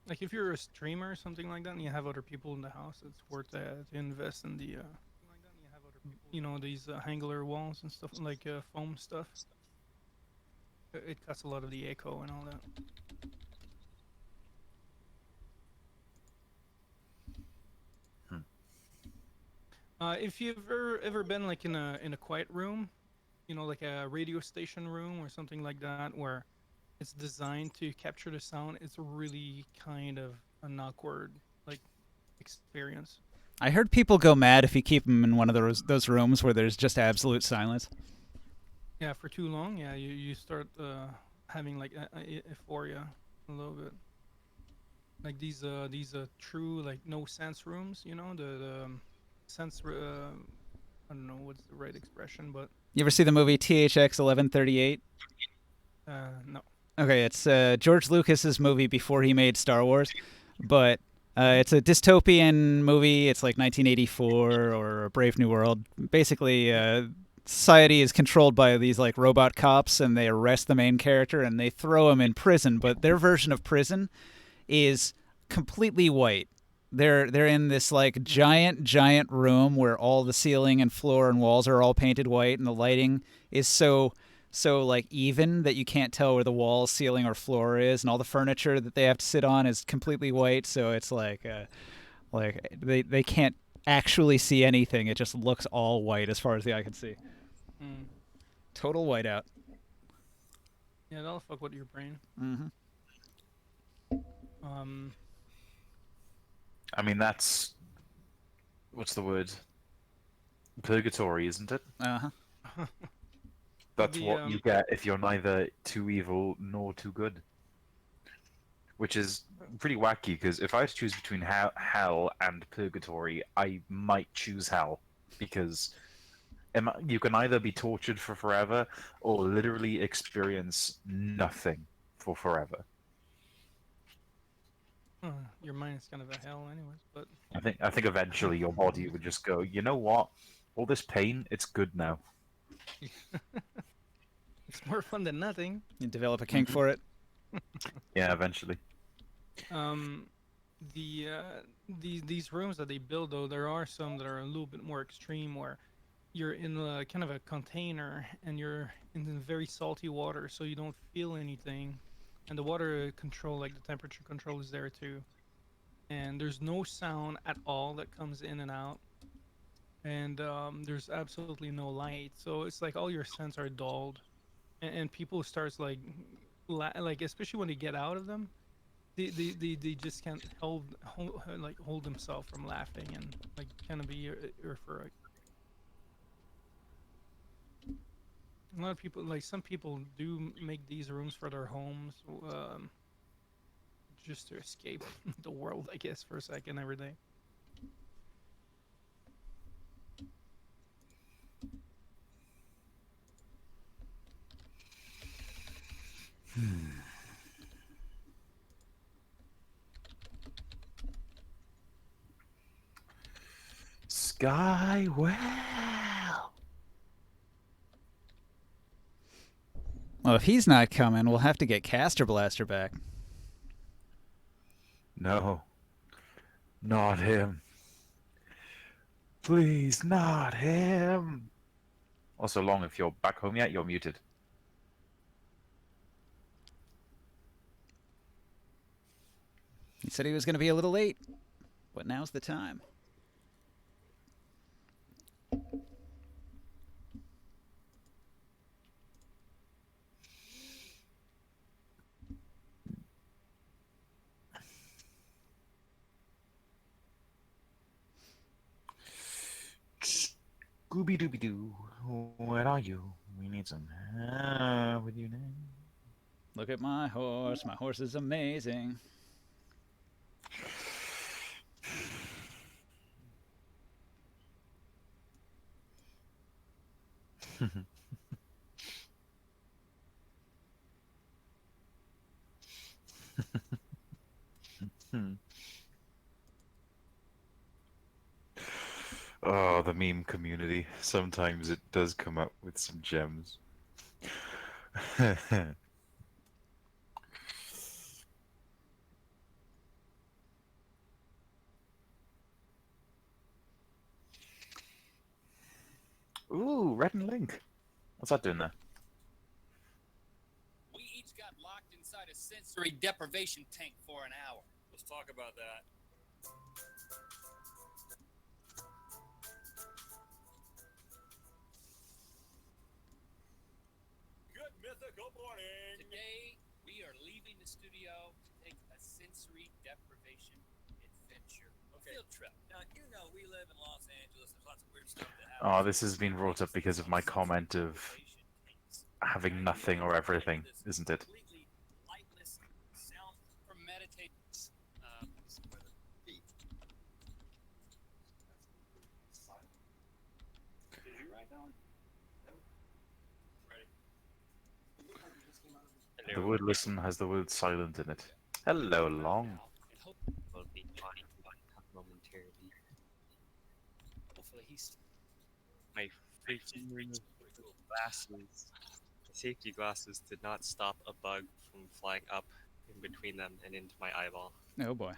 Like if you're a streamer or something like that, and you have other people in the house, it's worth to invest in the these Hangler walls and stuff like foam stuff. It cuts a lot of the echo and all that. Hmm. If you've ever been like in a quiet room, like a radio station room or something like that, where it's designed to capture the sound, it's really kind of an awkward like experience. I heard people go mad if you keep them in one of those rooms where there's just absolute silence. Yeah, for too long, yeah, you start having like euphoria a little bit. Like these true like no sense rooms, the sense I don't know what's the right expression, but You ever see the movie THX 1138? no. Okay, it's George Lucas's movie before he made Star Wars, but it's a dystopian movie. It's like 1984 or A Brave New World. Basically, society is controlled by these like robot cops, and they arrest the main character and they throw him in prison. But their version of prison is completely white. They're in this like Mm, giant room where all the ceiling and floor and walls are all painted white, and the lighting is so like even that you can't tell where the wall, ceiling, or floor is, and all the furniture that they have to sit on is completely white. So it's like they can't actually see anything. It just looks all white as far as the eye can see. mm. Total whiteout. Yeah, that'll fuck with your brain. Mm-hmm. Um, I mean, that's what's the word? Purgatory, isn't it? Uh huh. That's the what you get if you're neither too evil nor too good. Which is pretty wacky because if I had to choose between hell and purgatory, I might choose hell because you can either be tortured for forever or literally experience nothing for forever. your mind is kind of a hell, anyways. But I think eventually your body would just go, you know what? All this pain, it's good now. it's more fun than nothing. You develop a kink Hmm. for it. Yeah, eventually. Um, these rooms that they build though, there are some that are a little bit more extreme, where you're in a kind of a container and you're in the very salty water, so you don't feel anything, and the water control, like the temperature control, is there too, and there's no sound at all that comes in and out, and there's absolutely no light, so it's like all your senses are dulled, and people starts like like especially when they get out of them, they just can't hold themselves from laughing and like kind of be euphoric. A lot of people, like some people, do make these rooms for their homes, just to escape the world, I guess, for a second every day. Skywell. Well, if he's not coming, we'll have to get Caster Blaster back. No, not him. Please, not him. Also, long if you're back home yet, you're muted. He said he was going to be a little late, but now's the time. Scooby Dooby Doo, where are you? We need some help with you now. Look at my horse. My horse is amazing. Hmm. Oh, the meme community. Sometimes it does come up with some gems. Ooh, Red and Link. What's that doing there? We each got locked inside a sensory deprivation tank for an hour. Let's talk about that. Good mythical morning. Today, we are leaving the studio to take a sensory deprivation adventure. Okay. Field trip. Now, you know we live in Los Angeles. There's lots of weird stuff that Oh, happens. this has been brought up because of my comment of having nothing or everything, isn't it? Completely lightless sound for meditation. For the beat. Did you write that one? The word listen has the word silent in it. Hello, Long. Will be fine momentarily. Hopefully he's My freaking glasses, the safety glasses, did not stop a bug from flying up in between them and into my eyeball. Oh boy.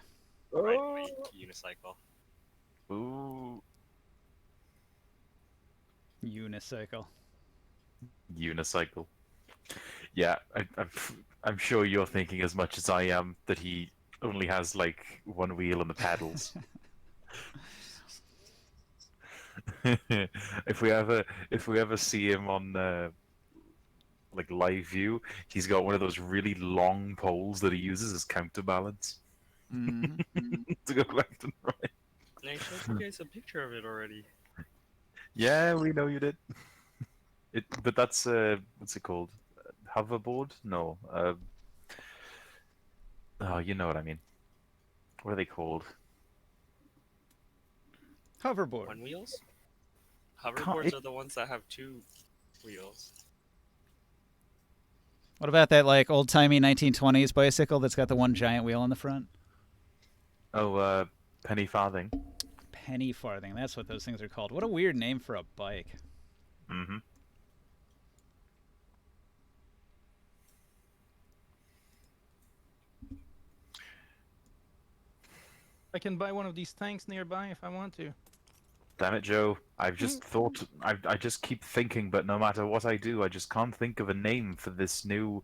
Right, my unicycle. Ooh, Unicycle. unicycle. Yeah, I'm sure you're thinking as much as I am that he only has like one wheel and the pedals. if we ever see him on like live view, he's got one of those really long poles that he uses as counterbalance Mhm. to go left and right. And I showed you guys a picture of it already. Yeah, we know you did. But that's what's it called? Hoverboard? No. Oh, you know what I mean. What are they called? Hoverboard. One wheels? Can't- Hoverboards are the ones that have two wheels. What about that like old timey 1920s bicycle that's got the one giant wheel on the front? Oh, penny farthing. Penny farthing. That's what those things are called. What a weird name for a bike. Mm-hmm. I can buy one of these tanks nearby if I want to. Damn it, Joe. I've just thought. I just keep thinking, but no matter what I do, I just can't think of a name for this new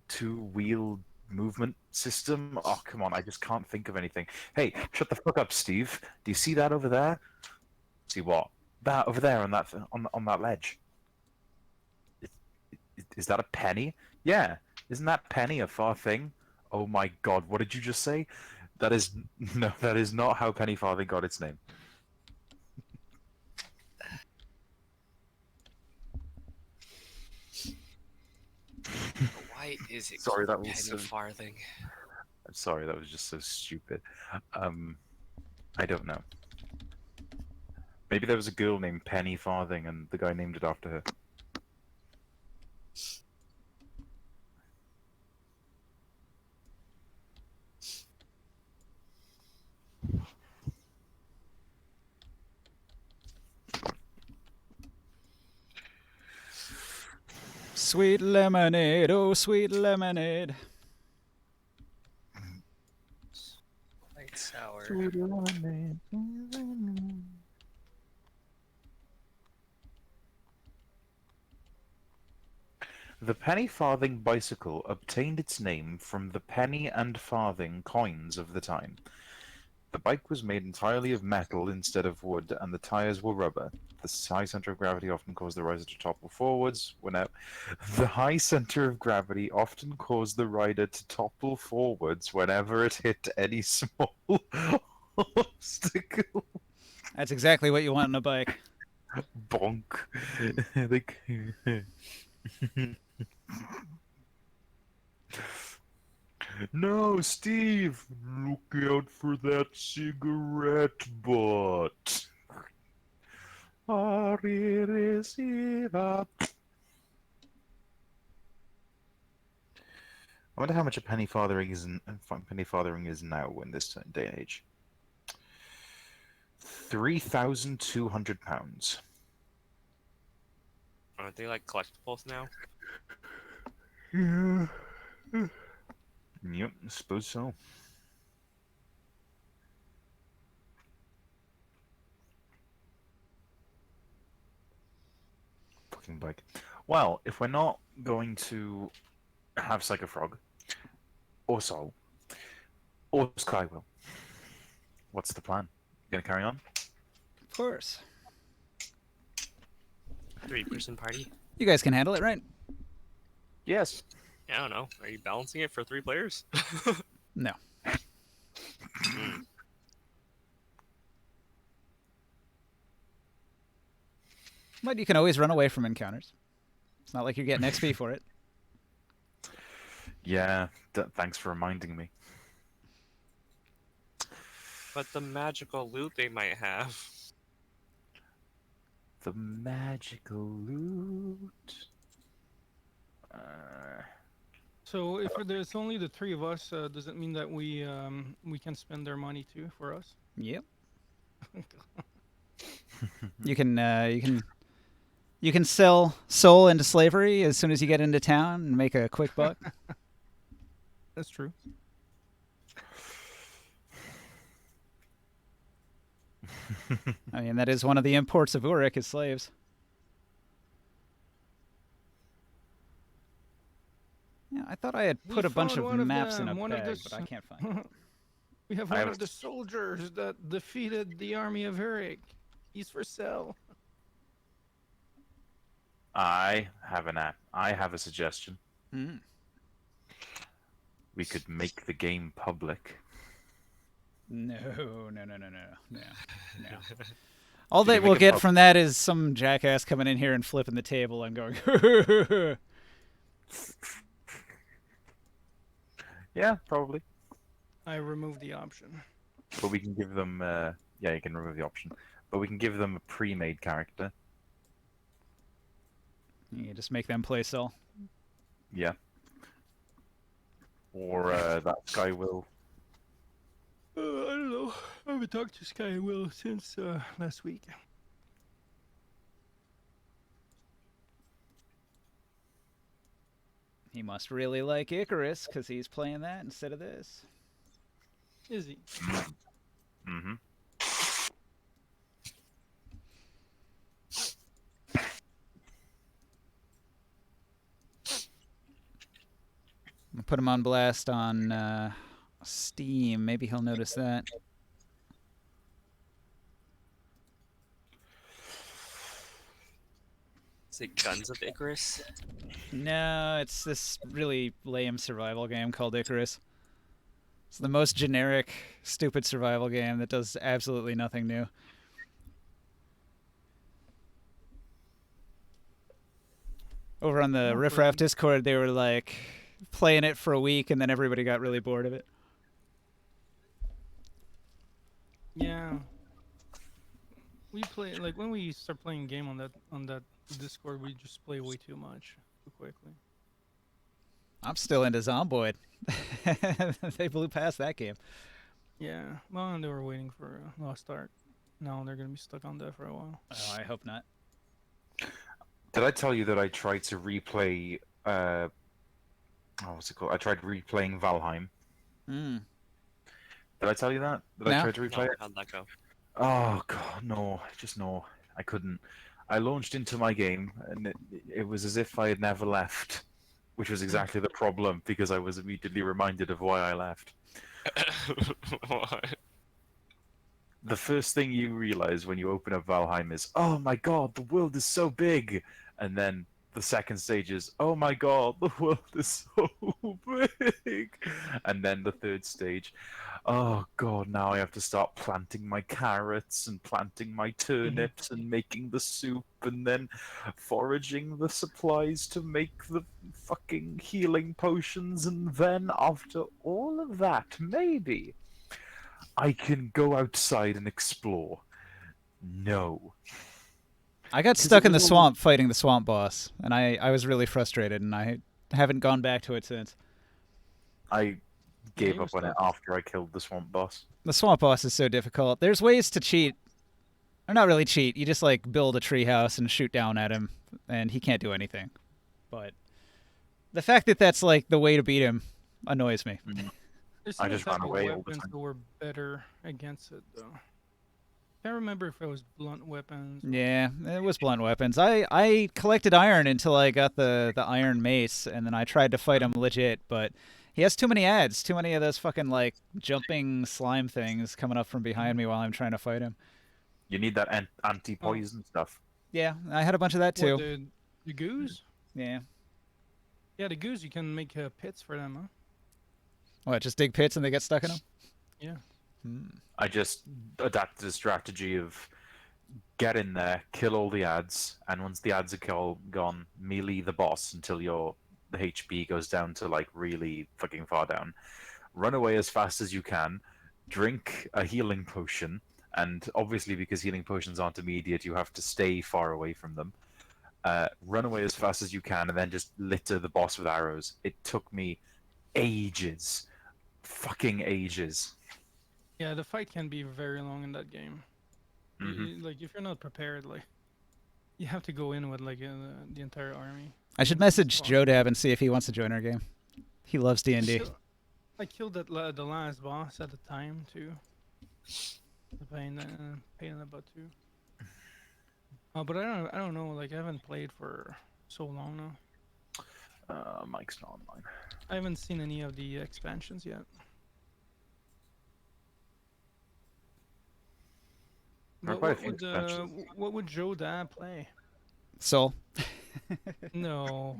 two-wheel movement system. Oh, come on. I just can't think of anything. Hey, shut the fuck up, Steve. Do you see that over there? See what? That over there on that on that ledge. Is that a penny? Yeah. Isn't that penny a far thing? Oh my god, what did you just say? That is no, that is not how penny farthing got its name. Why is it Sorry, called that was penny farthing? I'm sorry, that was just so stupid. I don't know. Maybe there was a girl named Penny Farthing and the guy named it after her. Sweet lemonade, oh sweet lemonade. Quite sour. The penny farthing bicycle obtained its name from the penny and farthing coins of the time. The bike was made entirely of metal instead of wood, and the tires were rubber. The high center of gravity often caused the rider to topple forwards. The high center of gravity often caused the rider to topple forwards whenever it hit any small obstacle. That's exactly what you want in a bike. Bonk. No, Steve! Look out for that cigarette butt! I wonder how much a penny farthing is now in this day and age. £3,200. Aren't they like collectibles now? Yeah. Yep, I suppose so. talking bike. Well, if we're not going to have Psychofrog, or Sol, or Skywill, what's the plan? Gonna carry on? Of course. 3-person party? You guys can handle it, right? Yes. I don't know. Are you balancing it for 3 players? No. Hmm. But you can always run away from encounters. It's not like you're getting XP for it. Yeah, thanks for reminding me. But the magical loot they might have. The magical loot. So if there's only the 3 of us, does it mean that we can spend their money too for us? Yep. You can sell soul into slavery as soon as you get into town and make a quick buck. That's true. I mean, that is one of the imports of Urik is slaves. Yeah, I thought I had We put a bunch found of one of maps in a them, one of bag, the but I can't find it. We have I one have of a- the soldiers that defeated the army of Urik. He's for sale. I have an app. I have a suggestion. Mm. We could make the game public. No. All Did you that we'll make it get pub- from that is some jackass coming in here and flipping the table and going, Yeah, probably. I removed the option. But we can give them. Yeah, you can remove the option. But we can give them a pre-made character. You just make them play Sol. Yeah. Or that guy will. I don't know. I haven't talked to Sky Will since last week. He must really like Icarus because he's playing that instead of this. Is he? Mm-hmm. I'll put him on blast on Steam. Maybe he'll notice that. Is it Guns of Icarus? No, it's this really lame survival game called Icarus. It's the most generic, stupid survival game that does absolutely nothing new. Over on the Not Riff really. Raff Discord, they were like playing it for a week, and then everybody got really bored of it. Yeah. We play like when we start playing a game on that Discord, we just play way too much too quickly. I'm still into Zomboid. They blew past that game. Yeah. Well, and they were waiting for a Lost Ark. Now they're gonna be stuck on that for a while. Oh, I hope not. Did I tell you that I tried to replay? What's it called? I tried replaying Valheim. Mm. Did I tell you that? Did No. I try to replay No, it? how'd that go? Oh god, no! Just no. I couldn't. I launched into my game, and it was as if I had never left, which was exactly the problem because I was immediately reminded of why I left. What? The first thing you realize when you open up Valheim is, oh my god, the world is so big, and then the second stage is, oh my god, the world is so big, and then the third stage, oh god, now I have to start planting my carrots and planting my turnips and making the soup and then foraging the supplies to make the fucking healing potions, and then after all of that, maybe I can go outside and explore. No. I got 'Cause stuck it in the was all- swamp fighting the swamp boss, and I was really frustrated, and I haven't gone back to it since. I gave it was up on it tough. after I killed the swamp boss. The swamp boss is so difficult. There's ways to cheat. Or not really cheat. You just like build a treehouse and shoot down at him, and he can't do anything. But the fact that that's like the way to beat him annoys me. There's I certain just ran type of away all the weapons time. that were better against it though. Can't remember if it was blunt weapons. Yeah, it was blunt weapons. I collected iron until I got the iron mace, and then I tried to fight him legit, but he has too many ads, too many of those fucking like jumping slime things coming up from behind me while I'm trying to fight him. You need that anti-poison stuff. Yeah, I had a bunch of that too. What, the goose? Yeah. Yeah, the goose. You can make pits for them, huh? What? Just dig pits and they get stuck in them? Yeah. I just adapted a strategy of get in there, kill all the ads, and once the ads are gone, melee the boss until the HP goes down to like really fucking far down. Run away as fast as you can, drink a healing potion, and obviously because healing potions aren't immediate, you have to stay far away from them. Run away as fast as you can, and then just litter the boss with arrows. It took me ages, fucking ages. Yeah, the fight can be very long in that game. Like if you're not prepared, like you have to go in with like the entire army. I should message Jodab and see if he wants to join our game. He loves D&D. I killed that the last boss at the time too. The pain in the butt too. But I don't know. Like I haven't played for so long now. Mike's not online. I haven't seen any of the expansions yet. But what would Joe Dad play? Soul. No,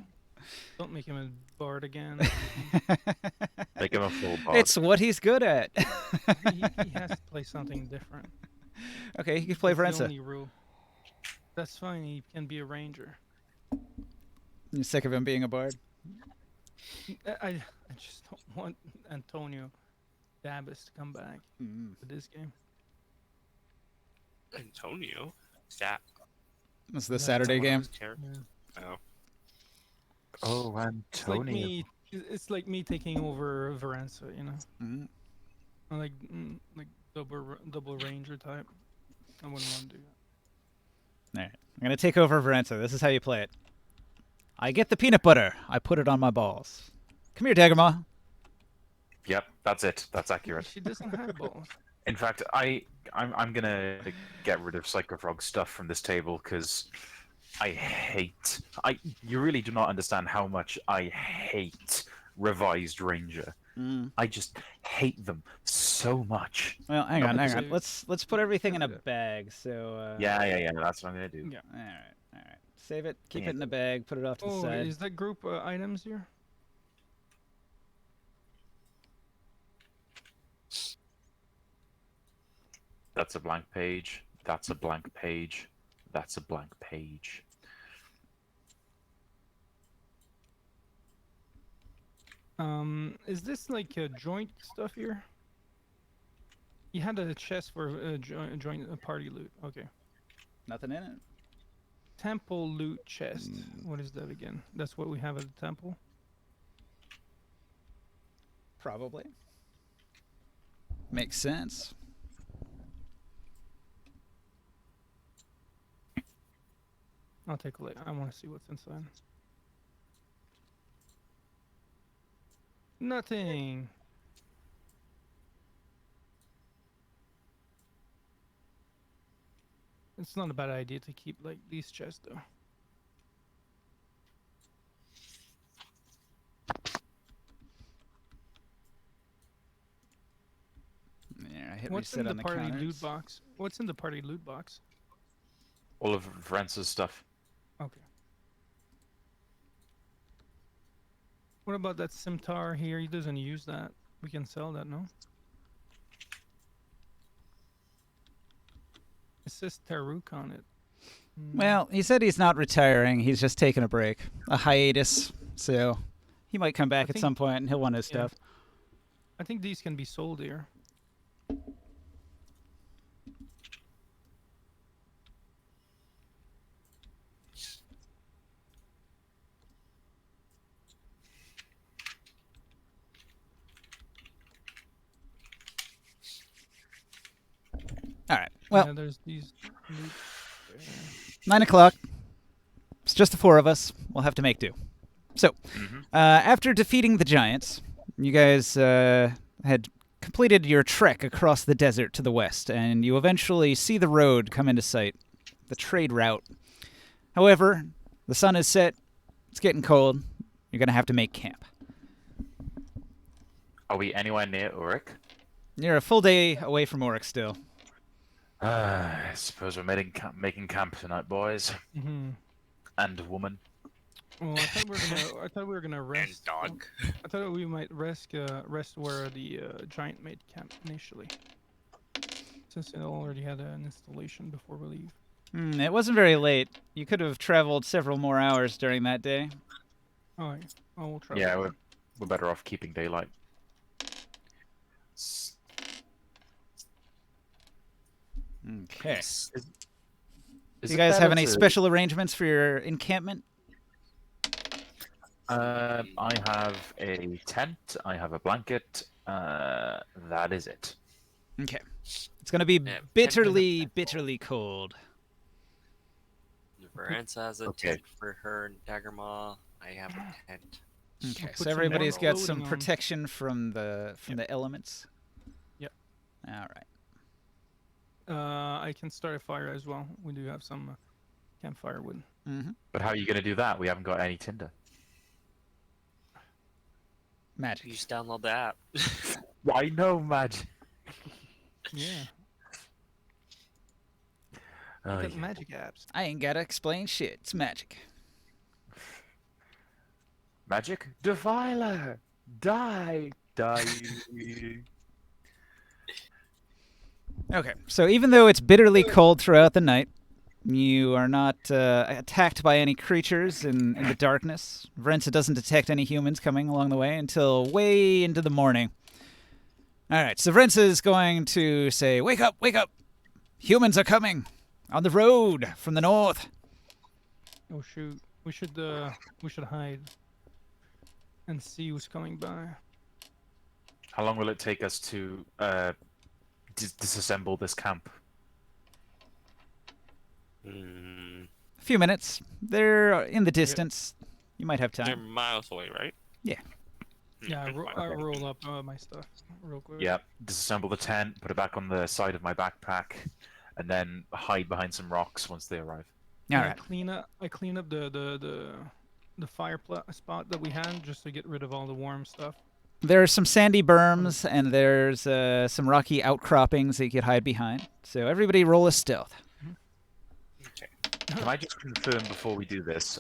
don't make him a bard again. Make him a full bard. It's what he's good at. he has to play something different. Okay, he can play That's the Varenza. only rule. That's fine. He can be a ranger. You sick of him being a bard? I just don't want Antonio Dabis to come back to this game. Antonio? Is that This is the Saturday game. Yeah. Oh. Oh, Antonio. It's like me taking over Varenza, you know. Mhm. Like double ranger type. I wouldn't want to do that. All right. I'm going to take over Varenza. This is how you play it. I get the peanut butter. I put it on my balls. Come here, Daggermaw. Yep, that's it. That's accurate. She doesn't have balls. In fact, I'm gonna get rid of Psychofrog stuff from this table because you really do not understand how much I hate revised Ranger. I just hate them so much. Well, hang on. save- Let's put everything in a bag. So. Yeah. That's what I'm gonna do. Yeah. All right. Save it. Keep it in the bag. Put it off to the Oh, side. is that group items here? That's a blank page. That's a blank page. That's a blank page. Is this like joint stuff here? You had a chest for joint party loot. Okay. Nothing in it. Temple loot chest. What is that again? That's what we have at the temple. Probably. Makes sense. I'll take a look. I want to see what's inside. Nothing. It's not a bad idea to keep like these chests though. Yeah, I hit What's reset in on the the party counters. loot box? What's in the party loot box? All of Varenza's stuff. Okay. What about that scimitar here? He doesn't use that. We can sell that, no? It says Taruk on it. Well, he said he's not retiring. He's just taking a break, a hiatus. So he might come back at think- some point, and he'll want his yeah. stuff. I think these can be sold here. All right. Well, Yeah, there's these loot there. 9 o'clock. It's just the four of us. We'll have to make do. So, after defeating the giants, you guys had completed your trek across the desert to the west, and you eventually see the road come into sight, the trade route. However, the sun is set, it's getting cold, you're going to have to make camp. Are we anywhere near Urik? You're a full day away from Urik still. I suppose we're making camp tonight, boys Hmm. and woman. Well, I thought we were gonna And rest. dog. I thought we might rest where the giant made camp initially, since it already had an installation before we leave. It wasn't very late. You could have traveled several more hours during that day. All right. Oh, we'll try. Yeah, we're better off keeping daylight. S- Okay. Is Do it you guys have better any to- special arrangements for your encampment? I have a tent. I have a blanket. That is it. Okay. It's going to be Yeah, bitterly, bitterly cold. Varanza has a Okay. tent for her and Daggermaw. I have a tent. Okay, put so some everybody's got some clothing on. protection from the elements. Yep. All right. I can start a fire as well. We do have some campfire wood. Mm-hmm. But how are you going to do that? We haven't got any tinder. You Magic. just download the app. Why no magic? Yeah. Oh, Got yeah. magic apps. I ain't gotta explain shit. It's magic. Magic? Defiler! Die! Die! Okay, so even though it's bitterly cold throughout the night, you are not attacked by any creatures in the darkness. Vrensa doesn't detect any humans coming along the way until way into the morning. All right, so Vrensa is going to say, "Wake up, wake up! Humans are coming on the road from the north." Oh shoot. We should hide and see who's coming by. How long will it take us to disassemble this camp? Hmm. A few minutes. They're in the distance. You might have They're time. miles away, right? Yeah. Yeah, I fine. roll up my stuff real quick. Yeah, disassemble the tent, put it back on the side of my backpack, and then hide behind some rocks once they arrive. All And right. I clean up the fire spot that we had just to get rid of all the warm stuff. There are some sandy berms, and there's some rocky outcroppings that you could hide behind. So everybody roll a stealth. Okay. Can I just confirm before we do this?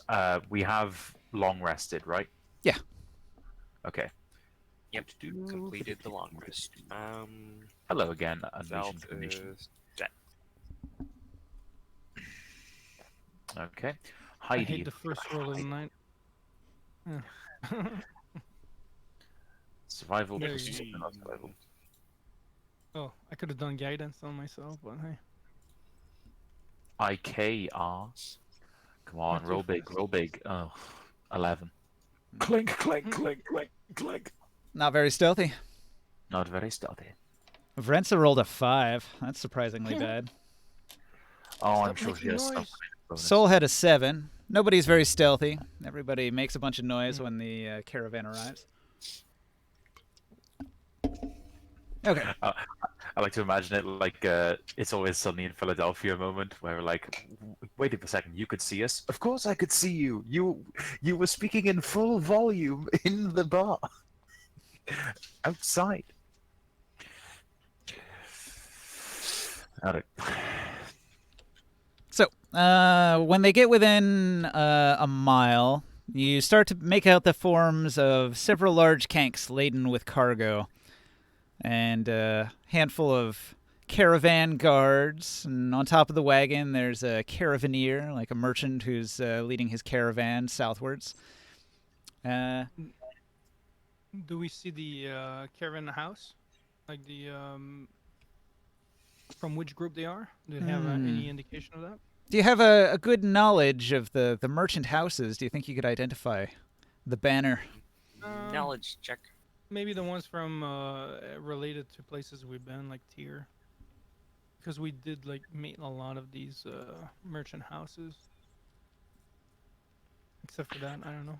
We have long rested, right? Yeah. Okay. Yep. Completed the long rest. Hello again, Unleashing Valve Information. is set. Okay. I Heidi. hate the first roll of the night. Yeah. Survival There plus you something else survival. Oh, I could have done guidance on myself, but hey. IKR. Come on, That's roll your big, first. roll big. Oh, 11. Clink, clink, clink, clink, clink. Not very stealthy. Not very stealthy. Vrensa rolled a 5. That's surprisingly bad. Oh, I'm Stop sure she making has some noise. kind of bonus. Soul had a 7. Nobody's very stealthy. Everybody makes a bunch of noise when the caravan arrives. Okay. I like to imagine it like It's Always Sunny in Philadelphia moment where like, wait a second, you could see us? Of course I could see you. You were speaking in full volume in the bar. Outside. Alright. So, when they get within a mile, you start to make out the forms of several large canks laden with cargo, and a handful of caravan guards. And on top of the wagon, there's a caravaneer, like a merchant who's leading his caravan southwards. Do we see the caravan house? Like the from which group they are? Do they have any indication of that? Do you have a good knowledge of the merchant houses? Do you think you could identify the banner? Knowledge check. Maybe the ones from related to places we've been, like Tyr, because we did like meet a lot of these merchant houses. Except for that, I don't know.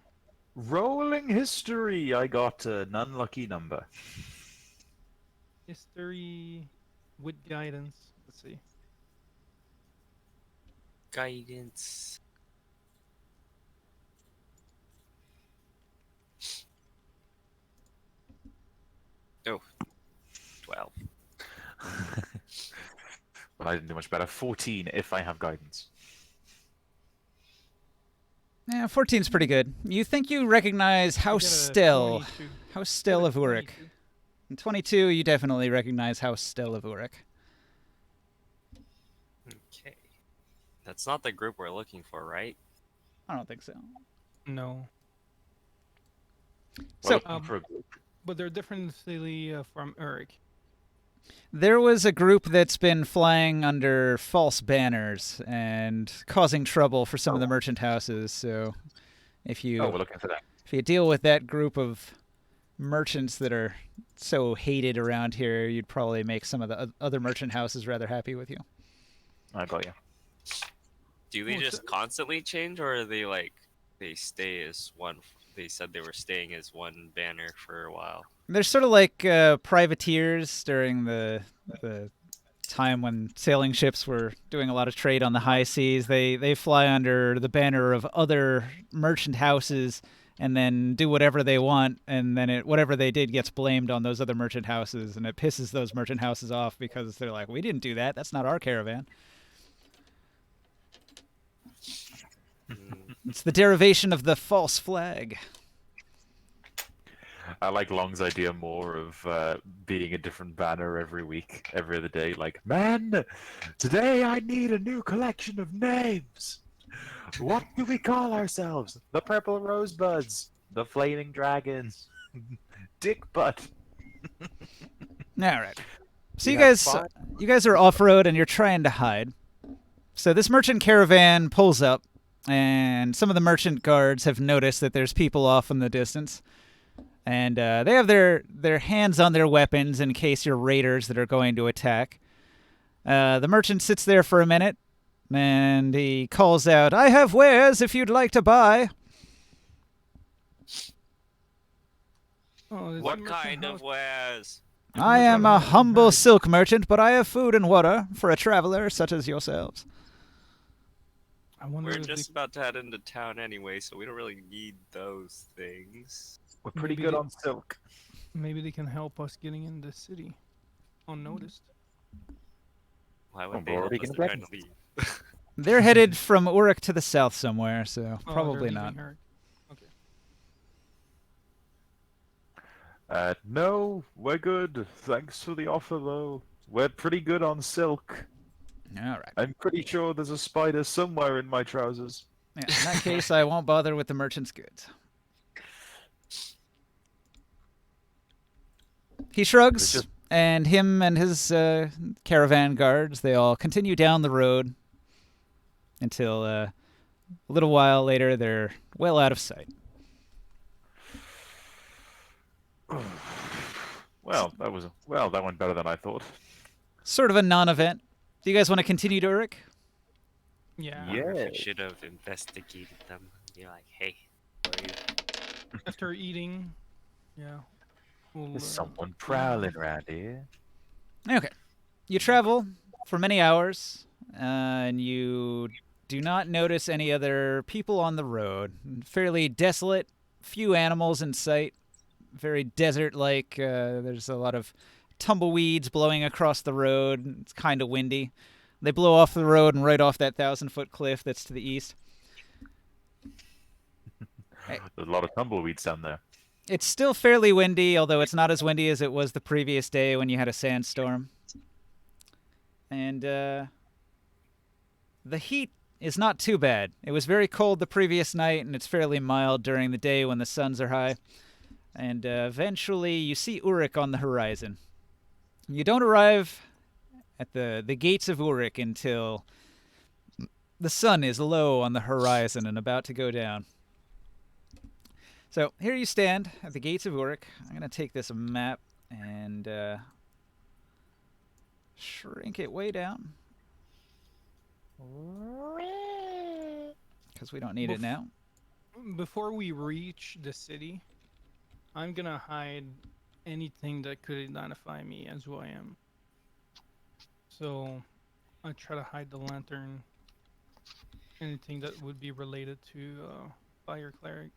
Rolling history. I got an unlucky number. History with guidance. Let's see. Guidance. Oh, 12. Well, I didn't do much better. 14 if I have guidance. Yeah, 14's pretty good. You think you recognize I House get a Still. 22. House Get Still a of Urik. 22. In 22, you definitely recognize House Still of Urik. Okay. That's not the group we're looking for, right? I don't think so. No. We're So, looking for a group. But they're differently from Urik. there was a group that's been flying under false banners and causing trouble for some of the merchant houses. So, if Oh, you we're looking for that. if you deal with that group of merchants that are so hated around here, you'd probably make some of the other merchant houses rather happy with you. I got you. Do they Oh, just constantly change, or are they like they stay as one? They said they were staying as one banner for a while. They're sort of like privateers during the time when sailing ships were doing a lot of trade on the high seas. They fly under the banner of other merchant houses and then do whatever they want, and then whatever they did gets blamed on those other merchant houses, and it pisses those merchant houses off because they're like, we didn't do that. That's not our caravan. It's the derivation of the false flag. I like Long's idea more of being a different banner every week, every other day. Like, man, today I need a new collection of names. What do we call ourselves? The Purple Rosebuds, the Flaming Dragons, Dick Butt. All right. So We you have guys, five- you guys are off road and you're trying to hide. So this merchant caravan pulls up, and some of the merchant guards have noticed that there's people off in the distance, and they have their hands on their weapons in case you're raiders that are going to attack. The merchant sits there for a minute, and he calls out, "I have wares if you'd like to buy." Oh, it's a What merchant kind house. of wares? I Merchant am a house in humble Paris. silk merchant, but I have food and water for a traveler such as yourselves. I wonder We're if just about to head into town anyway, so we don't really need those things. We're pretty Maybe good they- on silk. maybe they can help us getting in the city unnoticed. Why Oh, would we're they help already us gonna to try get to leave? They're headed from Urik to the south somewhere, so Oh, probably they're not. leaving Urik. Okay. No, we're good. Thanks for the offer, though. We're pretty good on silk. All right. I'm pretty sure there's a spider somewhere in my trousers. Yeah, in that case, I won't bother with the merchant's goods. He shrugs, just- and him and his caravan guards, they all continue down the road until a little while later they're well out of sight. Well, that went better than I thought. Sort of a non-event. Do you guys want to continue to Urik? Yeah. Yeah. We should have investigated them. Be like, hey, where are you? After eating, yeah. We'll, There's someone prowling around here. Okay. You travel for many hours, and you do not notice any other people on the road. Fairly desolate, few animals in sight. Very desert-like. There's a lot of tumbleweeds blowing across the road. It's kind of windy. They blow off the road and right off that 1,000-foot cliff that's to the east. There's a lot of tumbleweeds down there. It's still fairly windy, although it's not as windy as it was the previous day when you had a sandstorm. And the heat is not too bad. It was very cold the previous night, and it's fairly mild during the day when the suns are high. And eventually you see Urik on the horizon. You don't arrive at the gates of Urik until the sun is low on the horizon and about to go down. So here you stand at the gates of Urik. I'm going to take this map and shrink it way down, because we don't need it now. Before we reach the city, I'm gonna hide anything that could identify me as who I am. So I try to hide the lantern. Anything that would be related to fire cleric.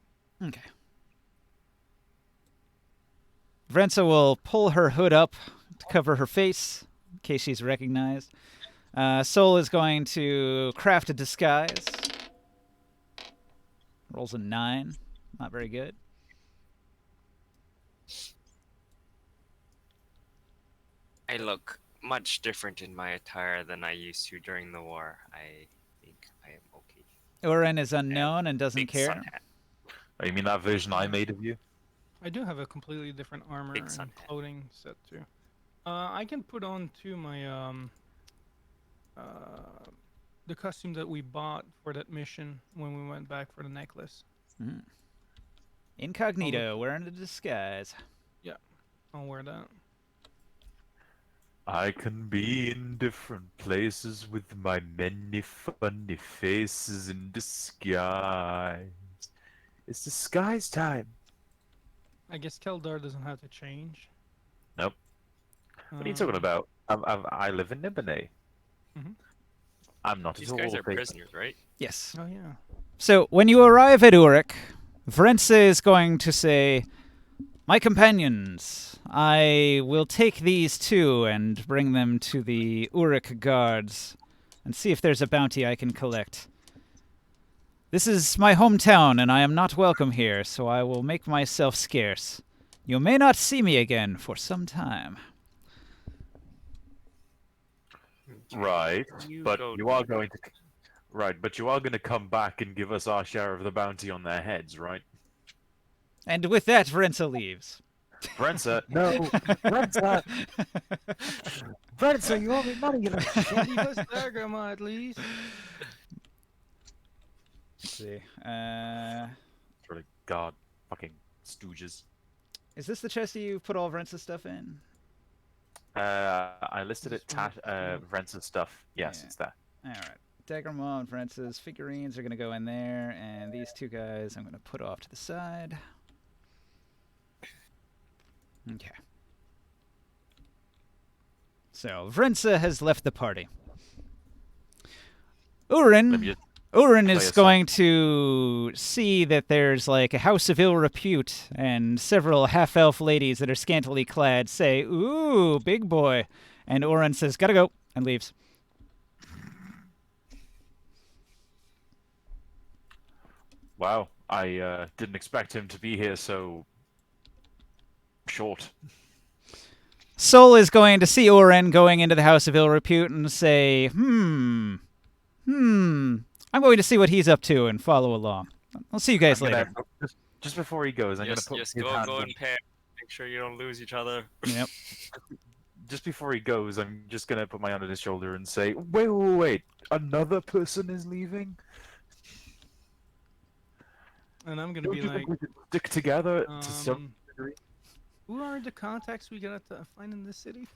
Okay. Vrensa will pull her hood up to cover her face in case she's recognized. Sol is going to craft a disguise. Rolls a 9. Not very good. I look much different in my attire than I used to during the war. I think I am okay. Urin is unknown and doesn't Big sun care. hat. Oh, you mean that version I made of you? I do have a completely different armor Big and sun hat. clothing set too. I can put on too my the costume that we bought for that mission when we went back for the necklace. Incognito, wearing a disguise. I'll wear that. I can be in different places with my many funny faces in disguise. It's disguise time. I guess Keldar doesn't have to change. Nope. What are you talking about? I live in Nibene. Mhm. I'm not These at guys all are fake. prisoners, right? Yes. Oh yeah. So when you arrive at Urik, Vrensa is going to say, "My companions, I will take these two and bring them to the Urik guards and see if there's a bounty I can collect. This is my hometown and I am not welcome here, so I will make myself scarce. You may not see me again for some time." Right, You but go you are going to. Right, but you are going to come back and give us our share of the bounty on their heads, right? And with that, Vrensa leaves. Brenza, no, Brenza, Brenza, you owe me money, you little shit. Leave us there, Grandma, at least. Let's see. Really, God, fucking stooges. Is this the chest you put all Vrensa's stuff in? I listed it. This one, yeah. Brenza's stuff. Yes, Yeah. it's there. All right. Daggermaw and Vrensa's figurines are going to go in there, and these two guys I'm going to put off to the side. Okay. So, Vrensa has left the party. Let me Urin just Urin play is a song. going to see that there's like a house of ill repute, and several half-elf ladies that are scantily clad say, "Ooh, big boy." And Urin says, "Gotta go," and leaves. Wow, I didn't expect him to be here so short. Sol is going to see Urin going into the house of ill repute and say, I'm going to see what he's up to and follow along. I'll see you guys I'm later. gonna, just before he goes, I'm Just gonna put his go hand in on- pair. Make sure you don't lose each other. Yep. Just before he goes, I'm just gonna put my hand on his shoulder and say, "Wait! Another person is leaving. And I'm gonna Don't be you like, think we should stick together to some um, degree?" who are the contacts we gotta find in this city?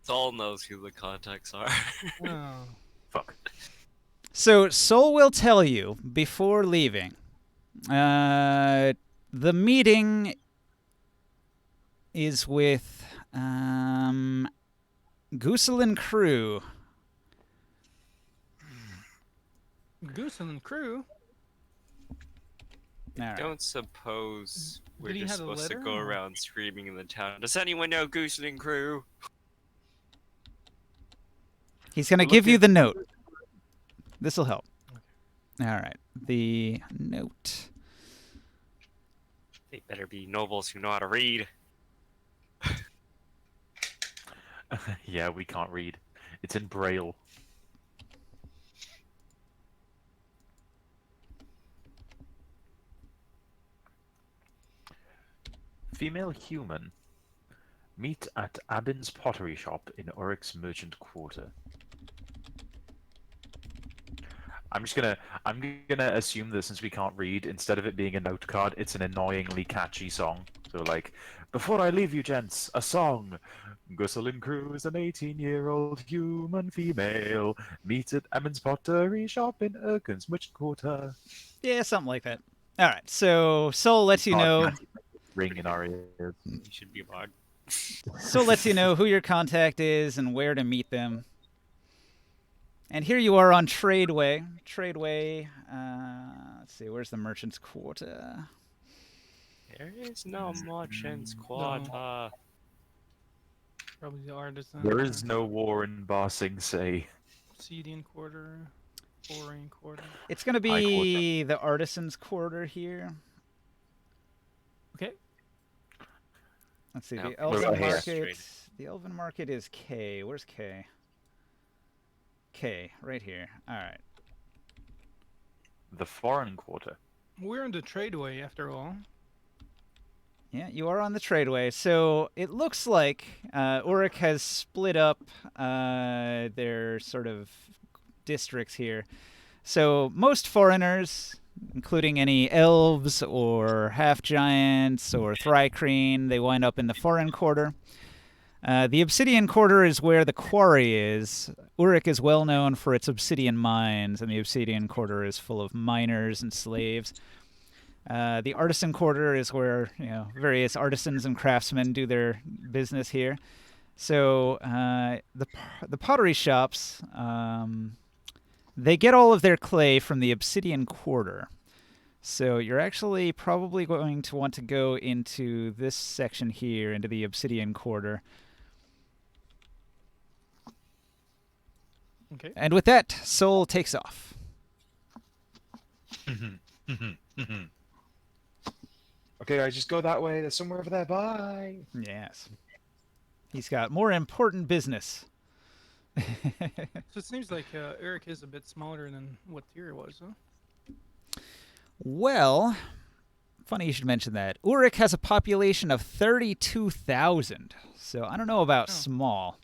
Saul knows who the contacts are. Oh. Fuck. So Sol will tell you before leaving. The meeting is with Gooselin Crew. Goosen crew. All right. Don't suppose we're Did he just have a supposed to letter, go or- around screaming in the town. Does anyone know Gooseling Crew? He's going to Look give you at- the note. This will help. All right. The note. They better be nobles who know how to read. Yeah, we can't read. It's in Braille. Female human. Meet at Abin's pottery shop in Urik's merchant quarter. I'm gonna assume that since we can't read, instead of it being a note card, it's an annoyingly catchy song. So like, before I leave you, gents, a song. Gusselin Crew is an 18-year-old human female. Meet at Abin's pottery shop in Urik's merchant quarter. Yeah, something like that. All right. So Sol lets you Oh, know. catchy. ring in our ears. You should be a bard. So it lets you know who your contact is and where to meet them. And here you are on Tradeway. Tradeway, let's see, where's the Merchant's Quarter? There is no merchant's quarter. Probably the artisan. There is no war in Ba Sing Se. Obsidian quarter, boring quarter. It's going to be the Artisan's Quarter here. Okay. Let's see, No, the it's Elven right here. Market. The Elven Market is K. Where's K? K, right here. All right. The foreign quarter. We're in the tradeway after all. Yeah, you are on the Tradeway. So it looks like Urik has split up their sort of districts here. So most foreigners, including any elves or half-giants or thri-kreen, they wind up in the foreign quarter. The Obsidian Quarter is where the quarry is. Urik is well known for its obsidian mines, and the Obsidian Quarter is full of miners and slaves. The Artisan Quarter is where various artisans and craftsmen do their business here. So the pottery shops, they get all of their clay from the Obsidian Quarter. So you're actually probably going to want to go into this section here, into the Obsidian Quarter. Okay. And with that, Soul takes off. Okay, I just go that way. There's somewhere over there. Bye. Yes. He's got more important business. So it seems like Urik is a bit smaller than what Tyr was, huh? Well, funny you should mention that. Urik has a population of 32,000. So I don't know about Oh. small.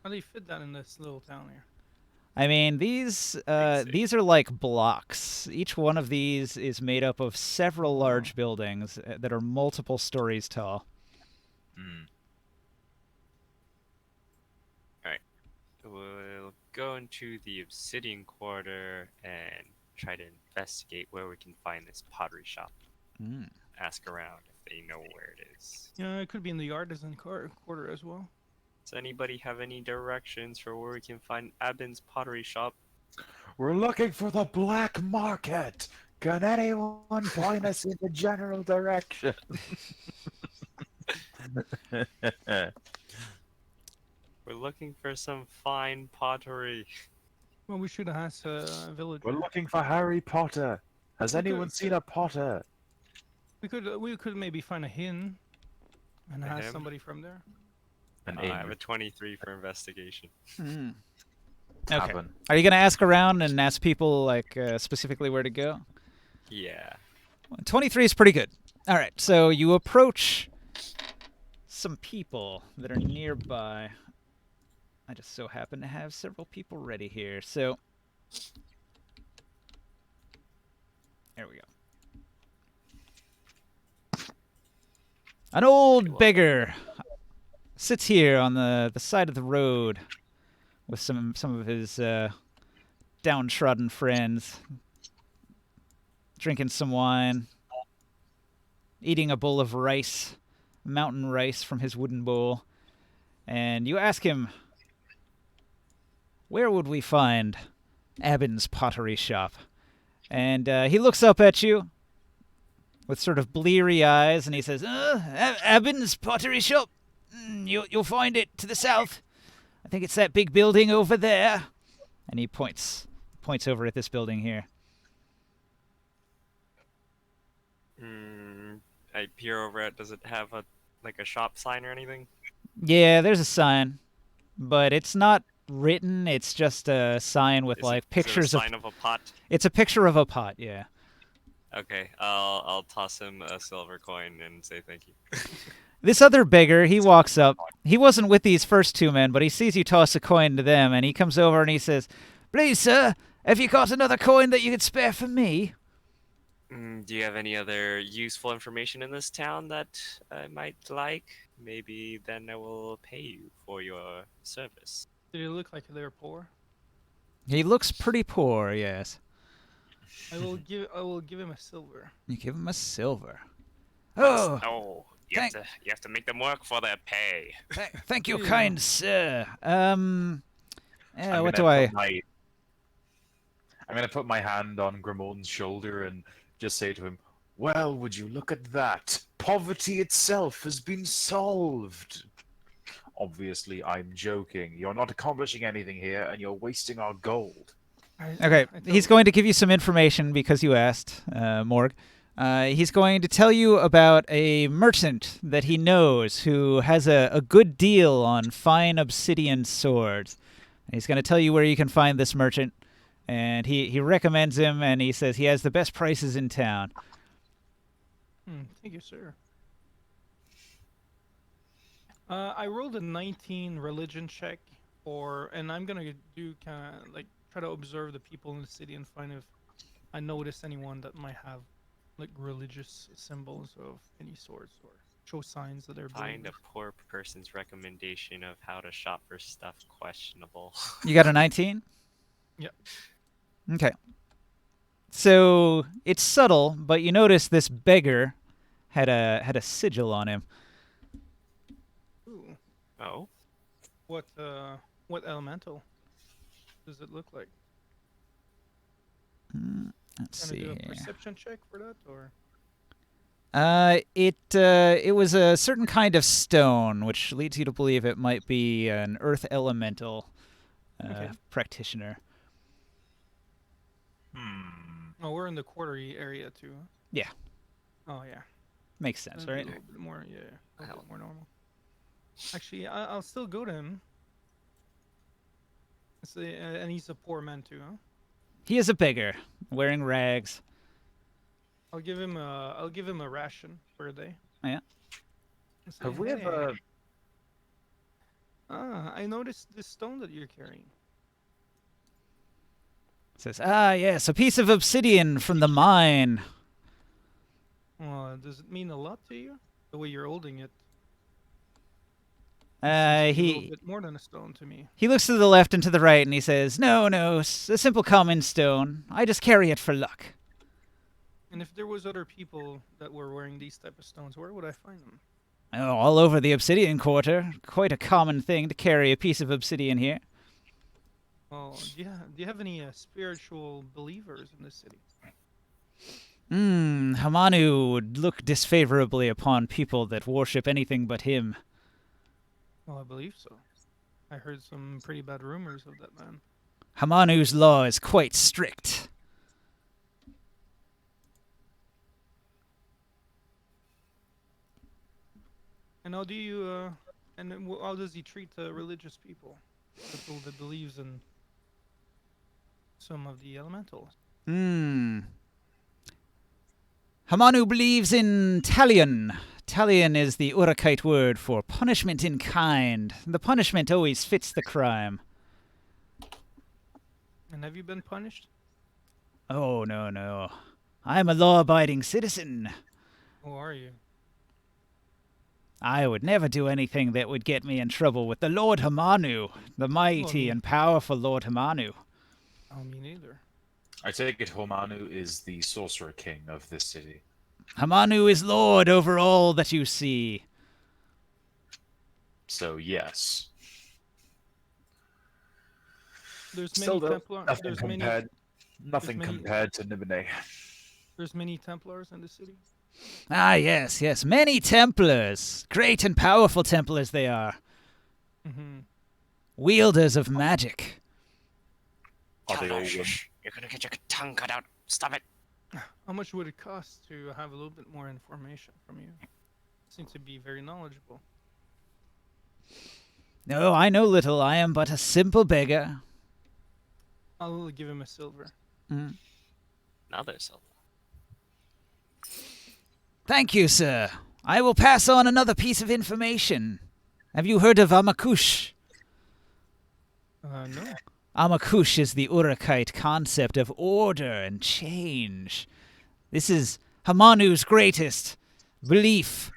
How do you fit that in this little town here? I mean, these are like blocks. Each one of these is made up of several large buildings that are multiple stories tall. Alright. We'll go into the Obsidian Quarter and try to investigate where we can find this pottery shop. Ask around if they know where it is. Yeah, it could be in the artisan quarter as well. Does anybody have any directions for where we can find Abin's pottery shop? We're looking for the black market. Can anyone point us in the general direction? We're looking for some fine pottery. Well, we should have asked a villager. We're looking for Harry Potter. Has We anyone could- seen a Potter? We could maybe find a hin and A ask him? somebody from there. An I have inn. a 23 for investigation. Okay. Tavern. Are you going to ask around and ask people like specifically where to go? Yeah. 23 is pretty good. All right, so you approach some people that are nearby. I just so happen to have several people ready here. So there we go. An old beggar sits here on the side of the road with some of his downtrodden friends, drinking some wine, eating a bowl of rice, mountain rice from his wooden bowl. And you ask him, where would we find Abin's pottery shop? And he looks up at you with sort of bleary eyes, and he says, Abin's pottery shop? You'll find it to the south. I think it's that big building over there. And he points over at this building here. I peer over it. Does it have a shop sign or anything? Yeah, there's a sign, but it's not written. It's just a sign with Is pictures it a of. sign of a pot? It's a picture of a pot. Yeah. Okay, I'll toss him a silver coin and say thank you. This other beggar, he walks up. He wasn't with these first two men, but he sees you toss a coin to them, and he comes over and he says, "Please, sir, have you got another coin that you could spare for me?" Do you have any other useful information in this town that I might like? Maybe then I will pay you for your service. Did it look like they're poor? He looks pretty poor, yes. I will give him a silver. You give him a silver. Oh, No, thank- you have to make them work for their pay. thank you, Yeah. kind sir. I'm What do gonna I? put I'm gonna put my hand on Gramon's shoulder and just say to him, "Well, would you look at that? Poverty itself has been solved." Obviously, I'm joking. You're not accomplishing anything here, and you're wasting our gold. Okay, I he's tell- going to give you some information because you asked, Morg. He's going to tell you about a merchant that he knows who has a good deal on fine obsidian swords. And he's going to tell you where you can find this merchant. And he recommends him, and he says he has the best prices in town. Thank you, sir. I rolled a 19 religion check, and I'm gonna do kind of like try to observe the people in the city and find if I notice anyone that might have like religious symbols of any sorts or show signs that they're Find a believers. poor person's recommendation of how to shop for stuff questionable. You got a 19? Yep. Okay. So it's subtle, but you notice this beggar had a sigil on him. Ooh, Oh, what elemental does it look like? Let's Gonna see do a here. perception check for that, or It was a certain kind of stone, which leads you to believe it might be an earth elemental Okay. practitioner. oh, we're in the quarry area too. Huh? Yeah. Oh yeah. Makes sense, That'd be right? A little bit more, yeah, a little Hell. bit more normal. Actually, I'll still go to him. And he's a poor man too, huh? He is a beggar, wearing rags. I'll give him a ration for a day. Yeah. And say, Have we "Hey, ever? I noticed this stone that you're carrying. Says, yes, a piece of obsidian from the mine. Does it mean a lot to you? The way you're holding it. It seems to be a little He bit more than a stone to me. he looks to the left and to the right, and he says, "No, a simple common stone. I just carry it for luck." And if there was other people that were wearing these type of stones, where would I find them? Oh, all over the obsidian quarter. Quite a common thing to carry a piece of obsidian here. Oh, do you have any spiritual believers in this city? Hamanu would look disfavorably upon people that worship anything but him. Well, I believe so. I heard some pretty bad rumors of that man. Hamanu's law is quite strict. And how do you and then how does he treat religious people that believes in some of the elementals? Hamanu believes in Talion. Talion is the Urikite word for punishment in kind. The punishment always fits the crime. And have you been punished? Oh, no. I'm a law-abiding citizen. Who are you? I would never do anything that would get me in trouble with the Lord Hamanu, the mighty Well, and powerful Lord Hamanu. Oh, me neither. I take it Homanu is the sorcerer king of this city. Hamanu is Lord over all that you see. So yes. There's Still, many though, Templar. nothing many- compared to Nibene. There's many Templars in the city. Yes. Many Templars. Great and powerful Templars they are. Mm-hmm. Wielders of magic. Are they all You're gonna get your tongue cut out. Stop it. How much would it cost to have a little bit more information from you? Seem to be very knowledgeable. No, I know little. I am but a simple beggar. I'll give him a silver. Another silver. Thank you, sir. I will pass on another piece of information. Have you heard of Amakush? No. Amakush is the Urikite concept of order and change. This is Hamanu's greatest belief.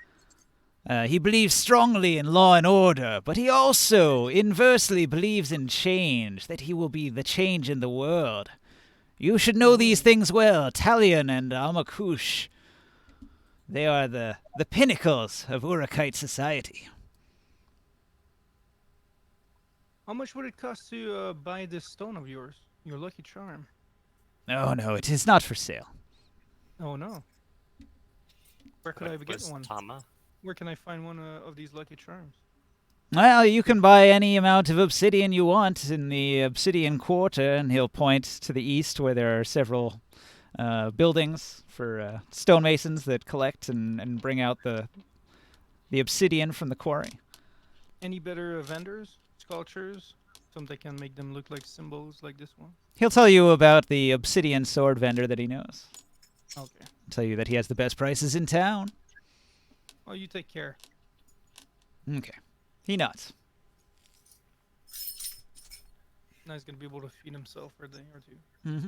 He believes strongly in law and order, but he also inversely believes in change, that he will be the change in the world. You should know these things well, Talion and Amakush. They are the pinnacles of Urukite society. How much would it cost to buy this stone of yours? Your lucky charm. Oh no, it is not for sale. Oh no. Where could I What get was one? Tama? Where can I find one of these lucky charms? Well, you can buy any amount of obsidian you want in the Obsidian Quarter, and he'll point to the east where there are several buildings for stonemasons that collect and bring out the obsidian from the quarry. Any better vendors? Sculptures? Some that can make them look like symbols like this one? He'll tell you about the obsidian sword vendor that he knows. Okay. He'll tell you that he has the best prices in town. Oh, you take care. Okay. He nods. Now he's gonna be able to feed himself for a day or two. Mm-hmm.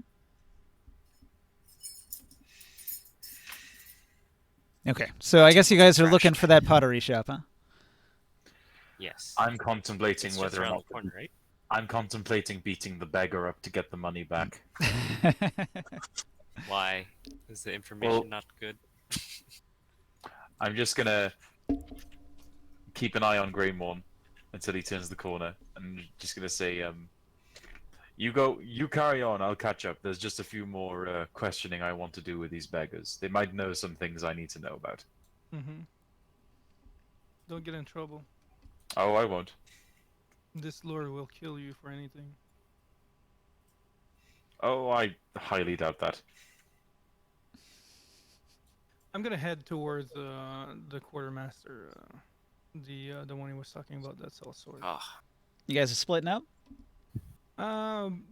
Okay, so I guess you guys are looking for that pottery shop, huh? Yes. I'm contemplating It's just whether or around not the corner, right? I'm contemplating beating the beggar up to get the money back. Why? Is the information Well- not good? I'm just gonna keep an eye on Greymorn until he turns the corner, and I'm just gonna say, you carry on. I'll catch up. There's just a few more questioning I want to do with these beggars. They might know some things I need to know about. Mm-hmm. Don't get in trouble. Oh, I won't. This lure will kill you for anything. Oh, I highly doubt that. I'm gonna head towards the quartermaster, the one he was talking about that sells swords. Ah, You guys are splitting up?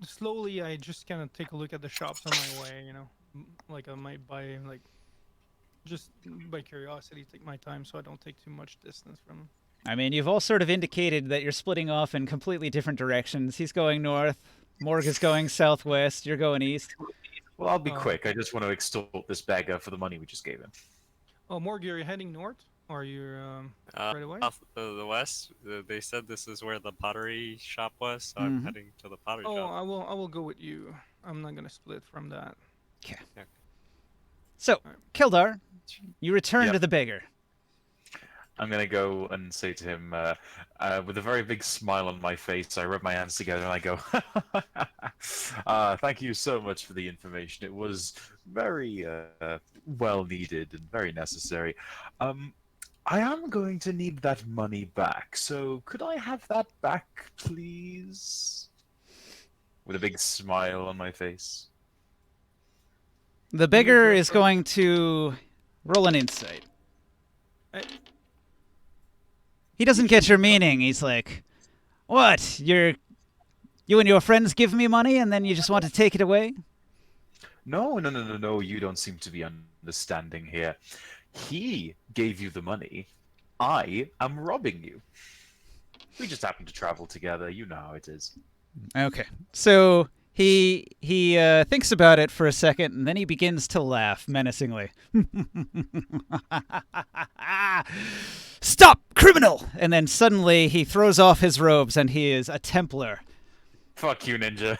Slowly, I just kind of take a look at the shops on my way. You know, like I might buy like just by curiosity, take my time so I don't take too much distance from him. I mean, you've all sort of indicated that you're splitting off in completely different directions. He's going north, Morg is going southwest, you're going east. Well, I'll be Oh. quick. I just want to extort this beggar for the money we just gave him. Oh, Morg, you're heading north, or are you right away? off the west. They said this is where the pottery shop was, so I'm Mhm. heading to the pottery Oh, shop. I will go with you. I'm not gonna split from that. So, Kildar, you return Yep. to the beggar. I'm gonna go and say to him, with a very big smile on my face, I rub my hands together and I go, "Thank you so much for the information. It was very well needed and very necessary. I am going to need that money back, so could I have that back, please?" With a big smile on my face. The beggar is going to roll an insight. Eh. He doesn't get your meaning. He's like, "What? You and your friends give me money and then you just want to take it away?" No. You don't seem to be understanding here. He gave you the money. I am robbing you. We just happen to travel together. You know how it is. Okay. So he thinks about it for a second and then he begins to laugh menacingly. "Stop, criminal!" And then suddenly he throws off his robes and he is a Templar. Fuck you, ninja.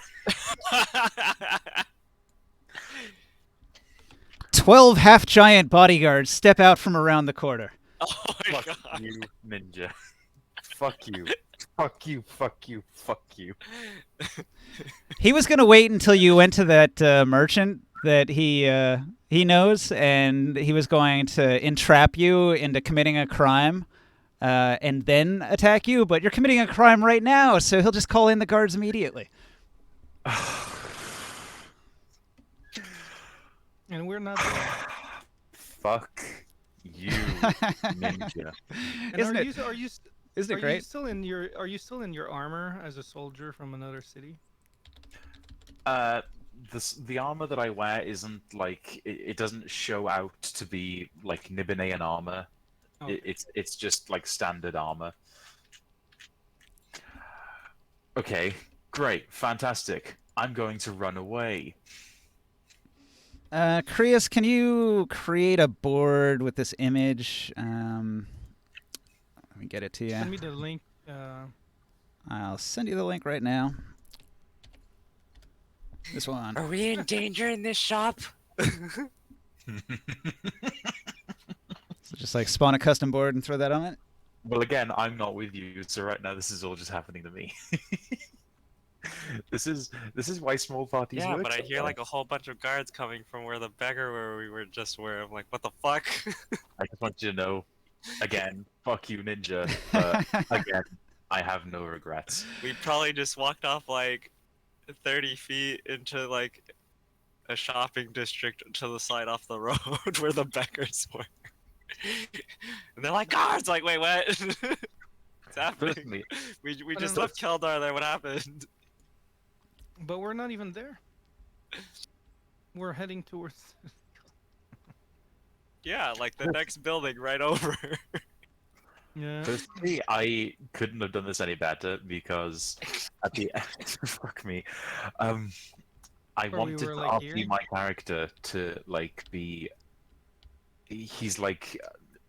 12 half-giant bodyguards step out from around the corner. Oh my Fuck god! you, ninja. Fuck you. Fuck you. Fuck you. Fuck you. He was going to wait until you went to that merchant that he knows, and he was going to entrap you into committing a crime and then attack you, but you're committing a crime right now, so he'll just call in the guards immediately. And we're not. There. Fuck you, ninja. And Isn't are it- you are you Isn't it are you great? still in your armor as a soldier from another city? The armor that I wear isn't like it doesn't show out to be like Nibinaean armor. Okay. It's just like standard armor. Okay, great, fantastic. I'm going to run away. Krias, can you create a board with this image? Let me get it to you. Send me the link. I'll send you the link right now. This one. Are we in danger in this shop? So just like spawn a custom board and throw that on it. Well, again, I'm not with you, so right now this is all just happening to me. This is why small parties Yeah, work. but I so hear well. like a whole bunch of guards coming from where the beggar where we were just were. I'm like, what the fuck? I just want you to know, again, fuck you, Ninja. But again, I have no regrets. We probably just walked off like 30 feet into like a shopping district to the side off the road where the beggars were. And they're like, guards! Like, wait, what? What's happening? Personally, We I just don't left Keldar there. What happened? But we're not even there. We're heading towards. Yeah, like the next building right over. Yeah. personally, I couldn't have done this any better because at the fuck me, I Where we wanted were, to like, RP here? my character to like be. He's like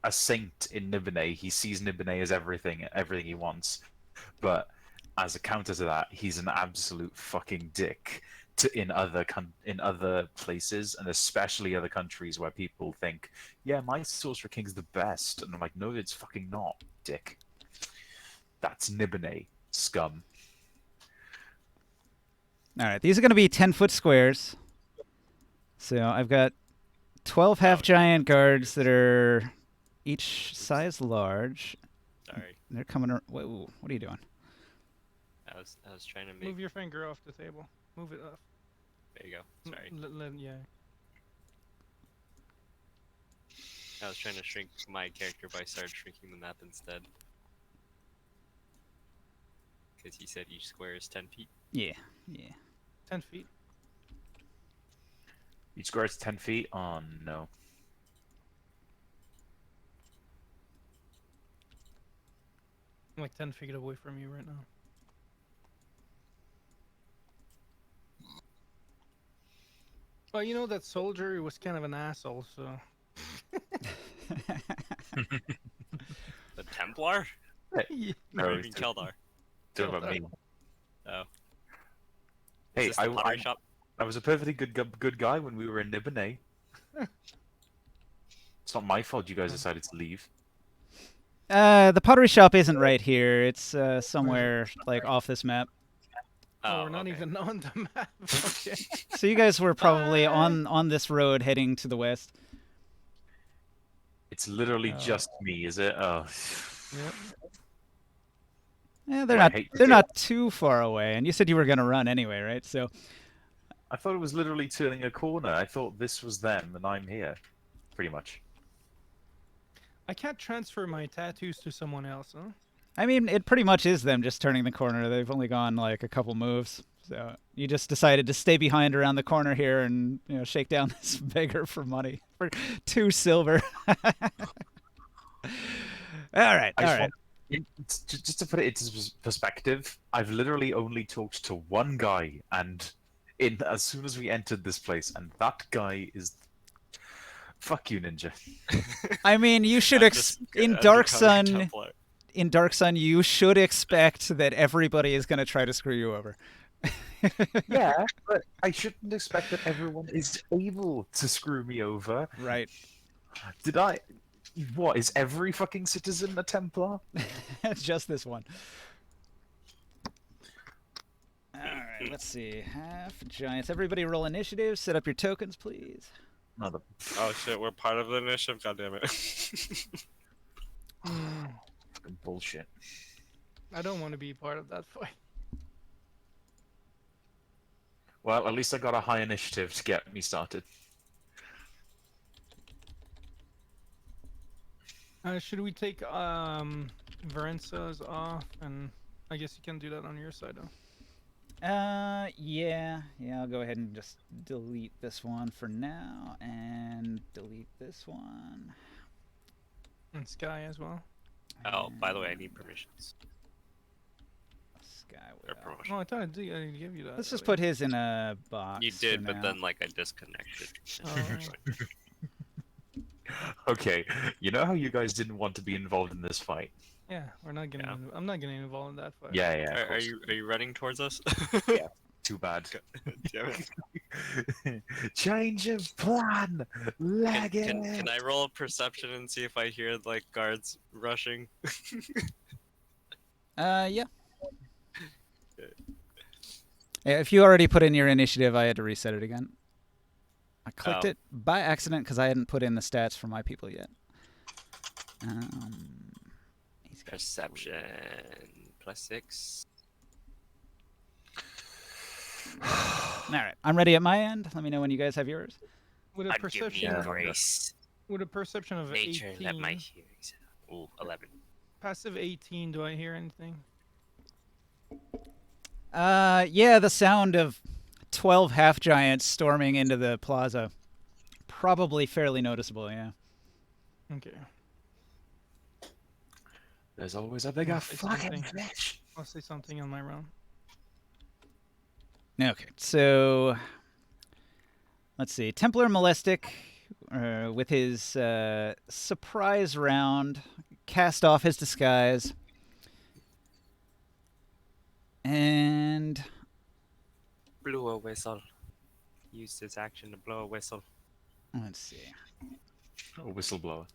a saint in Nibene. He sees Nibene as everything he wants. But as a counter to that, he's an absolute fucking dick in other places, and especially other countries where people think, yeah, my Sorcerer King's the best, and I'm like, no, it's fucking not, dick. That's Nibene, scum. All right, these are going to be 10-foot squares. So I've got 12 half giant guards that are each size large. Sorry, They're coming. Whoa, what are you doing? I was trying to make. Move your finger off the table. Move it off. There you go. Sorry, Yeah. I was trying to shrink my character, but I started shrinking the map instead. Because he said each square is 10 feet. Yeah. 10 feet. Each square is 10 feet? Oh, no. I'm like 10 feet away from you right now. Well, you know that soldier was kind of an asshole, so. The Templar? Yeah. No, Or you he's mean Keldar? talking about me. Oh. Hey, Is this the pottery shop? I was a perfectly good guy when we were in Nibene. It's not my fault you guys decided to leave. The pottery shop isn't right here. It's somewhere like off this map. Oh, we're not okay. even on the map. Okay. So you guys were probably on this road heading to the west. It's literally Oh. just me, is it? Oh. Yep. Yeah, they're Well, I not. hate to They're say not too far away. And you said you were gonna run anyway, right? So I thought it was literally turning a corner. I thought this was them, and I'm here. Pretty much. I can't transfer my tattoos to someone else, huh? I mean, it pretty much is them just turning the corner. They've only gone like a couple moves. So you just decided to stay behind around the corner here and shake down this beggar for money for 2 silver. All right. I All just right. just to put it into perspective, I've literally only talked to one guy, and as soon as we entered this place, and that guy is. Fuck you, Ninja. I mean, you should in Dark Sun. In Dark Sun, you should expect that everybody is going to try to screw you over. Yeah, but I shouldn't expect that everyone is able to screw me over. Right. Did I? What, is every fucking citizen a Templar? Just this one. All right, let's see. Half giants. Everybody roll initiative. Set up your tokens, please. Not a Oh shit, we're part of the initiative? God damn it. fucking bullshit. I don't want to be part of that fight. Well, at least I got a high initiative to get me started. Should we take Varenza's off? And I guess you can do that on your side, though. Yeah, I'll go ahead and just delete this one for now, and delete this one. And Sky as well. Oh, by the way, I need permissions. Sky Or will. promotion. Oh, I thought I did give you that. Let's just already. put his in a box. You for did, but now. then like I disconnected. Okay, you know how you guys didn't want to be involved in this fight? Yeah, we're not getting. Yeah. I'm not getting involved in that fight. Yeah, of Are course. you running towards us? Yeah. Too bad. Damn it. Change of plan. Lag Can I roll a perception and see if I hear like guards rushing? Yeah. Yeah, if you already put in your initiative, I had to reset it again. I clicked Oh. it by accident because I hadn't put in the stats for my people yet. He's got Perception +6. All right, I'm ready at my end. Let me know when you guys have yours. With a Give me perception, grace. with a perception of Nature, 18, let my hearings out. Ooh, 11. passive 18, do I hear anything? Yeah, the sound of 12 half giants storming into the plaza. Probably fairly noticeable, yeah. Okay. There's always a bigger I'll say fucking something. fish. I'll say something on my round. Okay, so let's see. Templar Molestic, with his surprise round, cast off his disguise. And Blew a whistle. Used his action to blow a whistle. let's see. Oh, whistleblower.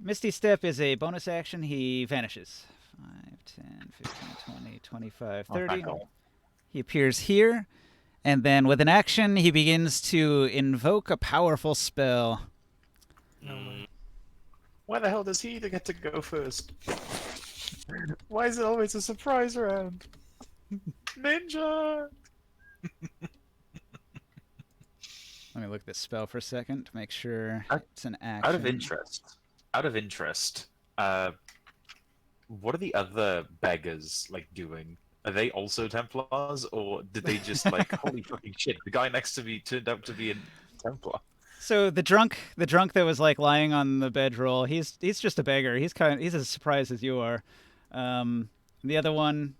Misty Step is a bonus action. He vanishes. 5, 10, 15, 20, 25, Oh, 30. thank God. He appears here. And then with an action, he begins to invoke a powerful spell. No way. Why the hell does he get to go first? Why is it always a surprise round? Ninja! Let me look at this spell for a second to make sure Out- it's an action. Out of interest, what are the other beggars like doing? Are they also Templars, or did they just like, holy fucking shit, the guy next to me turned out to be a Templar? So the drunk that was like lying on the bedroll, he's just a beggar. He's as surprised as you are. The other one,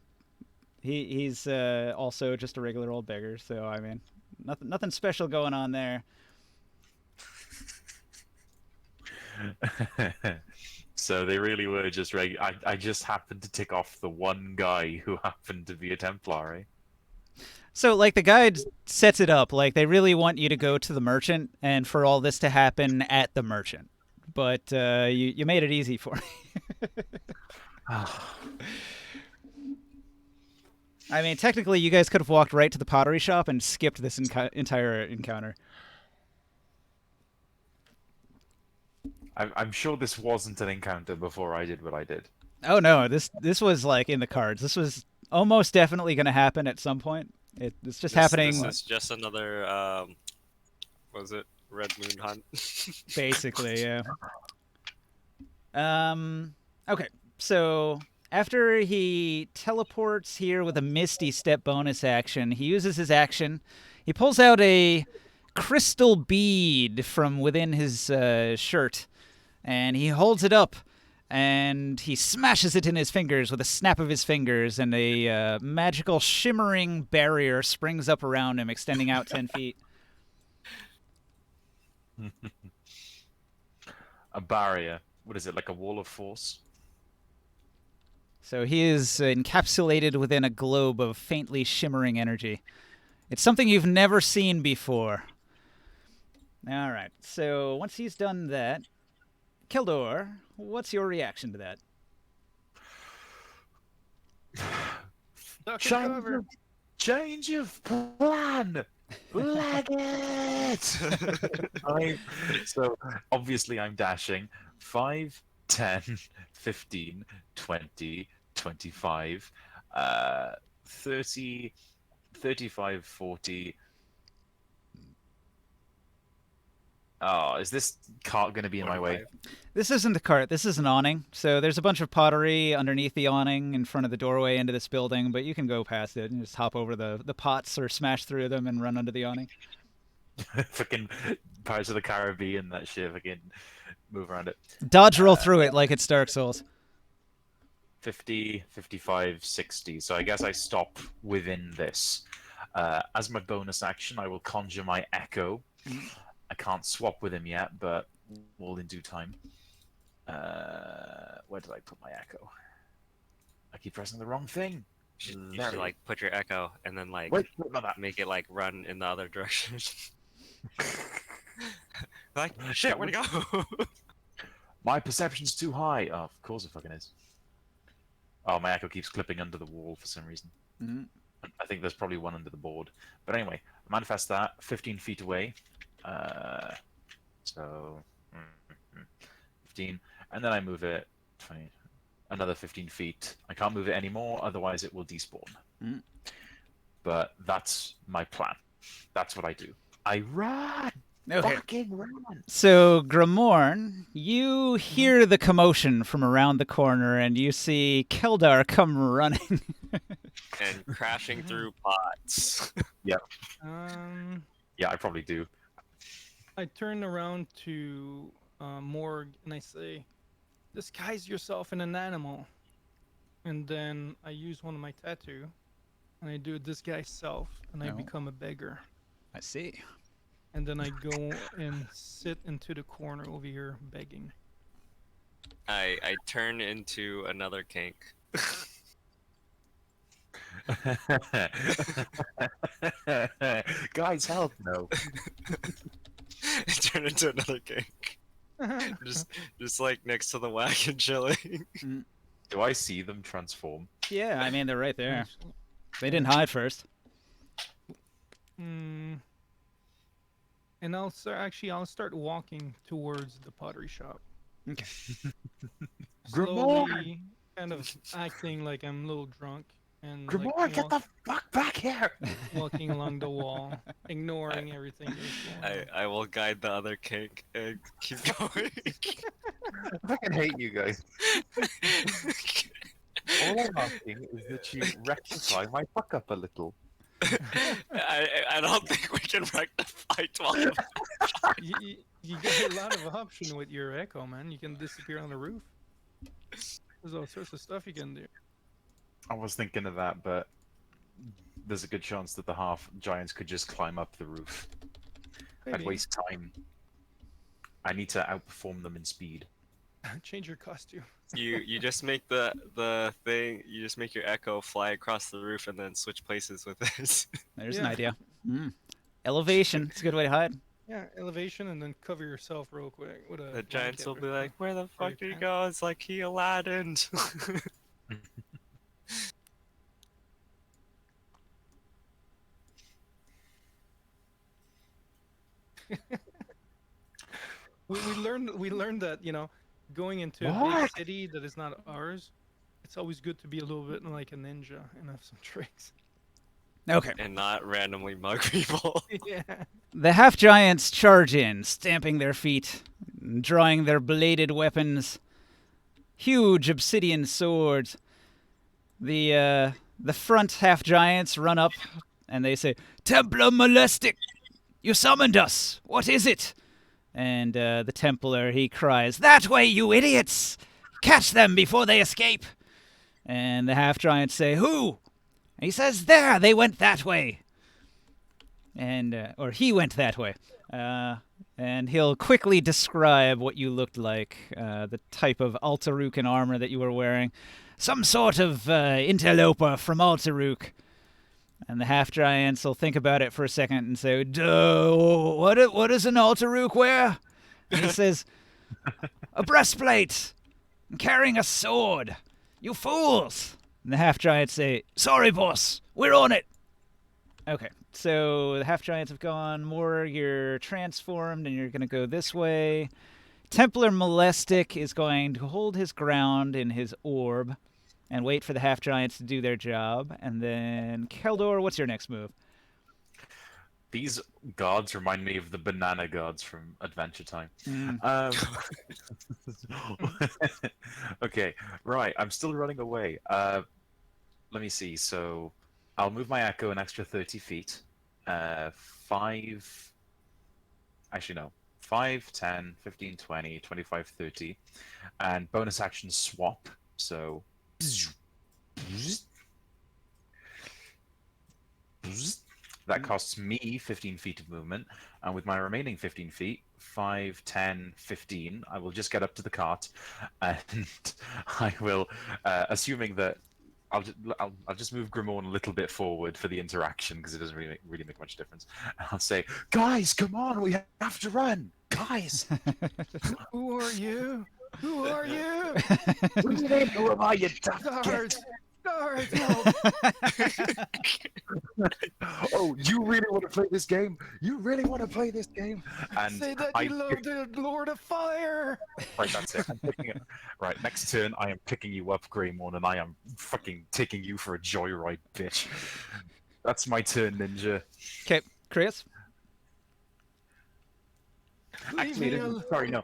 he's also just a regular old beggar. So I mean, nothing special going on there. So they really were just I just happened to tick off the one guy who happened to be a Templar, eh? So like the guide sets it up like they really want you to go to the merchant and for all this to happen at the merchant, but you made it easy for me. I mean, technically, you guys could have walked right to the pottery shop and skipped this entire encounter. I'm sure this wasn't an encounter before I did what I did. Oh no, this was like in the cards. This was almost definitely going to happen at some point. It's just happening. This is just another, what was it? Red Moon Hunt. Basically, yeah. Okay, so after he teleports here with a Misty Step bonus action, he uses his action. He pulls out a crystal bead from within his shirt, and he holds it up, and he smashes it in his fingers with a snap of his fingers, and a magical shimmering barrier springs up around him, extending out 10 feet. A barrier. What is it, like a wall of force? So he is encapsulated within a globe of faintly shimmering energy. It's something you've never seen before. All right, so once he's done that, Kildor, what's your reaction to that? Duck and cover. Change of plan! Lag it! So, obviously I'm dashing 5, 10, 15, 20, 25, 30, 35, 40... Oh, is this cart going to be in my way? This isn't a cart, this is an awning. So there's a bunch of pottery underneath the awning in front of the doorway into this building, but you can go past it and just hop over the pots or smash through them and run under the awning. Fucking Pirates of the Caribbean, that shit, fucking move around it. Dodge roll through it like it's Dark Souls. 50, 55, 60. So I guess I stop within this. As my bonus action, I will conjure my Echo. I can't swap with him yet, but all in due time. Where did I put my Echo? I keep pressing the wrong thing. You should like put your echo and then like Wait, not that. make it like run in the other direction. Like shit, where'd it go? My perception's too high. Oh, of course it fucking is. Oh, my echo keeps clipping under the wall for some reason. Mhm. I think there's probably one under the board. But anyway, manifest that 15 feet away. So 15, and then I move it 20, another 15 feet. I can't move it anymore, otherwise it will despawn. Mm. But that's my plan. That's what I do. I run. Okay. Fucking run. So, Gramorn, you hear the commotion from around the corner, and you see Keldar come running. And crashing through pots. Um, Yeah, I probably do. I turn around to Morg and I say, "Disguise yourself in an animal." And then I use one of my tattoo, and I do a disguise self, and I Oh. become a beggar. I see. And then I go and sit into the corner over here begging. I turn into another kink. Guys, help! No. I turn into another kink. Just like next to the wagon chilling. Do I see them transform? Yeah, I mean, they're right there. Actually, They didn't hide first. and I'll start walking towards the pottery shop. Okay. Grimoire! Slowly, kind of acting like I'm a little drunk and Grimoire, like get the fuck back here! walking along the wall, ignoring everything that's going on. I will guide the other kink and keep going. I fucking hate you guys. All I'm asking is that you rectify my fuck up a little. I don't think we can rectify 12. You get a lot of option with your echo, man. You can disappear on the roof. There's all sorts of stuff you can do. I was thinking of that, but there's a good chance that the half giants could just climb up the roof. I'd Maybe. waste time. I need to outperform them in speed. Change your costume. You just make the thing. You just make your echo fly across the roof and then switch places with it. There's an Yeah. idea. Elevation. It's a good way to hide. Yeah, elevation, and then cover yourself real quick with a. The giants will blanket be or like, "Where the or fuck your did he pants. go?" It's like he Aladdin. We learned that going into a big What? city that is not ours, it's always good to be a little bit like a ninja and have some tricks. Okay. And not randomly mug people. Yeah. The half giants charge in, stamping their feet, drawing their bladed weapons, huge obsidian swords. The front half giants run up, and they say, "Templar Molestic, you summoned us. What is it?" And the Templar, he cries, "That way, you idiots! Catch them before they escape!" And the half giants say, "Who?" And he says, "There, they went that way." And or he went that way. And he'll quickly describe what you looked like, the type of Altarukan armor that you were wearing. Some sort of interloper from Altaruk. And the half-giants will think about it for a second and say, "Duh, what does an Altaruk wear?" And he says, "A breastplate, and carrying a sword. You fools!" And the half-giants say, "Sorry, boss, we're on it." Okay, so the half-giants have gone. More, you're transformed, and you're going to go this way. Templar Molestic is going to hold his ground in his orb and wait for the half-giants to do their job. And then, Keldor, what's your next move? These gods remind me of the banana gods from Adventure Time. Okay, right. I'm still running away. Let me see. So I'll move my echo an extra 30 feet. 5. Actually, no. 5, 10, 15, 20, 25, 30. And bonus action swap. So. That costs me 15 feet of movement, and with my remaining 15 feet, 5, 10, 15, I will just get up to the cart, and I will, assuming that I'll just move Grimorn a little bit forward for the interaction because it doesn't really make much difference. I'll say, guys, come on, we have to run, guys. Who are you? Who are you? What do you mean, who am I, you tough Guards! git? Guards, help! Oh, you really want to play this game? You really want to play this game? And Say that you love the Lord of Fire! Right, that's it. I'm picking it. Right, next turn, I am picking you up, Greymon, and I am fucking taking you for a joyride, bitch. That's my turn, Ninja. Okay, Chris. Actually, sorry, no,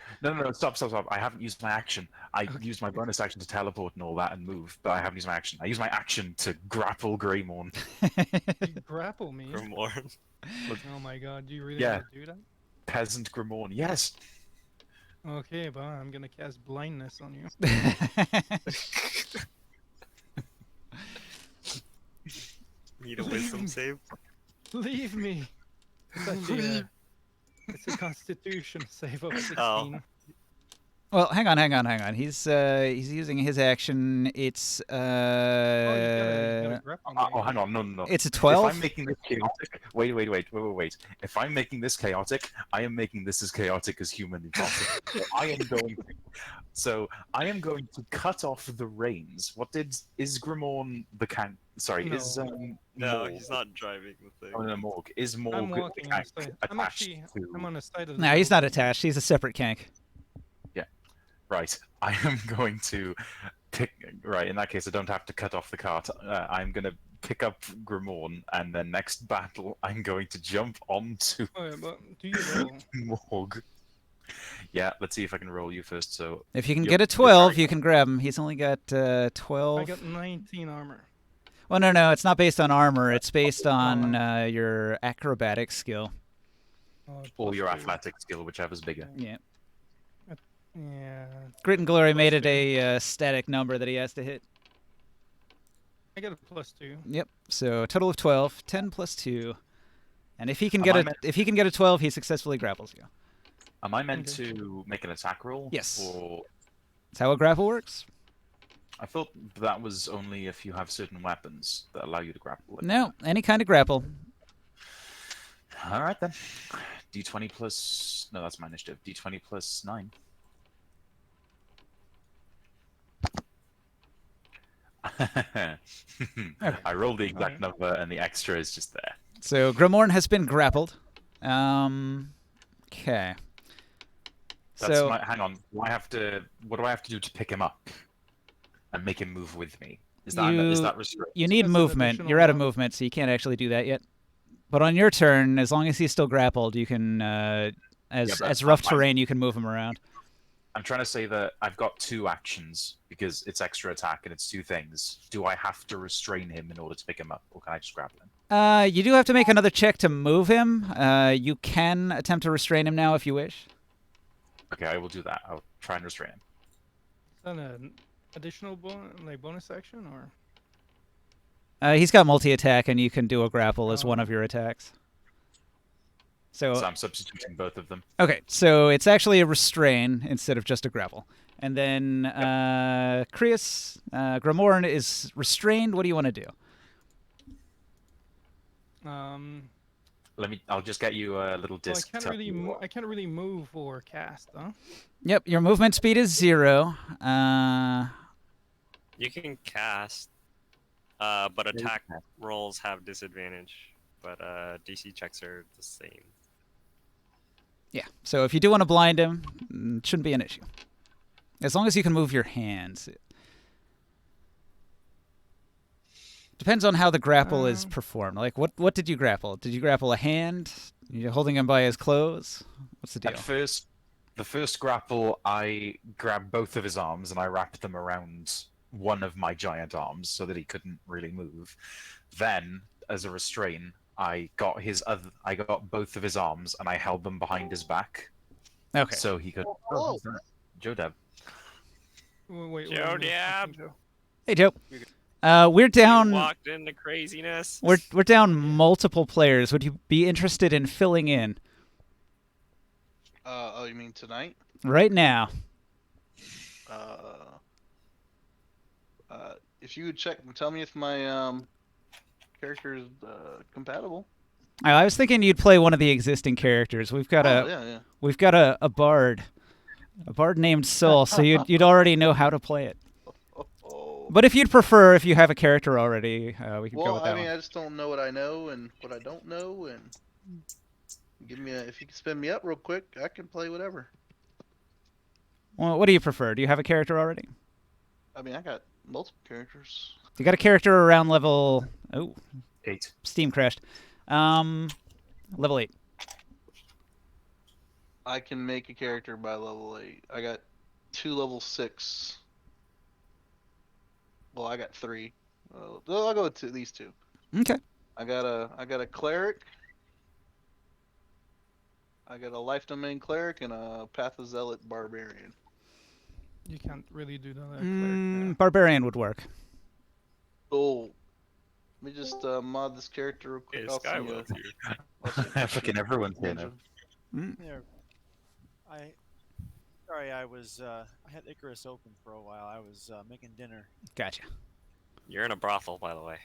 stop. I haven't used my action. I used my bonus action to teleport and all that and move, but I haven't used my action. I used my action to grapple Greymon. You grapple me. Grimorn. Oh my god, do you really Yeah. want to do that? Peasant Grimorn, yes. Okay, but I'm gonna cast blindness on you. Need a wisdom save? Leave me! It's a constitution save of 16. Well, hang on. He's using his action. It's Oh, you gotta grapple me. Oh, hang on, no. It's a If 12. I'm making this chaotic, wait. If I'm making this chaotic, I am making this as chaotic as humanly possible. So I am going to cut off the reins. Is Grimorn the can? Sorry, No. is No, Morg- he's not driving the thing. Oh no, Morg. Is Morg I'm walking on the attached side. I'm on the side of the No, he's not building. attached. He's a separate kank. Right, I am going to pick. Right, in that case, I don't have to cut off the cart. I'm going to pick up Grimorn, and then next battle, I'm going to jump onto Oh, yeah, but do you roll? Morg. Yeah, let's see if I can roll you first. So If you can You're- get a you're 12, sorry. you can grab him. He's only got I 12. got 19 armor. Well, no, it's not based on armor. It's based on your acrobatic skill. or Plus your 2. athletic skill, whichever's bigger. Yeah. Yeah. Grit and Glory made Plus it a static number that he has to hit. I got a plus 2. Yep. So a total of 12. 10 plus 2. And if he can Am get I a meant- if he can get a 12, he successfully grapples you. Am I meant Okay. to make an attack roll? Yes. Or That's how a grapple works. I thought that was only if you have certain weapons that allow you to grapple. No, any kind of grapple. All right then. D20 plus. No, that's my initiative. D20 plus 9. I rolled the exact Alright. number, and the extra is just there. So Grimorn has been grappled. Okay. That's So my. Hang on. What do I have to do to pick him up and make him move with me? Is that restraint? you need That's an movement. additional You're out of one. movement, so you can't actually do that yet. But on your turn, as long as he's still grappled, you can, as but rough I'm- terrain, you can move him around. I'm trying to say that I've got 2 actions because it's extra attack and it's 2 things. Do I have to restrain him in order to pick him up, or can I just grapple him? You do have to make another check to move him. You can attempt to restrain him now if you wish. Okay, I will do that. I'll try and restrain him. Is that an additional bonus action or? He's got multi-attack, and you can do a grapple as Oh. one of your attacks. So I'm substituting both of them. Okay, so it's actually a restrain instead of just a grapple. And then Krius, Grimorn is restrained. What do you want to do? I'll just get you a little Well, disc. I can't really move or cast, huh? Yep, your movement speed is 0. You can cast, but attack rolls have disadvantage. But DC checks are the same. Yeah, so if you do want to blind him, it shouldn't be an issue. As long as you can move your hands. Depends on how the grapple is performed. Like, what did you grapple? Did you grapple a hand? You're holding him by his clothes? What's the deal? At first, the first grapple, I grabbed both of his arms and I wrapped them around one of my giant arms so that he couldn't really move. Then, as a restraint, I got both of his arms and I held them behind his back Okay. so he could. Oh, who's that? Joe Deb. Wait, Joe Dab. Hey, Joe. We're You down. walked into craziness. We're down multiple players. Would you be interested in filling in Oh, you mean tonight? right now? if you would check, tell me if my character is compatible. I was thinking you'd play one of the existing characters. We've got Yeah. we've got a bard named Soul, so you'd already know how to play it. But if you'd prefer, if you have a character already, we could go Well, with that I mean, one. I just don't know what I know and what I don't know, and if you can spin me up real quick, I can play whatever. Well, what do you prefer? Do you have a character already? I mean, I got multiple characters. You got a character around level... Oh, 8. Steam crashed. Level 8. I can make a character by level 8. I got 2 level 6. Well, I got 3. I'll go with these 2. Okay. I got a cleric. I got a life domain cleric and a pathozealot barbarian. You can't really do that. Cleric, Barbarian would work. Oh, let me just mod this character real quick. Hey, Skywell's here. Fucking everyone's here now. There. Sorry, I had Icarus open for a while. I was making dinner. Gotcha. You're in a brothel, by the way.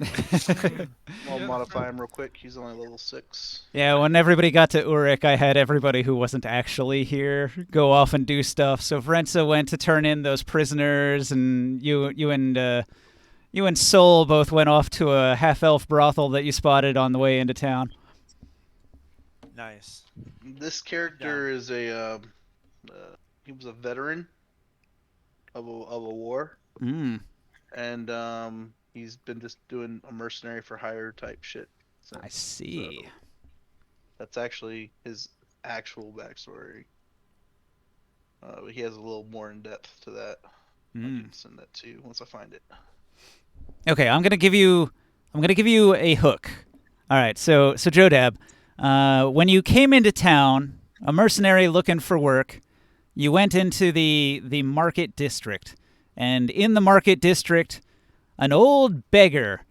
I'll modify him real quick. He's only level 6. Yeah, when everybody got to Urik, I had everybody who wasn't actually here go off and do stuff. So Vrenza went to turn in those prisoners, and you and Soul both went off to a half-elf brothel that you spotted on the way into town. Nice. This character is he was a veteran of a war. And he's been just doing a mercenary for hire type shit since. I see. So that's actually his actual backstory. He has a little more in depth to that. I can send that to you once I find it. Okay, I'm gonna give you a hook. All right, so Jodab, when you came into town, a mercenary looking for work, you went into the market district. And in the market district, an old beggar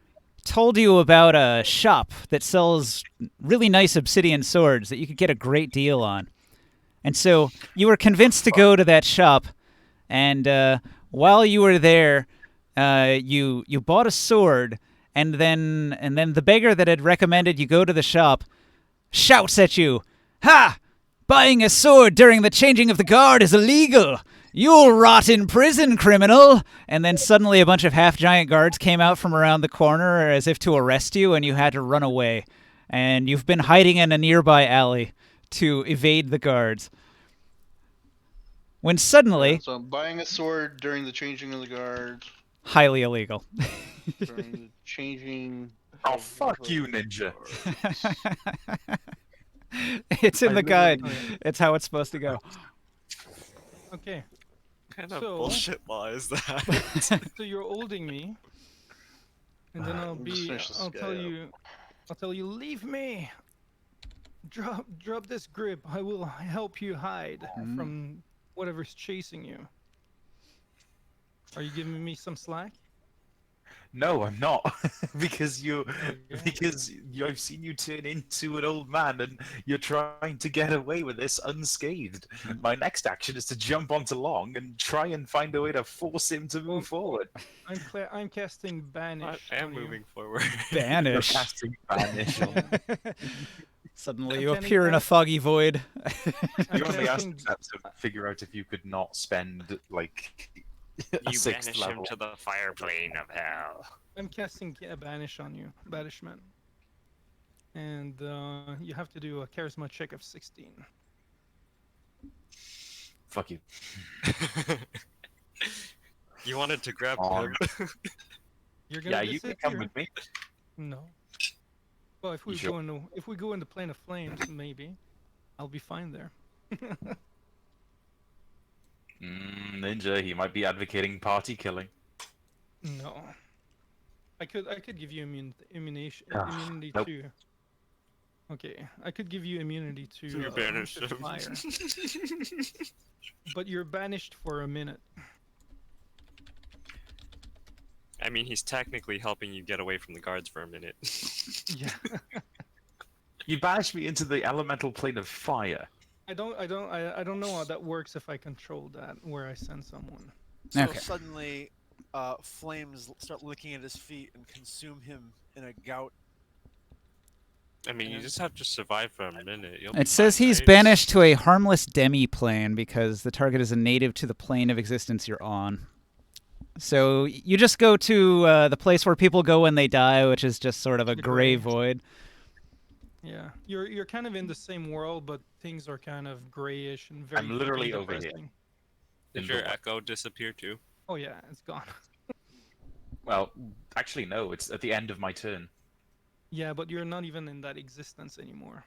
told you about a shop that sells really nice obsidian swords that you could get a great deal on. And so you were convinced to go to that shop, and while you were there, you bought a sword, and then the beggar that had recommended you go to the shop shouts at you, "Ha! Buying a sword during the changing of the guard is illegal! You'll rot in prison, criminal!" And then suddenly a bunch of half-giant guards came out from around the corner as if to arrest you, and you had to run away. And you've been hiding in a nearby alley to evade the guards. When suddenly... So I'm buying a sword during the changing of the guard. Highly illegal. During the changing... Oh, fuck you, Ninja. It's in the guide. It's how it's supposed to go. Okay. What kind of So- bullshit law is that? So you're holding me, and then Let me just finish this I'll guy tell you, leave me. Drop this grip. I will help you hide from whatever's chasing you. Are you giving me some slack? No, I'm not, because I've seen you turn into an old man, and you're trying to get away with this unscathed. My next action is to jump onto Long and try and find a way to force him to move forward. I'm casting banish. I am on you. moving forward. You're Banish. casting banish on Suddenly I'm you getting appear in a back- foggy void. I'm You only asked casting- that to figure out if you could not spend like a You 6th banish level. him to the fire plane of hell. I'm casting a banish on you, banishment, and you have to do a charisma check of 16. Fuck you. You wanted to grab On. him. You're gonna Yeah, you can come disappear. with me. No. Well, if we You sure? go into plane of flames, maybe I'll be fine there. Ninja, he might be advocating party killing. No. I could give you immunity nope. to. Okay, I could give you immunity to. You banished to him. fire, but you're banished for a minute. I mean, he's technically helping you get away from the guards for a minute. Yeah. You banished me into the elemental plane of fire. I don't know how that works if I control that where I send someone. So Okay. suddenly, flames start licking at his feet and consume him in a gout. I mean, you just have to survive for a minute. You'll be It says fine, he's right? banished to a harmless demi-plane because the target is a native to the plane of existence you're on. So you just go to the place where people go when they die, which is just sort of a The gray gray. void. Yeah, you're kind of in the same world, but things are kind of grayish and very I'm literally fucking over here. depressing. Did in your the- echo disappear too? Oh yeah, it's gone. Well, actually, no. It's at the end of my turn. Yeah, but you're not even in that existence anymore.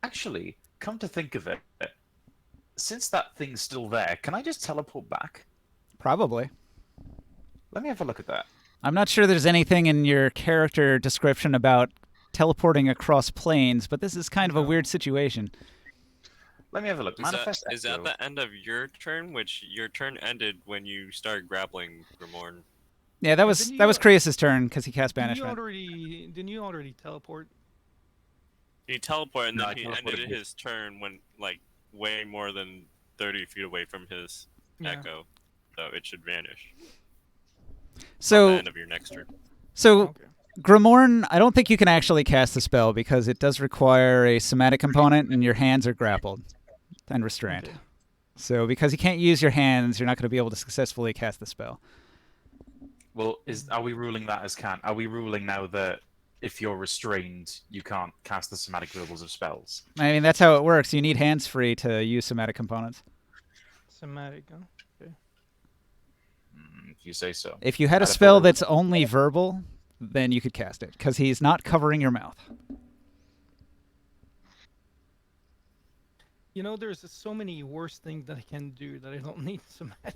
Actually, come to think of it, since that thing's still there, can I just teleport back? Probably. Let me have a look at that. I'm not sure there's anything in your character description about teleporting across planes, but this is kind of a No. weird situation. Let me have a look. Manifest Is that Echo. the end of your turn? Which your turn ended when you started grappling Grimorn. Yeah, that was Krios' turn because he cast Didn't banishment. you already teleport? He teleported and No, then I he teleported ended here. his turn when like way more than 30 feet away from his Yeah. echo. So it should vanish. At the So, end of your next turn. Okay. Grimorn, I don't think you can actually cast the spell because it does require a somatic component, and your hands are grappled and restrained. Okay. So, because you can't use your hands, you're not going to be able to successfully cast the spell. Well, are we ruling that as can? Are we ruling now that if you're restrained, you can't cast the somatic verbals of spells? I mean, that's how it works. You need hands free to use somatic components. Somatic, huh? Okay. If you say so. If you had a I'd have spell thought it that's only verbal, then you could cast it because he's not covering your mouth. You know, there's so many worse things that I can do that I don't need somatic.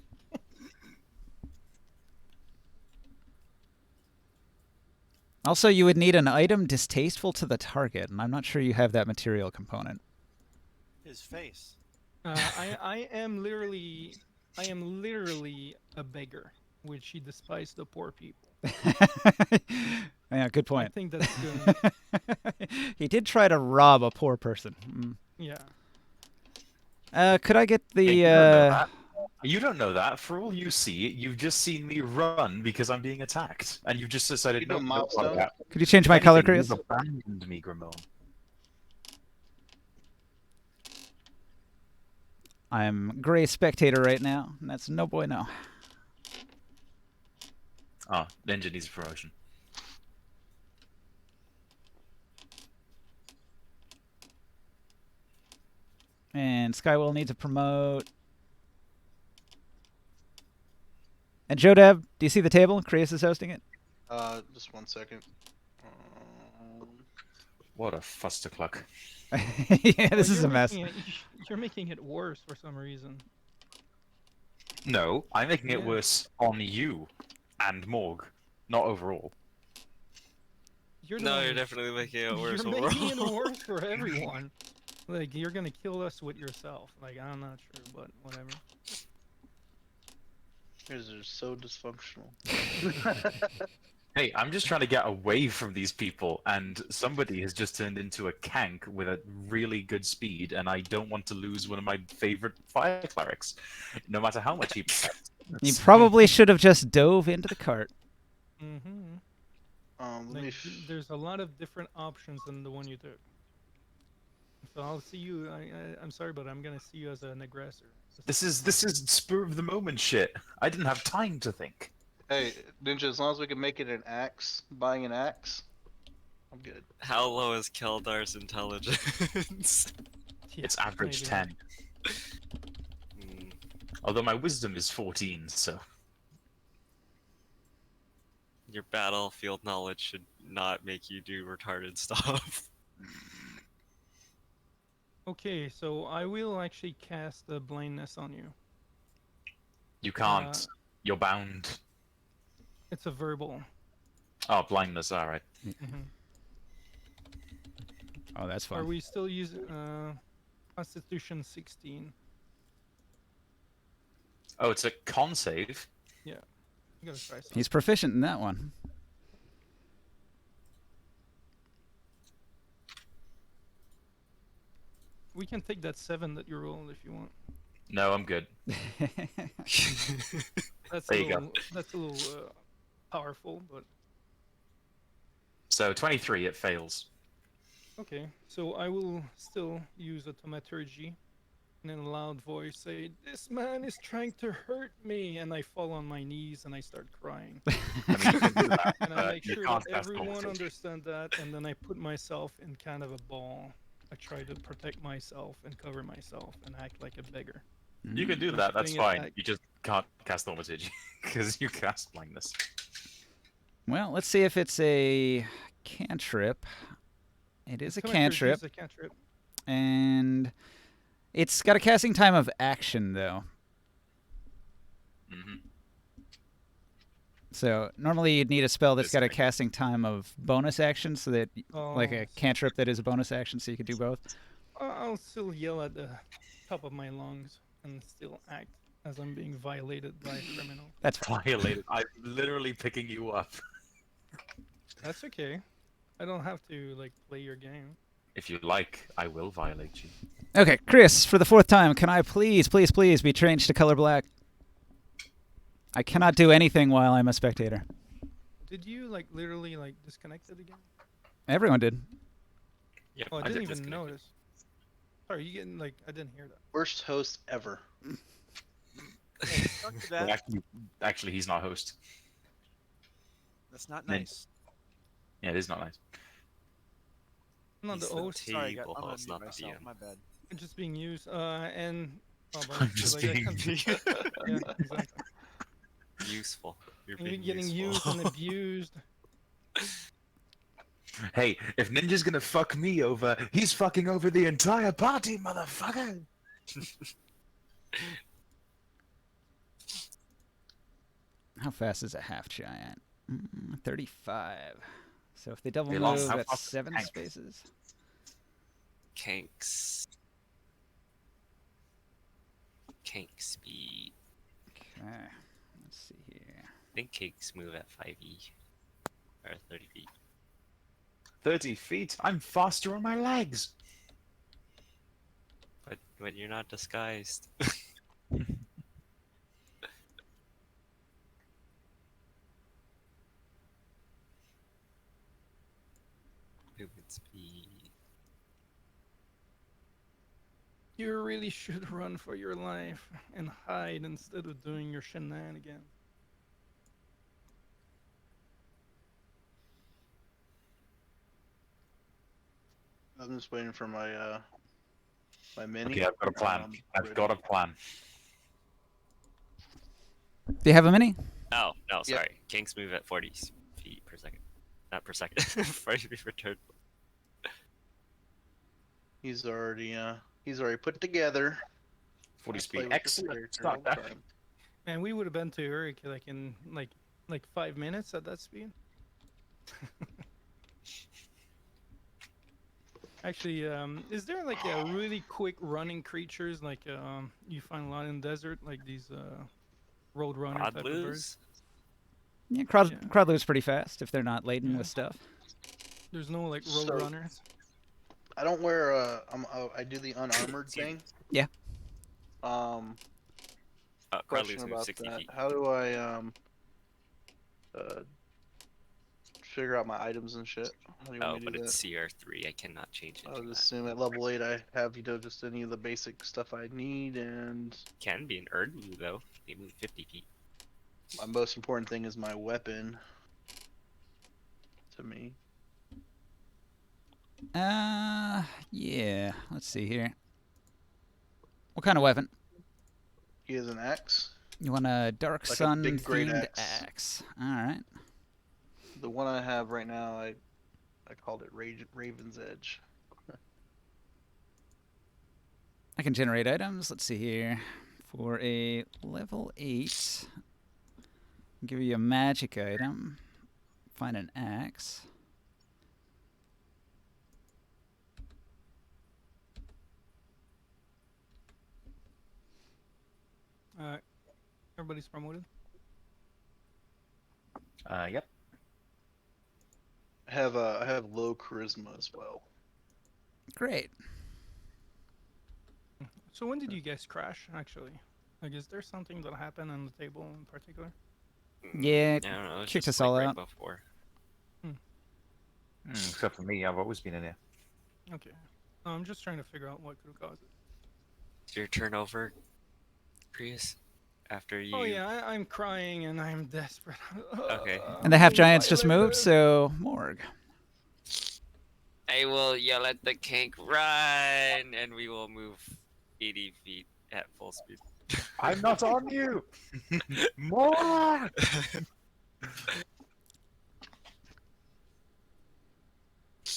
Also, you would need an item distasteful to the target, and I'm not sure you have that material component. His face. I am literally a beggar, which he despises the poor people. Yeah, good I point. think that's good. He did try to rob a poor person. Yeah. Could I get the? Hey, you don't know that. You don't know that. For all you see, you've just seen me run because I'm being attacked, and you've just decided You know no, milestone? that. Could you change If my color, anything, Chris? you've abandoned me, Grimon. I'm gray spectator right now, and that's no bueno. Oh, Ninja needs a promotion. And Skywell needs a promote. And Jodab, do you see the table? Krios is hosting it. Just 1 second. What a fustercluck. Yeah, this is a mess. You're making it worse for some reason. No, I'm making it Yeah. worse on you and Morg, not overall. You're You're definitely making it worse You're overall. making it worse for everyone. Like, you're gonna kill us with yourself. Like, I'm not sure, but whatever. Yours are so dysfunctional. Hey, I'm just trying to get away from these people, and somebody has just turned into a kank with a really good speed, and I don't want to lose one of my favorite fire clerics, no matter how much he. You probably should have just dove into the cart. Mm-hmm. Let me Like, there's a lot of different options than the one you took. So I'll see you. I'm sorry, but I'm gonna see you as an aggressor. This is spur of the moment shit. I didn't have time to think. Hey, Ninja, as long as we can make it an axe, buying an axe, I'm good. How low is Keldar's intelligence? Yeah, It's average maybe. 10. Hmm. Although my wisdom is 14, so. Your battlefield knowledge should not make you do retarded stuff. Okay, so I will actually cast the blindness on you. You can't. You're bound. It's a verbal. Oh, blindness, alright. Mm-hmm. Oh, that's Are fun. we still using Constitution 16? Oh, it's a con save? Yeah. You gotta try something. He's proficient in that one. We can take that 7 that you rolled if you want. No, I'm good. That's There a you go. little. That's a little powerful, but So 23, it fails. okay. So I will still use a thaumaturgy, and in a loud voice say, "This man is trying to hurt me," and I fall on my knees and I start crying. I mean, you can do that, And I but make you sure that can't cast everyone thaumaturgy. understands that, and then I put myself in kind of a ball. I try to protect myself and cover myself and act like a beggar. You can do When that. she's That's being fine. attacked. You just can't cast thaumaturgy because you cast blindness. Well, let's see if it's a cantrip. It is a Thaumaturgy cantrip, is a cantrip. and it's got a casting time of action, though. Mm-hmm. So normally you'd need a spell that's got a Specific. casting time of bonus action, so that like Oh, a cantrip that is a bonus action, so you could do both. I'll still yell at the top of my lungs and still act as I'm being violated by a criminal. That's fine. Violated. I'm literally picking you up. That's okay. I don't have to like play your game. If you like, I will violate you. Okay, Chris, for the 4th time, can I please be changed to color black? I cannot do anything while I'm a spectator. Did you like literally like disconnect it again? Everyone did. Yep, Oh, I did didn't even disconnect it. notice. Sorry, you getting like I didn't hear that. Worst host ever. Hey, stuck to Well, that. actually, he's not host. That's not Then- nice. Yeah, it is not nice. I'm not He's the the host. Sorry, table I'm gonna host, mute not the myself. DM. My bad. I'm just being used. And oh, but I'm just like, I being can't- Yeah, exactly. Useful. You're You're being getting used useful. and abused. Hey, if Ninja's gonna fuck me over, he's fucking over the entire party, motherfucker! How fast is a half giant? 35. So if they double Hey, Long, move, how that's fast is 7 tank? spaces. Kank speed. Okay, let's see here. I think Kanks move at 5e. Or 30 feet. 30 feet? I'm faster on my legs! But you're not disguised. Movement speed. You really should run for your life and hide instead of doing your shenanigans. I'm just waiting for my my mini. Okay, I've got a plan. I've got a plan. Do you have a mini? No, sorry. Kanks move at 40 feet per second. Not per second. 40 feet per turn. He's already put together. 40 Play speed. with this Excellent. character Start all the that. time. Man, we would have been to Urik like in like 5 minutes at that speed. Actually, is there like a really quick running creatures like you find a lot in the desert, like these road runner type of birds? Oddloos? Yeah, Yeah. Crowdler's pretty fast if they're not laden Yeah. with stuff. There's no like road So- runners. I don't wear I do the unarmored thing. Yeah. Question Crowdloos move about 60 that. feet. How do I figure out my items and shit? How do you want Oh, me to but do it's that? CR3. I cannot change it. I would assume at level 8 I have just any of the basic stuff I need, and Can be an Erdlu though. They move 50 feet. my most important thing is my weapon. To me. Yeah. Let's see here. What kind of weapon? He has an axe. You want a Dark Like a Sun big great themed axe. axe. All right. The one I have right now, I called it Raven's Edge. I can generate items. Let's see here. For a level 8, I'll give you a magic item. Find an axe. Everybody's promoted. Yep. I have low charisma as well. Great. So when did you guys crash? Actually, like, is there something that happened on the table in particular? Yeah, I don't know. It's kicked just us all like right out. before. Except for me, I've always been in here. Okay. I'm just trying to figure out what could have caused it. It's your turnover, Prius. After you. Oh yeah, I'm crying and I'm desperate. Okay. And the I'm half being giants just moved, violated. so Morg. I will yell at the Kank, run, and we will move 80 feet at full speed. I'm not on you! More!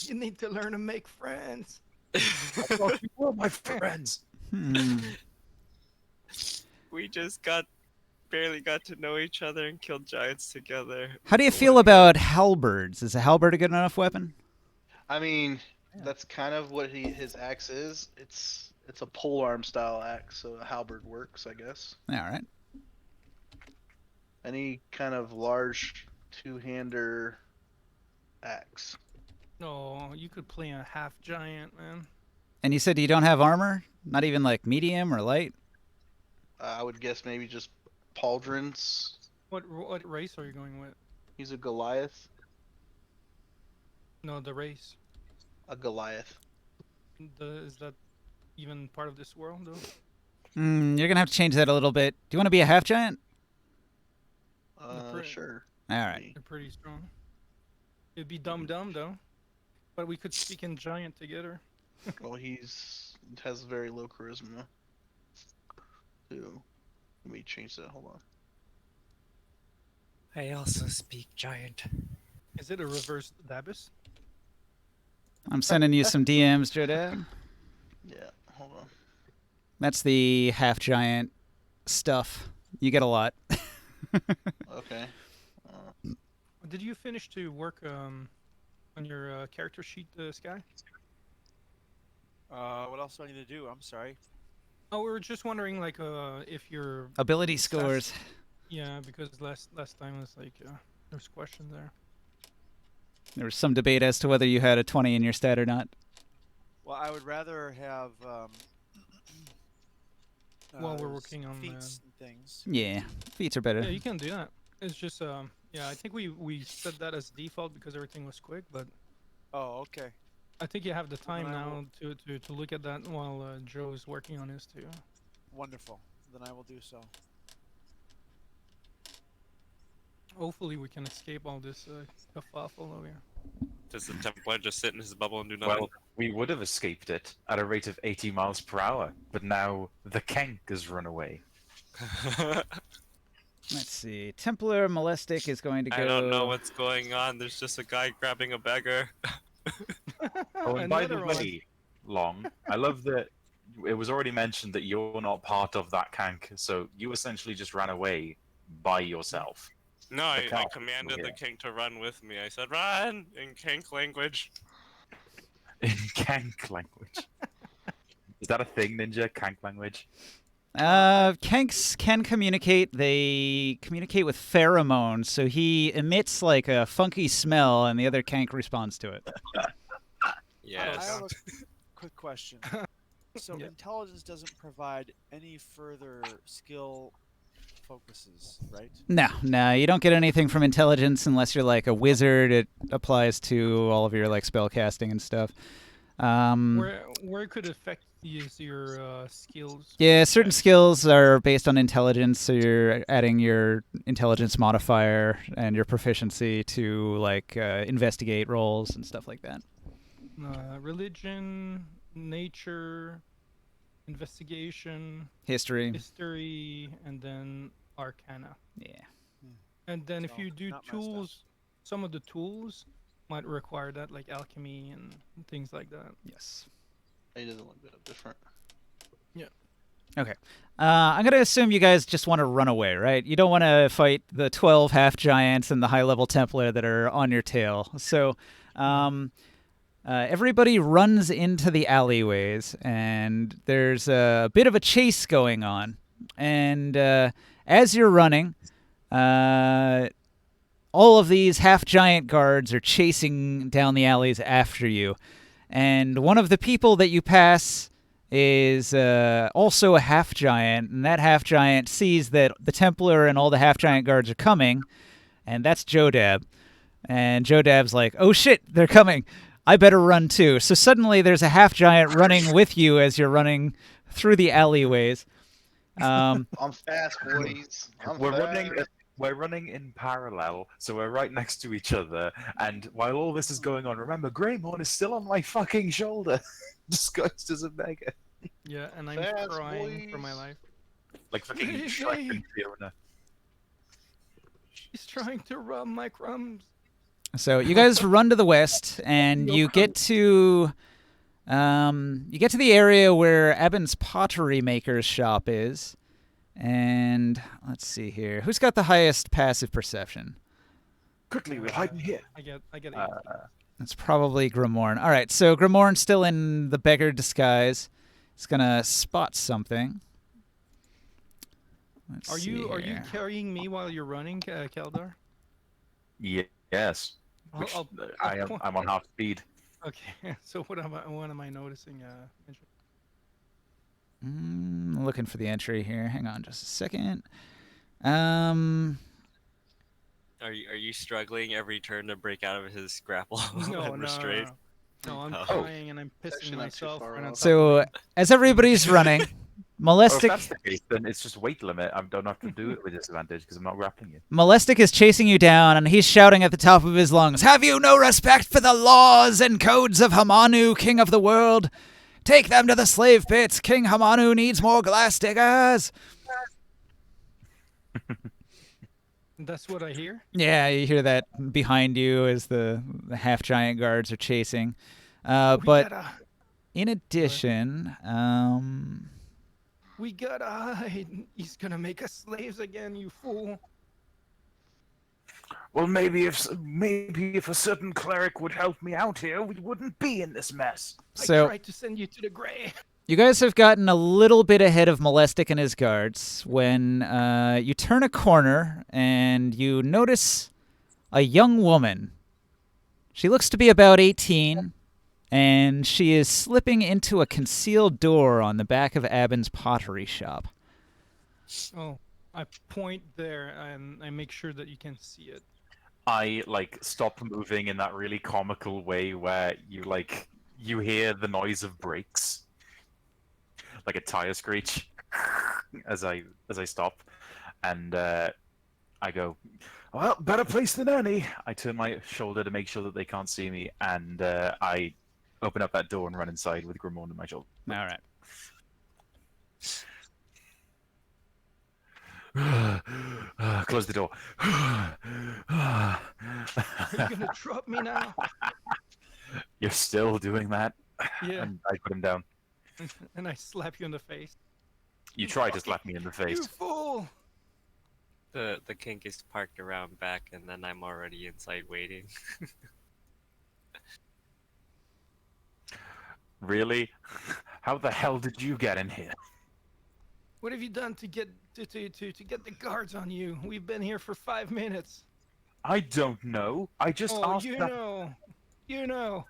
You need to learn to make friends. I thought you were my friends! We just barely got to know each other and killed giants together. How do you So feel what- about halberds? Is a halberd a good enough weapon? I mean, that's kind of what his axe is. It's a polearm style axe, so a halberd works, I guess. All right. Any kind of large two-hander axe. No, you could play a half giant, man. And you said you don't have armor? Not even like medium or light? I would guess maybe just pauldrons. What race are you going with? He's a Goliath. No, the race. A Goliath. Is that even part of this world though? You're gonna have to change that a little bit. Do you want to be a half giant? Sure. All right. They're pretty strong. It'd be dumb though, but we could speak in giant together. Well, has very low charisma. Too. Let me change that. Hold on. I also speak giant. Is it a reverse Dabus? I'm sending you some DMs, Jodad. Yeah. Hold on. That's the half giant stuff. You get a lot. Okay. Did you finish to work on your character sheet, Sky? What else do I need to do? I'm sorry. Oh, we were just wondering, like, if your Ability scores. yeah, because last time was like there's questions there. There was some debate as to whether you had a 20 in your stat or not. Well, I would rather have. While we're those working on feats and things. Yeah, feats are better. Yeah, you can do that. It's just yeah, I think we set that as default because everything was quick, but Oh, okay. I think you have the time then I now to look at that while Joe's working on his too. Wonderful. Then I will do so. Hopefully we can escape all this kerfuffle over here. Does the Templar just sit in his bubble and do nothing? Well, we would have escaped it at a rate of 80 miles per hour, but now the Kenk has run away. Let's see. Templar Molestic is going to go. I don't know what's going on. There's just a guy grabbing a beggar. Oh, and by the Another one. way, Long, I love that it was already mentioned that you're not part of that Kank, so you essentially just ran away by yourself. No, I cow. commanded Yeah. the Kank to run with me. I said, run! In Kank language. In Kank language. Is that a thing, Ninja? Kank language? Kanks can communicate. They communicate with pheromones, so he emits like a funky smell, and the other Kank responds to it. I Yes. have a quick question. So Yeah. intelligence doesn't provide any further skill focuses, right? No, you don't get anything from intelligence unless you're like a wizard. It applies to all of your like spell casting and stuff. Where it could affect is your skills. Yeah, certain Okay. skills are based on intelligence, so you're adding your intelligence modifier and your proficiency to like investigate rolls and stuff like that. Religion, nature, investigation, History. history, and then arcana. Yeah. And then if So, you do not my stuff. tools, some of the tools might require that, like alchemy and things like that. Yes. He doesn't look that different. Okay. I'm going to assume you guys just want to run away, right? You don't want to fight the 12 half giants and the high level Templar that are on your tail. So everybody runs into the alleyways, and there's a bit of a chase going on. And as you're running, all of these half giant guards are chasing down the alleys after you. And one of the people that you pass is also a half giant, and that half giant sees that the Templar and all the half giant guards are coming, and that's Jodab. And Jodab's like, "Oh shit, they're coming! I better run too." So suddenly there's a half giant running with you as you're running through the alleyways. I'm fast, boys. I'm We're fast. running. We're running in parallel, so we're right next to each other. And while all this is going on, remember, Greymorn is still on my fucking shoulder, disguised as a beggar, Yeah, and I'm Fast, crying for my boys. life. like fucking Hey, Shrek hey. and Fiona. He's trying to rob my crumbs. So you guys run to the west, and No you get to the area where Eben's pottery maker's shop is. And let's see here, who's got the highest passive perception? Quickly, we're hiding here. I get 8. That's probably Grimorn. All right, so Grimorn's still in the beggar disguise. He's gonna spot something. Let's Are see you here. carrying me while you're running, Keldar? Yes. Which, I'm on half speed. Okay, so what am I noticing? Looking for the entry here. Hang on just a second. Are you struggling every turn to break out of his grapple No, and no, restraint? no, I'm Oh. crying and I'm pissing Actually not too myself. far right on off. top of So him. as everybody's running, Or if Molestic that's the case, then it's just weight limit. I don't have to do it with disadvantage because I'm not grappling you. Molestic is chasing you down, and he's shouting at the top of his lungs, "Have you no respect for the laws and codes of Hamanu, king of the world? Take them to the slave pits. King Hamanu needs more glass diggers." That's what I hear. Yeah, you hear that behind you as the half-giant guards are chasing. We But gotta, in addition, we gotta hide. He's gonna make us slaves again, you fool. Well, maybe if a certain cleric would help me out here, we wouldn't be in this mess. I so tried to send you to the grave. you guys have gotten a little bit ahead of Molestic and his guards when you turn a corner and you notice a young woman. She looks to be about 18, and she is slipping into a concealed door on the back of Aben's pottery shop. Oh, I point there and I make sure that you can see it. I stop moving in that really comical way where you hear the noise of brakes, like a tire screech, as I stop, and I go, "Well, better place than any." I turn my shoulder to make sure that they can't see me, and I open up that door and run inside with Grimorn on my shoulder. All right. Close the door. Are you gonna drop me now? You're still doing that? Yeah. And I put him down. And I slap you in the face. You tried to slap me in the You face. fool! The kink is parked around back, and then I'm already inside waiting. Really? How the hell did you get in here? What have you done to get to get the guards on you? We've been here for 5 minutes. I don't know. I just Oh, asked you that. know. You know.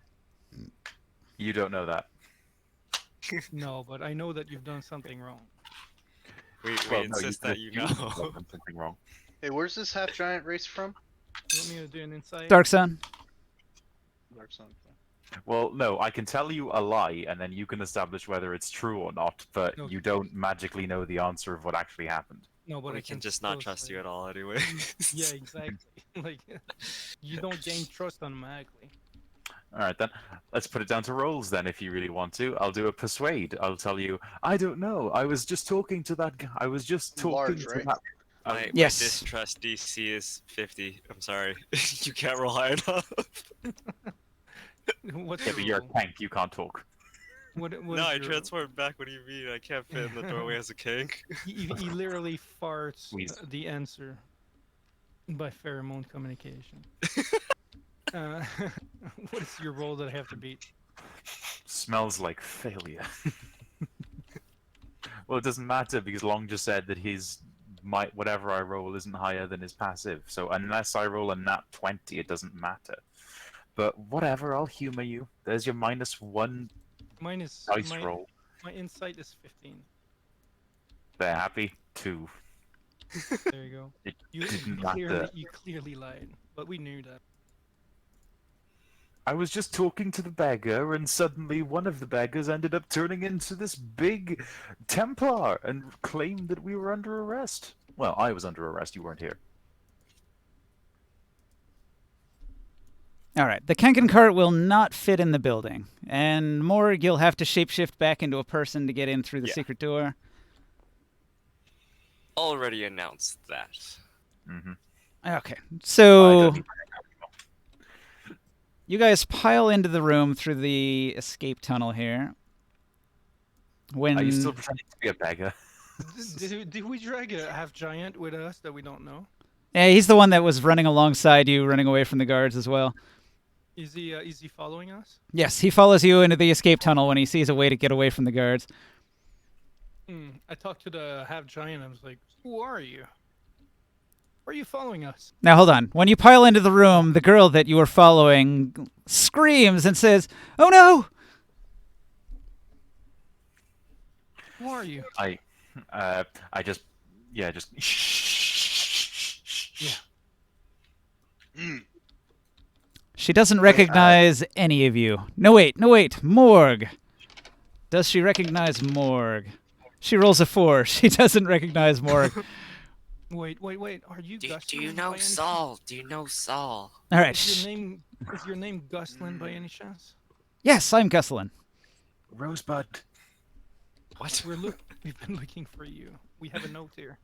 You don't know that. No, but I know that you've done something wrong. We Well, no, insist that you know. done something wrong. Hey, where's this half giant race from? You want me to do an insight? Dark Sun. Dark Sun. Well, no, I can tell you a lie, and then you can establish whether it's true or not, but Okay. you don't magically know the answer of what actually happened. No, but We I can just not still trust say- you at all anyway. Yeah, exactly. Like, you don't gain trust automatically. Alright then, let's put it down to rolls then if you really want to. I'll do a persuade. I'll tell you, I don't know, I was just talking to that guy. I was just talking Large, to right? that. My Yes. distrust DC is 50. I'm sorry. You can't roll high enough. What's Yeah, your but you're a roll? tank, you can't talk. What No, is I your- transformed back. What do you mean? I can't fit in the doorway as a kink. He literally farts Squeeze. the answer by pheromone communication. What is your roll that I have to beat? Smells like failure. Well, it doesn't matter because Long just said that whatever I roll isn't higher than his passive. So unless I roll a nat 20, it doesn't matter. But whatever, I'll humor you. There's your -1 Mine is dice roll. My insight is 15. They're happy. 2. There you go. It You didn't clearly matter. you clearly lied, but we knew that. I was just talking to the beggar, and suddenly one of the beggars ended up turning into this big Templar and claimed that we were under arrest. Well, I was under arrest. You weren't here. All right. The Kenken cart will not fit in the building. And Morg, you'll have to shapeshift back into a person to get in through the Yeah. secret door. Already announced that. Mm-hmm. Okay. I So don't- you guys pile into the room through the escape tunnel here. When Are you still pretending to be a beggar? Did we drag a half giant with us that we don't know? Yeah, he's the one that was running alongside you, running away from the guards as well. Is he following us? Yes, he follows you into the escape tunnel when he sees a way to get away from the guards. I talked to the half giant. I was like, "Who are you? Why are you following us?" Now, hold on. When you pile into the room, the girl that you were following screams and says, "Oh no!" Who are you? I just, yeah, just. Yeah. She doesn't recognize any of you. No, wait. Morg. Does she recognize Morg? She rolls a 4. She doesn't recognize Morg. Wait. Are you Do Gustlin? you by know any Saul? Do you know Saul? All right. Is your name Gustlin by any chance? Yes, I'm Gusselin. Rosebud. What? We've been looking for you. We have a note here.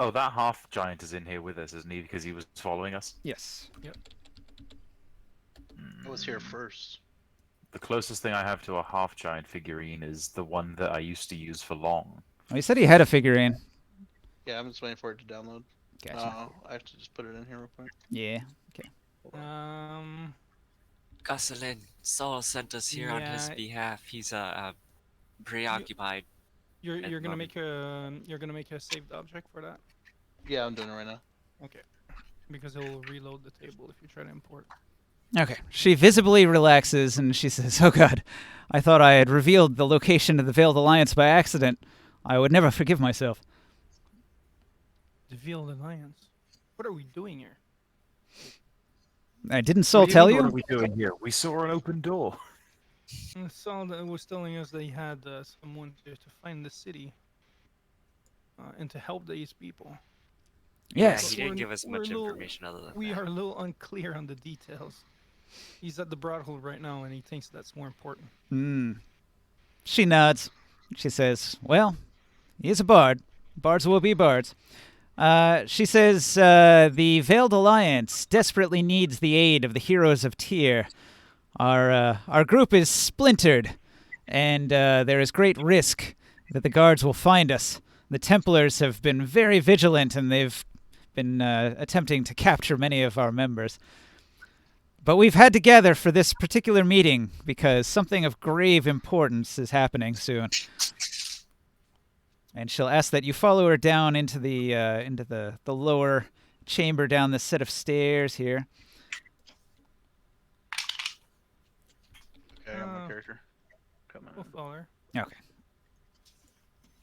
Oh, that half giant is in here with us, isn't he? Because he was following us. Yes. I was here first. The closest thing I have to a half giant figurine is the one that I used to use for Long. Well, he said he had a figurine. Yeah, I'm just waiting for it to download. Gotcha. I have to just put it in here real quick. Yeah. Gosselin, Saul sent us here on his Yeah. behalf. He's preoccupied. You're gonna moment. make a saved object for that. Yeah, I'm doing it right now. Okay. Because it will reload the table if you try to import. Okay. She visibly relaxes and she says, "Oh God, I thought I had revealed the location of the Veiled Alliance by accident. I would never forgive myself." The Veiled Alliance. What are we doing here? Didn't Saul What do tell mean, you? What are we doing here? We saw an open door. Saul was telling us that he had someone to find the city and to help these people. Yes. He didn't We're- give us we're much a little- information other than We that. are a little unclear on the details. He's at the brothel right now, and he thinks that's more important. She nods. She says, "Well, he is a bard. Bards will be bards." She says, "The Veiled Alliance desperately needs the aid of the heroes of Tyr. Our group is splintered, and there is great risk that the guards will find us. The Templars have been very vigilant, and they've been attempting to capture many of our members. But we've had to gather for this particular meeting because something of grave importance is happening soon." And she'll ask that you follow her down into the lower chamber down this set of stairs here. Okay, I got my character. Come We'll on. follow her. Okay.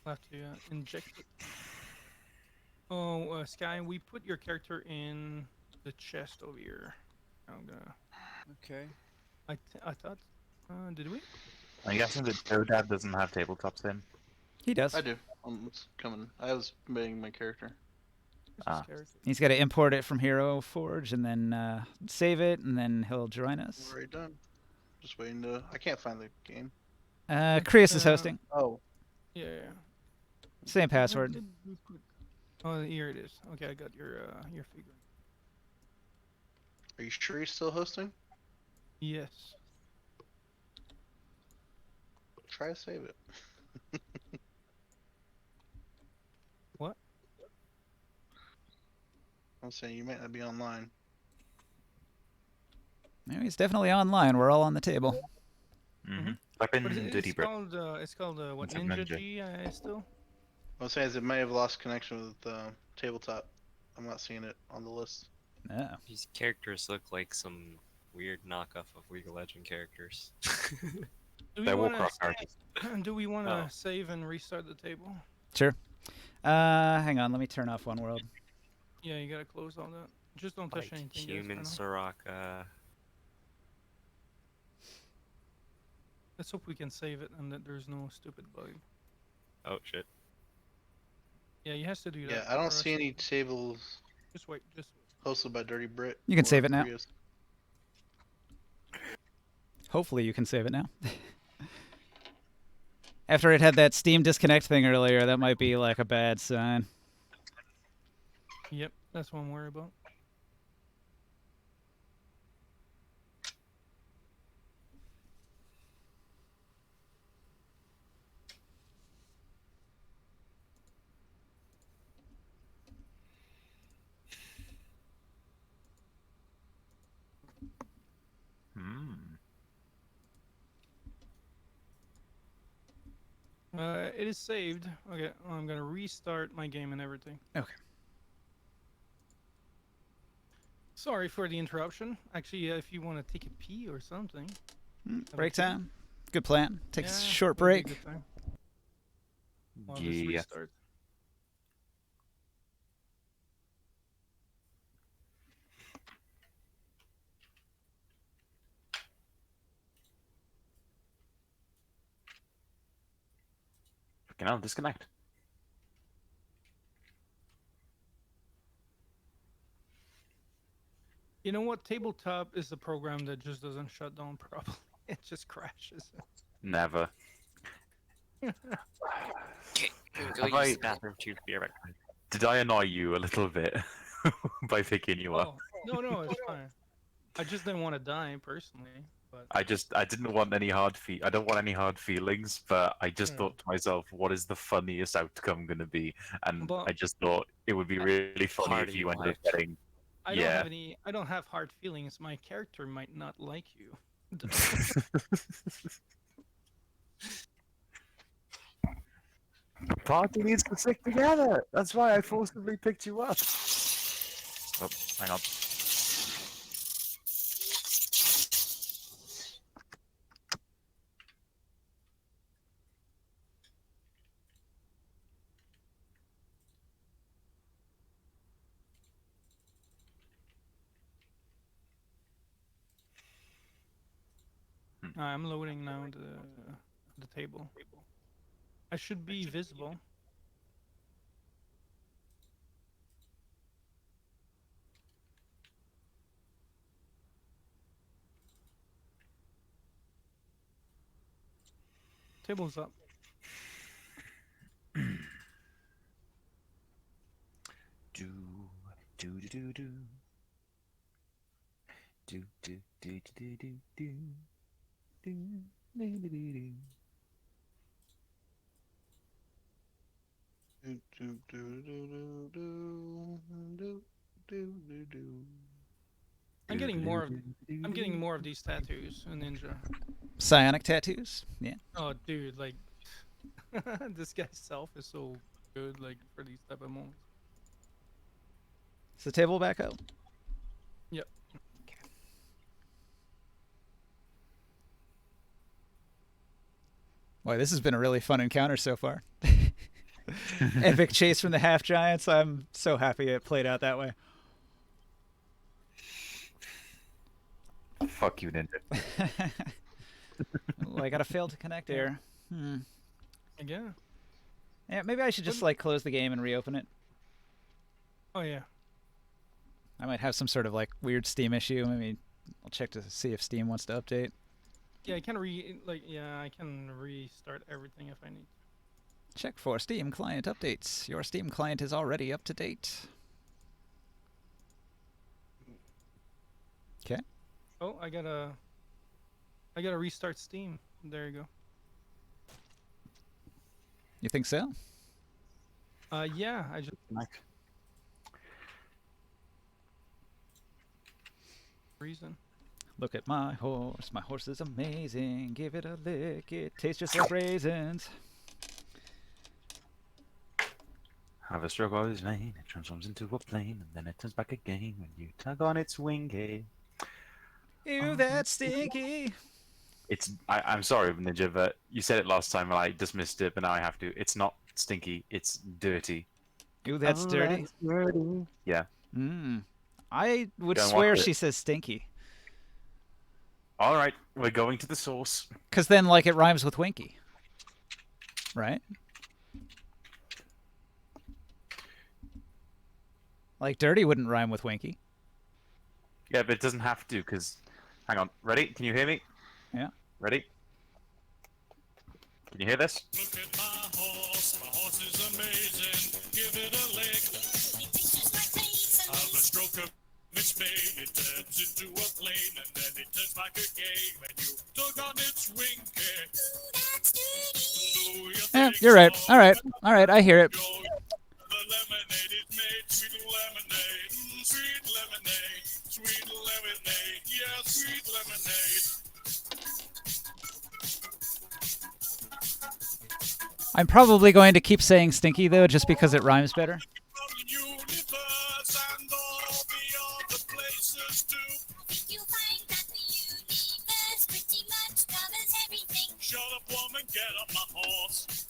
We'll have to inject it. Oh, Sky, we put your character in the chest over here. I'm gonna. Okay. I thought. Did we? I'm guessing that Dad doesn't have tabletops in. He does. I do. It's coming. I was making my character. Where's Ah. his character? He's got to import it from Hero Forge and then save it, and then he'll join us. Already done. Just waiting to. I can't find the game. Krios is hosting. Oh, Yeah. Same Where password. did we put- Oh, here it is. Okay, I got your figure. are you sure he's still hosting? Yes. Try to save it. What? I'm saying you might not be online. No, he's definitely online. We're all on the table. Mm-hmm. I've been But Diddy it's Brit. called what? It's a Ninja ninja. G still? What I'm saying is it may have lost connection with tabletop. I'm not seeing it on the list. Oh. These characters look like some weird knockoff of League of Legends characters. Do we They're want Warcraft characters. to? Do we want to Oh. save and restart the table? Sure. Hang on, let me turn off one world. Yeah, you gotta close all that. Just don't touch Like anything. human Guys, for now. Soraka. Let's hope we can save it and that there's no stupid bug. Oh shit. Yeah, he has to do that. Yeah, I don't for see us. any tables Just wait. Just hosted by Dirty Brit. You can or save it now. Prius. Hopefully you can save it now. After it had that Steam disconnect thing earlier, that might be like a bad sign. Yep, that's what I'm worried about. Hmm. It is saved. Okay, I'm gonna restart my game and everything. Okay. Sorry for the interruption. Actually, if you want to take a pee or something. Break time. Good plan. Take a Yeah, short that'd be a break. good time. While this Yeah. restarts. Fucking hell, disconnect. You know what? Tabletop is a program that just doesn't shut down properly. It just crashes. Never. Okay, I'm Have gonna go I- use the bathroom too. Be right back. Did I annoy you a little bit by picking you up? Oh, no, it's fine. I just didn't want to die personally, but I didn't want any I don't want any hard feelings, but I just Yeah. thought to myself, what is the funniest outcome gonna be? And But- I just thought it would be really funny if Party you ended up life. getting. I Yeah. don't have hard feelings. My character might not like you. Party needs to stick together. That's why I forcibly picked you up. Oh, hang on. I'm loading now the table. I should be visible. Table's up. Do do do do do. Do do do do do do. Do do do do do. Do, do, do, do, do, do, do, do, do. I'm getting more of these tattoos, a ninja. Psionic tattoos. Yeah. Oh, dude, like this guy's self is so good, like for these type of moments. Is the table back up? Yep. Boy, this has been a really fun encounter so far. Epic chase from the half giants. I'm so happy it played out that way. Fuck you, Ninja. Well, I gotta fail to connect here. Yeah. Yeah, maybe I should just like close the game and reopen it. Oh yeah. I might have some sort of like weird Steam issue. Maybe I'll check to see if Steam wants to update. Yeah, I can restart everything if I need. Check for Steam client updates. Your Steam client is already up to date. Okay. Oh, I gotta restart Steam. There you go. You think so? Yeah, I just reason. Look at my horse. My horse is amazing. Give it a lick. It tastes just like raisins. Have a stroke of his vein, it transforms into a plane, and then it turns back again when you tug on its wing. Ew, that's stinky. I'm sorry, Ninja, but you said it last time and I dismissed it, but now I have to. It's not stinky, it's dirty. Ew, that's dirty. Dirty. Yeah. I would Go and swear watch it. she says stinky. All right, we're going to the source. Because then, like, it rhymes with winky. Right? Like, dirty wouldn't rhyme with winky. Yeah, but it doesn't have to, because... Hang on. Ready? Can you hear me? Yeah. Ready? Can you hear this? Look at my horse. My horse is amazing. Give it a lick. Of a stroke of its mane, it turns into a plane, and then it turns back again when you tug on its wing. Yeah, you're right. All right. All right, I hear it. The lemonade is made, sweet lemonade, sweet lemonade, sweet lemonade, yeah, sweet lemonade. I'm probably going to keep saying stinky, though, just because it rhymes better. From the universe and all the other places too. You find that the universe pretty much covers everything. Shut up, woman, get on my horse.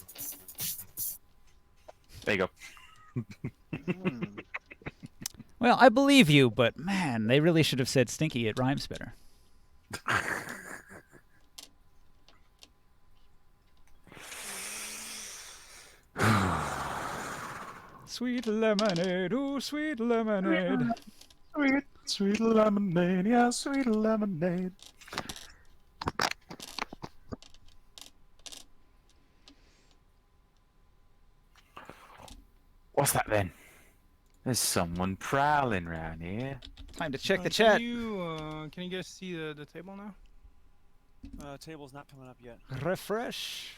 There you go. Well, I believe you, but man, they really should have said stinky. It rhymes better. Sweet lemonade, ooh, sweet lemonade. Sweet, sweet lemonade, yeah, sweet lemonade. What's that then? There's someone prowling around here. Time to check the chat. Can you guys see the table now? Table's not coming up yet. Refresh.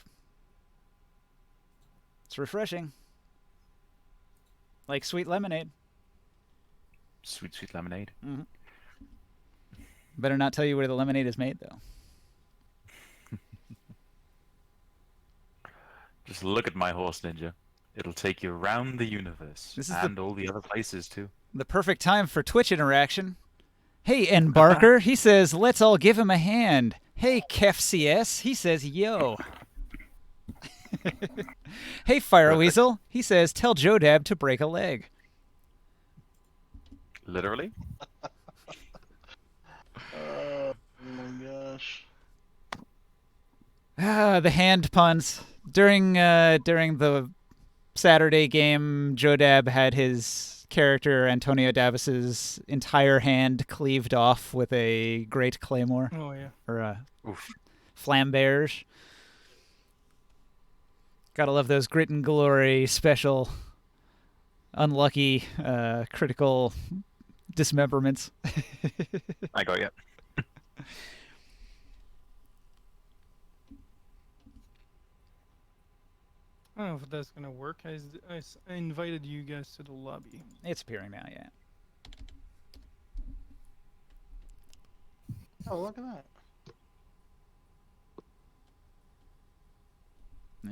It's refreshing. Like sweet lemonade. Sweet, sweet lemonade. Mm-hmm. Better not tell you where the lemonade is made, though. Just look at my horse, Ninja. It'll take you around the universe. This is and all the other places, too. The perfect time for Twitch interaction. Hey, N. Barker, he says, let's all give him a hand. Hey, KefCS, he says, yo. Hey, Fireweasel, he says, tell Joe Dab to break a leg. Literally? Oh my gosh. Ah, the hand puns. During the Saturday game, Joe Dab had his character, Antonio Davis's entire hand cleaved off with a great claymore. Oh, yeah. Or a Oof. flambeage. Gotta love those grit and glory special, unlucky, critical dismemberments. I got you. I don't know if that's gonna work. I invited you guys to the lobby. It's appearing now, yeah. Oh, look at that.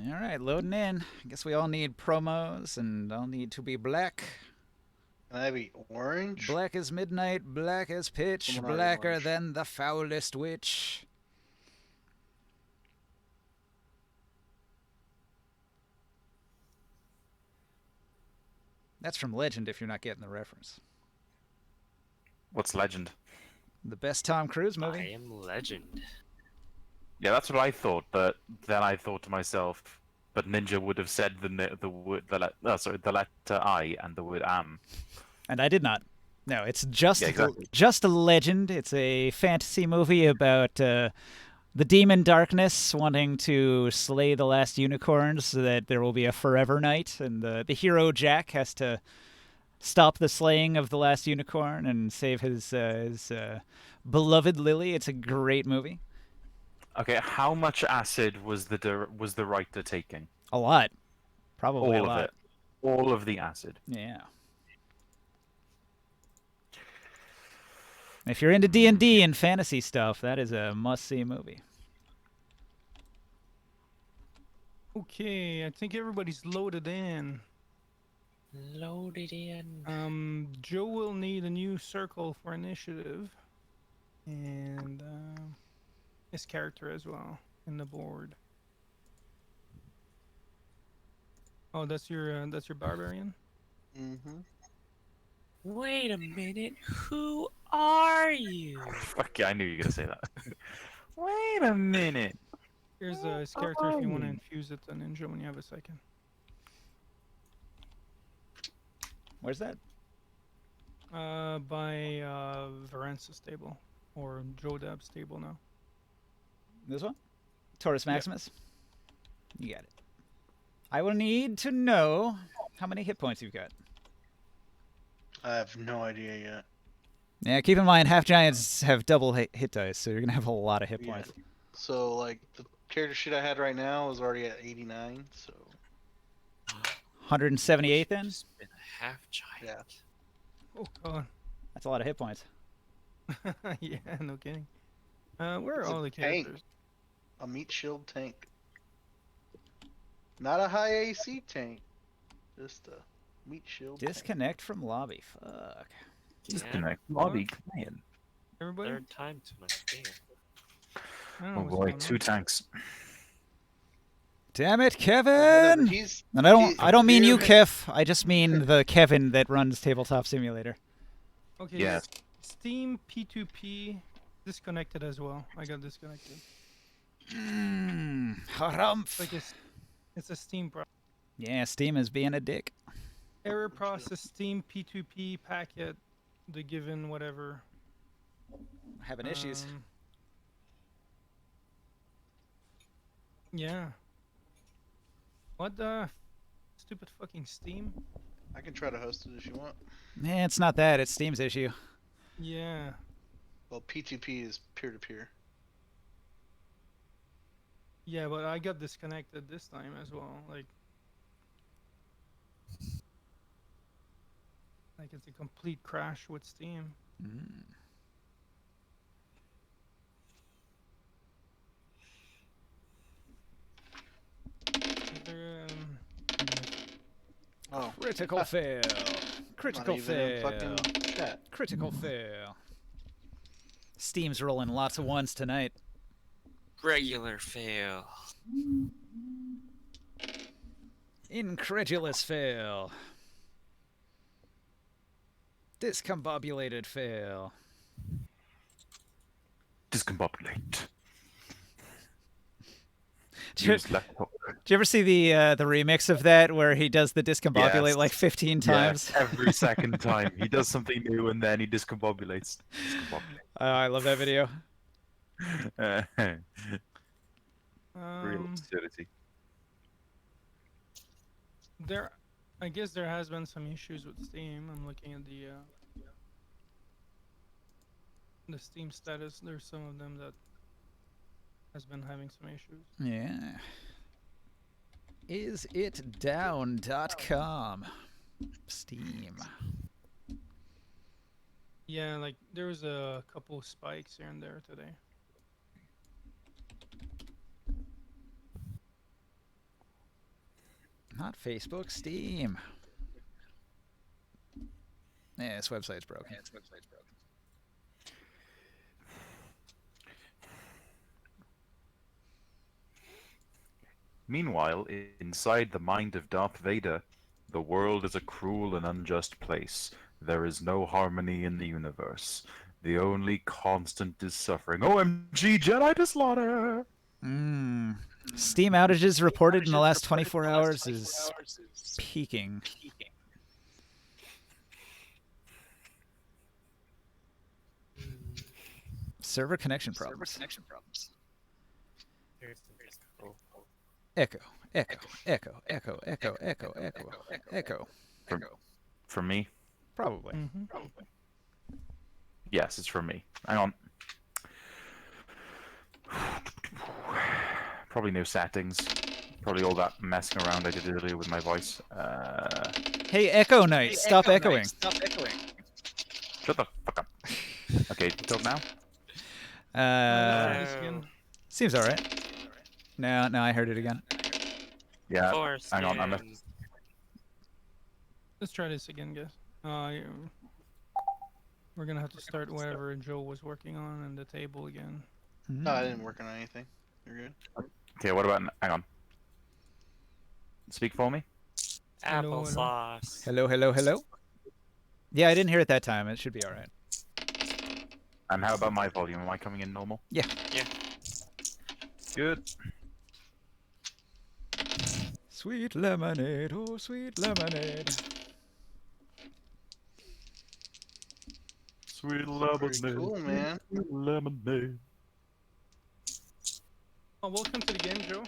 All right, loading in. I guess we all need promos, and I'll need to be black. Can I be orange? Black as midnight, black as pitch, Come on, blacker orange. than the foulest witch. That's from Legend, if you're not getting the reference. What's Legend? The best Tom Cruise movie. I am Legend. Yeah, that's what I thought, but then I thought to myself, but Ninja would have said the letter I and the word am. And I did not. No, it's just Yeah, exactly. just a Legend. It's a fantasy movie about the demon Darkness wanting to slay the last unicorns so that there will be a forever night, and the hero Jack has to stop the slaying of the last unicorn and save his beloved Lily. It's a great movie. Okay, how much acid was the writer taking? A lot. Probably a All lot. of it. All of the acid. Yeah. If you're into D&D and fantasy stuff, that is a must-see movie. Okay, I think everybody's loaded in. Loaded in. Joe will need a new circle for initiative. and his character as well in the board. Oh, that's your barbarian. Mm-hmm. Wait a minute. Who are you? Fuck yeah, I knew you were gonna say that. Wait a minute. Here's his character if you want to infuse it to ninja when you have a second. Where's that? By Varence's stable or Jodab's stable now. This one? Taurus Maximus? You got it. I will need to know how many hit points you've got. I have no idea yet. Yeah, keep in mind, half giants have double hit dice, so you're going to have a lot of hit Yeah. points. So, like, the character sheet I had right now is already at 89, so... 178 then? Just been a half giant. Yeah. Oh god. That's a lot of hit points. Yeah, no kidding. Where are It's a all the tank. characters? A meat shield tank. Not a high AC tank. Just a meat shield tank. Disconnect from lobby. Fuck. Disconnect. Lobby playing. Everybody? Third time tonight. Damn. I don't know Oh what's boy, going 2 on. tanks. Damn it, Yeah, no, Kevin! but he's- And I don't mean you, Dude. Kev. I just mean the Kevin that runs Tabletop Simulator. Okay, Yes. Steam P2P disconnected as well. I got disconnected. Harumph. Like it's a Steam problem. Yeah, Steam is being a dick. Error process Steam P2P packet, the given whatever. Having issues. Yeah. What the stupid fucking Steam? I can try to host it if you want. Yeah, it's not that. It's Steam's issue. Yeah. Well, P2P is peer-to-peer. Yeah, but I got disconnected this time as well. Like it's a complete crash with Steam. Is there, Oh. Critical fail. Critical Not even in fail. fucking chat. Critical fail. Steam's rolling lots of ones tonight. Regular fail. Incredulous fail. Discombobulated fail. Discombobulate. Did you, Use left hook. did you ever see the remix of that where he does the discombobulate Yes. like 15 times? Yes, every second time. He does something new and then he discombobulates. Discombobulate. I love that video. Real absurdity. I guess there has been some issues with Steam. I'm looking at the Steam status. There's some of them that has been having some issues. Yeah. Isitdown.com. Steam. Yeah, like there was a couple spikes here and there today. Not Facebook, Steam. Yeah, this website's broken. Meanwhile, inside the mind of Darth Vader, the world is a cruel and unjust place. There is no harmony in the universe. The only constant is suffering. OMG, Jedi to slaughter! Steam outages reported in the last 24 hours is peaking. Server connection problems. Echo, echo, echo, echo, echo, echo, echo, echo. From me? Probably. Yes, it's from me. Hang on. Probably no settings. Probably all that messing around I did earlier with my voice. Hey, Echo Knight, stop echoing. Shut the fuck up. Okay, talk now? Seems alright. No, I heard it again. Yeah, Force hang on. Let's try this again, guys. We're gonna have to start whatever Joe was working on and the table again. No, I didn't work on anything. You're good. Okay, what about... Hang on. Speak for me? Hello, hello. Applesauce. Hello, hello, hello. Yeah, I didn't hear it that time. It should be all right. And how about my volume? Am I coming in normal? Yeah. Yeah. Good. Sweet lemonade, oh sweet lemonade. Sweet Pretty cool, man. Sweet lemonade. Oh, welcome to the game, Joe.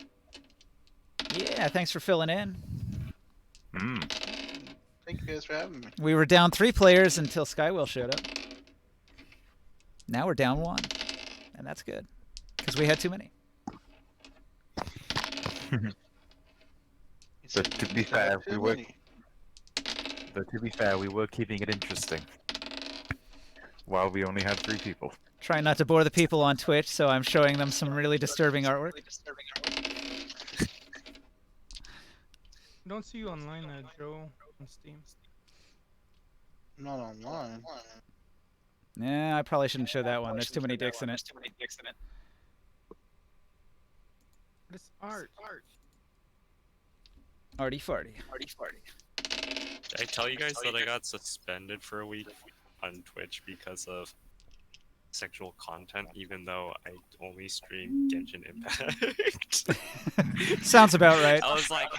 Yeah, thanks for filling in. Mmm. Thank you guys for having me. We were down 3 players until Skywell showed up. Now we're down 1. And that's good. Because we had too many. But to be fair, we were keeping it interesting. While we only had 3 people. Trying not to bore the people on Twitch, so I'm showing them some really disturbing artwork. I don't see you online, Joe, on Steam. Not online. Yeah, I probably shouldn't show that one. There's too many dicks in it. But it's art. Arty farty. Did I tell you guys that I got suspended for a week on Twitch because of sexual content, even though I only stream Genshin Impact? Sounds about right. I was like,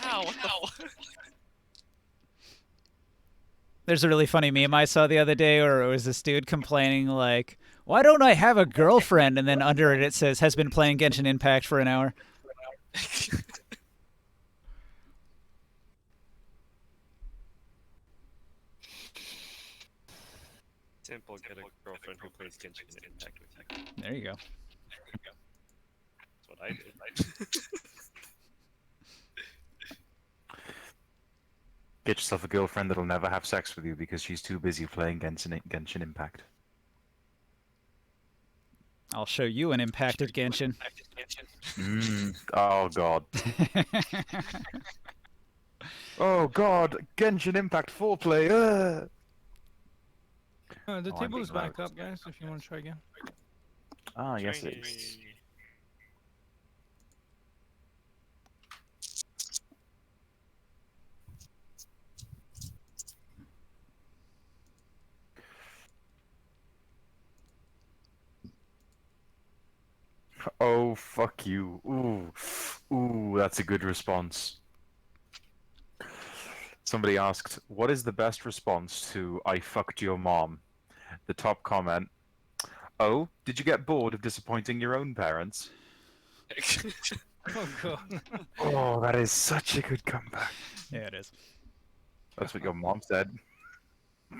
how? What the fuck? There's a really funny meme I saw the other day where it was this dude complaining like, why don't I have a girlfriend? And then under it says, has been playing Genshin Impact for an hour. Simple, get a girlfriend who plays Genshin Impact with you. There you go. That's what I did. Get yourself a girlfriend that'll never have sex with you because she's too busy playing Genshin Impact. I'll show you an impacted Genshin. Oh god. Oh god, Genshin Impact foreplay. The Oh, I'm table is being back up, guys, if you want to try again. Ah, yes it is. Oh, fuck you. Ooh. Ooh, that's a good response. Somebody asked, what is the best response to I fucked your mom? The top comment, oh, did you get bored of disappointing your own parents? Oh god. Oh, that is such a good comeback. Yeah, it is. That's what your mom said. No,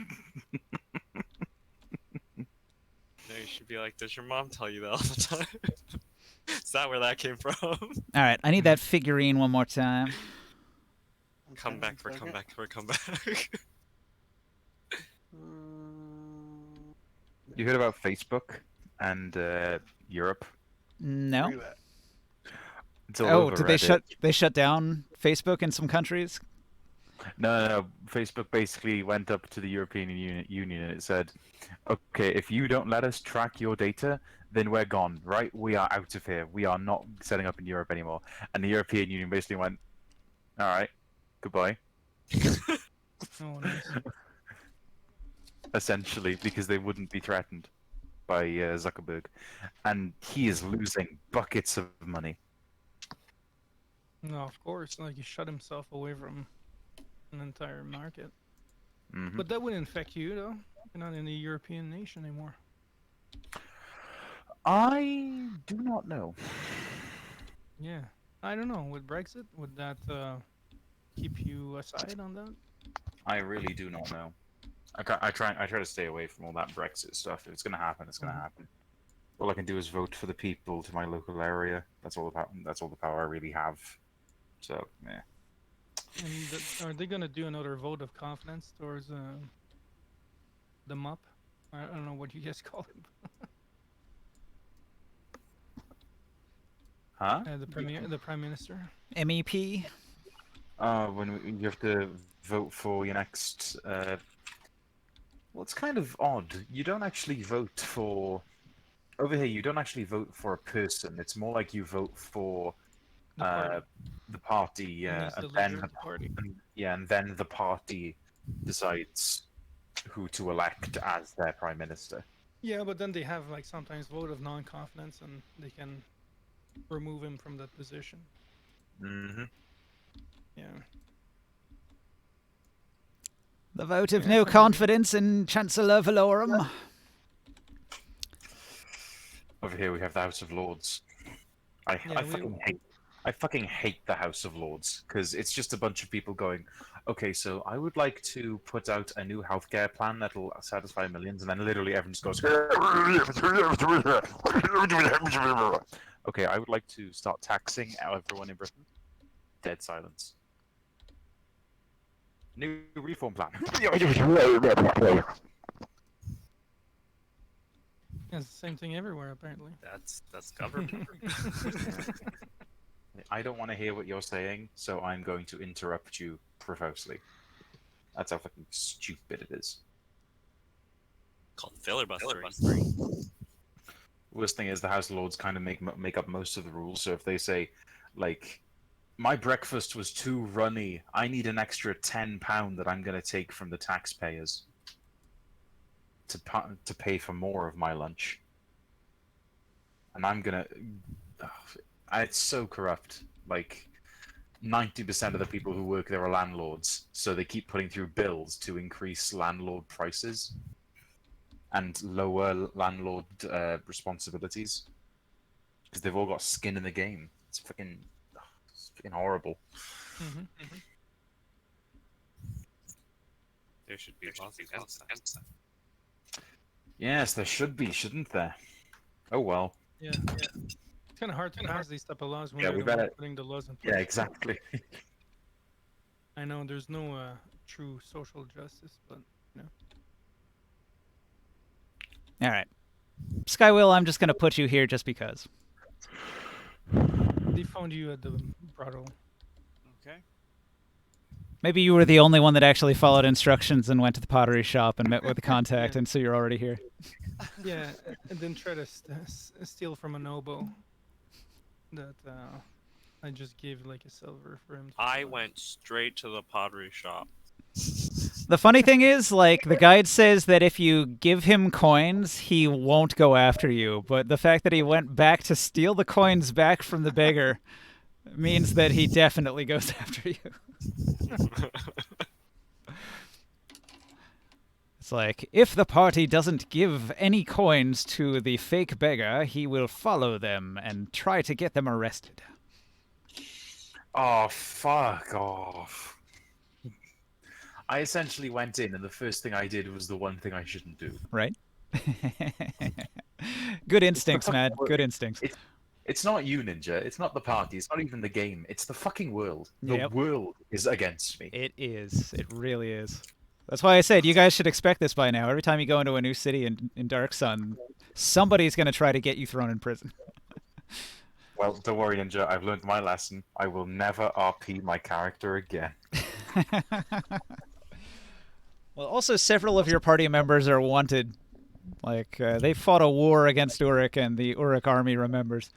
you should be like, does your mom tell you that all the time? Is that where that came from? All right, I need that figurine one more time. Come back for comeback. You heard about Facebook and Europe? No. Where you at? It's all Oh, over did they Reddit. shut down Facebook in some countries? No. Facebook basically went up to the European Union and it said, okay, if you don't let us track your data, then we're gone, right? We are out of here. We are not setting up in Europe anymore. And the European Union basically went, all right, goodbye. Oh, nice. Essentially, because they wouldn't be threatened by Zuckerberg. And he is losing buckets of money. No, of course. Like, he shut himself away from an entire market. Mhm. But that wouldn't affect you, though. You're not in the European nation anymore. I do not know. Yeah. I don't know. With Brexit, would that keep you aside on that? I really do not know. I try to stay away from all that Brexit stuff. If it's gonna happen, it's gonna happen. All I can do is vote for the people to my local area. That's all the power I really have. So yeah. And are they gonna do another vote of confidence towards the MUP? I don't know what you guys call it. Huh? The prime minister. MEP. You have to vote for your next Well, it's kind of odd. You don't actually vote for. Over here, you don't actually vote for a person. It's more like you vote for The party. the party, And yeah, he's the and leader then of the party. and then the party decides who to elect as their prime minister. Yeah, but then they have like sometimes vote of non-confidence, and they can remove him from that position. Mm-hmm. Yeah. The vote of Yeah, no something- confidence in Chancellor Valorum. Over here, we have the House of Lords. I fucking hate the House of Lords because it's just a bunch of people going, okay, so I would like to put out a new healthcare plan that'll satisfy millions, and then literally everyone just goes, okay, I would like to start taxing everyone in Britain. Dead silence. New reform plan. Yeah, it's the same thing everywhere, apparently. That's government. I don't want to hear what you're saying, so I'm going to interrupt you profusely. That's how fucking stupid it is. Called filibustering. Worst thing is the House of Lords kind of make up most of the rules. So if they say, like, my breakfast was too runny, I need an extra £10 that I'm going to take from the taxpayers to pay for more of my lunch, and I'm gonna. It's so corrupt. Like 90% of the people who work there are landlords, so they keep putting through bills to increase landlord prices and lower landlord responsibilities because they've all got skin in the game. It's fucking horrible. Mm-hmm. There should be laws against that. Yes, there should be, shouldn't there? Oh well. Yeah. It's kind of hard to pass these type of laws when Yeah, they're we the ones better- putting the laws in place. Yeah, exactly. I know there's no true social justice, but you know. All right. Skywill, I'm just going to put you here just because. They found you at the brothel. Okay. Maybe you were the only one that actually followed instructions and went to the pottery shop and met with the contact, and so you're already here. Yeah, and then try to steal from a noble that I just gave like a silver for him. I went straight to the pottery shop. The funny thing is, like, the guide says that if you give him coins, he won't go after you. But the fact that he went back to steal the coins back from the beggar means that he definitely goes after you. It's like, if the party doesn't give any coins to the fake beggar, he will follow them and try to get them arrested. Oh, fuck off. I essentially went in, and the first thing I did was the one thing I shouldn't do. Right? Good instincts, man. Good instincts. It's not you, Ninja. It's not the party. It's not even the game. It's the fucking world. The Yep. world is against me. It is. It really is. That's why I said you guys should expect this by now. Every time you go into a new city in Dark Sun, somebody's going to try to get you thrown in prison. Well, don't worry, Ninja. I've learned my lesson. I will never RP my character again. Well, also, several of your party members are wanted. Like, they fought a war against Urik, and the Urik army remembers.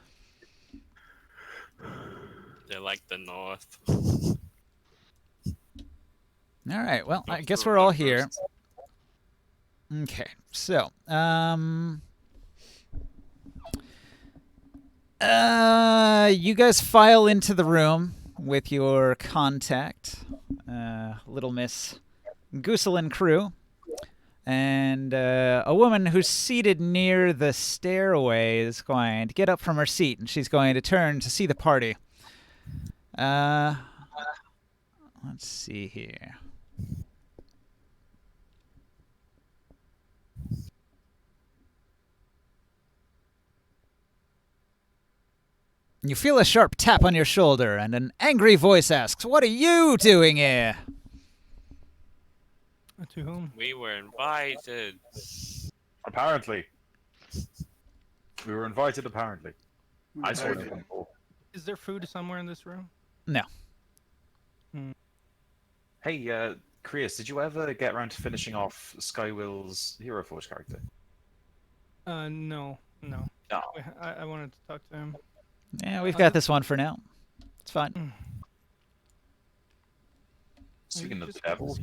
They're like the North. All right, well, I Don't guess throw we're all that here. first. Okay, so, you guys file into the room with your contact, Little Miss Gooselin Crew, and a woman who's seated near the stairway is going to get up from her seat, and she's going to turn to see the party. Let's see here. You feel a sharp tap on your shoulder, and an angry voice asks, "What are you doing here?" To whom? We were invited. Apparently. We were invited, apparently. I saw it before. Is there food somewhere in this room? No. Hey, Chris, did you ever get around to finishing off Skywill's Hero Forge character? No. No. I wanted to talk to him. Yeah, we've got this one for now. It's fine. Speaking of the Just devil,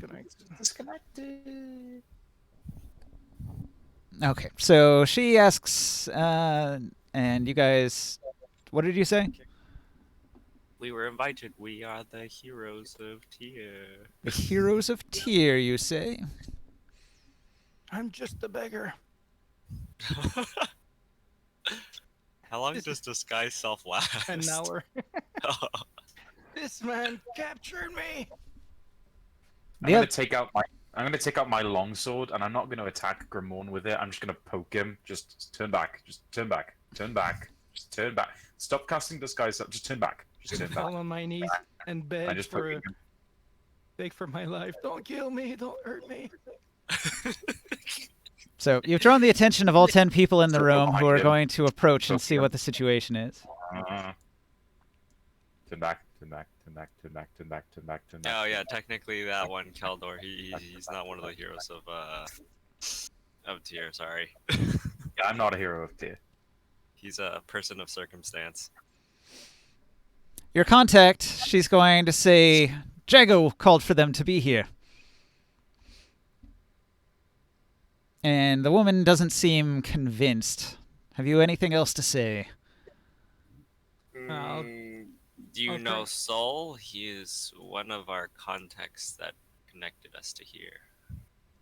disconnected. Okay, so she asks, and you guys, what did you say? We were invited. We are the heroes of Tyr. The heroes of Tyr, you say? I'm just a beggar. How long does disguise self last? An hour. This man captured me. I'm gonna take out my longsword, and I'm not gonna attack Grimorn with it. I'm just gonna poke him. Just turn back. Just turn back. Turn back. Just turn back. Stop casting disguise. Just turn back. Just turn back. Fall on my knees and I'm beg just for poking him. beg for my life. Don't kill me. Don't hurt me. So you've drawn the attention of all 10 people in the So room who are him. going to approach and see Poke him. what the situation is. Turn back. Turn back. Turn back. Turn back. Turn back. Turn back. Turn back. Oh yeah, technically that one, Kaldor, he's not one of the heroes of Tyr. Sorry, Yeah, I'm not a hero of Tyr. he's a person of circumstance. Your contact, she's going to say, Jago called for them to be here. And the woman doesn't seem convinced. Have you anything else to say? Do you Okay. know Sol? He is one of our contacts that connected us to here.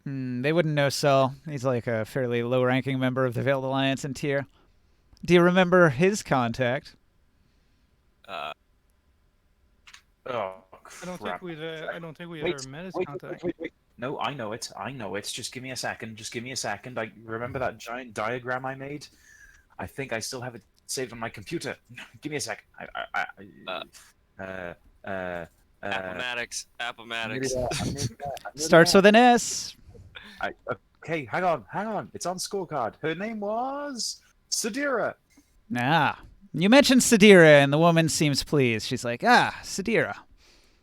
They wouldn't know Saul. He's like a fairly low-ranking member of the Veiled Alliance in Tyr. Do you remember his contact? Oh, I don't think crap. we'd. I don't think we Wait, ever met his wait, contact. wait. No, I know it. I know it. Just give me a second. Just give me a second. I remember that giant diagram I made. I think I still have it saved on my computer. Give me a sec. Appomattox. Starts with an S. Okay, hang on. It's on scorecard. Her name was Sadira. Ah. You mentioned Sadira, and the woman seems pleased. She's like, Sadira.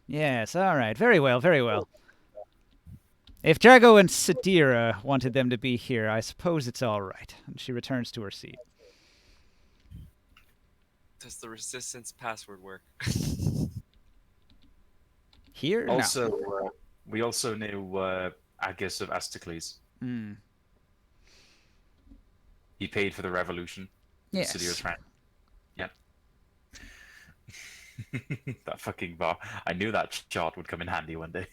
Yes, all right. Very well, very well. If Jago and Sadira wanted them to be here, I suppose it's all right. And she returns to her seat. Does the resistance password work? Here? No. Also, we also knew Agus of Astocles. He paid for the revolution. Yes. Sadira's friend. Yeah. That fucking bar. I knew that chart would come in handy one day.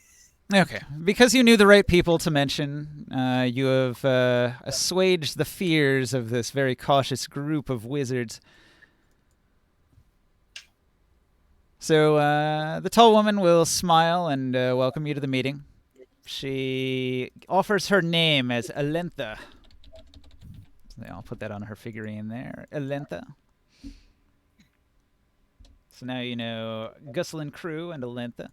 Okay. Because you knew the right people to mention, you have assuaged the fears of this very cautious group of wizards. So the tall woman will smile and welcome you to the meeting. She offers her name as Elentha. I'll put that on her figurine there. Elentha. So now you know Gusselin Crew and Elentha.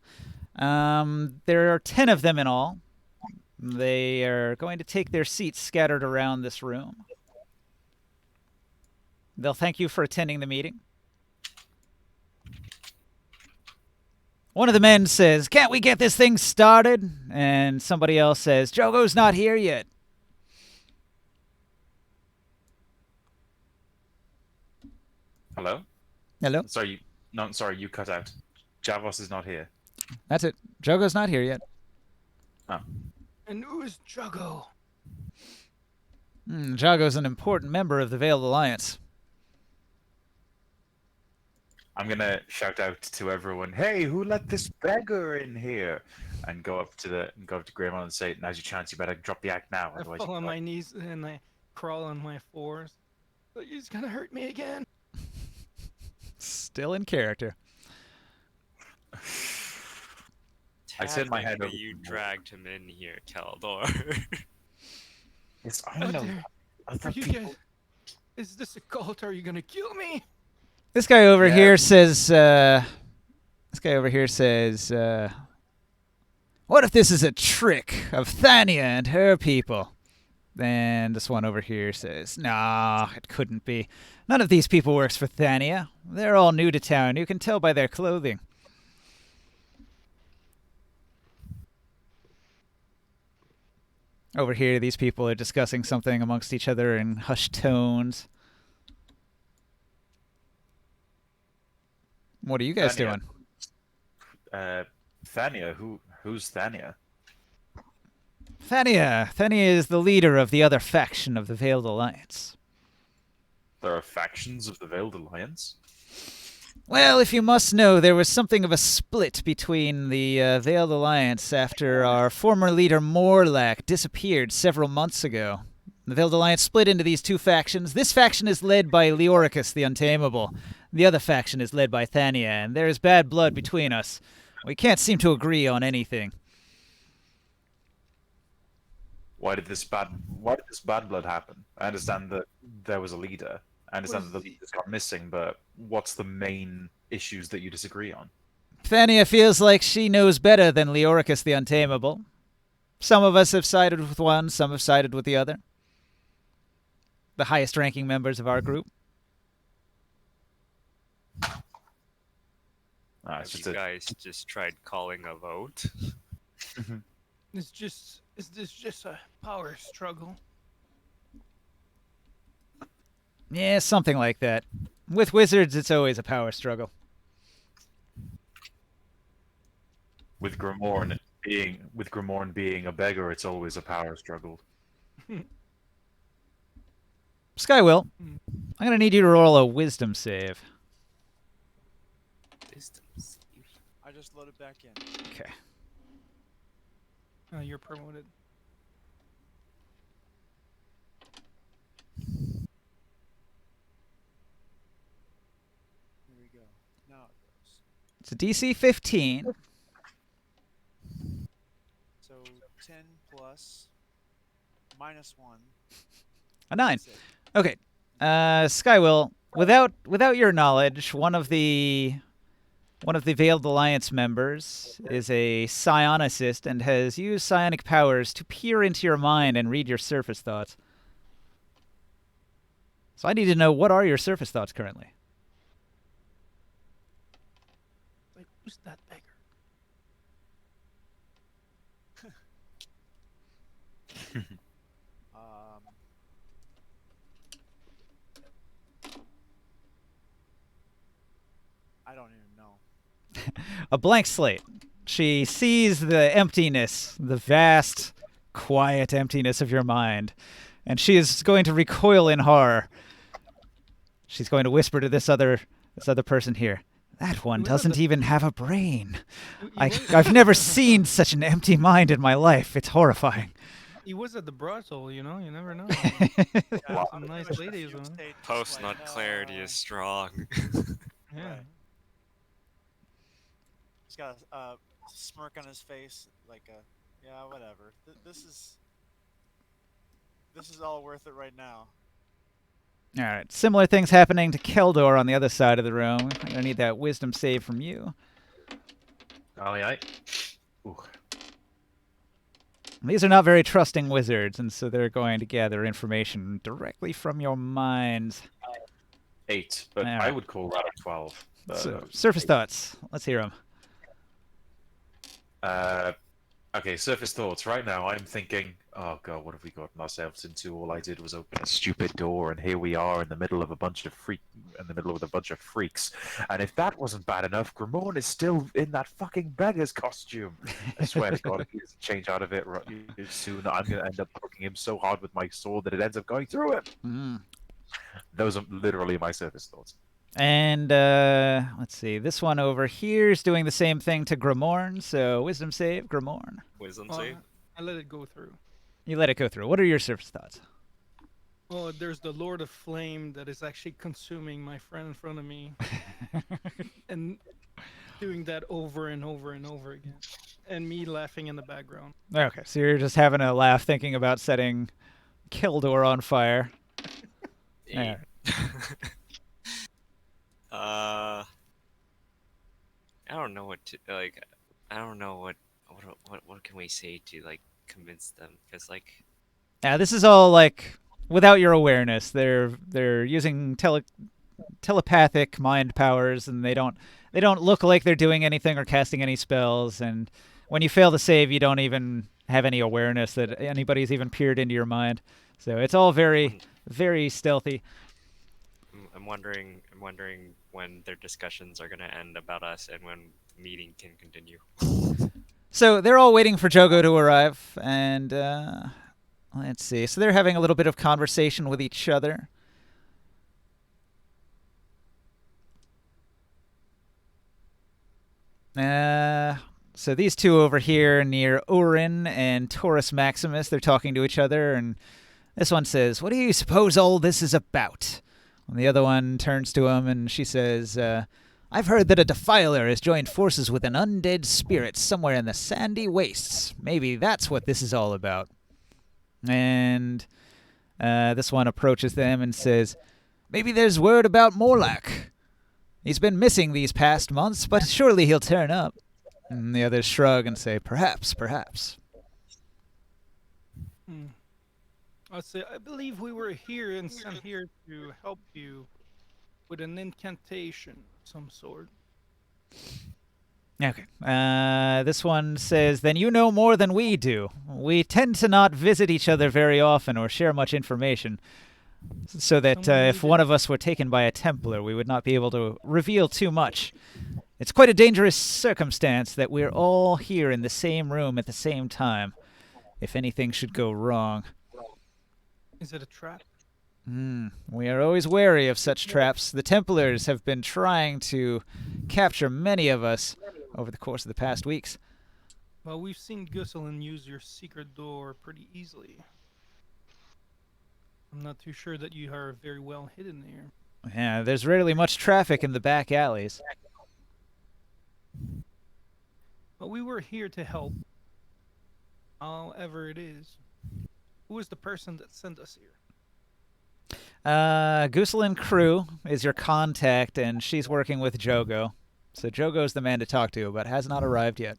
There are 10 of them in all. They are going to take their seats scattered around this room. They'll thank you for attending the meeting. One of the men says, "Can't we get this thing started?" And somebody else says, "Jogo's not here yet." Hello? Hello? Sorry, you cut out. Javos is not here. That's it. Jogo's not here yet. Oh. And who's Jago? Jago's an important member of the Veiled Alliance. I'm gonna shout out to everyone, "Hey, who let this beggar in here?" And go up to Greymon and say, "Now's your chance. You better drop the act now, I otherwise." fall on my knees and I crawl on my fours. But he's gonna hurt me again. Still in character. I said my head over. Technically, you dragged him in here, Kaldor. Yes, I know. Are you guys? Is this a cult? Are you gonna kill me? This guy over here says, what if this is a trick of Thania and her people? And this one over here says, nah, it couldn't be. None of these people works for Thania. They're all new to town. You can tell by their clothing. Over here, these people are discussing something amongst each other in hushed tones. What are you guys Thania. doing? Thania, who's Thania? Thania is the leader of the other faction of the Veiled Alliance. There are factions of the Veiled Alliance? Well, if you must know, there was something of a split between the Veiled Alliance after our former leader Morlack disappeared several months ago. The Veiled Alliance split into these two factions. This faction is led by Leoricus the Untamable. The other faction is led by Thania, and there is bad blood between us. We can't seem to agree on anything. Why did this bad blood happen? I understand that there was a leader. I understand that the leader's gone missing, but what's the main issues that you disagree on? Thania feels like she knows better than Leoricus the Untamable. Some of us have sided with one, some have sided with the other. The highest ranking members of our group. Have you guys just tried calling a vote? Is this just a power struggle? Yeah, something like that. With wizards, it's always a power struggle. With Grimorn being a beggar, it's always a power struggle. Skywill, I'm going to need you to roll a wisdom save. Wisdom save. I just loaded back in. Okay. You're promoted. Here we go. Now it goes. It's a DC 15. So 10 plus minus 1. A 9. Okay. Skywill, without your knowledge, one of the Veiled Alliance members is a psionicist and has used psionic powers to peer into your mind and read your surface thoughts. So I need to know, what are your surface thoughts currently? Like, who's that beggar? I don't even know. A blank slate. She sees the emptiness, the vast, quiet emptiness of your mind, and she is going to recoil in horror. She's going to whisper to this other person here. That one doesn't even have a brain. I've never seen such an empty mind in my life. It's horrifying. He was at the brothel, you know. You never know. Yeah, Some nice ladies. Huh? Post nut clarity is strong. Yeah. He's got a smirk on his face, like yeah, whatever. This is all worth it right now. All right. Similar things happening to Keldor on the other side of the room. I'm going to need that wisdom save from you. Aye. Ooh. These are not very trusting wizards, and so they're going to gather information directly from your minds. 8, but All I right. would call that a 12. So, surface thoughts. Let's hear them. Okay, surface thoughts. Right now, I'm thinking, oh god, what have we gotten ourselves into? All I did was open a stupid door, and here we are in the middle of a bunch of freaks. And if that wasn't bad enough, Grimorn is still in that fucking beggar's costume. I swear to God, if he doesn't change out of it soon, I'm gonna end up poking him so hard with my sword that it ends up going through him. Mm. Those are literally my surface thoughts. And let's see. This one over here is doing the same thing to Grimorn. So wisdom save, Grimorn. Wisdom Well, save. I let it go through. You let it go through. What are your surface thoughts? Oh, there's the Lord of Flame that is actually consuming my friend in front of me. And doing that over and over and over again. And me laughing in the background. Okay, so you're just having a laugh thinking about setting Keldor on fire. Eight. I don't know what to like. I don't know what can we say to like convince them, because like. Yeah, this is all like without your awareness. They're using telepathic mind powers, and they don't look like they're doing anything or casting any spells. And when you fail to save, you don't even have any awareness that anybody's even peered into your mind. So it's all very, very stealthy. I'm wondering when their discussions are gonna end about us and when the meeting can continue. So they're all waiting for Jogo to arrive, and let's see. So they're having a little bit of conversation with each other. So these two over here near Urin and Taurus Maximus, they're talking to each other, and this one says, "What do you suppose all this is about?" And the other one turns to him, and she says, "I've heard that a defiler has joined forces with an undead spirit somewhere in the sandy wastes. Maybe that's what this is all about." And this one approaches them and says, "Maybe there's word about Morlach. He's been missing these past months, but surely he'll turn up." And the others shrug and say, "Perhaps, perhaps." I'd say, I believe we were here and sent here to help you with an incantation of some sort. Okay. This one says, "Then you know more than we do. We tend to not visit each other very often or share much information, so that if one of us were taken by a Templar, we would not be able to reveal too much. It's quite a dangerous circumstance that we're all here in the same room at the same time, if anything should go wrong." Is it a trap? We are always wary of such traps. The Templars have been trying to capture many of us over the course of the past weeks. Well, we've seen Gusselin use your secret door pretty easily. I'm not too sure that you are very well hidden there. Yeah, there's rarely much traffic in the back alleys. But we were here to help. However it is. Who is the person that sent us here? Gusselin Crew is your contact, and she's working with Jogo. So Jogo's the man to talk to, but has not arrived yet.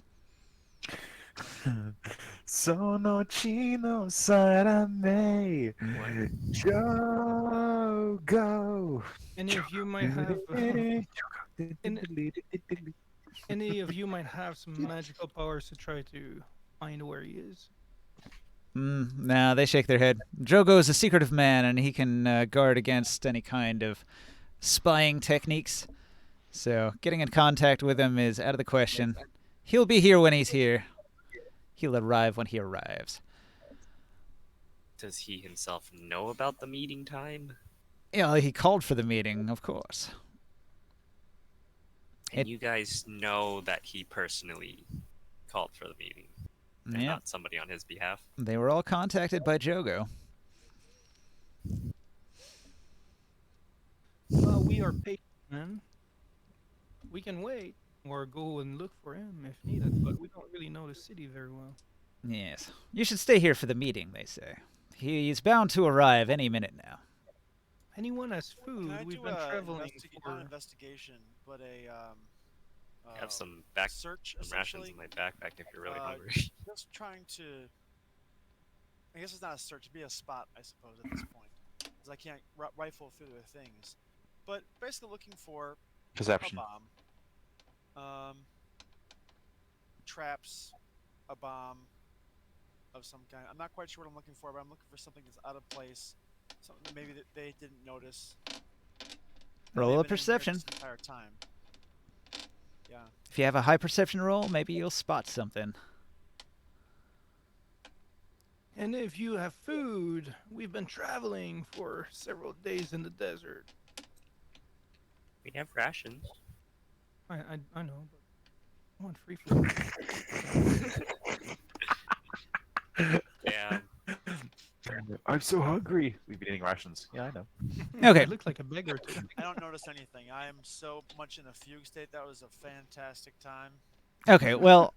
Sono chino sarame. Jogo. Any of you might have any of you might have some magical powers to try to find where he is. Nah, they shake their head. Jogo is a secretive man, and he can guard against any kind of spying techniques. So getting in contact with him is out of the question. He'll be here when he's here. He'll arrive when he arrives. Does he himself know about the meeting time? Yeah, he called for the meeting, of course. And you guys know that he personally called for the meeting, and not somebody on his behalf? They were all contacted by Jogo. Well, we are patient, man. We can wait or go and look for him if needed, but we don't really know the city very well. Yes. You should stay here for the meeting, they say. He's bound to arrive any minute now. Anyone has food? Can I We've do been a traveling not for... investigation, but a I have some search, some rations in my backpack if you're really hungry. Just trying to. I guess it's not a search; it'd be a spot, I suppose, at this point, because I can't rifle through their things. But basically, looking for Perception. a bomb, traps, a bomb of some kind. I'm not quite sure what I'm looking for, but I'm looking for something that's out of place, something that maybe that they didn't notice. Roll a perception. This entire time. Yeah. If you have a high perception roll, maybe you'll spot something. And if you have food, we've been traveling for several days in the desert. We have rations. I know, but I want free food. Yeah. I'm so hungry. We've been eating rations. Yeah, I know. Okay. You look like a beggar too. I don't notice anything. I am so much in a fugue state. That was a fantastic time. Okay, well,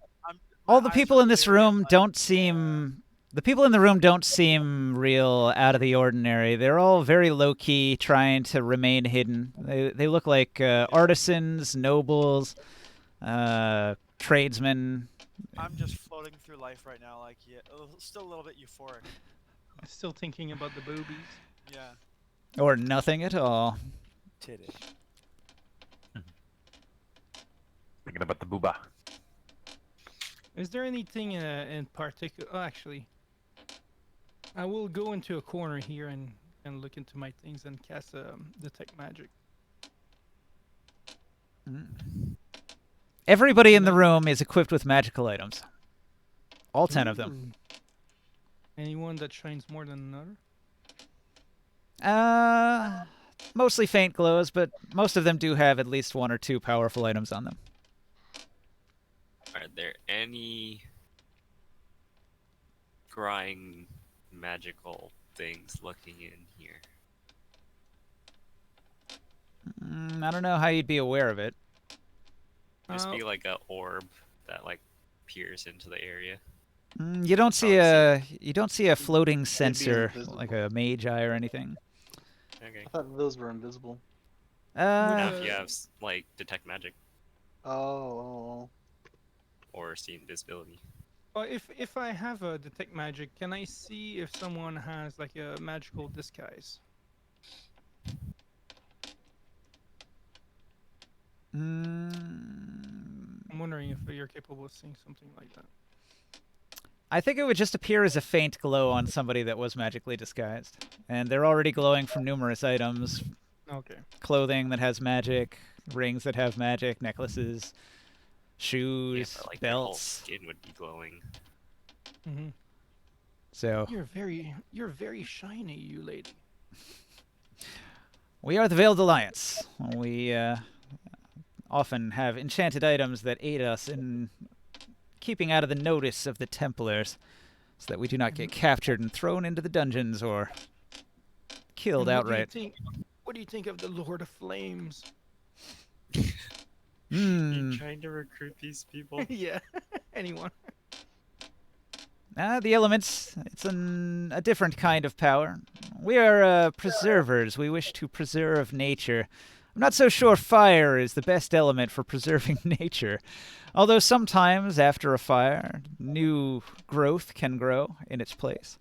all the eyes people are in this very, room like, don't seem... The people in the room don't seem real out of the ordinary. They're all very low-key, trying to remain hidden. They look like artisans, nobles, tradesmen. I'm just floating through life right now, like still a little bit euphoric. Still thinking about the boobies. Yeah. Or nothing at all. Titty. Thinking about the booba. Is there anything in particular? Oh, actually, I will go into a corner here and look into my things and cast detect magic. Everybody in the room is equipped with magical items. All 10 of them. Ooh. Anyone that shines more than another? Mostly faint glows, but most of them do have at least 1 or 2 powerful items on them. Are there any scrying magical things looking in here? I don't know how you'd be aware of it. Just be like a orb that like peers into the area. You don't see a floating sensor invisible. like a mage eye or anything. Okay. I thought those were invisible. Now if you have like detect magic Oh. or see invisibility. Well, if I have a detect magic, can I see if someone has like a magical disguise? I'm wondering if you're capable of seeing something like that. I think it would just appear as a faint glow on somebody that was magically disguised. And they're already glowing from numerous items. Okay. Clothing that has magic, rings that have magic, necklaces, shoes, Yeah, but like their whole belts. skin would be glowing. Mm-hmm. So you're very shiny, you lady. we are the Veiled Alliance. We often have enchanted items that aid us in keeping out of the notice of the Templars, so that we do not get captured and thrown into the dungeons or killed outright. What do you think of the Lord of Flames? You trying to recruit these people? Yeah, anyone. The elements, it's a different kind of power. We are preservers. We wish to preserve nature. I'm not so sure fire is the best element for preserving nature. Although sometimes, after a fire, new growth can grow in its place.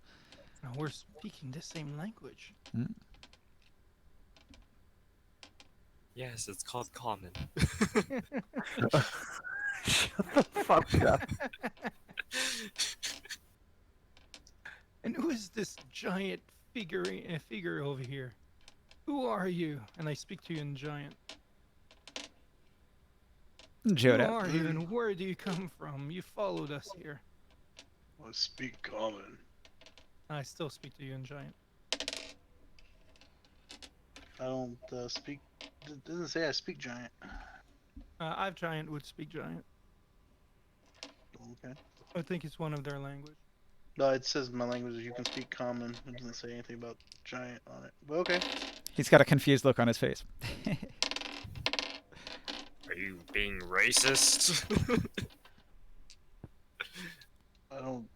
We're speaking the same language. Yes, it's called common. Shut the fuck up. And who is this giant figure over here? Who are you? And I speak to you in giant. Joda. Who are you and where do you come from? You followed us here. I speak common. I still speak to you in giant. I don't speak. It doesn't say I speak giant. I've giant would speak giant. Okay. I think it's one of their language. No, it says in my language you can speak common. It doesn't say anything about giant on it. But okay. He's got a confused look on his face. Are you being racist? I don't.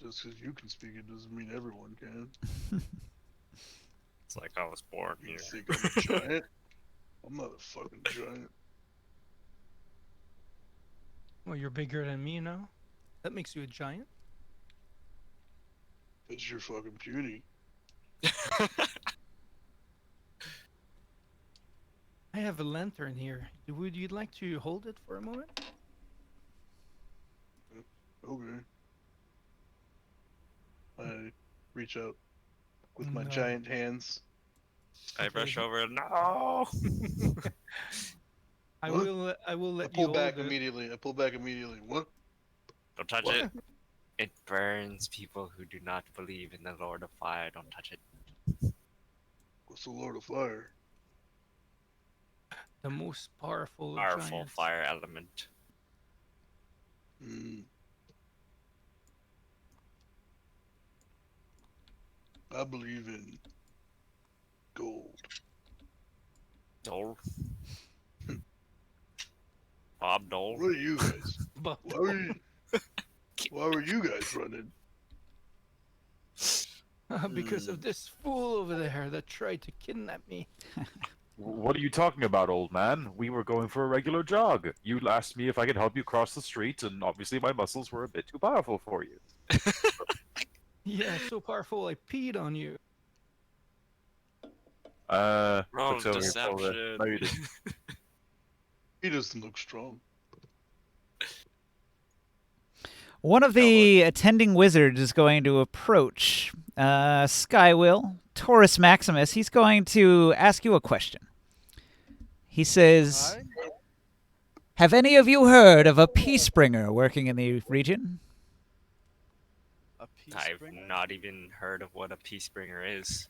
Just because you can speak it doesn't mean everyone can. It's like I was born You here. think I'm a giant? I'm not a fucking giant. Well, you're bigger than me now. That makes you a giant. It's your fucking puny. I have a lantern here. Would you like to hold it for a moment? Okay. I reach out with my No. giant hands. I rush over. No. I What? will let I you pull hold back it. immediately. I pull back immediately. What? Don't touch What? it. It burns people who do not believe in the Lord of Fire. Don't touch it. What's the Lord of Fire? The most powerful of Powerful giants. fire element. I believe in gold. Dole. Bob Dole. What are you guys? But Why were you guys running? because of this fool over there that tried to kidnap me. What are you talking about, old man? We were going for a regular jog. You asked me if I could help you cross the street, and obviously my muscles were a bit too powerful for you. Yeah, so powerful I peed on you. Wrong took over your shoulder. deception. No, you didn't. He doesn't look strong. One of the attending wizards is going to approach Skywill, Taurus Maximus. He's going to ask you a question. He says, Alright. have any of you heard of a peacebringer working in the region? A peace I've bringer? not even heard of what a peacebringer is.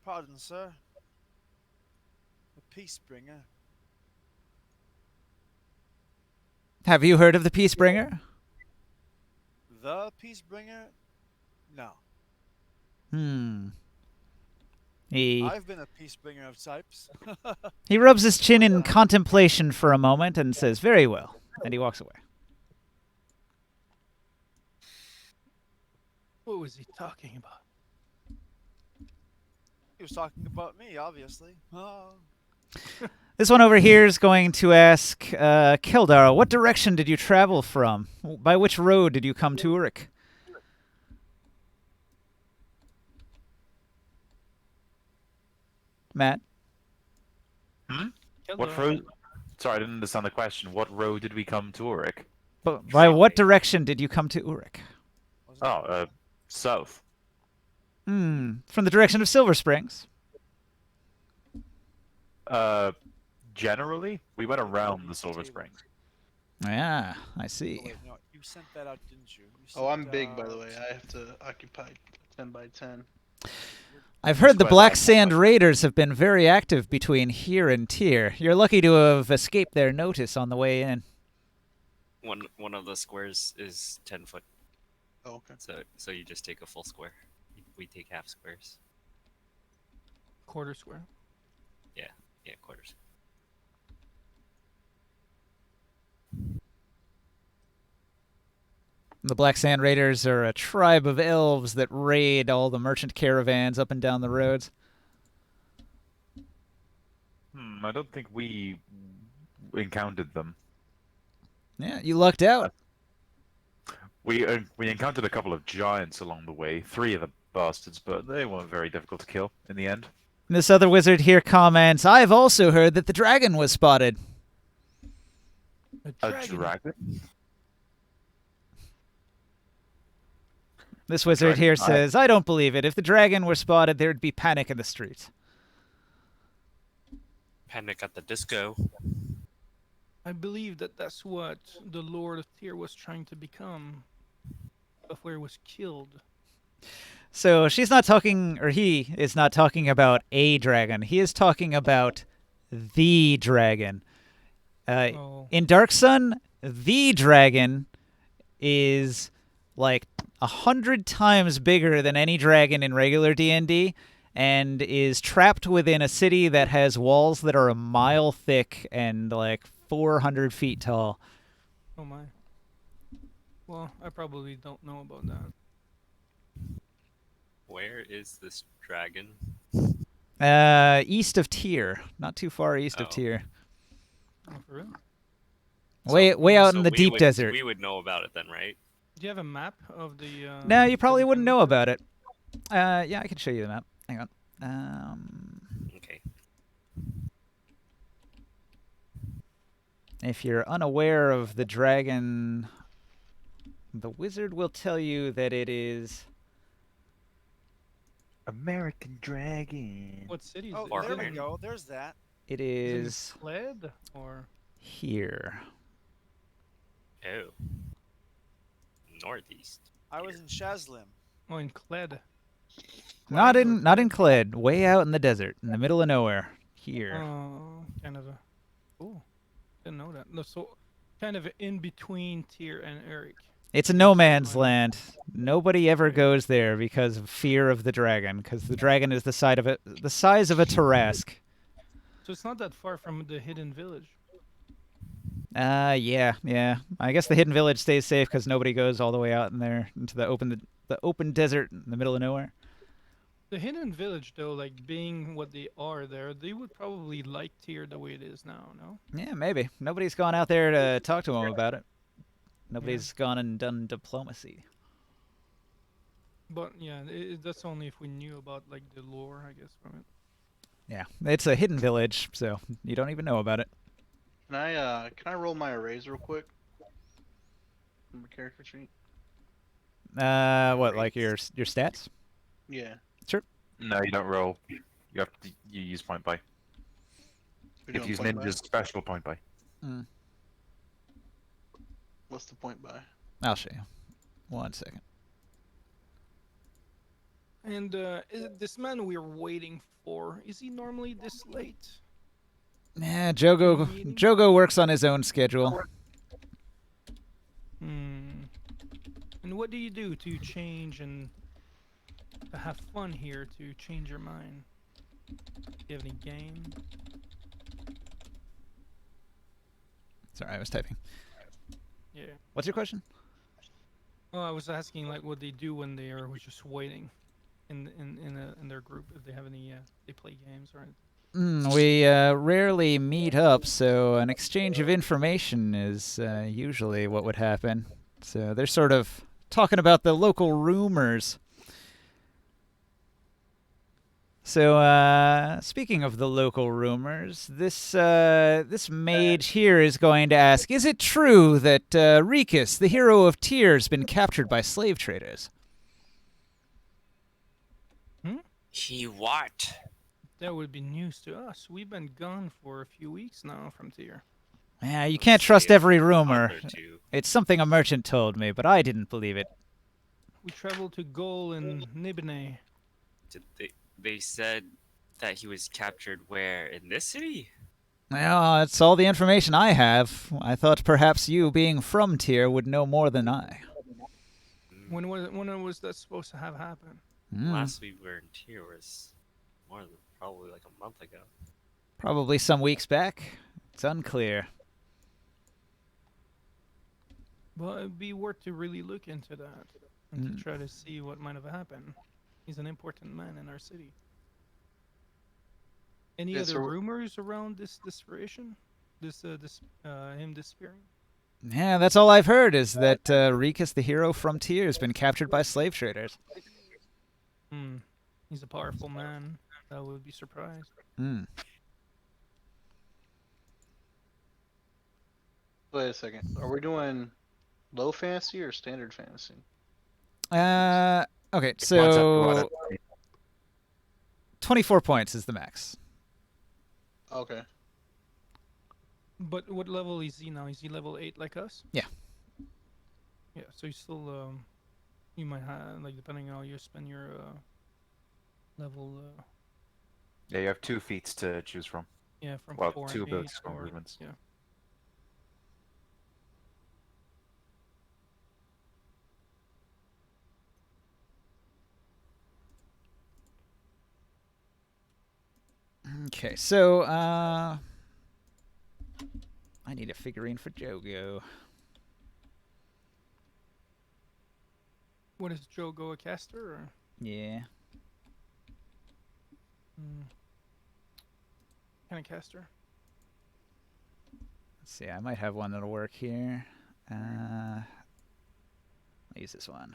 Pardon, sir. A peace bringer. Have you heard of the peacebringer? The peace bringer? No. He I've been a peace bringer of types. rubs his chin in contemplation for a moment and says, very well. And he walks away. What was he talking about? He was talking about me, obviously. Oh. This one over here is going to ask Keldar, what direction did you travel from? By which road did you come to Urik? Matt? What road? Sorry, I didn't understand the question. What road did we come to Urik? By what direction did you come to Urik? Oh, south. From the direction of Silver Springs. Generally, we went around the Silver Springs. Yeah, I see. Wait, no, you sent that out, didn't you? Oh, I'm big, by the way. I have to occupy 10 by 10. I've heard the quite Black large. Sand Raiders have been very active between here and Tyr. You're lucky to have escaped their notice on the way in. One of the squares is 10 foot, Oh, okay. so you just take a full square. We take half squares. Quarter square. Yeah, quarters. The Black Sand Raiders are a tribe of elves that raid all the merchant caravans up and down the roads. I don't think we encountered them. Yeah, you lucked out. We encountered a couple of giants along the way, 3 of the bastards, but they weren't very difficult to kill in the end. And this other wizard here comments, I've also heard that the dragon was spotted. A dragon? This wizard Dragon? here says, I don't believe it. If the dragon were spotted, there'd be panic in the streets. Panic at the disco. I believe that's what the Lord of Tyr was trying to become before he was killed. So she's not talking, or he is not talking about a dragon. He is talking about the dragon. In Dark Sun, the dragon is like 100 times bigger than any dragon in regular D&D and is trapped within a city that has walls that are a mile thick and like 400 feet tall. Oh my. Well, I probably don't know about that. Where is this dragon? East of Tyr. Not too far east of Oh. Tyr. Oh, for real? Way out So in the deep desert. We would know about it then, right? Do you have a map of the? No, you probably wouldn't know about it. Yeah, I can show you the map. Hang on. Okay. If you're unaware of the dragon, the wizard will tell you that it is... American dragon. What city is Oh, it? Or there Is we it go. There's that. It in is Sled or? here. Oh. Northeast. I was in Shazlim. Oh, in Cled. Not in Cled. Way out in the desert, in the middle of nowhere. Here. Oh, kind of a. Oh, didn't know that. No, so kind of in between Tyr and Urik. It's a no man's land. Nobody ever goes there because of fear of the dragon, because the dragon is the size of a Tarrasque. So it's not that far from the hidden village. Yeah. I guess the hidden village stays safe because nobody goes all the way out in there into the open desert in the middle of nowhere. The hidden village, though, like being what they are there, they would probably like Tyr the way it is now, no? Yeah, maybe. Nobody's gone out there to talk to him about it. Nobody's gone and done diplomacy. But yeah, that's only if we knew about like the lore, I guess, from it. Yeah, it's a hidden village, so you don't even know about it. Can I roll my arrays real quick? on my character sheet? What, like your stats? Yeah. No, you don't roll. You have to. You use point buy. We're If you doing use point buy? ninja's special point buy. What's the point buy? I'll show you. 1 second. And is it this man we're waiting for? Is he normally this late? Yeah, Jogo works on his own schedule. And what do you do to change and to have fun here, to change your mind? Do you have any game? Sorry, I was typing. Yeah. What's your question? Oh, I was asking like what they do when they are just waiting in their group, if they have any they play games or anything. We rarely meet up, so an exchange of information is usually what would happen. So they're sort of talking about the local rumors. So, speaking of the local rumors, this mage here is going to ask, is it true that Rikus, the hero of Tyr, has been captured by slave traders? He what? That would be news to us. We've been gone for a few weeks now from Tyr. Yeah, you can't trust every rumor. It's something a merchant told me, but I didn't believe it. We traveled to Gol and Nibene. They said that he was captured where? In this city? Well, that's all the information I have. I thought perhaps you, being from Tyr, would know more than I. When was that supposed to have happened? Last we were in Tyr was more than probably like a month ago. Probably some weeks back. It's unclear. Well, it'd be worth to really look into that and to try to see what might have happened. He's an important man in our city. Any other rumors around this disparation? Him disappearing? Yeah, that's all I've heard, is that Rikus, the hero from Tyr, has been captured by slave traders. He's a powerful man. I would be surprised. Wait a second. Are we doing low fantasy or standard fantasy? Okay, so 24 points is the max. Okay. But what level is he now? Is he level 8 like us? Yeah. Yeah, so you still, you might have, like, depending on how you spend your level. Yeah, you have 2 feats to choose from. Yeah, from 4 and abilities 8 from or, movements. yeah. Okay, so, I need a figurine for Jogo. What is Jogo, a caster? Or? Yeah. Kind of caster? Let's see, I might have one that'll work here. I'll use this one.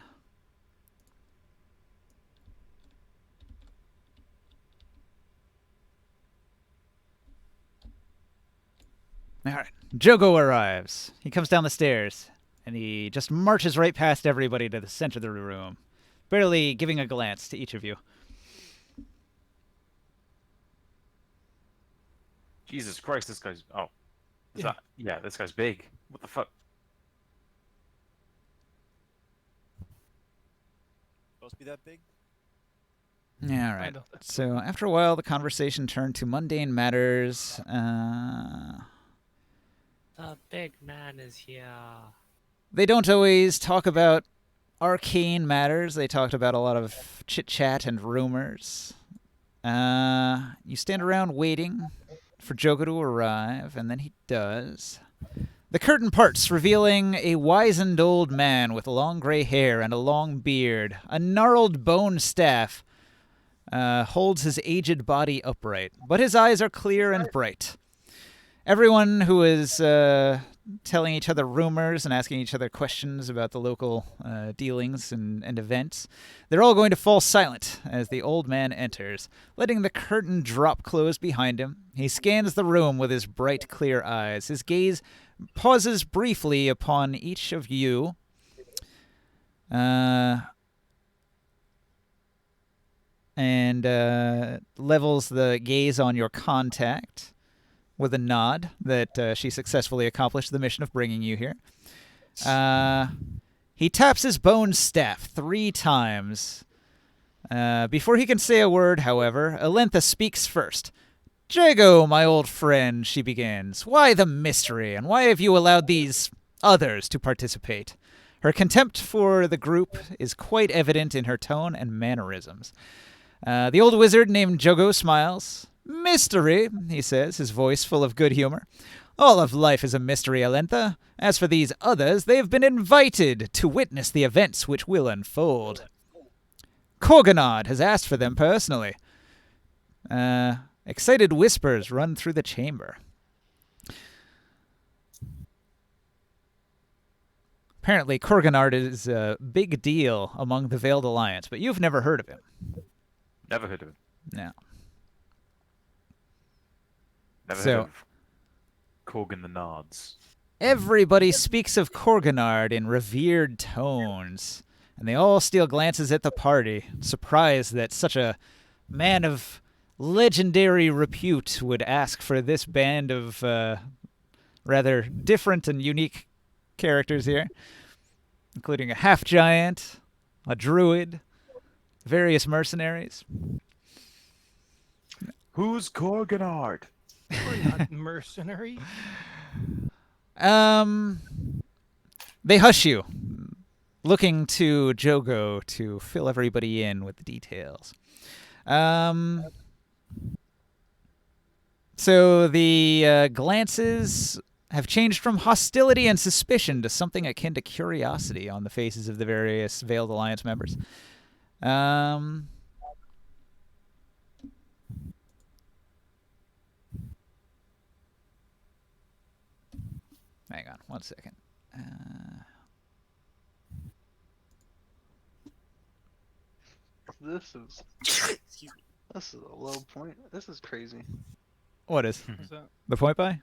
All right, Jogo arrives. He comes down the stairs, and he just marches right past everybody to the center of the room, barely giving a glance to each of you. Jesus Christ, this guy's... Oh. Yeah, this guy's big. What the fuck? Supposed to be that big? Yeah, all right. So after a while, the conversation turned to mundane matters. The big man is here. They don't always talk about arcane matters. They talked about a lot of chit-chat and rumors. You stand around waiting for Jogo to arrive, and then he does. The curtain parts, revealing a wizened old man with long gray hair and a long beard. A gnarled bone staff holds his aged body upright, but his eyes are clear and bright. Everyone who is telling each other rumors and asking each other questions about the local dealings and events, they're all going to fall silent as the old man enters, letting the curtain drop close behind him. He scans the room with his bright, clear eyes. His gaze pauses briefly upon each of you, And levels the gaze on your contact with a nod that she successfully accomplished the mission of bringing you here. He taps his bone staff 3 times. Before he can say a word, however, Alentha speaks first. Jago, my old friend, she begins. Why the mystery, and why have you allowed these others to participate? Her contempt for the group is quite evident in her tone and mannerisms. The old wizard named Jago smiles. Mystery, he says, his voice full of good humor. All of life is a mystery, Alentha. As for these others, they have been invited to witness the events which will unfold. Korganard has asked for them personally. Excited whispers run through the chamber. Apparently, Korganard is a big deal among the Veiled Alliance, but you've never heard of him. Never heard of him. No. Never heard of Korgan the Nards. Everybody speaks of Korganard in revered tones, and they all steal glances at the party, surprised that such a man of legendary repute would ask for this band of rather different and unique characters here, including a half-giant, a druid, various mercenaries. Who's Korganard? We're not mercenary. They hush you, looking to Jago to fill everybody in with the details. So the glances have changed from hostility and suspicion to something akin to curiosity on the faces of the various Veiled Alliance members. Hang on one second. This is a low point. This is crazy. What is? What's that? The point by?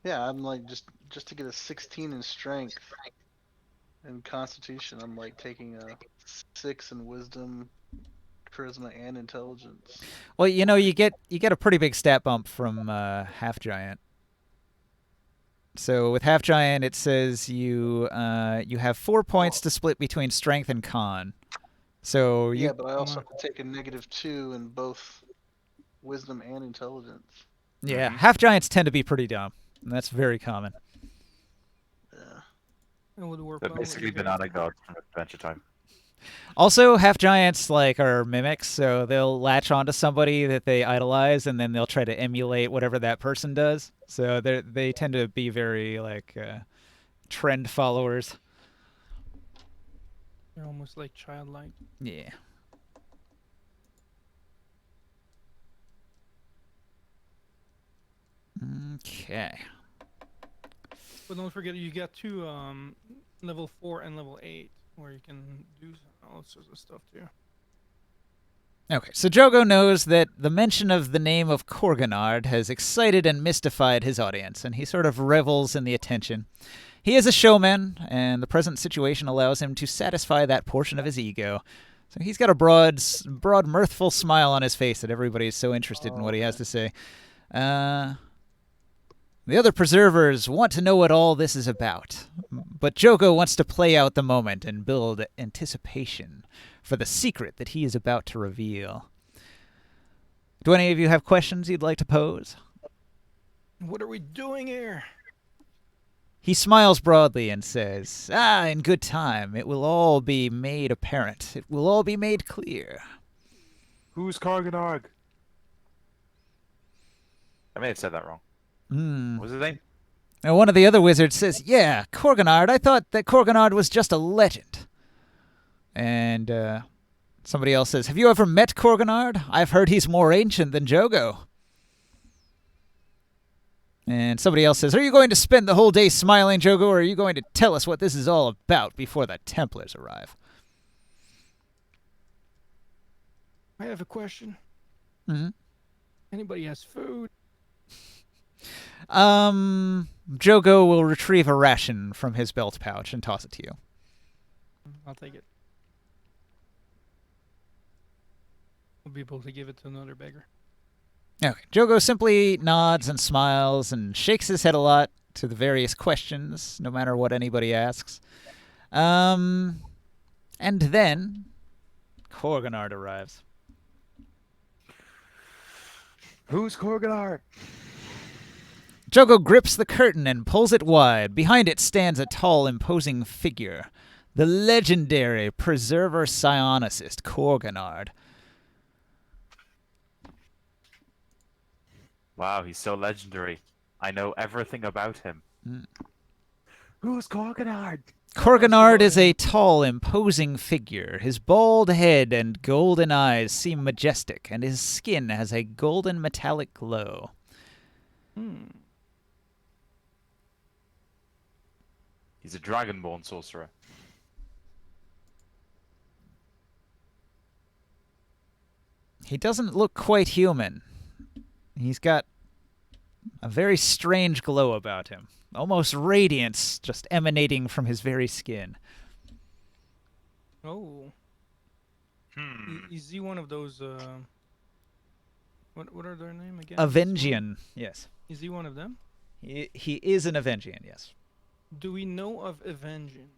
Yeah, I'm like just to get a 16 in strength and constitution, I'm like taking a 6 in wisdom, charisma, and intelligence. Well, you know, you get a pretty big stat bump from half giant. So with half giant, it says you have 4 points to split between strength and con. So yeah, but I also have to take a -2 in both wisdom and intelligence. Yeah, half giants tend to be pretty dumb, and that's very common. Yeah. It would work They're well with basically you guys. banana gods from Adventure Time. Also, half giants like are mimics, so they'll latch onto somebody that they idolize, and then they'll try to emulate whatever that person does. So they tend to be very like trend followers. They're almost like childlike. Yeah. Okay. But don't forget, you got 2 level 4 and level 8, where you can do all sorts of stuff too. Okay, so Jago knows that the mention of the name of Korganard has excited and mystified his audience, and he sort of revels in the attention. He is a showman, and the present situation allows him to satisfy that portion of his ego. So he's got a broad, mirthful smile on his face that everybody is so interested in what he has to say. The other preservers want to know what all this is about, but Jago wants to play out the moment and build anticipation for the secret that he is about to reveal. Do any of you have questions you'd like to pose? What are we doing here? He smiles broadly and says, in good time. It will all be made apparent. It will all be made clear. Who's Korganard? I may have said that wrong. What was his name? Now, one of the other wizards says, yeah, Korganard. I thought that Korganard was just a legend. And somebody else says, have you ever met Korganard? I've heard he's more ancient than Jago. And somebody else says, are you going to spend the whole day smiling, Jago, or are you going to tell us what this is all about before the Templars arrive? I have a question. Mm-hmm. Anybody has food? Jago will retrieve a ration from his belt pouch and toss it to you. I'll take it. We'll be able to give it to another beggar. Okay. Jogo simply nods and smiles and shakes his head a lot to the various questions, no matter what anybody asks. And then Korganard arrives. Who's Korganard? Jogo grips the curtain and pulls it wide. Behind it stands a tall, imposing figure, the legendary preserver psionicist Korganard. Wow, he's so legendary. I know everything about him. Who's Korganard? Korganard is a tall, imposing figure. His bald head and golden eyes seem majestic, and his skin has a golden metallic glow. He's a dragonborn sorcerer. He doesn't look quite human. He's got a very strange glow about him. Almost radiance just emanating from his very skin. Oh. Is he one of those? What are their name again? Avengian, yes. Is he one of them? He is an Avengian, yes. Do we know of Avengians?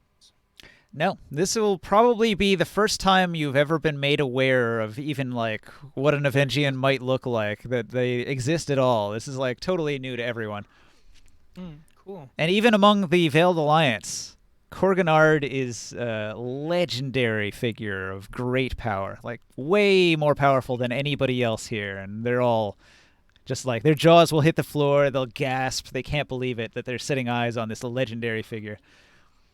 No, this will probably be the first time you've ever been made aware of even like what an Avengian might look like, that they exist at all. This is like totally new to everyone. Cool. And even among the Veiled Alliance, Korganard is a legendary figure of great power, like way more powerful than anybody else here, and they're all just like, their jaws will hit the floor, they'll gasp, they can't believe it that they're setting eyes on this legendary figure.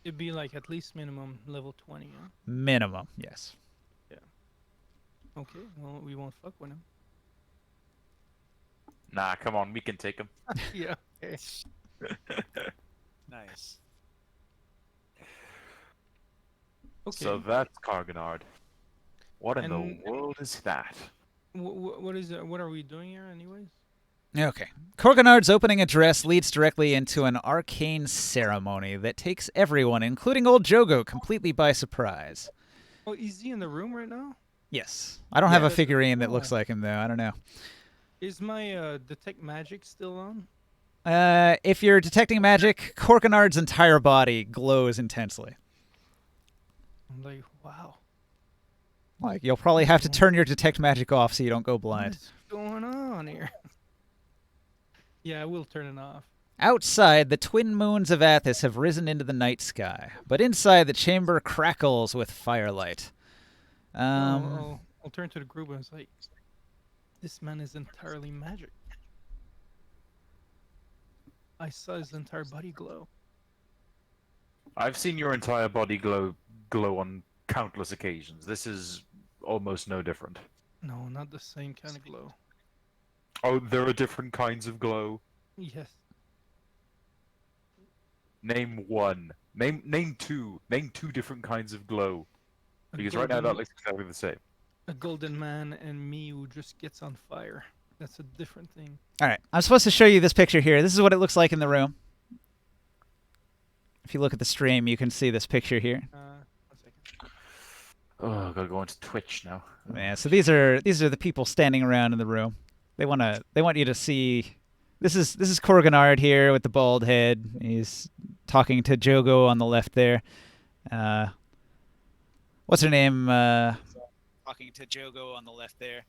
It'd be like at least minimum level 20, huh? Minimum, yes. Yeah. Okay, well, we won't fuck with him. Nah, come on, we can take him. Yeah, okay. Nice. Okay. So that's Korganard. What in And- the world is that? What is it? What are we doing here, anyways? Okay. Korganard's opening address leads directly into an arcane ceremony that takes everyone, including old Jogo, completely by surprise. Oh, is he in the room right now? Yes. I don't have a that's- figurine that oh. looks like him, though. I don't know. Is my detect magic still on? If you're detecting magic, Korganard's entire body glows intensely. I'm like, wow. Like, you'll probably have to turn your detect magic off so you don't go blind. What's going on here? Yeah, I will turn it off. Outside, the twin moons of Athos have risen into the night sky, but inside the chamber crackles with firelight. I'll turn to the group and say, this man is entirely magic. I saw his entire body glow. I've seen your entire body glow on countless occasions. This is almost no different. No, not the same kind of glow. Oh, there are different kinds of glow. Yes. Name one. Name two. Name two different kinds of glow. A Because right now that golden- looks exactly the same. A golden man and me who just gets on fire. That's a different thing. All right, I'm supposed to show you this picture here. This is what it looks like in the room. If you look at the stream, you can see this picture here. 1 second. Oh, gotta go into Twitch now. Yeah, so these are the people standing around in the room. They want you to see. This is Korganard here with the bald head. He's talking to Jogo on the left there. What's her name? Talking to Jogo on the left there.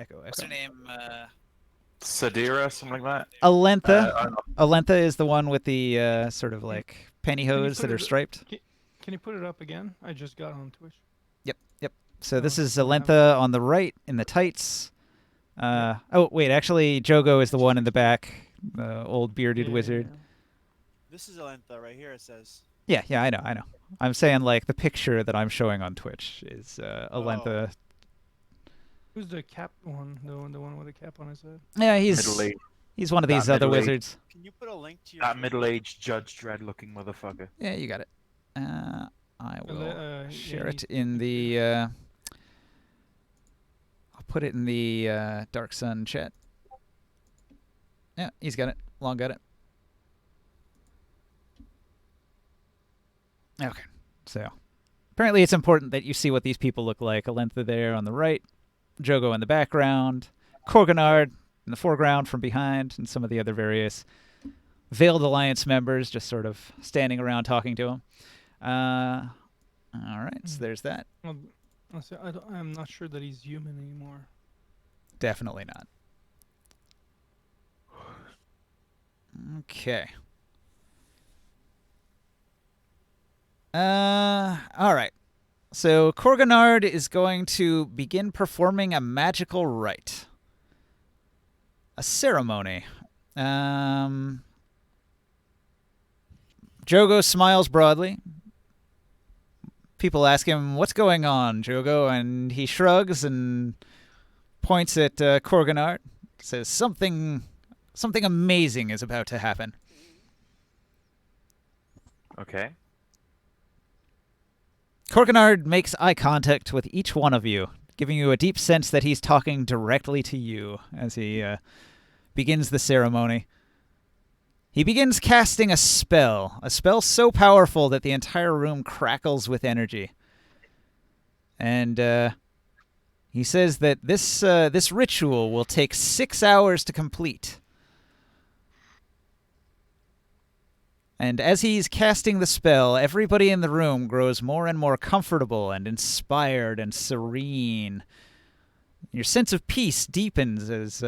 Echo. What's her name? Sadira, something like that? Alentha. Alentha is the one with the sort of like pantyhose put that are it- straight. Can you put it up again? I just got on Twitch. Yep. So this Oh, is yeah. Alentha on the right in the tights. Oh wait, actually Jogo is the one in the back, the old bearded wizard. This is Alentha right here. It says. Yeah, I know. I'm saying like the picture that I'm showing on Twitch is Alentha. Who's the cap one? The one with the cap on his head? Yeah, Middle-aged, he's one of these That other middle-aged- wizards. Can you put a link to your? that Twitch? middle-aged Judge Dredd-looking motherfucker. Yeah, you got it. I will share yeah, it in the. I'll put it in the Dark Sun chat. Yeah, he's got it. Long got it. Okay. So apparently it's important that you see what these people look like. Alentha there on the right, Jogo in the background, Korganard in the foreground from behind, and some of the other various Veiled Alliance members just sort of standing around talking to him. All right, so there's that. Well, I'm not sure that he's human anymore. Definitely not. Okay. All right. So Korganard is going to begin performing a magical rite. A ceremony. Jogo smiles broadly. People ask him, "What's going on, Jogo?" And he shrugs and points at Korganard. Says, something amazing is about to happen. Okay. Korganard makes eye contact with each one of you, giving you a deep sense that he's talking directly to you as he begins the ceremony. He begins casting a spell so powerful that the entire room crackles with energy. And he says that this ritual will take 6 hours to complete. And as he's casting the spell, everybody in the room grows more and more comfortable and inspired and serene. Your sense of peace deepens as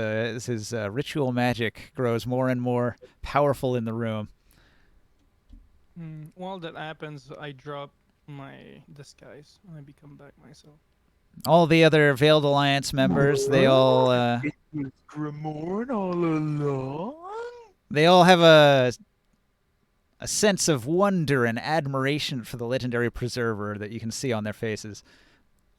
his ritual magic grows more and more powerful in the room. While that happens, I drop my disguise and I become back myself. All the other Veiled Alliance members, they all It was Grimorn all along. they all have a sense of wonder and admiration for the legendary preserver that you can see on their faces.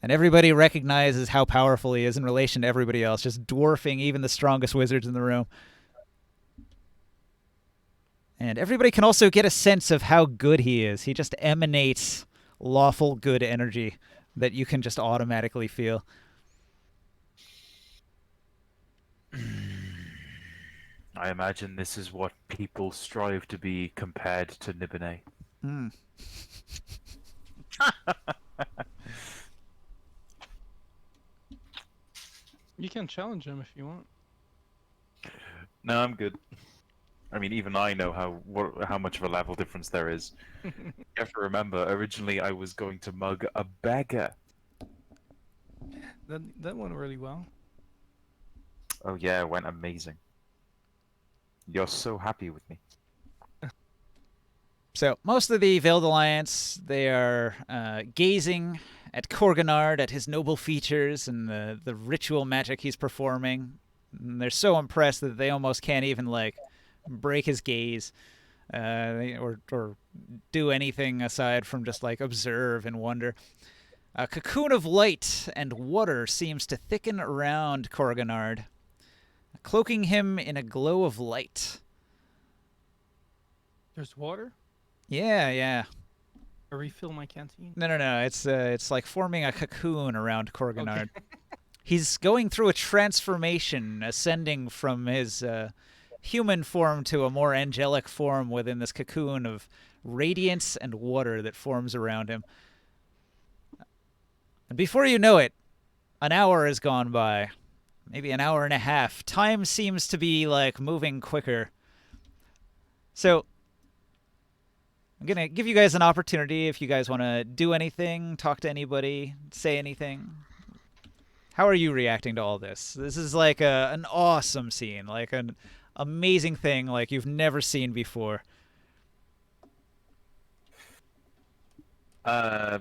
And everybody recognizes how powerful he is in relation to everybody else, just dwarfing even the strongest wizards in the room. And everybody can also get a sense of how good he is. He just emanates lawful good energy that you can just automatically feel. I imagine this is what people strive to be compared to Nibene. You can challenge him if you want. No, I'm good. I mean, even I know how much of a level difference there is. You have to remember, originally I was going to mug a beggar. That went really well. Oh yeah, it went amazing. You're so happy with me. So most of the Veiled Alliance, they are gazing at Korganard, at his noble features and the ritual magic he's performing. And they're so impressed that they almost can't even break his gaze or do anything aside from just observe and wonder. A cocoon of light and water seems to thicken around Korganard, cloaking him in a glow of light. There's water? Yeah. I refill my canteen. No. It's like forming a cocoon around Korganard. Okay. He's going through a transformation, ascending from his human form to a more angelic form within this cocoon of radiance and water that forms around him. And before you know it, an hour has gone by. Maybe an hour and a half. Time seems to be moving quicker. So I'm going to give you guys an opportunity if you guys want to do anything, talk to anybody, say anything. How are you reacting to all this? This is an awesome scene, an amazing thing you've never seen before. I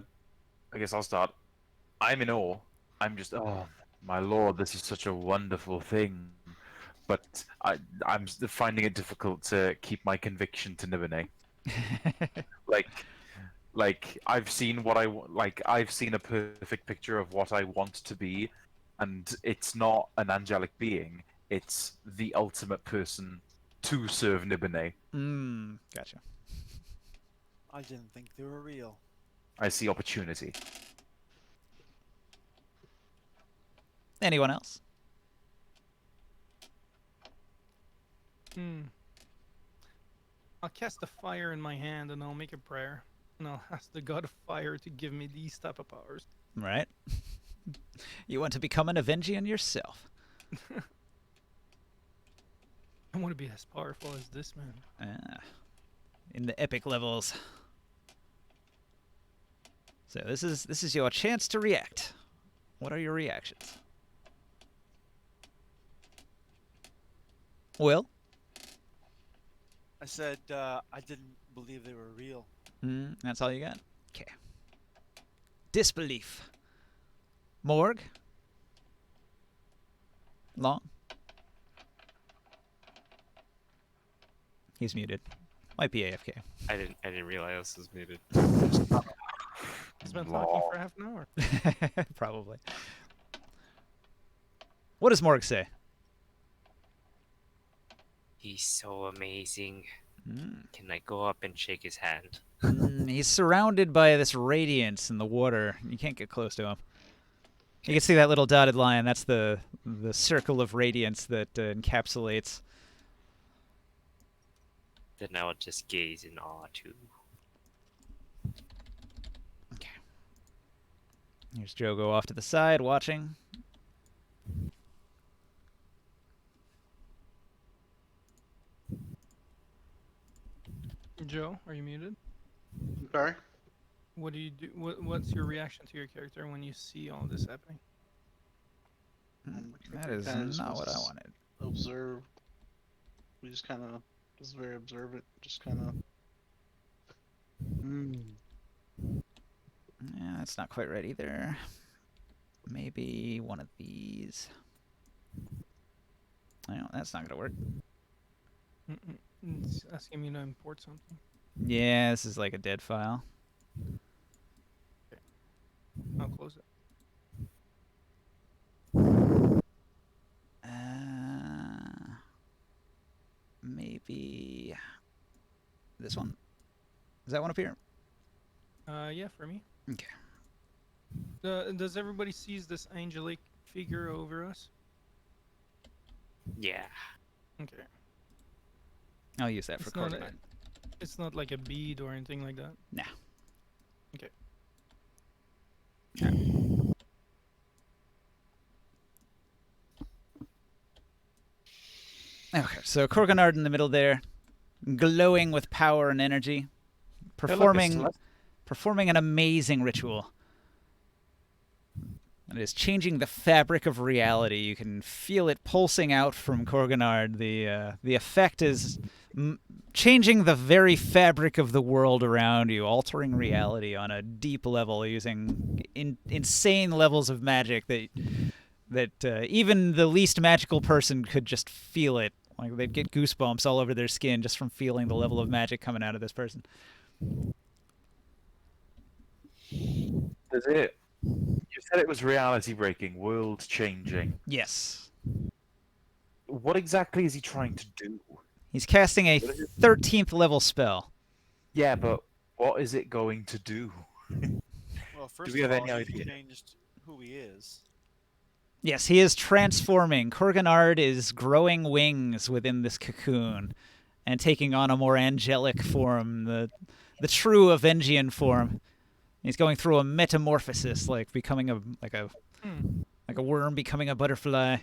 guess I'll start. I'm in awe. I'm just, oh my lord, this is such a wonderful thing. But I'm finding it difficult to keep my conviction to Nibene. I've seen I've seen a perfect picture of what I want to be, and it's not an angelic being. It's the ultimate person to serve Nibene. Gotcha. I didn't think they were real. I see opportunity. Anyone else? I'll cast a fire in my hand and I'll make a prayer. and I'll ask the god of fire to give me these type of powers. Right? You want to become an Avengian yourself. I want to be as powerful as this man. In the epic levels. So this is your chance to react. What are your reactions? Will? I said I didn't believe they were real. That's all you got? Okay. Disbelief. Morg? Long? He's muted. Might be AFK. I didn't realize this was muted. He's been talking for half an hour. Probably. What does Morg say? He's so amazing. Can I go up and shake his hand? He's surrounded by this radiance in the water. You can't get close to him. You can see that little dotted line. That's the circle of radiance that encapsulates. Then I will just gaze in awe too. Okay. Here's Jogo off to the side, watching. Joe, are you muted? Sorry. What do you do? What's your reaction to your character when you see all this happening? That is not what I wanted. Observe. We just kind of, just very observant. Just kind of. Yeah, that's not quite right either. Maybe one of these. No, that's not gonna work. It's asking me to import something. Yeah, this is like a dead file. I'll close it. Maybe this one. Is that one up here? Yeah, for me. Okay. Does everybody sees this angelic figure over us? Yeah. Okay. I'll use that for It's not, coordinate. it's not like a bead or anything like that. Nah. Okay. Okay, so Korganard in the middle there, glowing with power and energy, performing an amazing ritual. It is changing the fabric of reality. You can feel it pulsing out from Korganard. The effect is changing the very fabric of the world around you, altering reality on a deep level using insane levels of magic that even the least magical person could just feel it. Like they'd get goosebumps all over their skin just from feeling the level of magic coming out of this person. Is it? You said it was reality breaking, world changing. Yes. What exactly is he trying to do? He's casting a 13th level spell. Yeah, but what is it going to do? Well, first we of have all, any he idea? changed who he is. Yes, he is transforming. Korganard is growing wings within this cocoon and taking on a more angelic form, the true Avengian form. He's going through a metamorphosis, like becoming like a worm becoming a butterfly.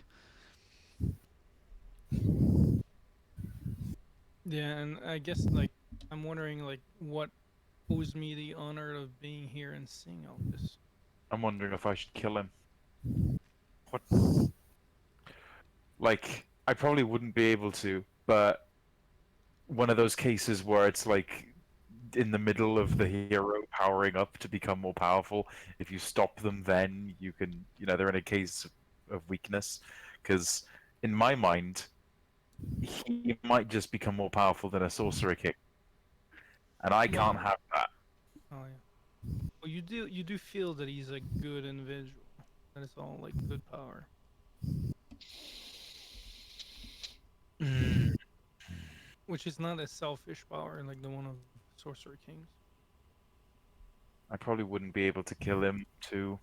Yeah, and I guess like I'm wondering like what owes me the honor of being here and seeing all this. I'm wondering if I should kill him. What? Like, I probably wouldn't be able to, but one of those cases where it's like in the middle of the hero powering up to become more powerful, if you stop them, then you can, they're in a case of weakness. Because in my mind, he might just become more powerful than a sorcerer king, and I can't have that. Oh yeah. Well, you do feel that he's a good individual. That it's all like good power. Which is not a selfish power like the one of Sorcerer Kings. I probably wouldn't be able to kill him too.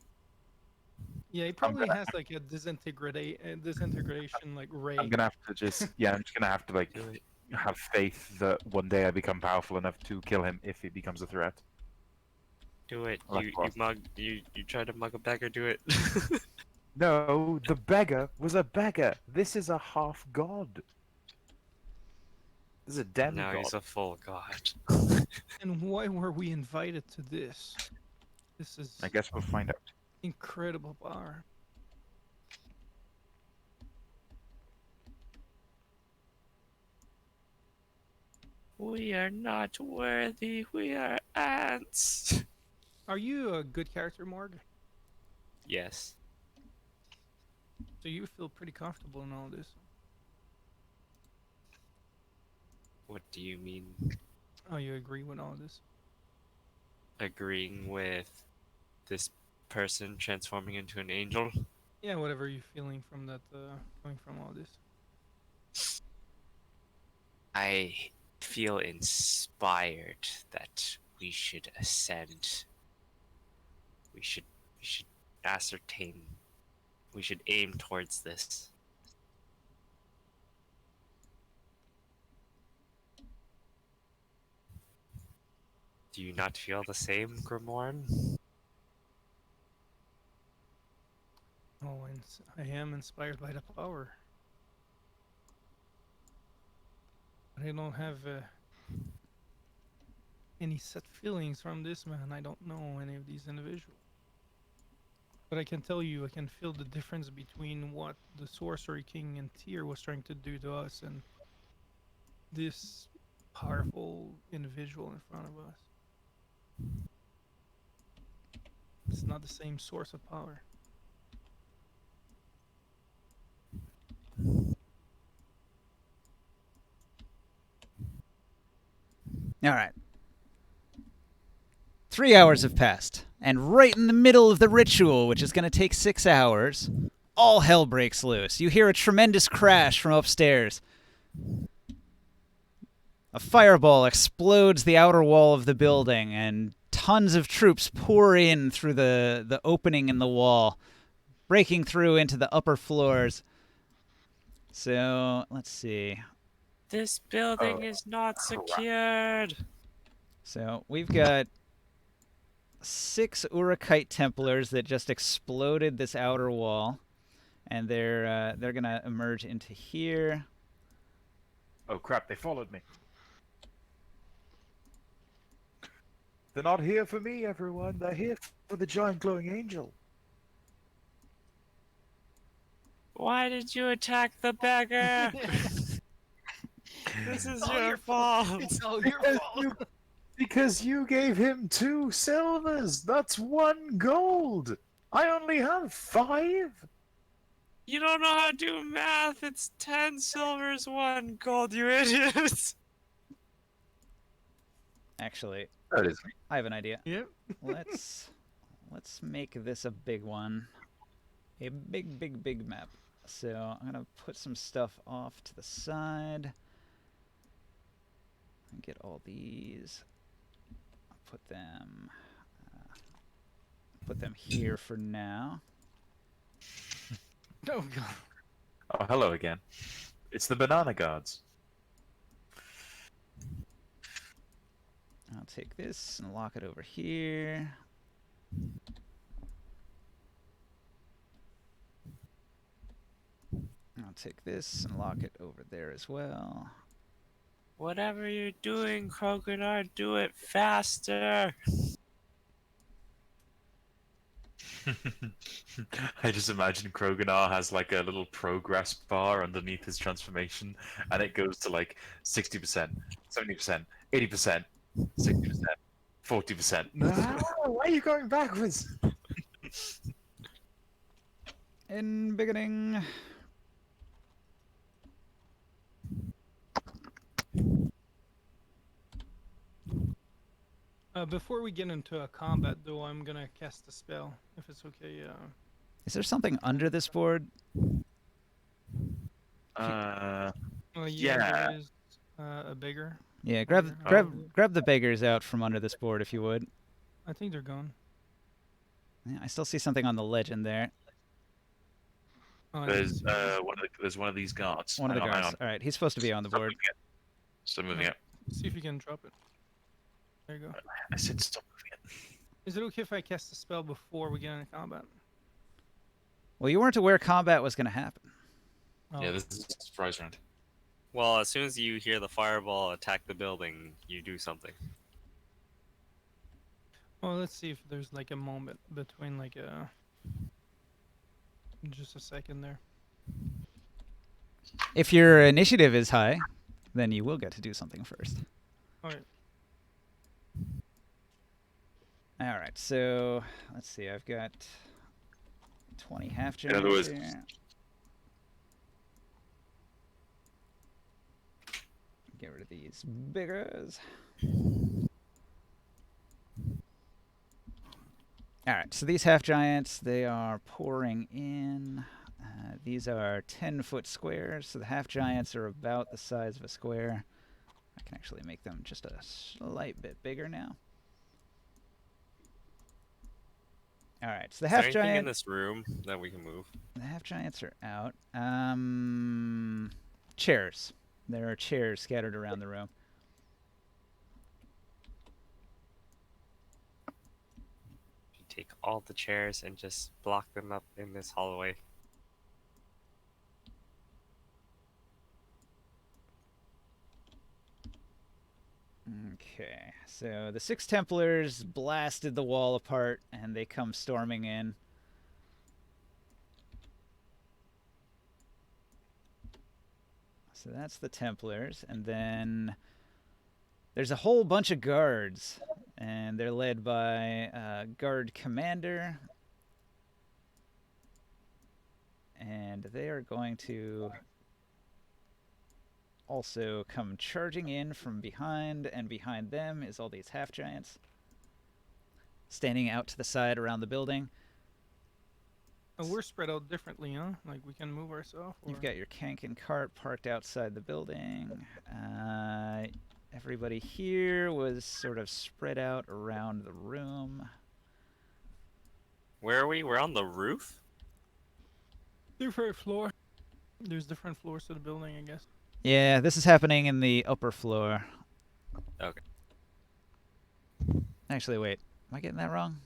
Yeah, he probably has like a disintegration like ray. I'm gonna have to just I'm just gonna have to like have faith that one day I become powerful enough to kill him if he becomes a threat. Do it. Like You what? mug. You tried to mug a beggar. Do it. No, the beggar was a beggar. This is a half god. This is a Now demigod. he's a full god. And why were we invited to this? This is I guess we'll find out. incredible power. We are not worthy. We are ants. Are you a good character, Morg? Yes. So you feel pretty comfortable in all this? What do you mean? Oh, you agree with all this? Agreeing with this person transforming into an angel? Yeah, whatever you're feeling from that, coming from all this. I feel inspired that we should ascend. We should ascertain. We should aim towards this. Do you not feel the same, Grimoire? Oh, and I am inspired by the power. But I don't have any set feelings from this man. I don't know any of these individuals. But I can tell you, I can feel the difference between what the Sorcery King and Tyr was trying to do to us and this powerful individual in front of us. It's not the same source of power. All right. 3 hours have passed, and right in the middle of the ritual, which is going to take 6 hours, all hell breaks loose. You hear a tremendous crash from upstairs. A fireball explodes the outer wall of the building, and tons of troops pour in through the opening in the wall, breaking through into the upper floors. So, let's see. This building is not secured. So, we've got 6 Urikite Templars that just exploded this outer wall, and they're gonna emerge into here. Oh crap, they followed me. They're not here for me, everyone. They're here for the giant glowing angel. Why did you attack the beggar? This is your fault. It's all your Because fault. Because you gave him 2 silvers. That's 1 gold. I only have 5. You don't know how to do math. It's 10 silvers, 1 gold, you idiot. Actually, That is. I have an idea. Yep. Let's make this a big one. A big map. So I'm gonna put some stuff off to the side. And get all these. I'll put them here for now. Oh god. Oh, hello again. It's the banana guards. I'll take this and lock it over here. I'll take this and lock it over there as well. Whatever you're doing, Crocodile, do it faster. I just imagine Kroganar has like a little progress bar underneath his transformation, and it goes to like 60%, 70%, 80%, 60%, 40%. No, why are you going backwards? In beginning. Before we get into a combat, though, I'm gonna cast a spell, if it's okay. Is there something under this board? Yeah, Yeah. there is a bigger. Yeah, Here, grab the beggars out from under this board if you would. I think they're gone. Yeah, I still see something on the legend there. Oh, I There's didn't see it. there's one of these guards. One of the Hang on, guards. All right, he's supposed to be on the Stop board. moving it. Stop moving it. See if you can drop it. There you go. I said stop moving it. Is it okay if I cast a spell before we get into combat? Well, you weren't aware combat was going to happen. Oh, Yeah, this is a surprise round. Well, as soon as you hear the fireball attack the building, you do something. well, let's see if there's like a moment between like a. Just a second there. If your initiative is high, then you will get to do something first. Alright. All right, so let's see. I've got 20 half In other giants words- here. Get rid of these biggers. All right, so these half giants, they are pouring in. These are 10-foot squares, so the half giants are about the size of a square. I can actually make them just a slight bit bigger now. All right, so the Is half there anything in giant. this room that we can move? The half giants are out. Chairs. There are chairs scattered around the room. You take all the chairs and just block them up in this hallway. Okay, so the Six Templars blasted the wall apart and they come storming in. So that's the Templars, and then there's a whole bunch of guards, and they're led by a guard commander, and they are going to also come charging in from behind, and behind them is all these half giants standing out to the side around the building. Oh, we're spread out differently, huh? Like we can move ourselves. You've got your Kanken cart parked outside the building. Everybody here was sort of spread out around the room. Where are we? We're on the roof? different floor. There's different floors to the building, I guess. Yeah, this is happening in the upper floor. Okay. Actually, wait. Am I getting that wrong?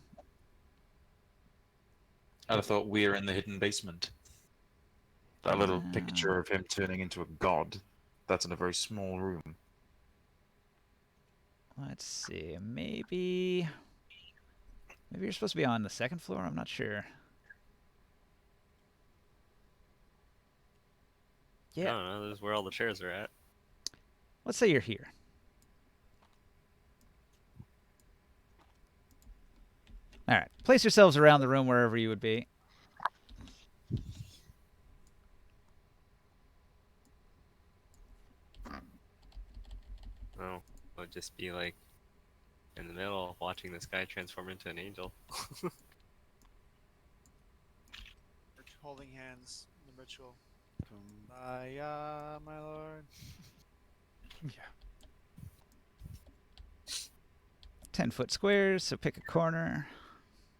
I'd have thought we're in the hidden basement. That little picture of him turning into a god, that's in a very small room. Let's see. Maybe you're supposed to be on the second floor? I'm not sure. Yeah. I don't know. This is where all the chairs are at. Let's say you're here. All right. Place yourselves around the room wherever you would be. Oh, it'll just be like in the middle, watching this guy transform into an angel. Holding hands in the ritual. Kumbaya, my lord. Yeah. 10-foot squares, so pick a corner.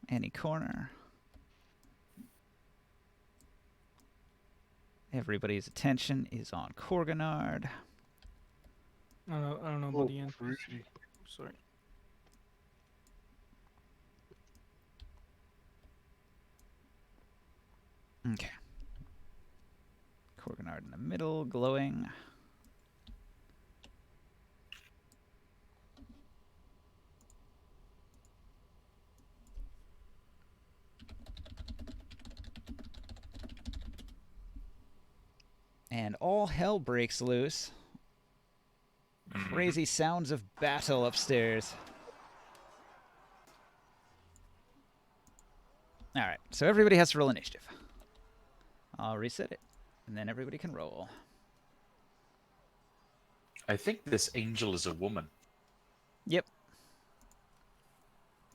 Any corner. Everybody's attention is on Korganard. I don't know Oh, about the end. pretty. Sorry. Okay. Korganard in the middle, glowing. And all hell breaks loose. Crazy sounds of battle upstairs. Alright, so everybody has to roll initiative. I'll reset it, and then everybody can roll. I think this angel is a woman. Yep.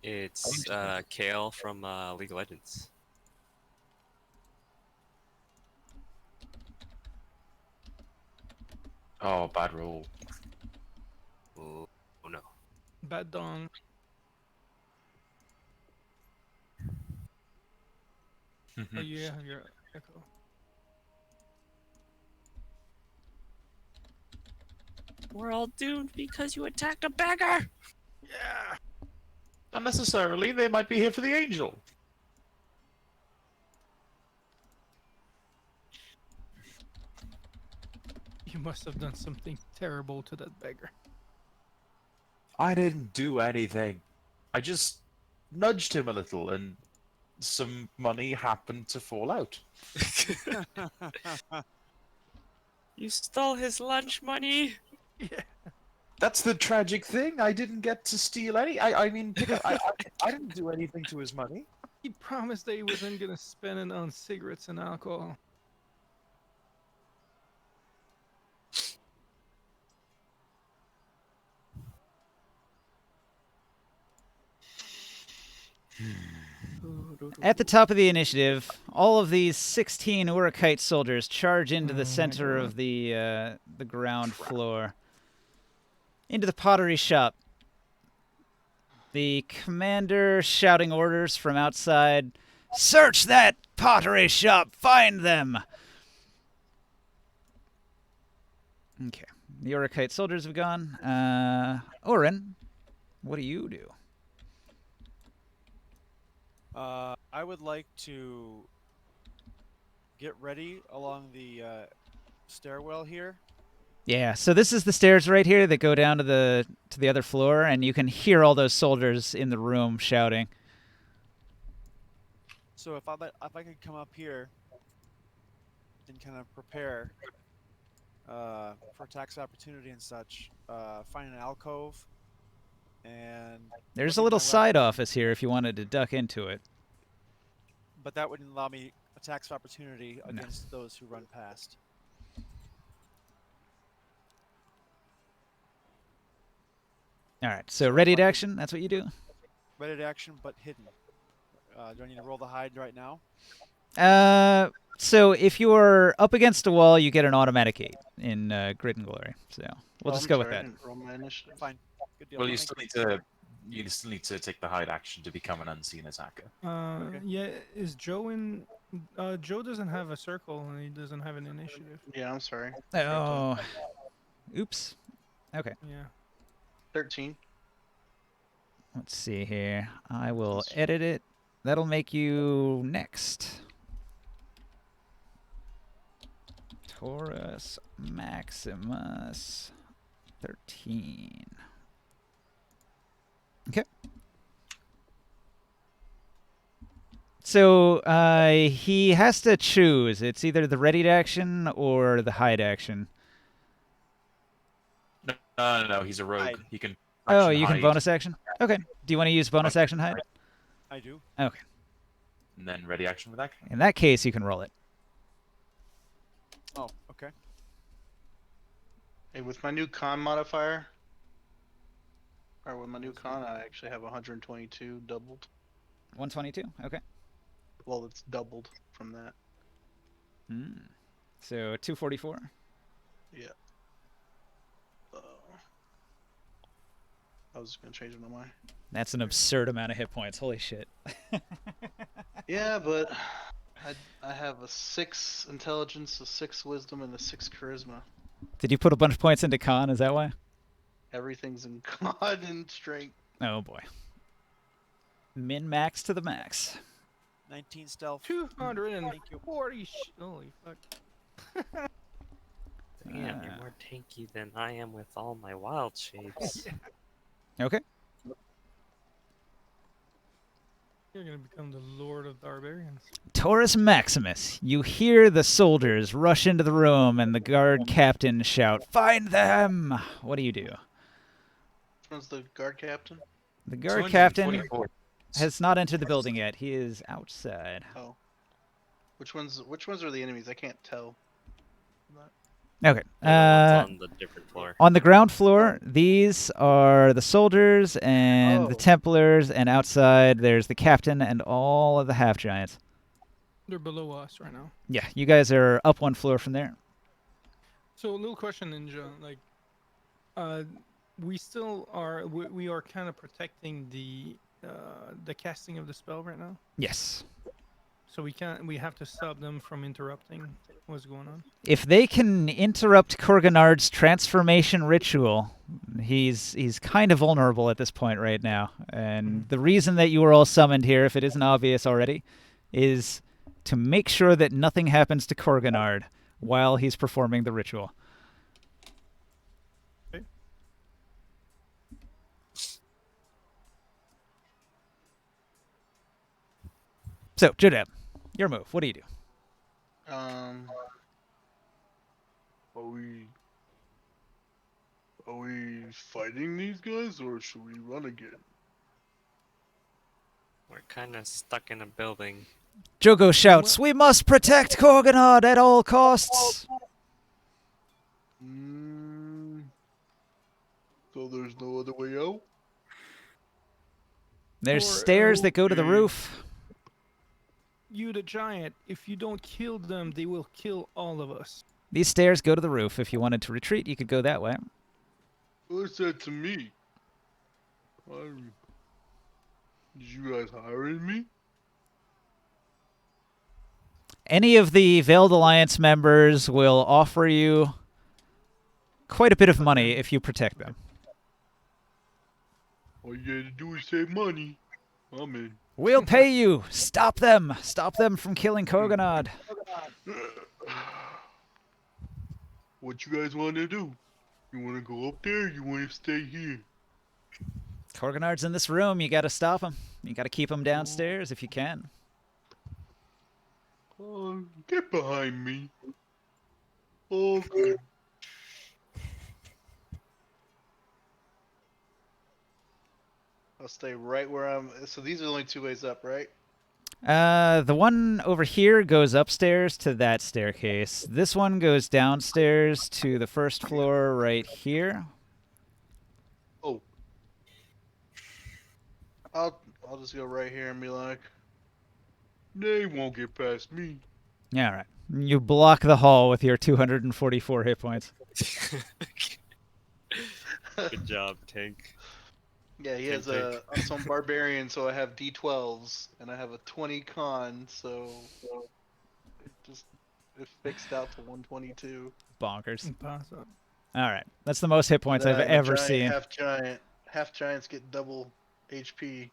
It's Kale from League of Legends. Oh, bad roll. Oh no. Bad dong. Oh yeah, your echo. We're all doomed because you attacked a beggar! Yeah. Not necessarily. They might be here for the angel. You must have done something terrible to that beggar. I didn't do anything. I just nudged him a little, and some money happened to fall out. You stole his lunch money? Yeah. That's the tragic thing. I didn't get to steal any. I mean, pick up. I didn't do anything to his money. He promised that he wasn't gonna spend it on cigarettes and alcohol. At the top of the initiative, all of these 16 Urikite soldiers charge into the center of the ground floor, into the pottery shop. The commander shouting orders from outside, "Search that pottery shop! Find them!" Okay. The Urikite soldiers have gone. Oren, what do you do? I would like to get ready along the stairwell here. Yeah, so this is the stairs right here that go down to the other floor, and you can hear all those soldiers in the room shouting. So if I could come up here and kind of prepare for tax opportunity and such, find an alcove, and There's let a me little know side office here if you wanted to duck into it. but that wouldn't allow me a tax opportunity against those who run past. All right, so ready to action, that's what you do? Ready to action, but hidden. Do I need to roll the hide right now? So if you're up against a wall, you get an automatic 8 in Grit and Glory. So we'll just go with I that. didn't roll my initiative. Fine. Good deal. Well, you Thank still need to take the hide action to become an unseen attacker. Yeah, is Joe in? Joe doesn't have a circle and he doesn't have an initiative. Yeah, I'm sorry. Oh, oops. Okay, Yeah. 13. let's see here. I will edit it. That'll make you next. Taurus Maximus 13. Okay. So he has to choose. It's either the ready action or the hide action. No. He's a rogue. Hide. He can. Oh, action you can hide, bonus action? Okay. Do you want to use bonus action hide? I do. Okay. and then ready action with that. In that case, you can roll it. Oh, okay. Hey, with my new con modifier, or with my new con, I actually have 122 doubled. 122? Okay. Well, it's doubled from that. So 244. Yeah. I was just gonna change it on my. That's an absurd amount of hit points. Holy shit. Yeah, but I have a 6 intelligence, a 6 wisdom, and a 6 charisma. Did you put a bunch of points into con? Is that why? Everything's in con and strength. Oh boy. Min max to the max. 19 stealth. 240. Holy fuck. Damn, you're more tanky than I am with all my wild shapes. Okay. You're gonna become the Lord of Barbarians. Taurus Maximus, you hear the soldiers rush into the room and the guard captain shout, "Find them!" What do you do? Which one's the guard captain? The guard captain 244. has not entered the building yet. He is outside. Oh. Which ones are the enemies? I can't tell. Okay. Everyone's on the different floor. On the ground floor, these are the soldiers and the Oh. Templars, and outside there's the captain and all of the half giants. They're below us right now. Yeah, you guys are up one floor from there. So a little question, Ninja. Like, we still are. We are kind of protecting the casting of the spell right now. Yes. So we have to stop them from interrupting what's going on. If they can interrupt Kurganard's transformation ritual, he's kind of vulnerable at this point right now. And the reason that you were all summoned here, if it isn't obvious already, is to make sure that nothing happens to Kurganard while he's performing the ritual. Okay. So, Jodab, your move. What do you do? Are we fighting these guys, or should we run again? We're kind of stuck in a building. Jogo shouts, "We must protect Kurganard at all costs!" So there's no other way out? There's Or, stairs that go to the roof. You, the giant, if you don't kill them, they will kill all of us. These stairs go to the roof. If you wanted to retreat, you could go that way. What's that to me? Did you guys hiring me? Any of the Veiled Alliance members will offer you quite a bit of money if you protect them. All you gotta do is save money. I'm in. We'll pay you. Stop them. Stop them from killing Kurganard. What you guys want to do? You want to go up there? Or you want to stay here? Kurganard's in this room. You got to stop him. You got to keep him downstairs if you can. Get behind me. Okay. I'll stay right where I'm. So these are the only two ways up, right? The one over here goes upstairs to that staircase. This one goes downstairs to the first floor right here. Oh. I'll just go right here and be like, they won't get past me. Yeah, all right. You block the hall with your 244 hit points. Good job, Tank. Yeah, he has I'm some barbarian, so I have D12s, and I have a 20 con, so it fixed out to 122. Bonkers. Impossible. All right. That's the most hit points I've ever seen. Half giants get double HP.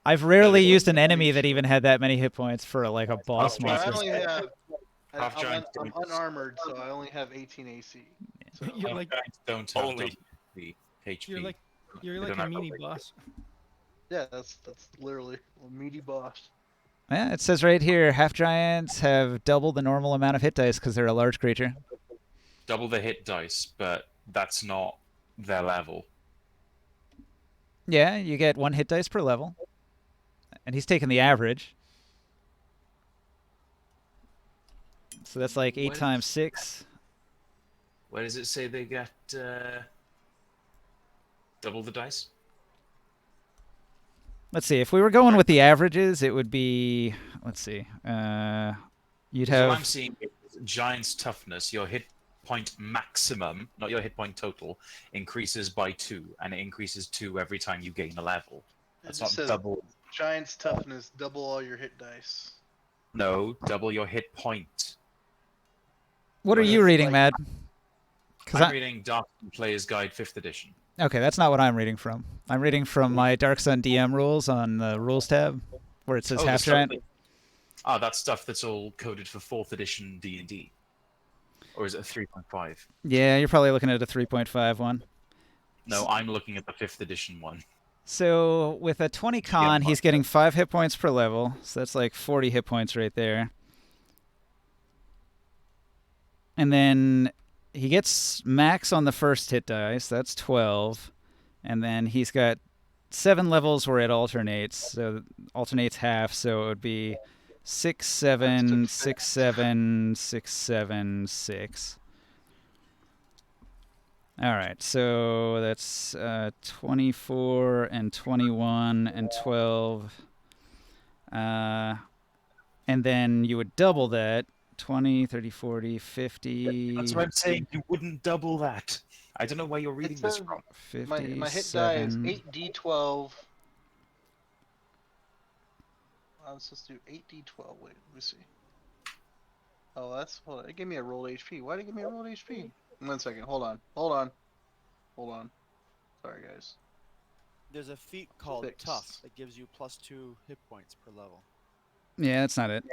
I've rarely used an enemy that even had that many hit points for like a boss I monster. only have. Half giants I'm unarmored, so I only have 18 AC. So. You're like don't have Only. the HP. you're They like don't a have mini to- boss. Yeah, that's literally a meaty boss. Yeah, it says right here, half giants have double the normal amount of hit dice because they're a large creature. Double the hit dice, but that's not their level. Yeah, you get 1 hit dice per level. And he's taking the average. So that's like 8 What? times 6. Where does it say they get double the dice? Let's see. If we were going with the averages, it would be, let's see. You'd So what I'm have seeing is giant's toughness, your hit point maximum, not your hit point total, increases by 2, and it increases 2 every time you gain a level. That's It not just says double. Giant's toughness, double all your hit dice. No, double your hit point. What are Well, you it's reading, like- Mad? 'Cause I'm reading Dark Player's Guide 5th edition. Okay, that's not what I'm reading from. I'm reading from my Dark Sun DM rules on the rules tab, where it says Oh, half the stuff giant. that- that's stuff that's all coded for 4th edition D&D. Or is it a 3.5? Yeah, you're probably looking at a 3.5 one. No, I'm looking at the 5th edition one. So with a 20 con, he's getting 5 hit points per level. So that's like 40 hit points right there. And then he gets max on the first hit dice. That's 12. And then he's got 7 levels where it alternates. So it alternates half. So it would be 6, 7, 6, 7, 6, 7, 6. All right, so that's 24 and 21 and 12. And then you would double that. 20, 30, 40, 50. That's what I'm saying. You wouldn't double that. I don't know why you're reading this says- wrong. 57. My hit die is 8d12. I was supposed to do 8d12. Wait, let me see. Oh, that's hold on. It gave me a rolled HP. Why did it give me a rolled HP? 1 second. Hold on. Sorry, guys. There's a feat called Fixed. Tough that gives you +2 hit points per level. Yeah, that's not it.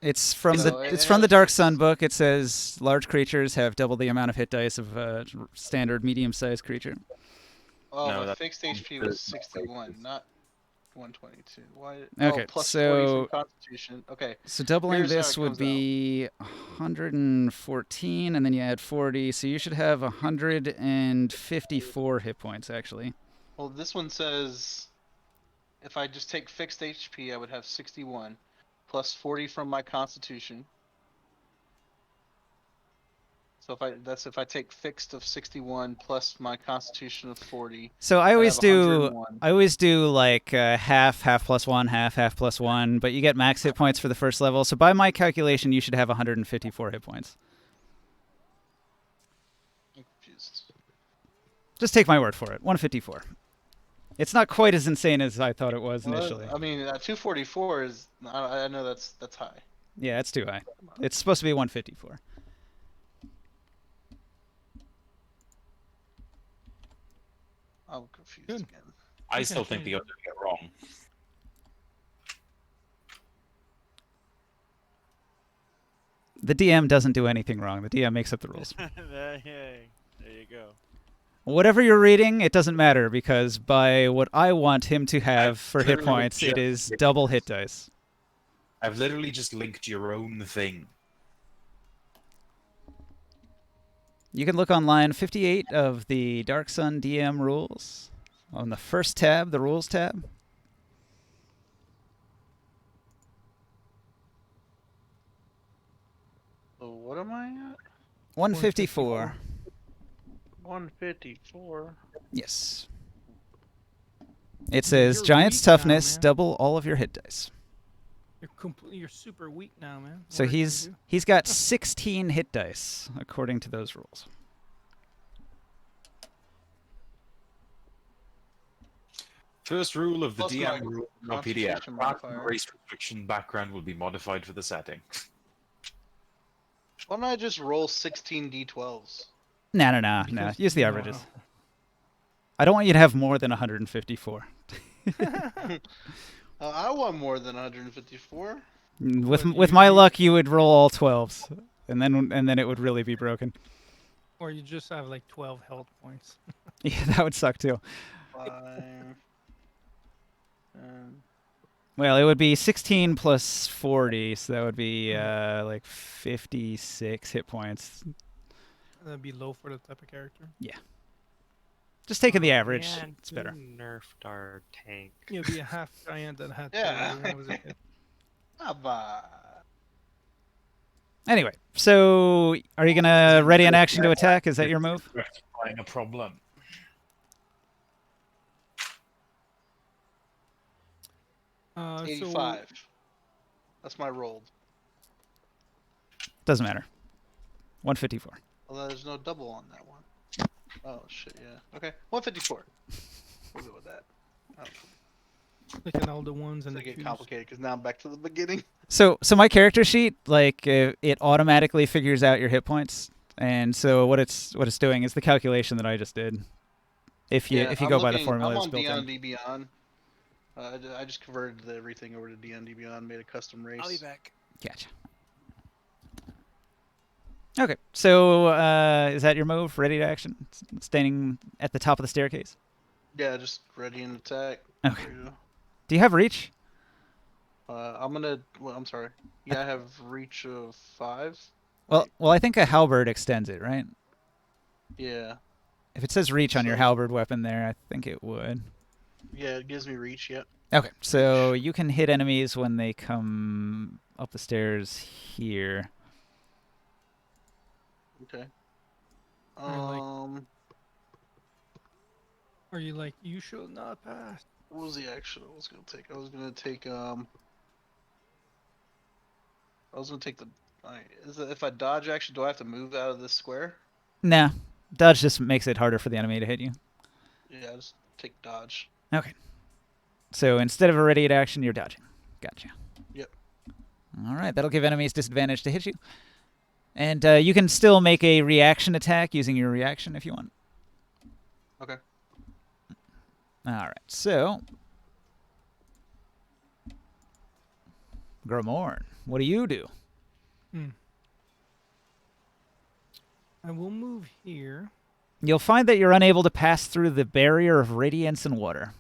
It's from No, it it's from the has Dark fixed. Sun book. It says large creatures have double the amount of hit dice of a standard medium-sized creature. Oh, No, my that's fixed HP was 61, not 122. Why? Okay, Oh, plus so 40 from Constitution. Okay. so doubling Here's how this it would comes out. be 114, and then you add 40, so you should have 154 hit points actually. Well, this one says if I just take fixed HP, I would have 61, plus 40 from my Constitution. So if I take fixed of 61 plus my Constitution of 40. So I always have do 101. like half plus one, half plus one, but you get max hit points for the first level. So by my calculation, you should have 154 hit points. I'm confused. Just take my word for it. 154. It's not quite as insane as I thought it was Well, initially. I mean, 244 is. I know that's high. Yeah, it's too high. It's supposed to be 154. I'm confused Good. again. I still think the others get wrong. The DM doesn't do anything wrong. The DM makes up the rules. There you go. Whatever you're reading, it doesn't matter because by what I want him to have for hit literally points, it is just- double hit dice. I've literally just linked your own thing. You can look on line 58 of the Dark Sun DM rules. On the first tab, the rules tab. So what am I at? 154. 154. Yes. It says You're Giant's weak now, toughness, man. double all of your hit dice. You're super weak now, man. So What are you he's gonna do? he's got 16 hit dice according to those rules. First rule of the Plus DM my rule of PDF. concentration Class and modifier. race restriction background will be modified for the setting. Why don't I just roll 16 d12s? No. Because- Use the no, averages. no. I don't want you to have more than 154. I want more than 154. With But with you- my you- luck, you would roll all 12s, and then it would really be broken. Or you just have like 12 health points. Yeah, that would suck too. 5. Well, it would be 16 plus 40, so that would be like 56 hit points. That'd be low for the type of character. Just taking the Oh, average, man, it's better. we nerfed our tank. You'd be a half giant that had Yeah. when I was a kid. Anyway, so are you gonna ready an action to attack? Is that your move? Rectifying a problem. So 85. That's my rolled. Doesn't matter. 154. Although there's no double on that one. Oh shit, yeah. Okay, 154. We'll go with that. I don't know. look at all the ones and It's the gonna get twos. complicated because now I'm back to the beginning. So my character sheet, like it automatically figures out your hit points, and so what it's doing is the calculation that I just did. If you I'm go by the looking- formula I'm it's on built in. D&D Beyond. I just converted everything over to D&D Beyond, made a custom race. I'll be back. Gotcha. Okay, so is that your move? Ready to action? Standing at the top of the staircase. Yeah, just ready and attack. Okay. There you go. Do you have reach? I'm gonna. Well, I'm sorry. Yeah, I have reach of 5. Well, I think a halberd extends it, right? Yeah. If it says reach on your So- halberd weapon there, I think it would. Yeah, it gives me reach. Yep. Okay, so you can hit enemies when they come up the stairs here. Okay. Or, like- Um, Or you like, you should not pass. what was the action I was gonna take? I was gonna take the. If I dodge action, do I have to move out of this square? Nah, dodge just makes it harder for the enemy to hit you. Yeah, just take dodge. Okay. So instead of a ready action, you're dodging. Gotcha. Yep. All right, that'll give enemies disadvantage to hit you. And you can still make a reaction attack using your reaction if you want. Okay. All right, so Gromorn, what do you do? I will move here. You'll find that you're unable to pass through the barrier of radiance and water.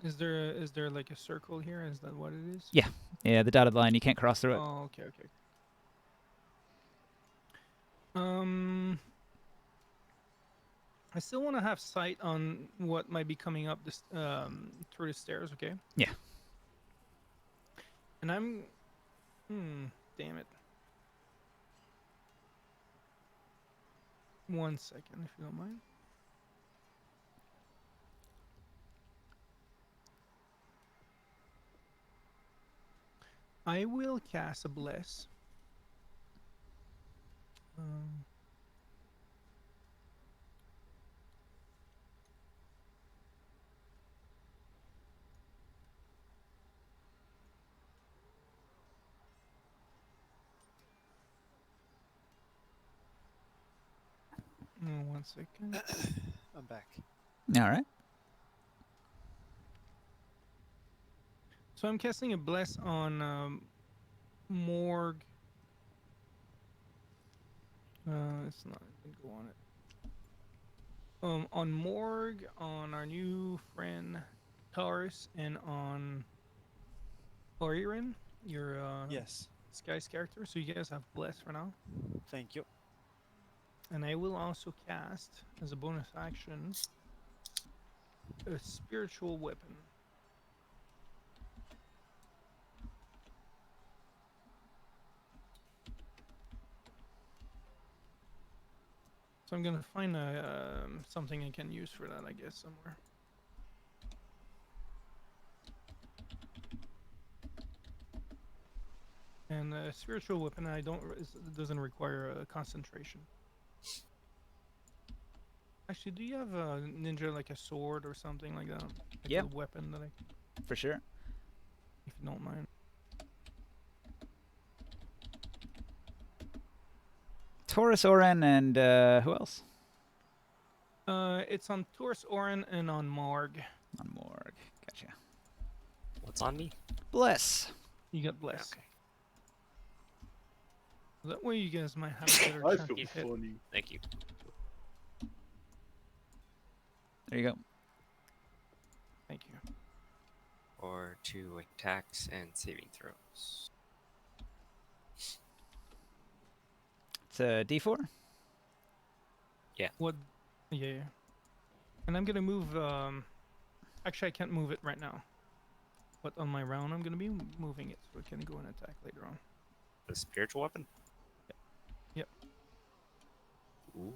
Is there like a circle here? Is that what it is? Yeah. Yeah, the dotted line. You can't cross through it. Oh, okay. I still want to have sight on what might be coming up this through the stairs. Okay. Yeah. And I'm, damn it. 1 second, if you don't mind. I will cast a bless. Oh, 1 second. I'm back. All right. So I'm casting a bless on Morg. It's not gonna go on it. On Morg, on our new friend Taurus, and on Oririn, your Yes. Sky's character. So you guys have bless for now. Thank you. And I will also cast, as a bonus action, a spiritual weapon. So I'm gonna find something I can use for that, I guess, somewhere. And a spiritual weapon, it doesn't require a concentration. Actually, do you have a ninja, like a sword or something like that? Like Yep. a weapon that I, For sure. if you don't mind. Taurus, Oren, and who else? It's on Taurus, Orin, and on Morg. On Morg. Gotcha. What's on me? Bless. You got bless. Okay. That way you guys might have a better I chance feel to hit. funny. Thank you. There you go. Thank you. Or 2 attacks and saving throws. It's a D4. What? Yeah. And I'm gonna move. Actually, I can't move it right now. But on my round, I'm gonna be moving it so it can go and attack later on. The spiritual weapon? Yep. Ooh.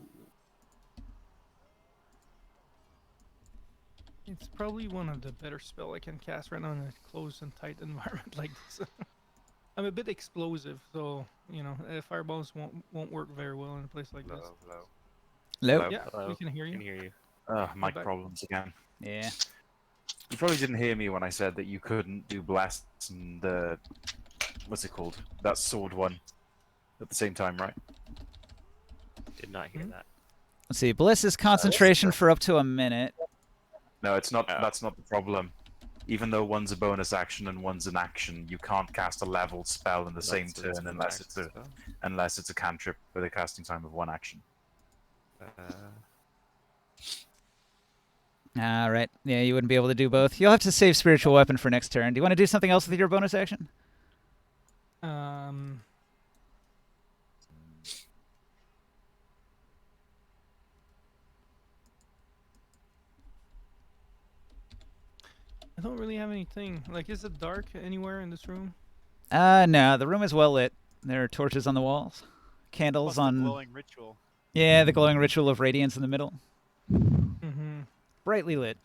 It's probably one of the better spell I can cast right now in a closed and tight environment like this. I'm a bit explosive, so fireballs won't work very well in a place like this. Low. Hello? Yeah, Hello. we can hear Can you. hear you. Mic back. problems again. Yeah. You probably didn't hear me when I said that you couldn't do blasts and what's it called? That sword one at the same time, right? Did not hear that. Let's see. Bless is concentration for up to a minute. No, it's not. Oh. That's not the problem. Even though one's a bonus action and one's an action, you can't cast a level spell in the same That's what it's turn unless it's a cantrip with a casting time of 1 action. All right. Yeah, you wouldn't be able to do both. You'll have to save spiritual weapon for next turn. Do you want to do something else with your bonus action? I don't really have anything. Like, is it dark anywhere in this room? No. The room is well lit. There are torches on the walls. Candles Plus on... the glowing ritual. Yeah, the glowing ritual of radiance in the middle. Mm-hmm. Brightly lit.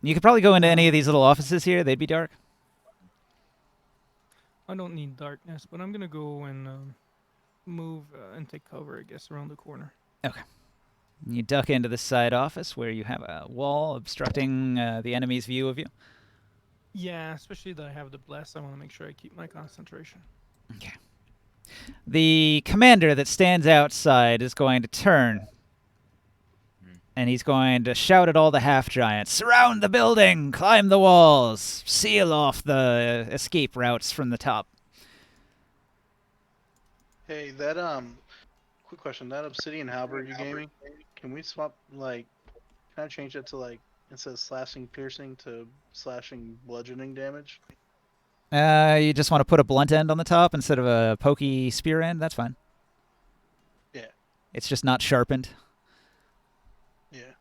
You could probably go into any of these little offices here. They'd be dark. I don't need darkness, but I'm gonna go and move and take cover, I guess, around the corner. Okay. You duck into the side office where you have a wall obstructing the enemy's view of you. Yeah, especially that I have the bless. I want to make sure I keep my concentration. Okay. The commander that stands outside is going to turn. And he's going to shout at all the half-giants, surround the building, climb the walls, seal off the escape routes from the top. Hey, that quick question. That obsidian halberd you gave me, can we swap like? Can I change it to like instead of slashing piercing to slashing bludgeoning damage? You just want to put a blunt end on the top instead of a pokey spear end? That's fine. Yeah. It's just not sharpened. Yeah.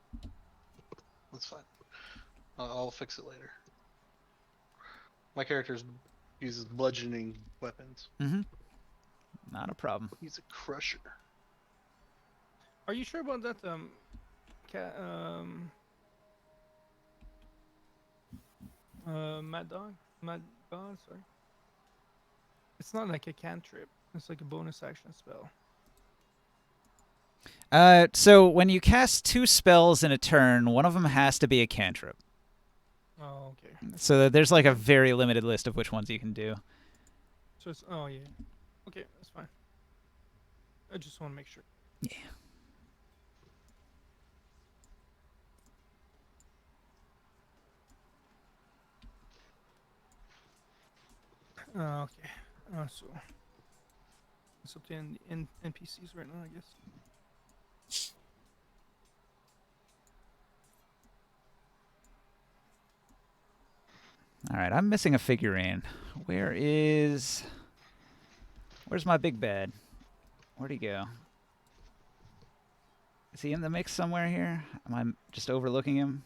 That's fine. I'll fix it later. My character uses bludgeoning weapons. Mm-hmm. Not a problem. He's a crusher. Are you sure about that? Mad Dog? Mad God, sorry. It's not like a cantrip. It's like a bonus action spell. So when you cast 2 spells in a turn, one of them has to be a cantrip. Oh, okay. So there's like a very limited list of which ones you can do. So it's, oh, yeah. Okay, that's fine. I just want to make sure. Yeah. Okay. So it's up to NPCs right now, I guess. All right, I'm missing a figurine. Where's my big bad? Where'd he go? Is he in the mix somewhere here? Am I just overlooking him?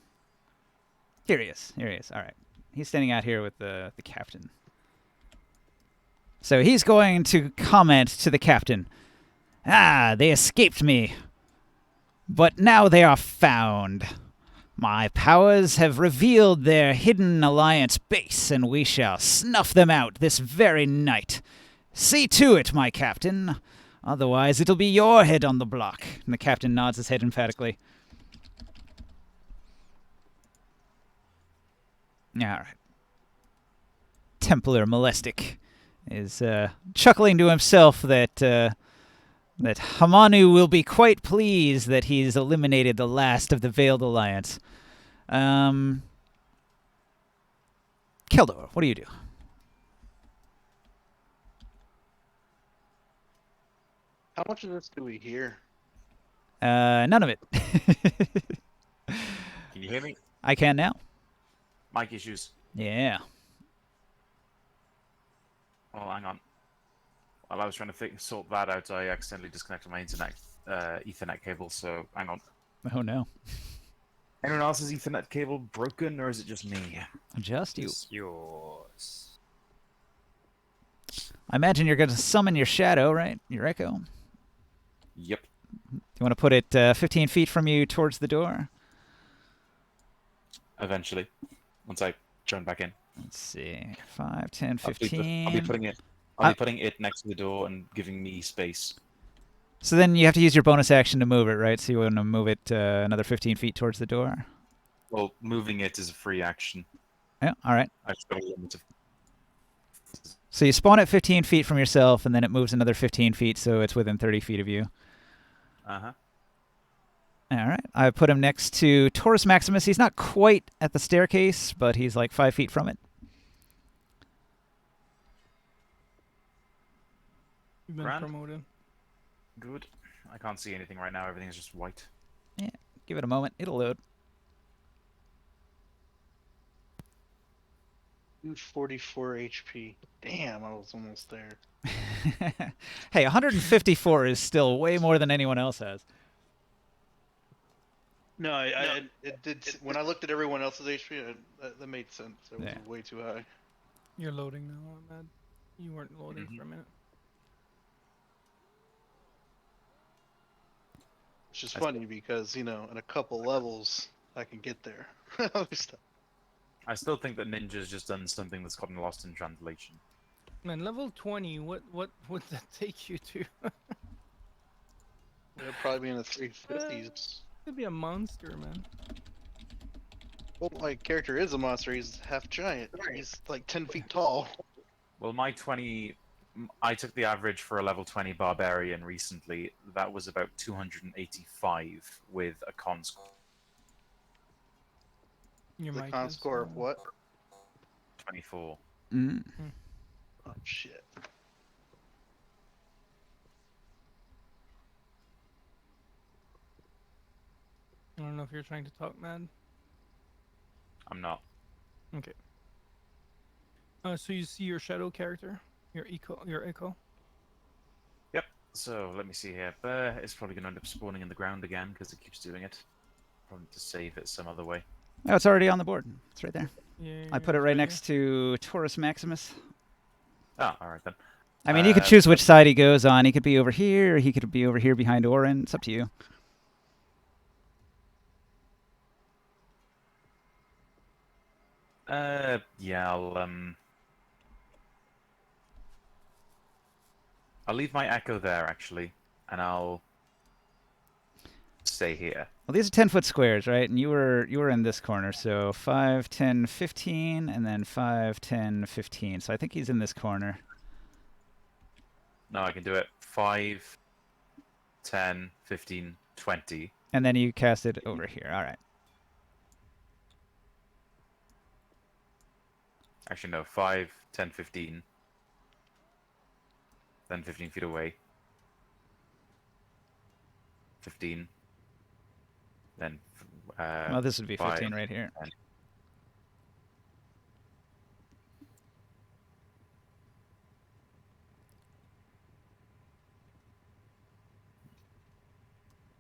Here he is. Here he is. All right. He's standing out here with the captain. So he's going to comment to the captain. Ah, they escaped me. But now they are found. My powers have revealed their hidden alliance base, and we shall snuff them out this very night. See to it, my captain. Otherwise, it'll be your head on the block. And the captain nods his head emphatically. All right. Templar Molestic is chuckling to himself that Hamanu will be quite pleased that he's eliminated the last of the Veiled Alliance. Keldor, what do you do? How much of this do we hear? None of it. Can you hear me? I can now. Mic issues. Yeah. Oh, hang on. While I was trying to sort that out, I accidentally disconnected my internet Ethernet cable. So hang on. Oh no. Anyone else's Ethernet cable broken, or is it just me? Just you. It's yours. I imagine you're going to summon your shadow, right? Your echo. Yep. You want to put it 15 feet from you towards the door? Eventually, once I join back in. Let's see. 5, 10, 15. I'll be putting it next to the door and giving me space. So then you have to use your bonus action to move it, right? So you want to move it another 15 feet towards the door? Well, moving it is a free action. Yeah, all right. I just got a limit of... So you spawn it 15 feet from yourself, and then it moves another 15 feet, so it's within 30 feet of you. Uh-huh. All right. I put him next to Taurus Maximus. He's not quite at the staircase, but he's like 5 feet from it. You've been Grand. promoted. Good. I can't see anything right now. Everything's just white. Yeah. Give it a moment. It'll load. 244 HP. Damn, I was almost there. Hey, 154 is still way more than anyone else has. No, it did. When I looked at everyone else's HP, that made sense. It was way too high. You're loading now, Mad. You weren't loading for a minute. It's just funny because, you know, in a couple levels, I can get there. I still think that Ninja's just done something that's gotten lost in translation. Man, level 20, what would that take you to? It'll probably be in the 350s. Could be a monster, man. Well, my character is a monster. He's half giant. He's like 10 feet tall. Well, I took the average for a level 20 barbarian recently. That was about 285 with a con score Your The mic con is. score of what? 24. Mm. Oh shit. I don't know if you're trying to talk, Mad. I'm not. Okay. So you see your shadow character, your echo. Yep. So let me see here. Bear is probably going to end up spawning in the ground again because it keeps doing it. Probably to save it some other way. Oh, it's already on the board. It's right there. Yeah. I put it it's right here. next to Taurus Maximus. Ah, all right then. I mean, you could choose which but- side he goes on. He could be over here, or he could be over here behind Orin. It's up to you. Yeah, I'll leave my echo there actually, and I'll stay here. Well, these are 10-foot squares, right? And you were in this corner, so 5, 10, 15, and then 5, 10, 15. So I think he's in this corner. No, I can do it. 5, 10, 15, 20. And then you cast it over here. All right. Actually, no. 5, 10, 15. Then 15 feet away. 15. Then. Well, this would be 15 5, right here. 10.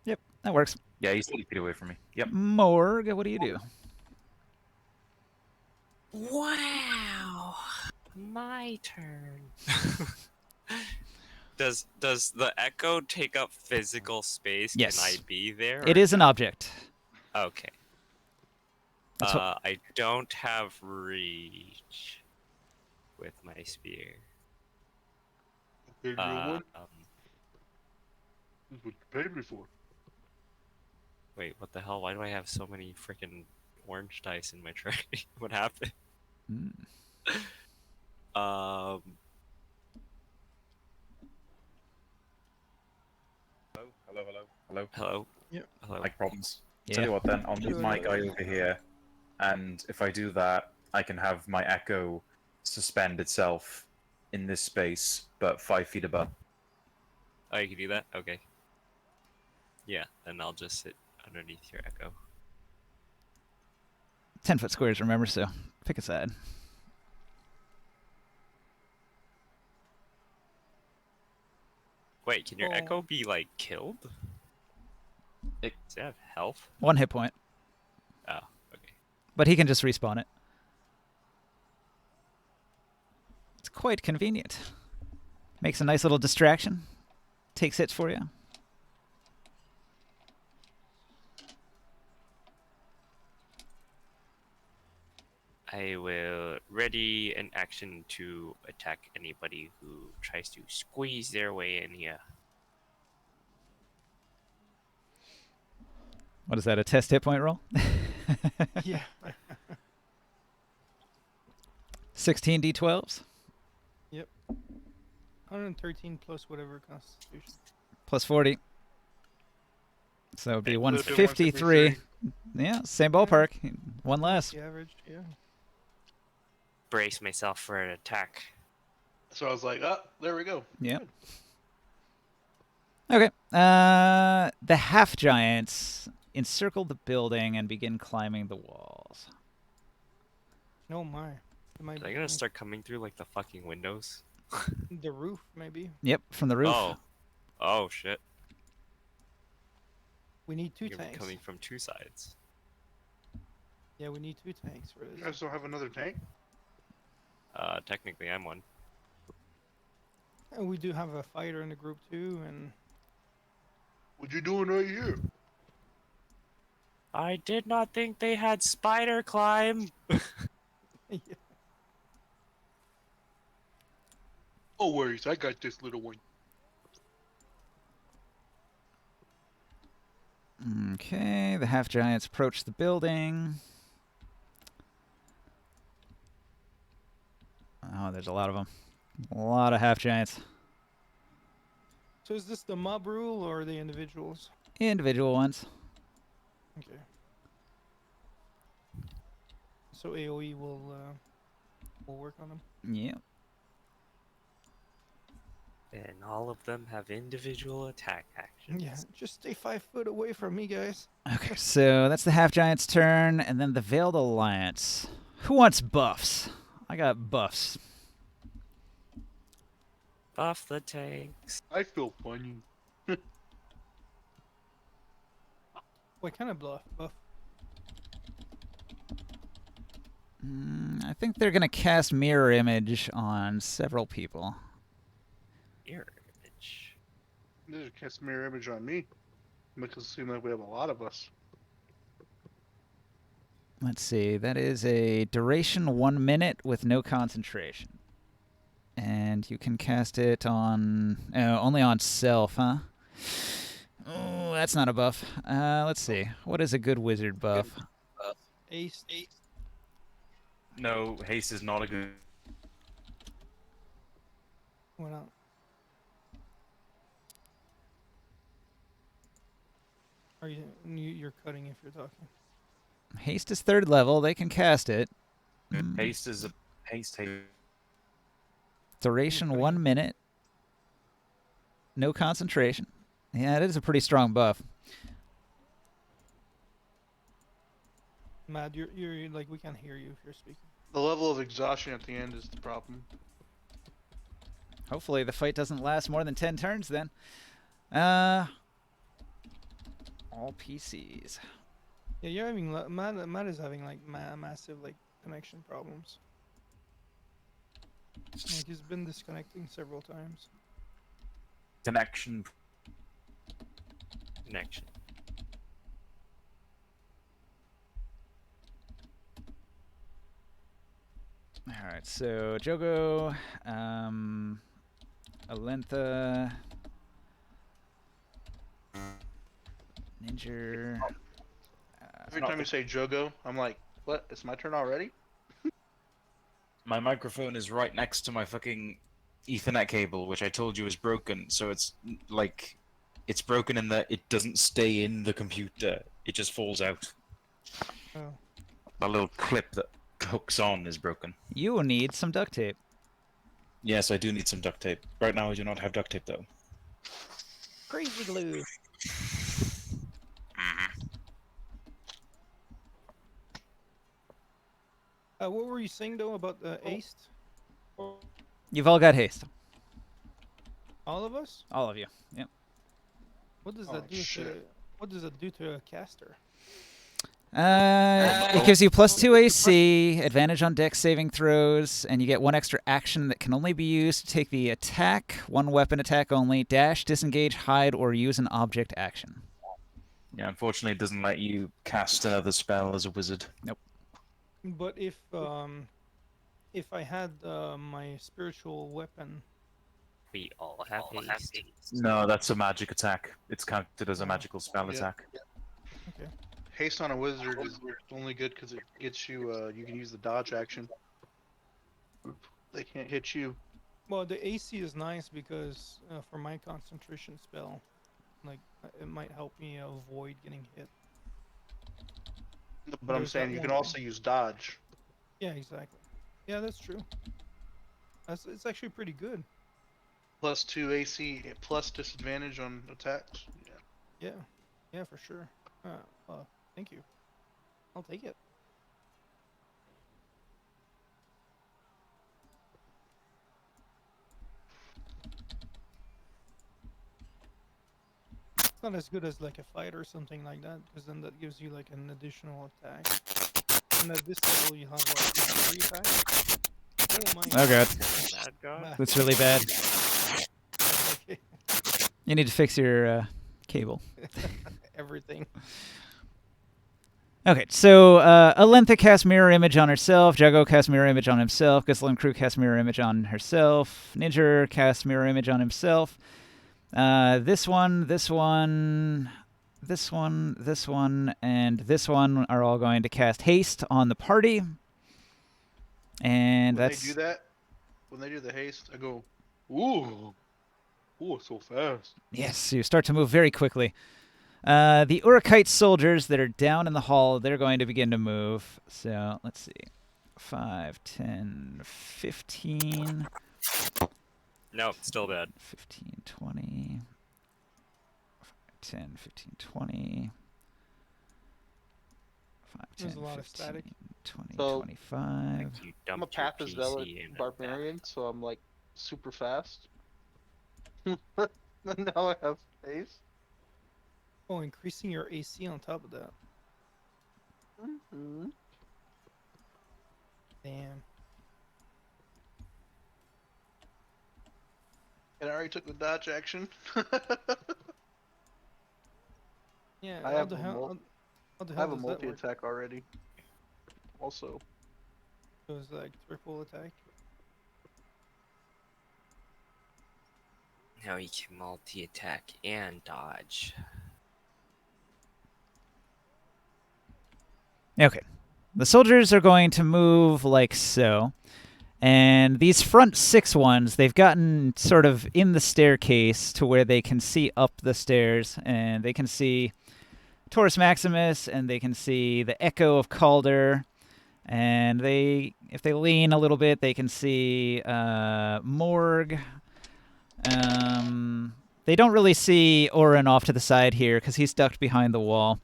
Yep, that works. Yeah, he's 30 feet away from me. Yep. Morg, what do you do? Wow. My turn. Does the echo take up physical space? Yes. Can I be there? It or is an no? object. Okay. That's what- I don't have reach with my spear. Here's your one. Um, This is what you paid me for. wait, what the hell? Why do I have so many freaking orange dice in my tray? What happened? Mm. Um, hello. Yep. Hello. Like problems. Yeah. Tell you what then, I'll move Sure. my guy over here, and if I do that, I can have my echo suspend itself in this space, but 5 feet above. Oh, you can do that? Okay. Yeah, then I'll just sit underneath your echo. 10-foot squares, remember, so pick a side. Wait, can your Oh. echo be, like, killed? Does it have health? 1 hit point. Oh, okay. But he can just respawn it. It's quite convenient. Makes a nice little distraction. Takes hits for you. I will ready an action to attack anybody who tries to squeeze their way in here. What is that, a test hit point roll? Yeah. 16 d12s 113 plus whatever constitution. plus 40. So it would be Hey, 153. Yeah, same ballpark. One less. The average, yeah. Brace myself for an attack. So I was like, oh, there we go. Yeah. Okay. The half giants encircle the building and begin climbing the walls. Oh my. It might Are be they gonna fine. start coming through like the fucking windows? The roof, maybe. Yep, from the roof. Oh. Oh shit. We need 2 You're tanks. coming from two sides. Yeah, we need 2 tanks for You this. guys don't have another tank? Technically I'm one. And we do have a fighter in the group too, and What you doing right here? I did not think they had spider climb. yeah. No worries, I got this little one. Okay, the half giants approach the building. Oh, there's a lot of them. A lot of half giants. So is this the mob rule or the individuals? Individual ones. Okay. So AOE will work on them. Yeah. And all of them have individual attack actions. Yeah, just stay 5 foot away from me, guys. Okay, so that's the half giant's turn, and then the Veiled Alliance. Who wants buffs? I got buffs. Buff the tanks. I feel funny. What kind of buff? I think they're gonna cast Mirror Image on several people. Mirror image. This cast mirror image on me. Makes it seem like we have a lot of us. Let's see. That is a duration 1 minute with no concentration, and you can cast it on only on self, huh? Oh, that's not a buff. Let's see. What is a good wizard buff? Ace. No, haste is not a good. Why not? Are you're cutting if you're talking? Haste is 3rd level. They can cast it. Haste is a haste. Duration 1 minute. No concentration. Yeah, it is a pretty strong buff. Matt, you're like, we can't hear you if you're speaking. The level of exhaustion at the end is the problem. Hopefully the fight doesn't last more than 10 turns then. All PCs. Yeah, you're having Matt is having like massive like connection problems. Like he's been disconnecting several times. Connection. All right, so Jogo, Alentha, Ninja. Every time you say Jogo, I'm like, what? It's my turn already? My microphone is right next to my fucking Ethernet cable, which I told you is broken. So it's like, it's broken in that it doesn't stay in the computer. It just falls out. Oh. The little clip that hooks on is broken. You will need some duct tape. Yes, I do need some duct tape. Right now I do not have duct tape though. Crazy glue. What were you saying though about the ace? You've all got haste. All of us? All of you. Yep. What does that do to? What does it do to a caster? It gives you +2 AC, advantage on dex saving throws, and you get 1 extra action that can only be used to take the attack, 1 weapon attack only, dash, disengage, hide, or use an object action. Yeah, unfortunately it doesn't let you cast another spell as a wizard. Nope. But if I had my spiritual weapon, We all have haste. No, that's a magic attack. It's counted as a magical spell attack. okay. Haste on a wizard is only good because it gets you, you can use the dodge action. They can't hit you. Well, the AC is nice because for my concentration spell, like it might help me avoid getting hit. But I'm There's saying that you one can also use dodge. Yeah, exactly. Yeah, that's true. It's actually pretty good. +2 AC, plus disadvantage on attacks. Yeah. Yeah, for sure. Thank you. I'll take it. It's not as good as like a fight or something like that, because then that gives you like an additional attack. And at this level, you have what, 3 attacks? Oh my Oh god. Bad god. That's really bad. Okay. You need to fix your cable. Everything. Okay, so Alentha casts Mirror Image on herself, Jago casts Mirror Image on himself, Ghislaine Crew casts Mirror Image on herself, Ninja casts Mirror Image on himself. This one, and this one are all going to cast Haste on the party. And When that's... they do that, when they do the haste, I go, ooh, so fast. Yes, you start to move very quickly. The Urikite soldiers that are down in the hall, they're going to begin to move. So let's see. 5, 10, 15. No, still dead. 15, 20. 10, 15, 20. 5, 10, There's a lot of 15, static. 20, So- 25. You I'm a dumped your path as PC valid in a barbarian, bath. so I'm like super fast. Now I have haste. Oh, increasing your AC on top of that. Mm-hmm. Damn. And I already took the dodge action. Yeah. I how have the a hell? mul- How the I hell have a does that work? multi-attack already. Also, So it's like triple attack. Now he can multi-attack and dodge. Okay. The soldiers are going to move like so. And these front 6 ones, they've gotten sort of in the staircase to where they can see up the stairs. And they can see Taurus Maximus, and they can see the Echo of Calder. And if they lean a little bit, they can see Morg. They don't really see Orin off to the side here because he's ducked behind the wall.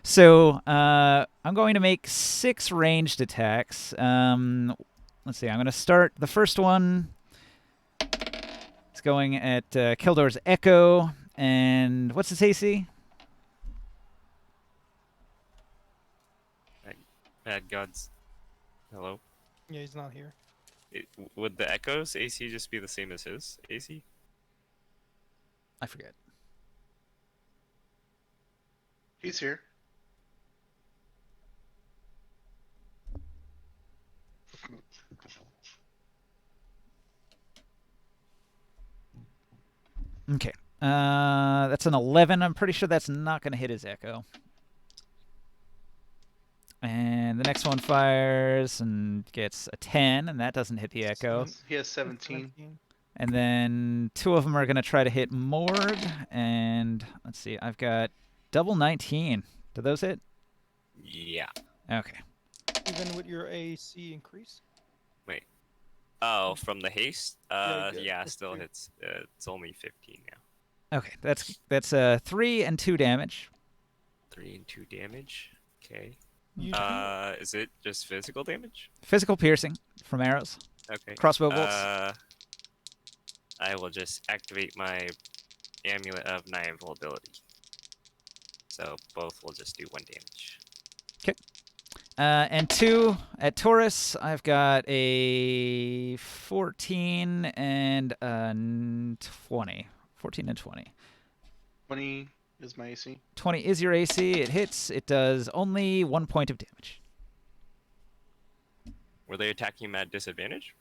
So I'm going to make 6 ranged attacks. Let's see. I'm going to start the first one. It's going at Kildor's Echo. And what's its AC? Bad gods. Hello? Yeah, he's not here. Would the Echo's AC just be the same as his AC? I forget. he's here. Okay. That's an 11. I'm pretty sure that's not going to hit his Echo. And the next one fires and gets a 10, and that doesn't hit the Echo. He has 17. And then 2 of them are going to try to hit Morg. And let's see, I've got double 19. Do those hit? Yeah. Okay. Even with your AC increase? Wait. Oh, from the haste? Yeah, good. Yeah, That's still true. hits. It's only 15 now. Okay, that's 3 and 2 damage. 3 and 2 damage. Okay. You do Is it just physical damage? Physical piercing from arrows. Okay. Crossbow bolts. I will just activate my Amulet of Nigh Invulnerability. So both will just do 1 damage. And 2 at Taurus, I've got a 14 and a 20. 14 and 20. 20 is my AC. 20 is your AC. It hits. It does only 1 point of damage. Were they attacking him at disadvantage?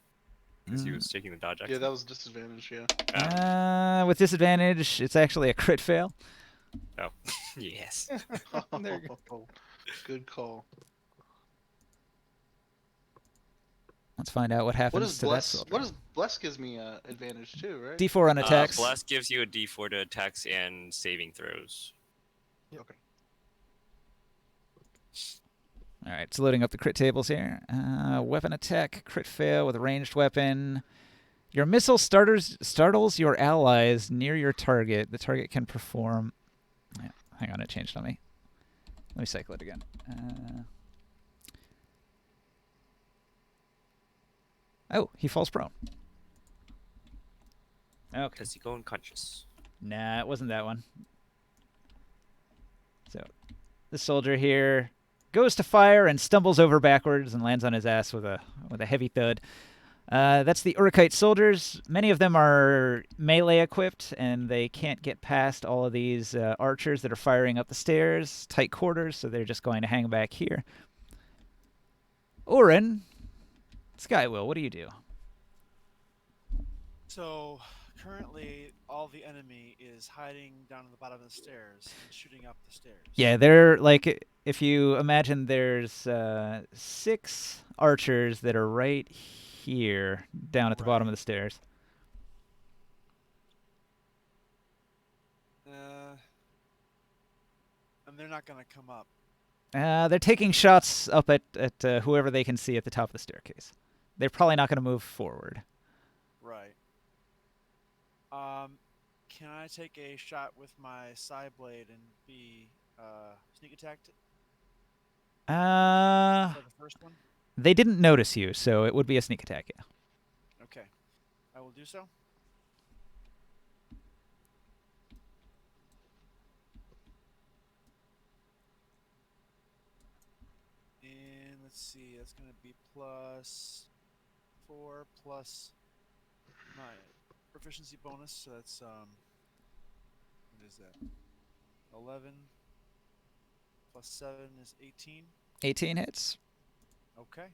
Because he was taking the dodge action. Yeah, that was disadvantage. Yeah. With disadvantage, it's actually a crit fail. Oh, yes. There you go. Good call. Let's find out what happens What does to that bless? soldier. What does bless gives me advantage too, right? D4 on attacks. Blast gives you a D4 to attacks and saving throws. Okay. All right, it's loading up the crit tables here. Weapon attack, crit fail with a ranged weapon. Your missile startles your allies near your target. The target can perform... Yeah, hang on, it changed on me. Let me cycle it again. Oh, he falls prone. Okay. Does he go unconscious? Nah, it wasn't that one. So, the soldier here goes to fire and stumbles over backwards and lands on his ass with a heavy thud. That's the Urikite soldiers. Many of them are melee equipped, and they can't get past all of these archers that are firing up the stairs, tight quarters, so they're just going to hang back here. Orin, Skywill, what do you do? So currently, all the enemy is hiding down at the bottom of the stairs and shooting up the stairs. Yeah, they're like, if you imagine there's 6 archers that are right here, down at the bottom of the stairs. And they're not gonna come up. They're taking shots up at whoever they can see at the top of the staircase. They're probably not going to move forward. Right. Can I take a shot with my side blade and be sneak attacked? For the first one? They didn't notice you, so it would be a sneak attack, yeah. Okay. I will do so. And let's see, that's going to be +4 plus my proficiency bonus, so that's what is that? 11 plus 7 is 18. 18 hits. Okay.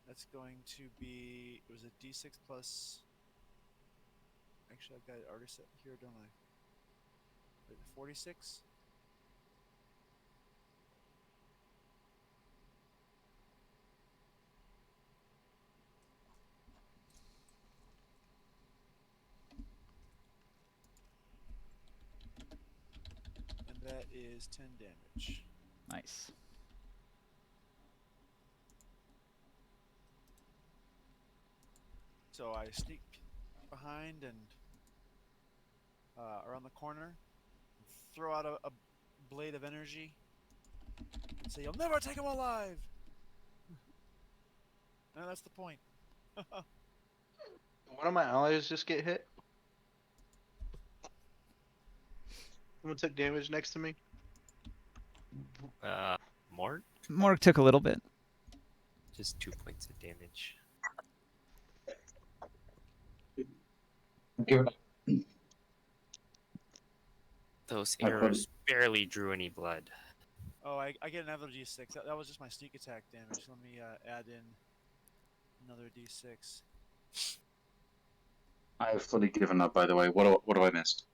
That's going to be, it was a d6 plus, actually I've got it already set here, don't I? 46? And that is 10 damage. Nice. So I sneak behind and around the corner, throw out a blade of energy, and say, "You'll never take him alive." No, that's the point. One of my allies just get hit. Someone took damage next to me. Mort? Morg took a little bit. Just 2 points of damage. Give it up. Those I put- arrows barely drew any blood. Oh, I get another d6. That was just my sneak attack damage. Let me add in another d6. I have fully given up, by the way. What have I missed?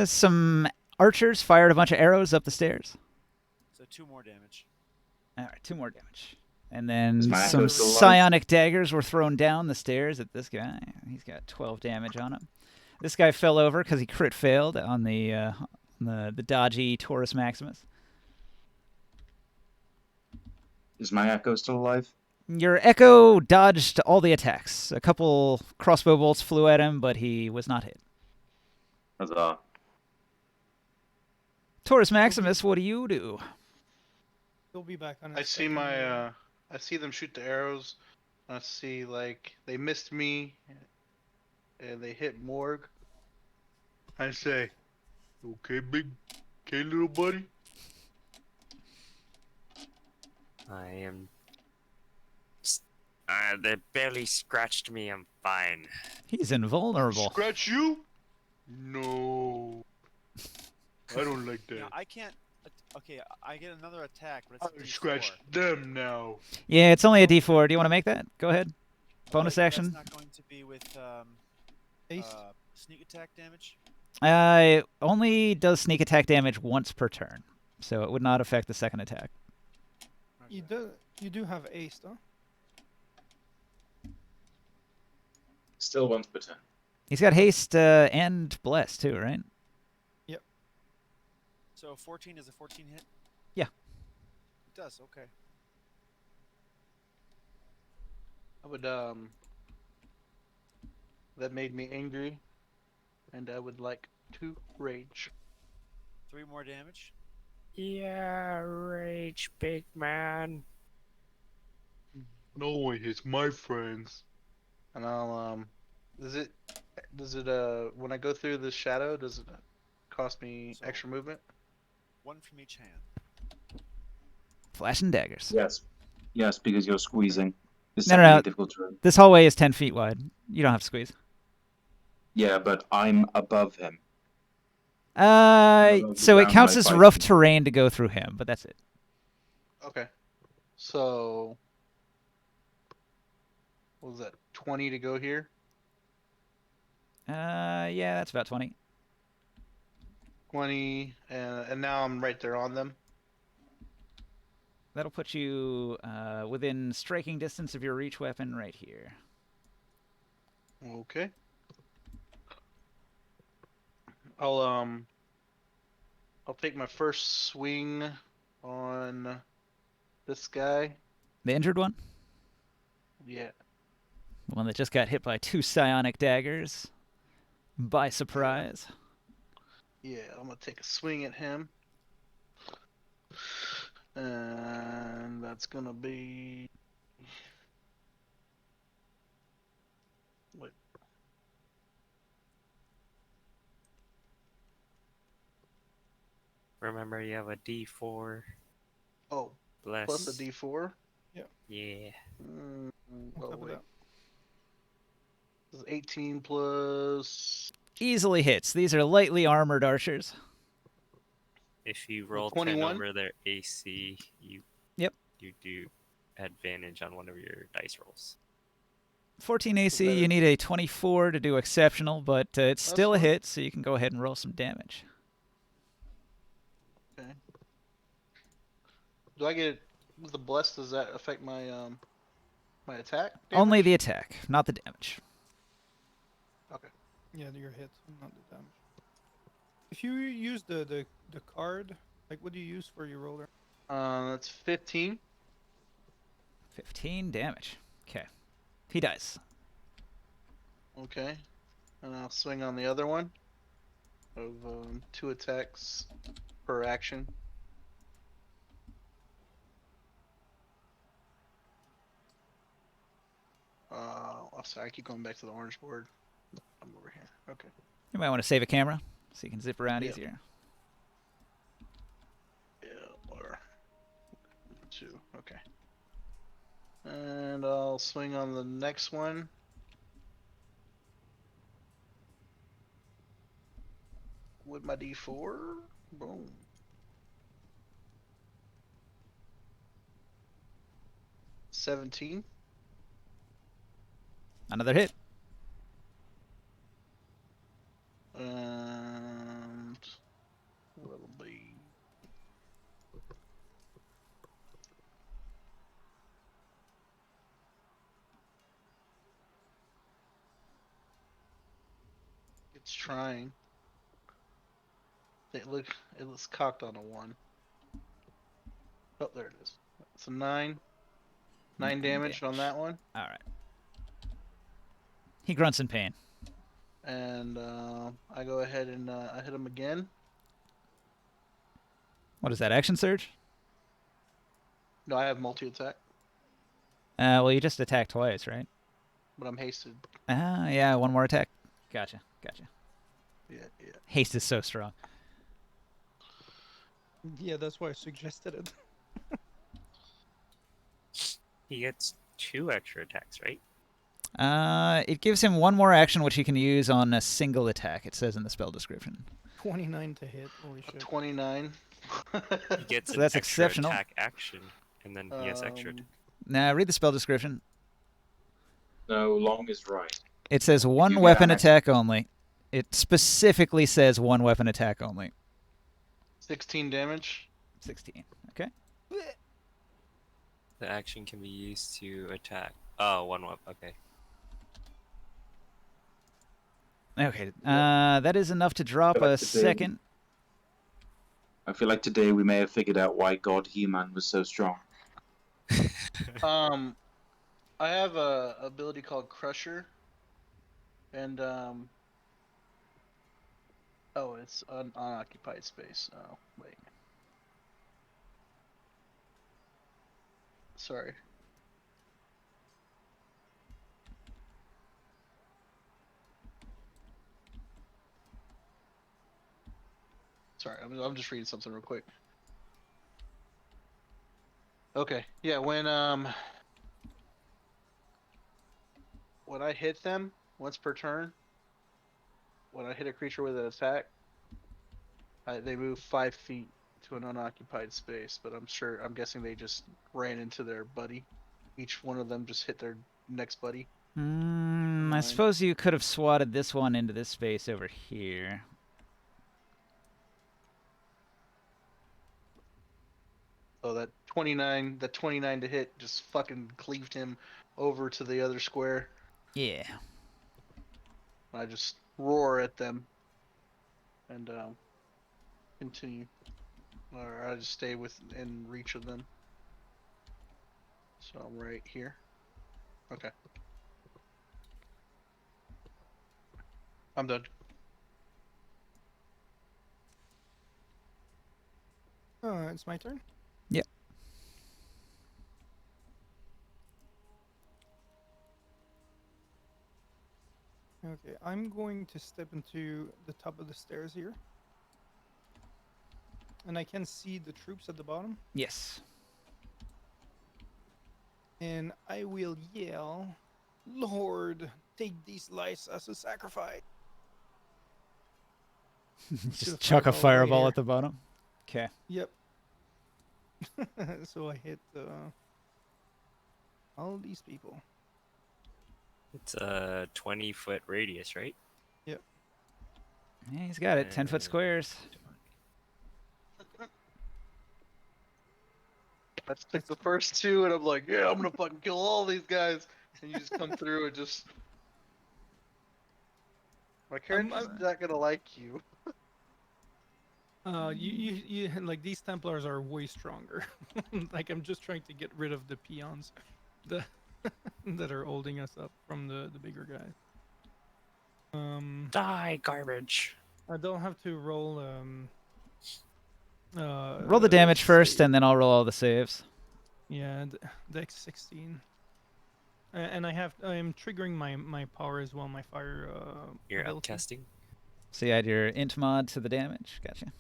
Some archers fired a bunch of arrows up the stairs. So 2 more damage. All right, 2 more damage. And then Is my some echo still alive? psionic daggers were thrown down the stairs at this guy. He's got 12 damage on him. This guy fell over because he crit failed on the dodgy Taurus Maximus. Is my echo still alive? Your Echo dodged all the attacks. A couple crossbow bolts flew at him, but he was not hit. Huzzah. Taurus Maximus, what do you do? He'll be back on. I see my I see them shoot the arrows. I see like they missed me, and they hit Morg. I say, "Okay, okay, little buddy." I am. They barely scratched me. I'm fine. He's invulnerable. Scratch you? No, I don't like that. Yeah, I can't. Okay, I get another attack, but it's a I d4. scratch them now. Yeah, it's only a D4. Do you want to make that? Go ahead. Bonus But action. That's not going to be with Haste? sneak attack damage. It only does sneak attack damage once per turn, so it would not affect the second attack. You do have ace, though. Still once per turn. He's got haste and bless too, right? So 14 is a 14 hit? Yeah. It does, okay. I would that made me angry, and I would like to rage. 3 more damage. Yeah, rage, big man. No one hits my friends. And I'll does it when I go through the shadow, does it cost me So- extra movement? 1 from each hand. Flash and daggers. Yes. Yes, because you're squeezing. It's No. really difficult to run. This hallway is 10 feet wide. You don't have to squeeze. Yeah, but I'm above him. So it down counts by as 5 rough feet. terrain to go through him, but that's it. Okay. So what was that? 20 to go here? Yeah, that's about 20. 20 and now I'm right there on them. That'll put you within striking distance of your reach weapon right here. Okay. I'll take my first swing on this guy. The injured one? Yeah. The one that just got hit by 2 psionic daggers. By surprise. Yeah, I'm gonna take a swing at him. And that's gonna be... Wait. Remember, you have a D4. Oh, Bless. plus a D4? Yeah. On Oh, top of wait. that. This is 18 plus... Easily hits. These are lightly armored archers. If you roll 21? 10 over their AC, you do advantage on one of your dice rolls. 14 AC, you need a 24 to do exceptional, but it's still a fine. hit, so you can go ahead and roll some damage. Okay. Do I get... With the bless, does that affect my my attack damage? Only the attack, not the damage. Okay. Yeah, your hit, not the damage. If you use the card, like what do you use for your roller? That's 15. 15 damage. Okay. He dies. Okay. And I'll swing on the other one. Of 2 attacks per action. I'm sorry, I keep going back to the orange board. I'm over here. Okay. You might want to save a camera so you can zip around Yeah. easier. Yeah, or 2. Okay. And I'll swing on the next one. With my D4. Boom. $17. Another hit. And what'll be... It's trying. It looks cocked on a 1. Oh, there it is. It's a 9. 9 damage on that one. All right. He grunts in pain. And I go ahead and I hit him again. What is that, action surge? No, I have multi-attack, Well, you just attacked twice, right? but I'm hasted. Yeah, one more attack. Gotcha. Yeah. Haste is so strong. Yeah, that's why I suggested it. He gets 2 extra attacks, right? It gives him one more action, which he can use on a single attack, it says in the spell description. 29 to hit. Holy shit. 29. He gets So an that's extra exceptional. attack action, and then he has extra attack. Now, read the spell description. No, long is right. It says You one get weapon an attack only. It specifically says one weapon attack only. 16 damage. 16. Okay. The action can be used to attack. Oh, one weapon. Okay. Okay. That is enough to drop But a today- second. I feel like today we may have figured out why God He-Man was so strong. I have a ability called Crusher, and oh, it's an unoccupied space. Oh, wait. Sorry. Sorry, I'm just reading something real quick. Okay, yeah, when I hit them once per turn, when I hit a creature with an attack, they move 5 feet to an unoccupied space. But I'm guessing they just ran into their buddy. Each one of them just hit their next buddy. I suppose you could have swatted this one into this space over here. Oh, that 29, the 29 to hit just fucking cleaved him over to the other square. Yeah. I just roar at them and continue, or I just stay within reach of them. So I'm right here. Okay. I'm done. It's my turn. Yep. Okay, I'm going to step into the top of the stairs here. And I can see the troops at the bottom. Yes. And I will yell, Lord, take these lives as a sacrifice. Just chuck a fireball at the bottom. Okay. Yep. So I hit all these people. It's a 20-foot radius, right? Yep. Yeah, he's got it. 10-foot squares. I took the first two, and I'm like, yeah, I'm gonna fucking kill all these guys. And you just come through and just. My character's not gonna like you. You like these Templars are way stronger. Like I'm just trying to get rid of the peons, that are holding us up from the bigger guys. Die, garbage. I don't have to roll. Roll the damage first, and then I'll roll all the saves. Yeah, Dex 16. And I am triggering my power as well, my fire. You're ability. upcasting? So you add your int mod to the damage. Gotcha.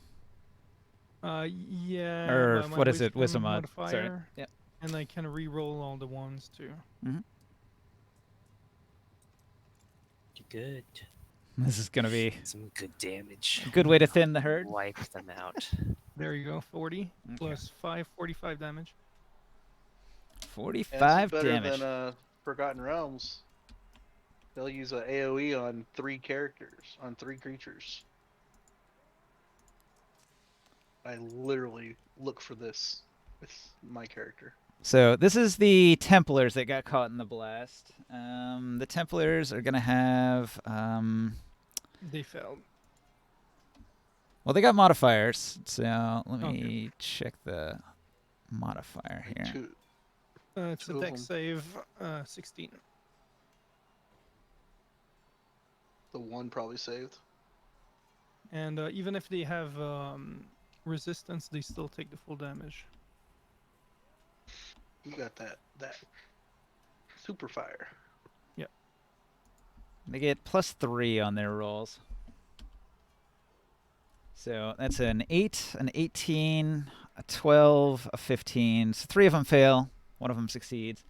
Yeah. Or my what is it? Wisdom mod. modifier. Sorry. Yep. And I can re-roll all the ones too. Mm-hmm. You're good. This is gonna be some good damage. A good way to thin the herd. Wipe them out. There you go. 40 Okay. plus 5, 45 damage. 45 better damage. than Forgotten Realms. They'll use a AOE on 3 characters, on 3 creatures. I literally look for this with my character. So this is the Templars that got caught in the blast. The Templars are gonna have. They failed. Well, they got modifiers. So let me check the modifier here. It's a dex save, 16. The one probably saved. And even if they have resistance, they still take the full damage. You got that super fire. Yep. They get +3 on their rolls. So that's an 8, an 18, a 12, a 15. So 3 of them fail. 1 of them succeeds.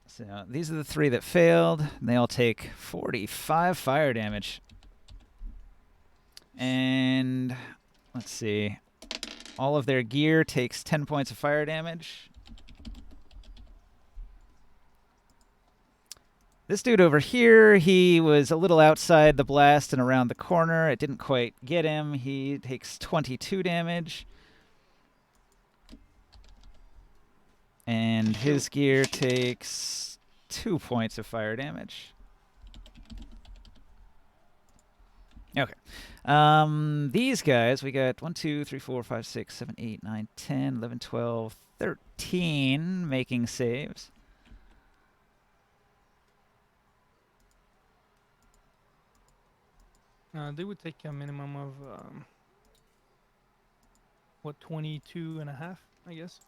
So these are the 3 that failed. They all take 45 fire damage. And let's see. All of their gear takes 10 points of fire damage. This dude over here, he was a little outside the blast and around the corner. It didn't quite get him. He takes 22 damage. And his gear takes 2 points of fire damage. Okay. These guys, we got 1, 2, 3, 4, 5, 6, 7, 8, 9, 10, 11, 12, 13 making saves. They would take a minimum of, 22 and a half, I guess.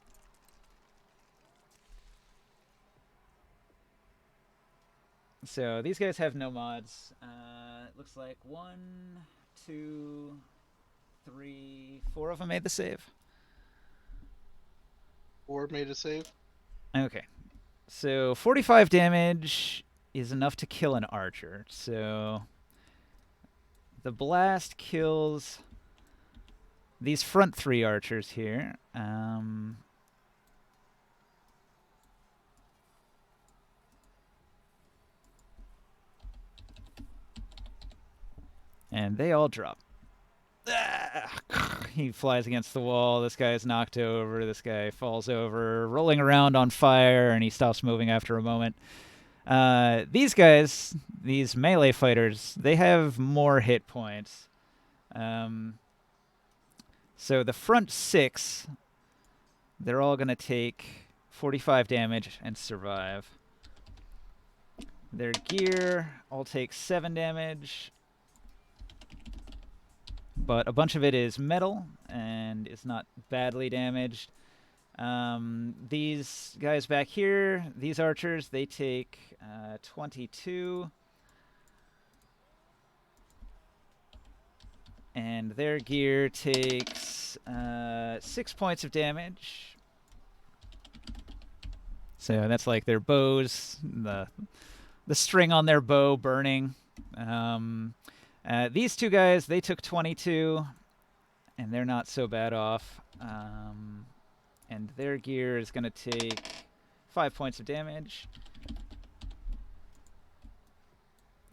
So these guys have no mods. It looks like 1, 2, 3, 4 of them made the save. 4 made a save? Okay. So 45 damage is enough to kill an archer. So the blast kills these front 3 archers here. And they all drop. He flies against the wall. This guy is knocked over. This guy falls over, rolling around on fire, and he stops moving after a moment. These guys, these melee fighters, they have more hit points. So the front 6, they're all going to take 45 damage and survive. Their gear all takes 7 damage. But a bunch of it is metal and is not badly damaged. These guys back here, these archers, they take 22. And their gear takes 6 points of damage. So that's like their bows, the string on their bow burning. These two guys, they took 22, and they're not so bad off. And their gear is going to take 5 points of damage.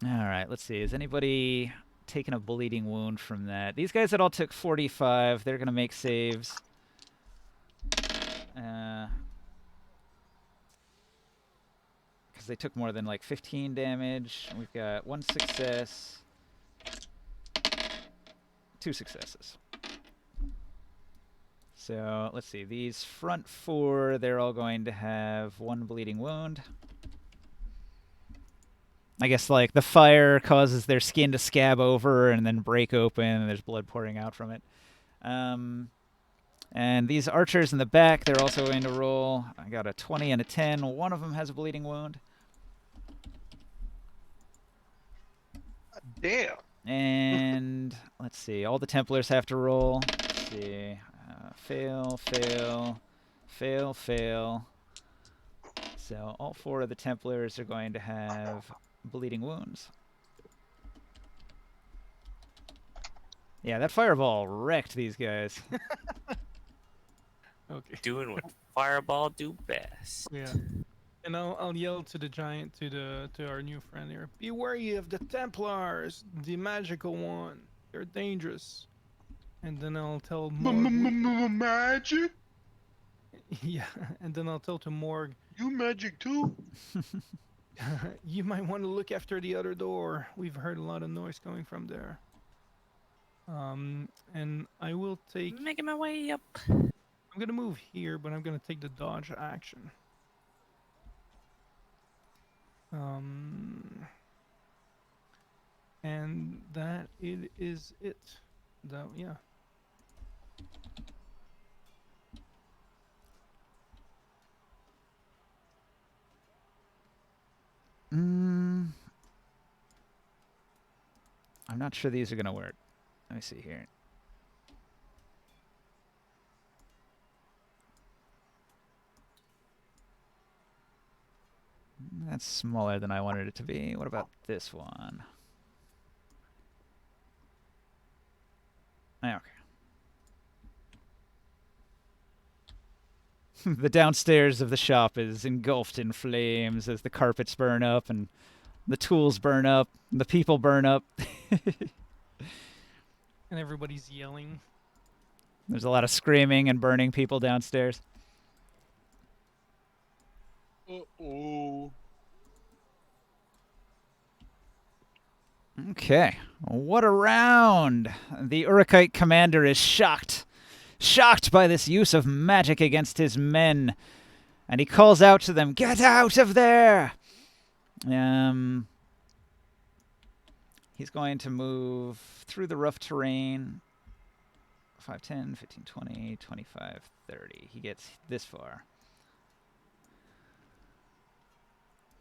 All right, let's see. Is anybody taking a bleeding wound from that? These guys that all took 45, they're going to make saves. Because they took more than like 15 damage. We've got 1 success. 2 successes. So, let's see. These front 4, they're all going to have 1 bleeding wound. I guess, like, the fire causes their skin to scab over and then break open, and there's blood pouring out from it. And these archers in the back, they're also going to roll. I got a 20 and a 10. One of them has a bleeding wound. Damn. And let's see, all the Templars have to roll. Let's see, fail, fail, fail, fail. So all 4 of the Templars are going to have bleeding wounds. Yeah, that fireball wrecked these guys. Okay. Doing what Fireball do best. Yeah. And I'll yell to the giant, to our new friend here. Be wary of the Templars, the magical one. They're dangerous. And then I'll tell Morg. Magic? Yeah. And then I'll tell to Morg. You magic too? You might want to look after the other door. We've heard a lot of noise coming from there. And I will take. Making my way up. I'm gonna move here, but I'm gonna take the dodge action. And that is it. That, yeah. I'm not sure these are gonna work. Let me see here. That's smaller than I wanted it to be. What about this one? Okay. The downstairs of the shop is engulfed in flames as the carpets burn up and the tools burn up, and the people burn up. And everybody's yelling. There's a lot of screaming and burning people downstairs. Uh-oh. Okay, what a round! The Urikite commander is shocked. Shocked by this use of magic against his men. And he calls out to them, "Get out of there!" He's going to move through the rough terrain. 5, 10, 15, 20, 25, 30. He gets this far.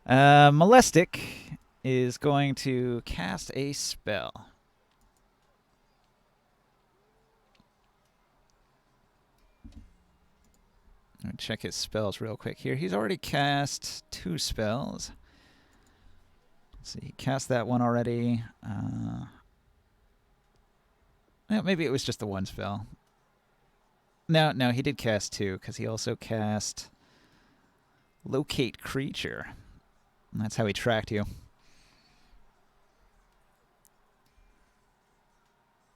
Molestic is going to cast a spell. I'm going to check his spells real quick here. He's already cast 2 spells. Let's see, he cast that one already. Well, maybe it was just the 1 spell. No, he did cast 2, because he also cast Locate Creature. And that's how he tracked you.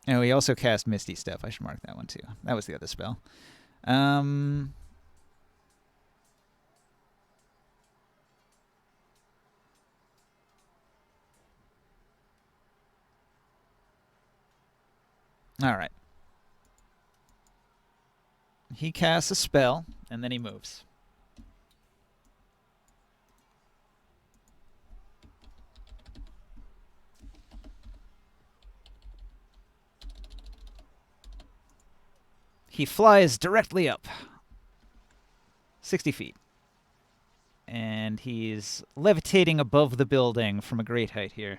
Oh, he also cast Misty Step. I should mark that one too. That was the other spell. All right. He casts a spell, and then he moves. He flies directly up. 60 feet. And he's levitating above the building from a great height here.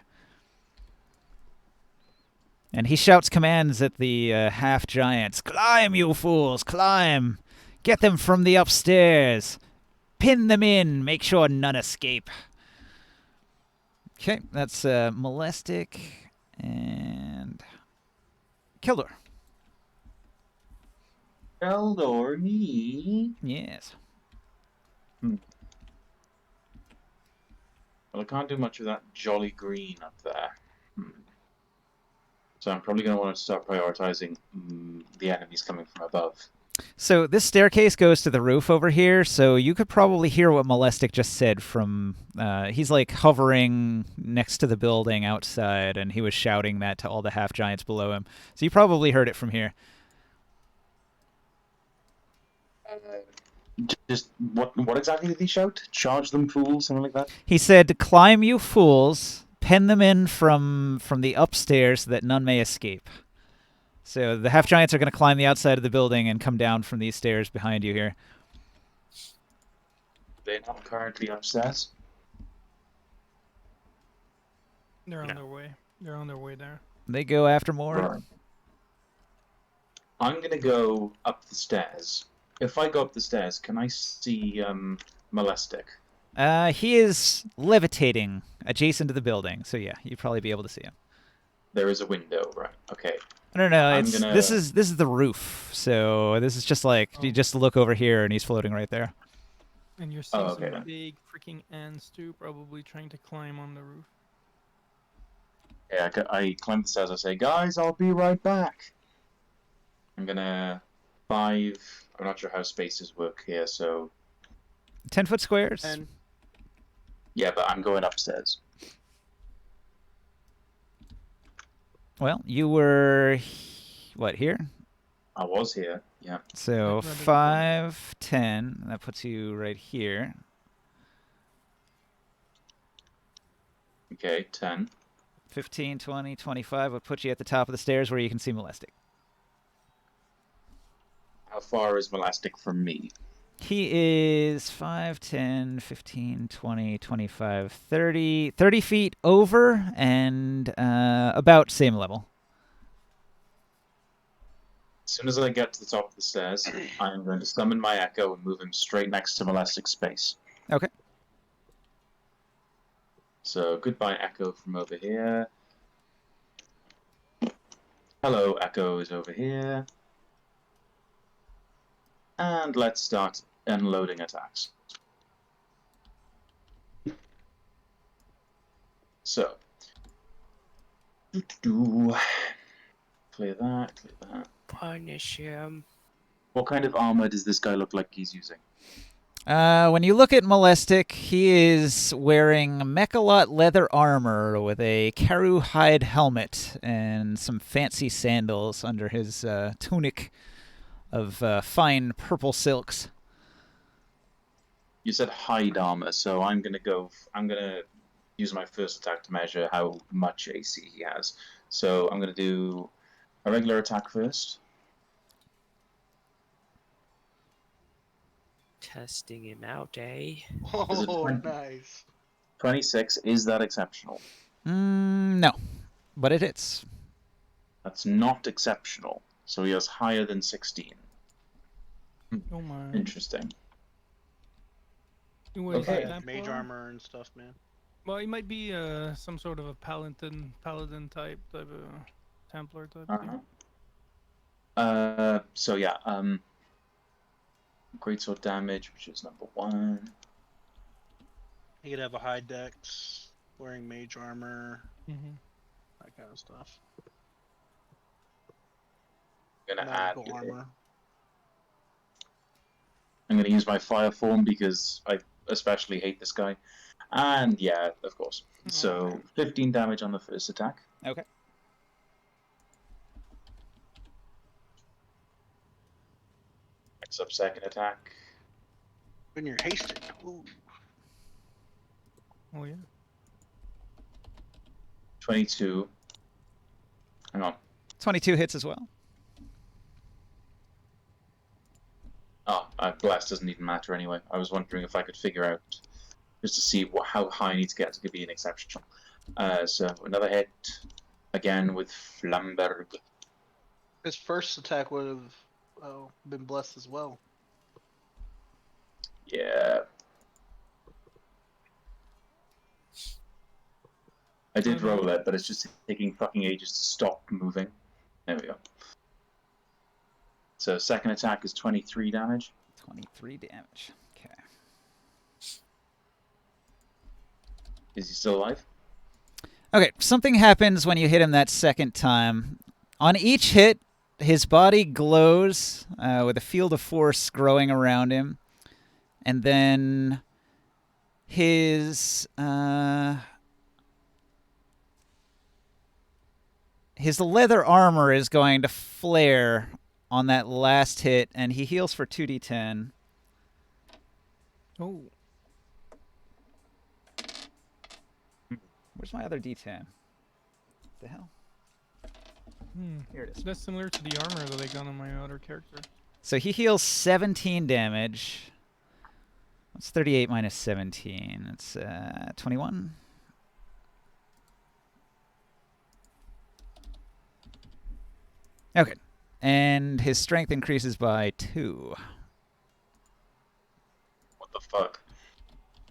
And he shouts commands at the half-giants. Climb, you fools, climb! Get them from the upstairs! Pin them in! Make sure none escape. Okay, that's Molestic and Kildor. Eldor, me. Yes. Well, I can't do much of that jolly green up there. So I'm probably going to want to start prioritizing the enemies coming from above. So this staircase goes to the roof over here, so you could probably hear what Molestic just said from... he's like hovering next to the building outside, and he was shouting that to all the half-giants below him. So you probably heard it from here. Just what exactly did he shout? Charge them, fools, something like that? He said, climb, you fools, pen them in from the upstairs so that none may escape. So the half-giants are going to climb the outside of the building and come down from these stairs behind you here. They're not currently upstairs. They're on their way. They're on their way there. They go after more. Right. I'm going to go up the stairs. If I go up the stairs, can I see Molestic? He is levitating adjacent to the building, so yeah, you'd probably be able to see him. There is a window, right? Okay. No, this is the roof. So this is just like you just look over here and he's floating right there. And you're seeing some big freaking ants too, probably trying to climb on the roof. Yeah, I climb the stairs. I say, guys, I'll be right back. I'm gonna 5. I'm not sure how spaces work here, so 10-foot squares. 10. Yeah, but I'm going upstairs. Well, you were what, here? I was here. Yeah. So 5, 10. That puts you right here. Okay, 10. 15, 20, 25 would put you at the top of the stairs where you can see Molestic. How far is Molestic from me? He is 5, 10, 15, 20, 25, 30 feet over and about same level. As soon as I get to the top of the stairs, I am going to summon my Echo and move him straight next to Molestic's space. Okay. So, goodbye, Echo, from over here. Hello, Echo is over here. And let's start unloading attacks. So, clear that, clear that. Punish him. What kind of armor does this guy look like he's using? When you look at Molestic, he is wearing Mechalot leather armor with a Karu hide helmet and some fancy sandals under his tunic of fine purple silks. You said hide armor, so I'm gonna use my first attack to measure how much AC he has. So I'm gonna do a regular attack first. Testing him out, eh? Oh, nice. 26, is that exceptional? No, but it hits. That's not exceptional. So he has higher than 16. Oh my. Interesting. Okay. Mage armor and stuff, man. Well, he might be some sort of a paladin type of Templar type thing. So yeah, greatsword damage, which is number 1. He could have a high dex, wearing mage armor, that kind of stuff. gonna magical add. armor. I'm gonna use my fire form because I especially hate this guy. And yeah, of course. So 15 damage on the first attack. Okay. Next up, second attack. When you're hasted. Ooh. Oh yeah. 22. Hang on. 22 hits as well. Oh, blast doesn't even matter anyway. I was wondering if I could figure out just to see how high I need to get to be an exceptional. So another hit, again with Flamberg. His first attack would have been blessed as well. Yeah. I did roll it, but it's just taking fucking ages to stop moving. There we go. So second attack is 23 damage. 23 damage. Okay. Is he still alive? Okay, something happens when you hit him that second time. On each hit, his body glows with a field of force growing around him. And then his leather armor is going to flare on that last hit, and he heals for 2d10. Oh. Where's my other d10? The hell? Here it is. That's similar to the armor that I got on my other character. So he heals 17 damage. What's 38 minus 17? It's 21. Okay. And his strength increases by 2. What the fuck?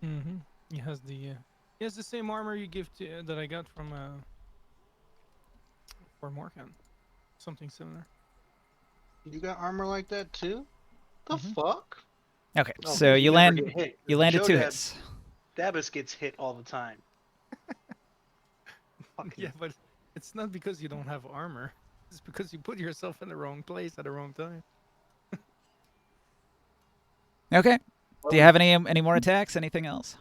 Mm-hmm. He has the same armor you give to that I got from for Morkan. Something similar. You got armor like that too? The fuck? Okay, Oh, so you never land. get hit. You landed 2 Joe hits. Dabus gets hit all the time. Yeah, but it's not because you don't have armor. It's because you put yourself in the wrong place at the wrong time. Okay. Do you have any more attacks? Anything else?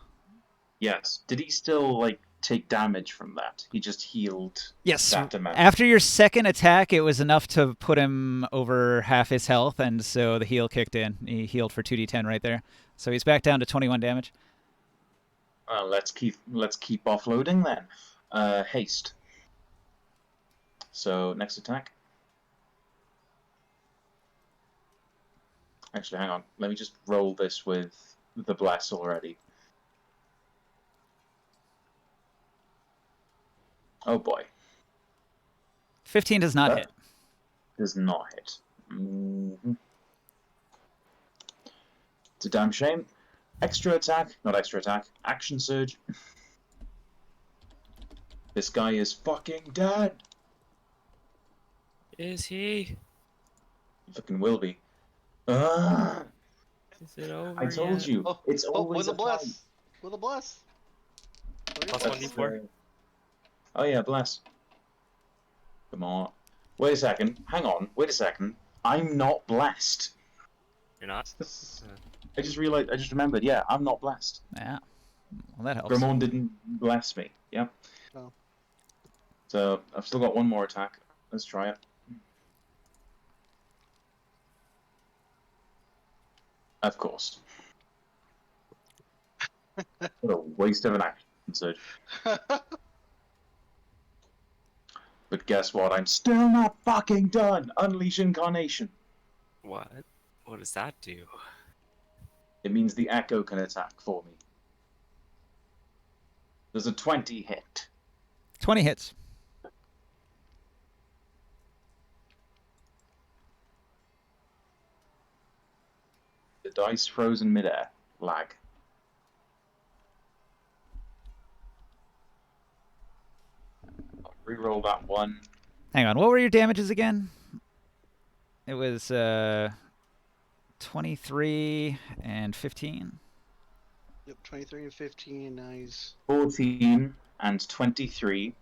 Yes. Did he still like take damage from that? He just healed. Yes. That amount. After your second attack, it was enough to put him over half his health, and so the heal kicked in. He healed for 2d10 right there. So he's back down to 21 damage. Let's keep offloading then. Haste. So next attack. Actually, hang on. Let me just roll this with the bless already. Oh boy. 15 does not hit. Does not hit. Mm-hmm. It's a damn shame. Extra attack, not extra attack. Action surge. This guy is fucking dead. Is he? He fucking will be. Ah! Is it over I told yet? you, it's always with a a bless. fight. With a bless. Plus 1d4? Oh yeah, bless. Come on. Wait a second. Hang on. Wait a second. I'm not blessed. You're not? I just realized. I just remembered. Yeah, I'm not blessed. Yeah. Well, that helps. Ramon didn't bless me. Yeah. Oh. So I've still got one more attack. Let's try it. Of course. What a waste of an action surge. But guess what? I'm still not fucking done. Unleash Incarnation. What? What does that do? It means the Echo can attack for me. There's a 20 hit. 20 hits. The dice frozen midair. Lag. I'll reroll that one. Hang on. What were your damages again? It was 23 and 15. Yep, 23 and 15, and now he's 14 and 23.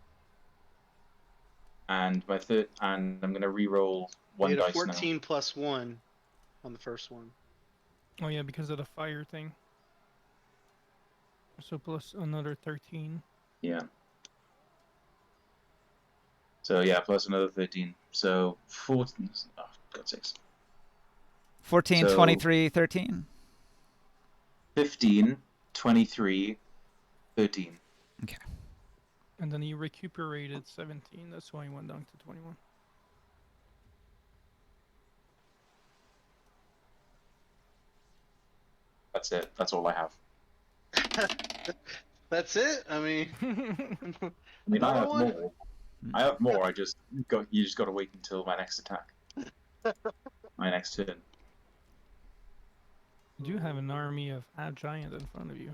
and and I'm gonna re-roll You one get a dice 14 plus 1 on the first one. Oh yeah, because of the fire thing. So plus another 13. now. Yeah. So yeah, plus another 13. So 14. Oh, God's sakes. 14, So- 23, 13. 15, 23, 13. And then he recuperated 17. That's why he went down to 21. That's it. That's all I have. That's it. I mean, I mean, I Another have one? more. I have more. You just got to wait until my next attack. My next turn. You do have an army of giant in front of you.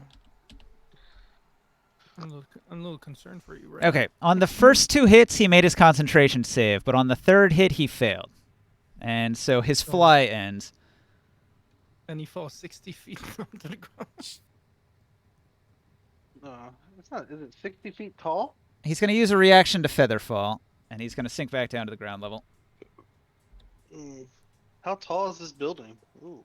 I'm a little concerned for you, right? Okay, on the first 2 hits, he made his concentration save, but on the 3rd hit, he failed. And so his fly ends. And he falls 60 feet onto the ground. it's not. Is it 60 feet tall? He's going to use a reaction to feather fall, and he's going to sink back down to the ground level. How tall is this building? Ooh.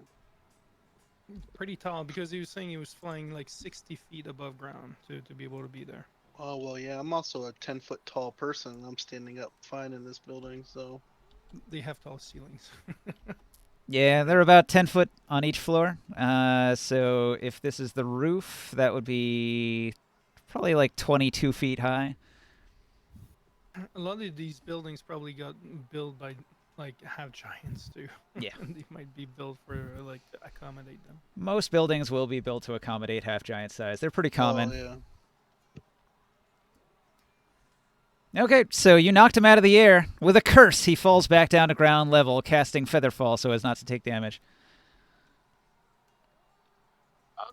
Pretty tall, because he was saying he was flying like 60 feet above ground to be able to be there. Oh well, yeah. I'm also a 10-foot tall person. I'm standing up fine in this building, so. They have tall ceilings. Yeah, they're about 10 foot on each floor. So if this is the roof, that would be probably like 22 feet high. A lot of these buildings probably got built by like half giants too. Yeah. They might be built for like to accommodate them. Most buildings will be built to accommodate half giant size. They're pretty common. Oh, yeah. Okay, so you knocked him out of the air. With a curse, he falls back down to ground level, casting Featherfall so as not to take damage.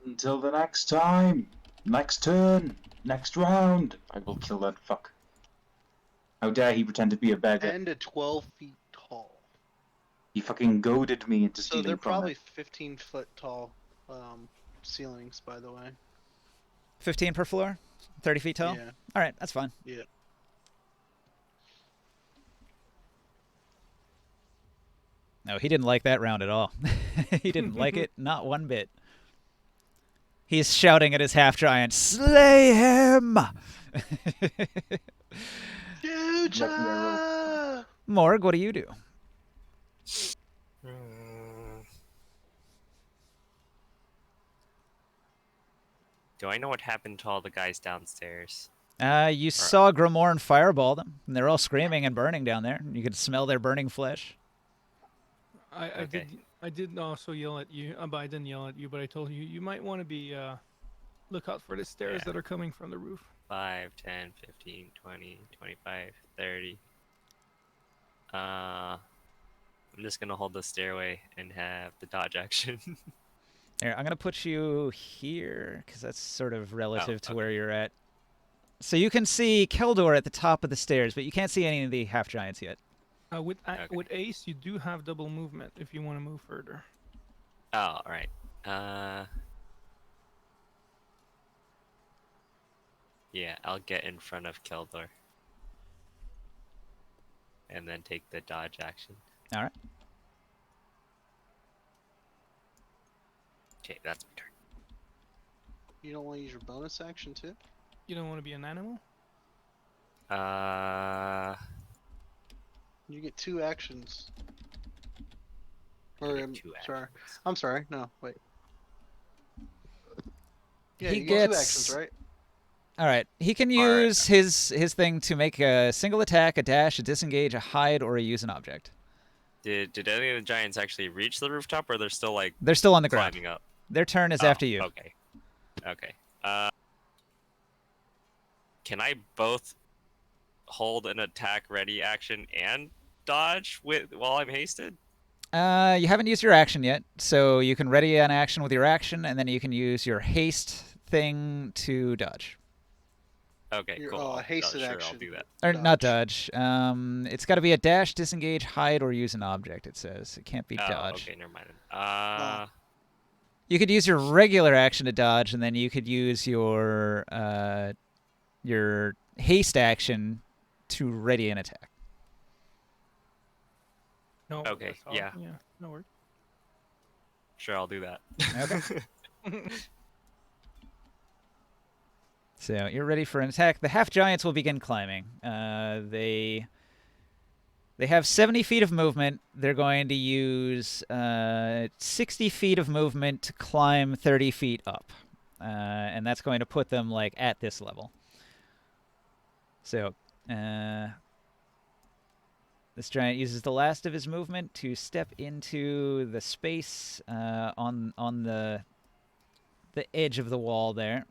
Until the next time. Next turn. Next round. I will kill that fuck. How dare he pretend to be a beggar? 10 to 12 feet tall. He fucking goaded me into So stealing they're from probably him. 15-foot tall ceilings, by the way. 15 per floor? 30 feet tall? Yeah. All right, that's fine. Yeah. No, he didn't like that round at all. He didn't like it, not one bit. He's shouting at his half-giant, "Slay him!" Future! Morg, what do you do? Do I know what happened to all the guys downstairs? You saw Grimoire fireball them, and they're all screaming and burning down there. You could smell their burning flesh. I did also yell at you, but I didn't yell at you. But I told you might want to be look out for the stairs that are coming from the roof. 5, 10, 15, 20, 25, 30. I'm just gonna hold the stairway and have the dodge action. Here, I'm gonna put you here because that's sort of relative to okay. where you're at. So you can see Keldor at the top of the stairs, but you can't see any of the half giants yet. With Ace, you do have double movement if you want to move further. Oh, all right. Yeah, I'll get in front of Keldor. And then take the dodge action. All right. Okay, that's my turn. You don't want to use your bonus action, too? You don't want to be an animal? You get 2 actions. Or, get 2 sorry. actions. I'm sorry. No, wait. Yeah, He you get 2 gets- actions, right? All right. He can use his thing to make a single attack, a dash, a disengage, a hide, or a use an object. Did any of the giants actually reach the rooftop, or they're still like They're still on the ground. climbing up? Their turn is after you. Okay. Okay. Can I both hold an attack ready action and dodge while I'm hasted? You haven't used your action yet, so you can ready an action with your action, and then you can use your haste thing to dodge. Okay, Your, cool. hasted Sure, action. I'll do that. Or not dodge. It's got to be a dash, disengage, hide, or use an object. It says it can't be dodge. Okay, never mind. You could use your regular action to dodge, and then you could use your haste action to ready an attack. No. Okay, that's all. yeah. Yeah. No worries. Sure, I'll do that. Okay. So you're ready for an attack. The half giants will begin climbing. They have 70 feet of movement. They're going to use 60 feet of movement to climb 30 feet up, and that's going to put them like at this level. So this giant uses the last of his movement to step into the space on the edge of the wall there.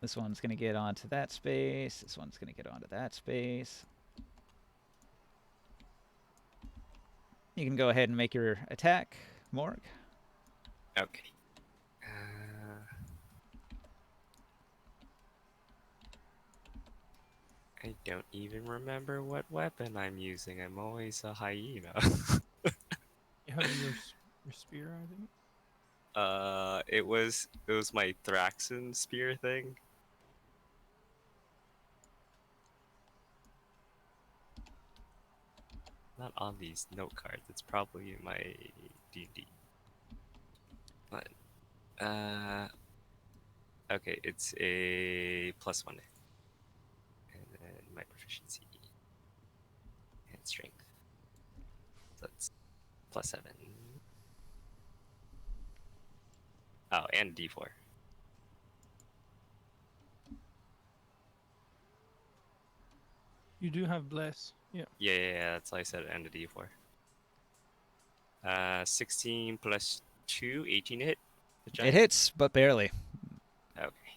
This one's going to get onto that space. This one's going to get onto that space. You can go ahead and make your attack, Morg. Okay. I don't even remember what weapon I'm using. I'm always a hyena. You have your spear, I think. It was my Thraxon spear thing. Not on these note cards. It's probably in my D&D. But okay, it's a +1, and then my proficiency and strength. So that's +7. Oh, and D4. You do have bless. Yeah. Yeah, that's why I said and a D4. 16 plus 2, 18 hit. The It giant? hits, but barely. Okay.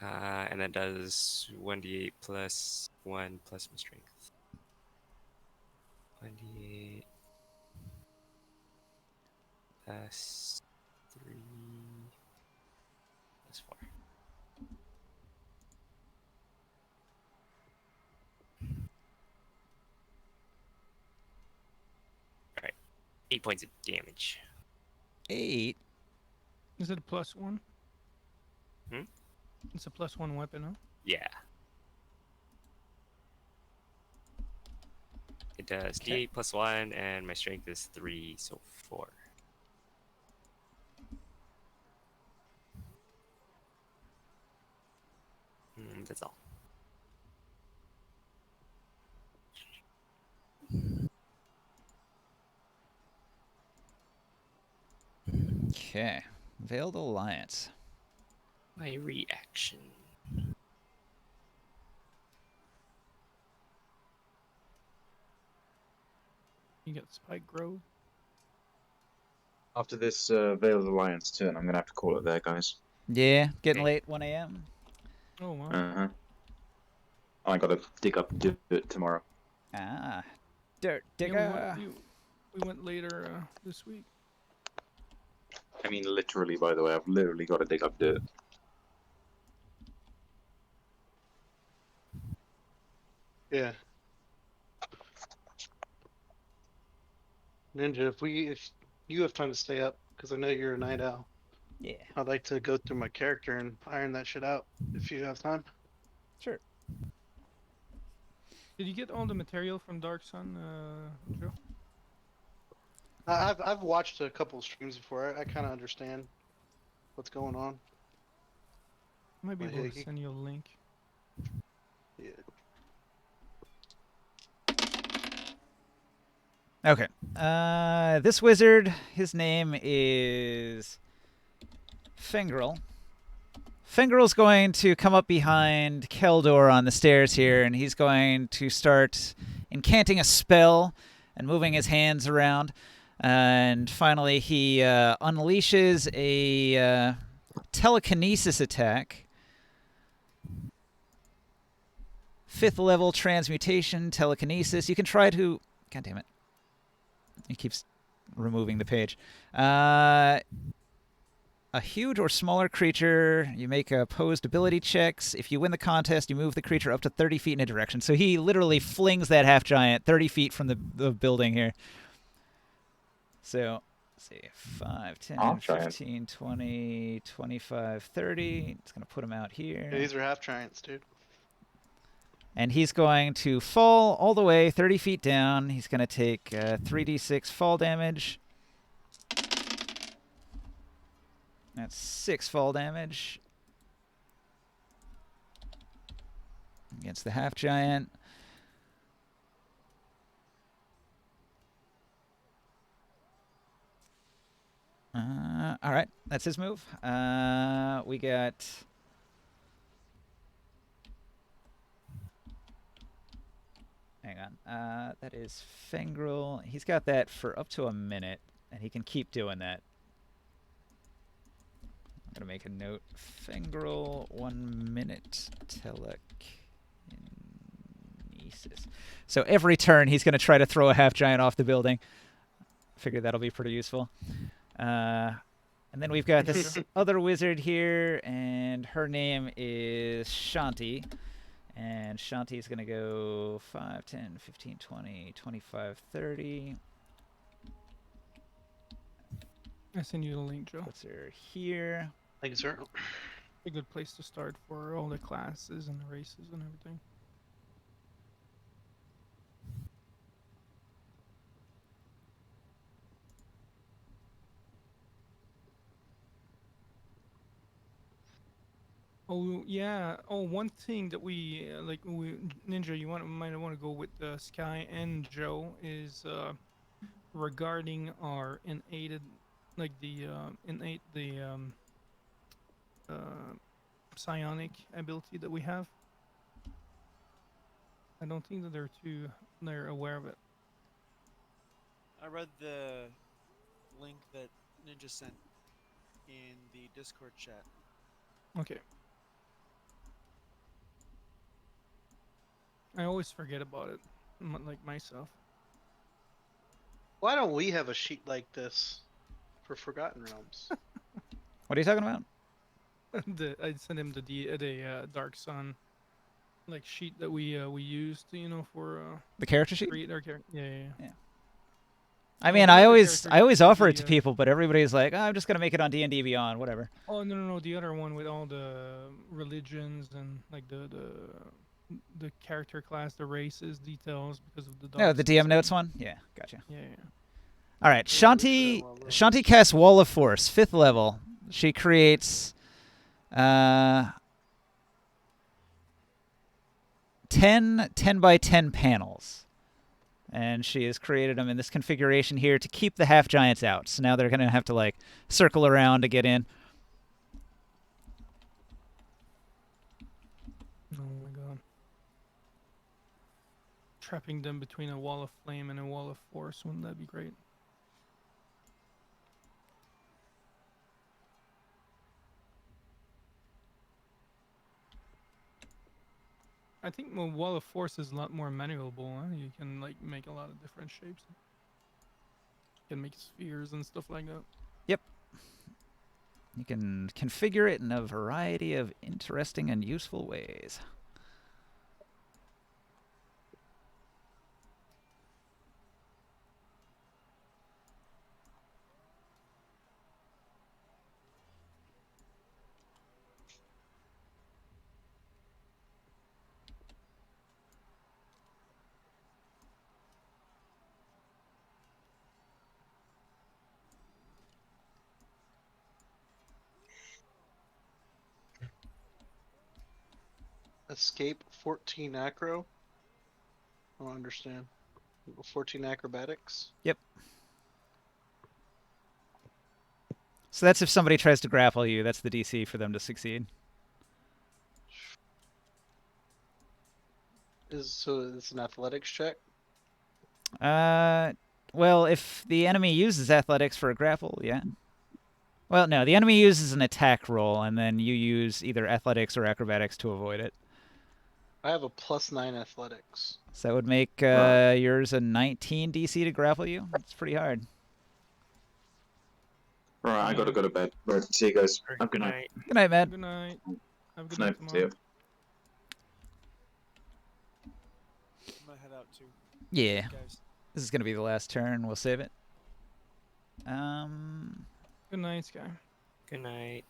And that does 1d8 plus 1 plus my strength. 1d8 plus 3 plus 4. Alright. 8 points of damage. 8. Is it a +1? Hmm? It's a +1 weapon, huh? Yeah. It does Okay. d8 plus 1, and my strength is 3, so 4. That's all. Okay. Veiled Alliance. My reaction. You got Spike Grove. After this Veiled Alliance turn, I'm going to have to call it there, guys. Yeah, getting Okay. late, 1 a.m. Oh, wow. Uh-huh. I got to dig up dirt tomorrow. Ah. Dirt Yeah, digger. we went later this week. I mean, literally, by the way. I've literally got to dig up dirt. Yeah. Ninja, if you have time to stay up, because I know you're a night owl, Yeah. I'd like to go through my character and iron that shit out if you have time. Sure. Did you get all the material from Dark Sun, Joe? I've watched a couple streams before. I kind of understand what's going on. I might be Like, able yeah, to send you a link. Yeah. Okay. This wizard, his name is Fingrel. Fingrel's going to come up behind Keldor on the stairs here, and he's going to start incanting a spell and moving his hands around. And finally, he unleashes a telekinesis attack. 5th level transmutation, telekinesis. You can try to... God damn it. It keeps removing the page. A huge or smaller creature, you make opposed ability checks. If you win the contest, you move the creature up to 30 feet in a direction. So he literally flings that half-giant 30 feet from the building here. So, let's see, 5, 10, Half-giant. 15, 20, 25, 30. It's going to put him out here. Yeah, these are half giants, dude. And he's going to fall all the way 30 feet down. He's going to take 3d6 fall damage. That's 6 fall damage against the half giant. All right, that's his move. We got. Hang on. That is Fengrel. He's got that for up to a minute, and he can keep doing that. I'm going to make a note. Fengrel, 1 minute telekinesis. So every turn, he's going to try to throw a half giant off the building. Figure that'll be pretty useful. And then we've got this other wizard here, and her name is Shanti. And Shanti's going to go 5, 10, 15, 20, 25, 30. I send you the link, Joe. Puts her here. Thank you, sir. A good place to start for all the classes and the races and everything. Oh yeah. Oh, one thing that we Ninja, might want to go with Sky and Joe is regarding our innate, like the psionic ability that we have. I don't think that they're aware of it. I read the link that Ninja sent in the Discord chat. Okay. I always forget about it, like myself. Why don't we have a sheet like this for Forgotten Realms? What are you talking about? I sent him the Dark Sun, like sheet that we used, for The character sheet? create our character. Yeah. I Well, mean, the I other always character offer could it to be, people, but everybody's like, oh, I'm just gonna make it on D&D Beyond, whatever. Oh no, the other one with all the religions and like the character class, the races, details because of the. No, the Dark Sun DM notes setting. one. Yeah, gotcha. Yeah. All right, Yeah, we should have one Shanti casts Wall of Force, 5th level. She creates 10 by 10 panels. And she has created them in this configuration here to keep the half giants out. So now they're going to have to like circle around to get in. Oh my god. Trapping them between a wall of flame and a wall of force, wouldn't that be great? I think the wall of force is a lot more maneuverable. Huh? You can like make a lot of different shapes. You can make spheres and stuff like that. Yep. You can configure it in a variety of interesting and useful ways. Escape 14 acro. I don't understand. 14 acrobatics. Yep. So that's if somebody tries to grapple you. That's the DC for them to succeed. So it's an athletics check. Well, if the enemy uses athletics for a grapple, yeah. Well, no, the enemy uses an attack roll, and then you use either athletics or acrobatics to avoid it. I have a +9 athletics. So that would make yours a 19 DC to grapple you. It's pretty hard. Right, I gotta go to bed. Right, see you guys. Have a good night. Good night, Matt. Good night. Have a good Night, night see tomorrow. ya. I'm gonna head out too. Yeah. Guys. This is going to be the last turn. We'll save it. Good night, Sky. Good night.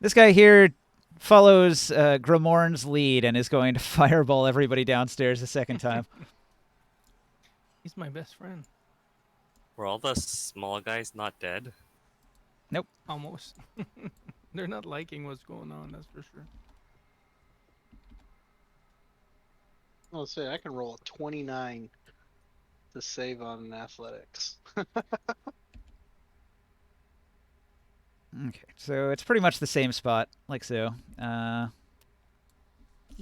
This guy here follows Grimorn's lead and is going to fireball everybody downstairs a second time. He's my best friend. Were all the small guys not dead? Almost. They're not liking what's going on, that's for sure. I'll say I can roll a 29 to save on athletics. Okay, so it's pretty much the same spot, like so. You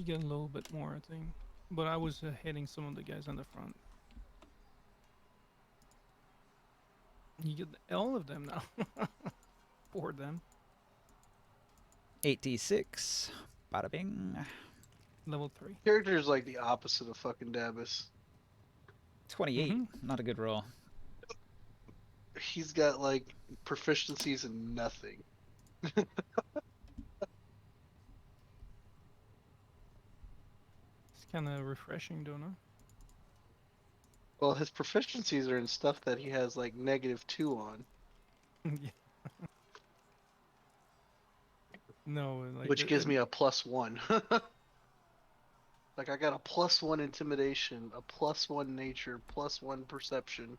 get a little bit more, I think. But I was hitting some of the guys on the front. You get all of them now. For them. 8d6. Bada bing. Level 3. Character's like the opposite of fucking Dabus. 28. Not a good roll. He's got like proficiencies in nothing. It's kind of refreshing, don't know? Well, his proficiencies are in stuff that he has like -2 on. Yeah. No, like Which gives me a +1. Like I got a +1 intimidation, a +1 nature, +1 perception.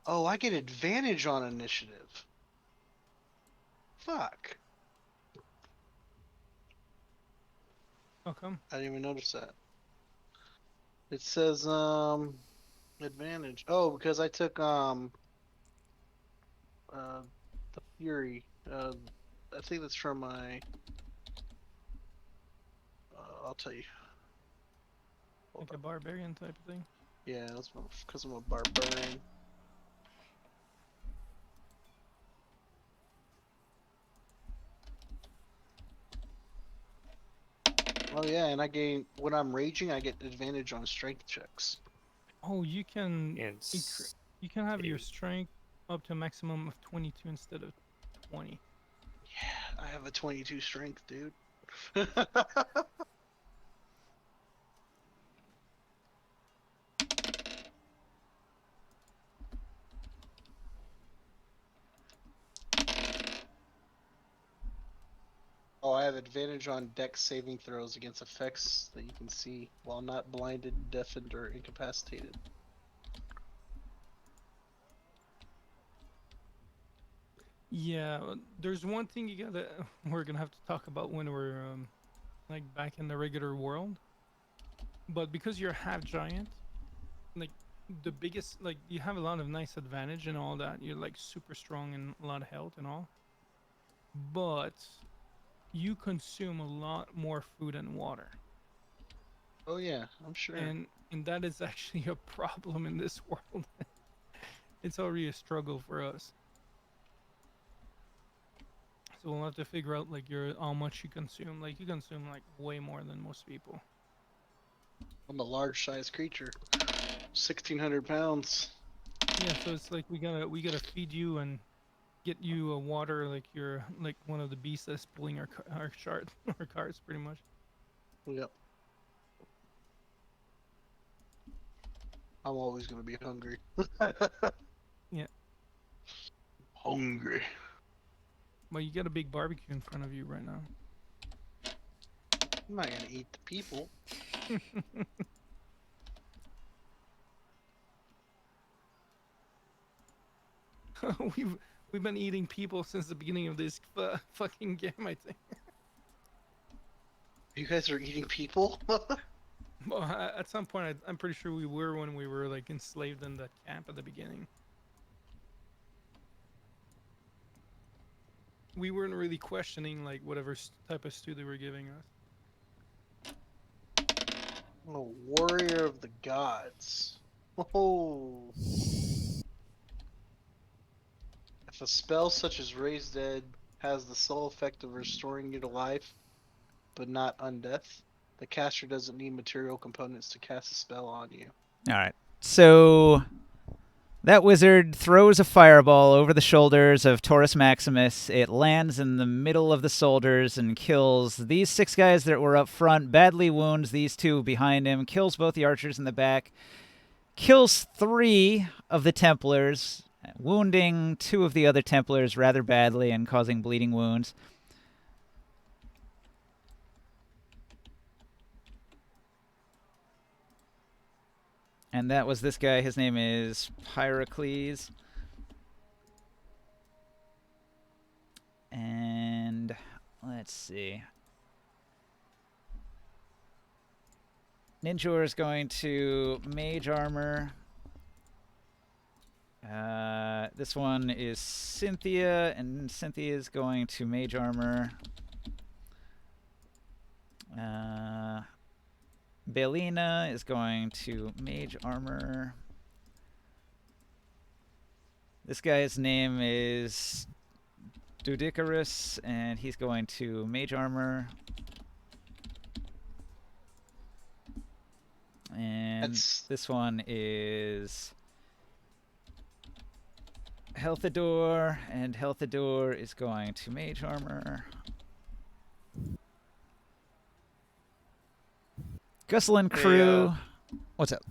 Oh, I get advantage on initiative. Fuck. How come? I didn't even notice that. It says advantage. Oh, because I took the Fury. I think that's from my I'll tell you. Like a barbarian type of thing? Yeah, that's because I'm a barbarian. Oh yeah, and I gain when I'm raging, I get advantage on strength checks. Oh, you can It's you can have your strength up to a maximum of 22 instead of 20. Yeah, I have a 22 strength, dude. Oh, I have advantage on dex saving throws against effects that you can see while not blinded, deafened, or incapacitated. Yeah, there's one thing we're gonna have to talk about when we're like back in the regular world. But because you're half giant, like the biggest, like you have a lot of nice advantage and all that. You're like super strong and a lot of health and all. But you consume a lot more food and water. Oh yeah, I'm sure. And that is actually a problem in this world. It's already a struggle for us. So we'll have to figure out like how much you consume. Like you consume like way more than most people. I'm a large-sized creature, 1,600 pounds. Yeah, so it's like we gotta feed you and get you water like you're like one of the beasts that's pulling our our carts pretty much. Yep. I'm always gonna be hungry. Yeah. Hungry. Well, you got a big barbecue in front of you right now. I'm not gonna eat the people. We've been eating people since the beginning of this fucking game, I think. You guys are eating people? Well, at some point, I'm pretty sure we were when we were like enslaved in that camp at the beginning. We weren't really questioning like whatever type of stew they were giving us. I'm a warrior of the gods. Oh. If a spell such as Raise Dead has the sole effect of restoring you to life, but not undeath, the caster doesn't need material components to cast a spell on you. All right. So that wizard throws a fireball over the shoulders of Taurus Maximus. It lands in the middle of the soldiers and kills these 6 guys that were up front, badly wounds these 2 behind him, kills both the archers in the back, kills 3 of the Templars, wounding 2 of the other Templars rather badly and causing bleeding wounds. And that was this guy. His name is Pyrocles. And let's see. Ninjor is going to Mage Armor. This one is Cynthia, and Cynthia is going to Mage Armor. Belina is going to Mage Armor. This guy's name is Dudicarus, and he's going to Mage Armor. And this one is Healthador, and Healthador is going to Mage Armor. Gusselin Crew. What's up?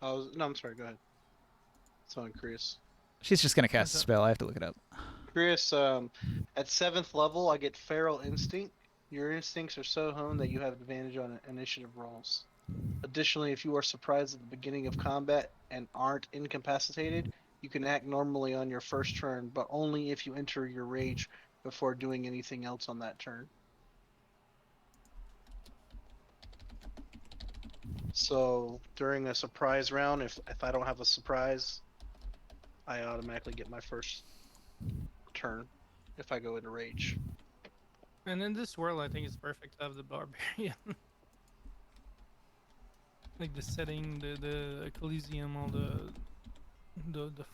No, I'm sorry. Go ahead. It's on Chris. She's just gonna cast a spell. I have to look it up. Chris, at 7th level, I get Feral Instinct. Your instincts are so honed that you have advantage on initiative rolls. Additionally, if you are surprised at the beginning of combat and aren't incapacitated, you can act normally on your first turn, but only if you enter your rage before doing anything else on that turn. So during a surprise round, if I don't have a surprise, I automatically get my first turn if I go into rage. And in this world, I think it's perfect to have the barbarian. Like the setting, the Coliseum, all the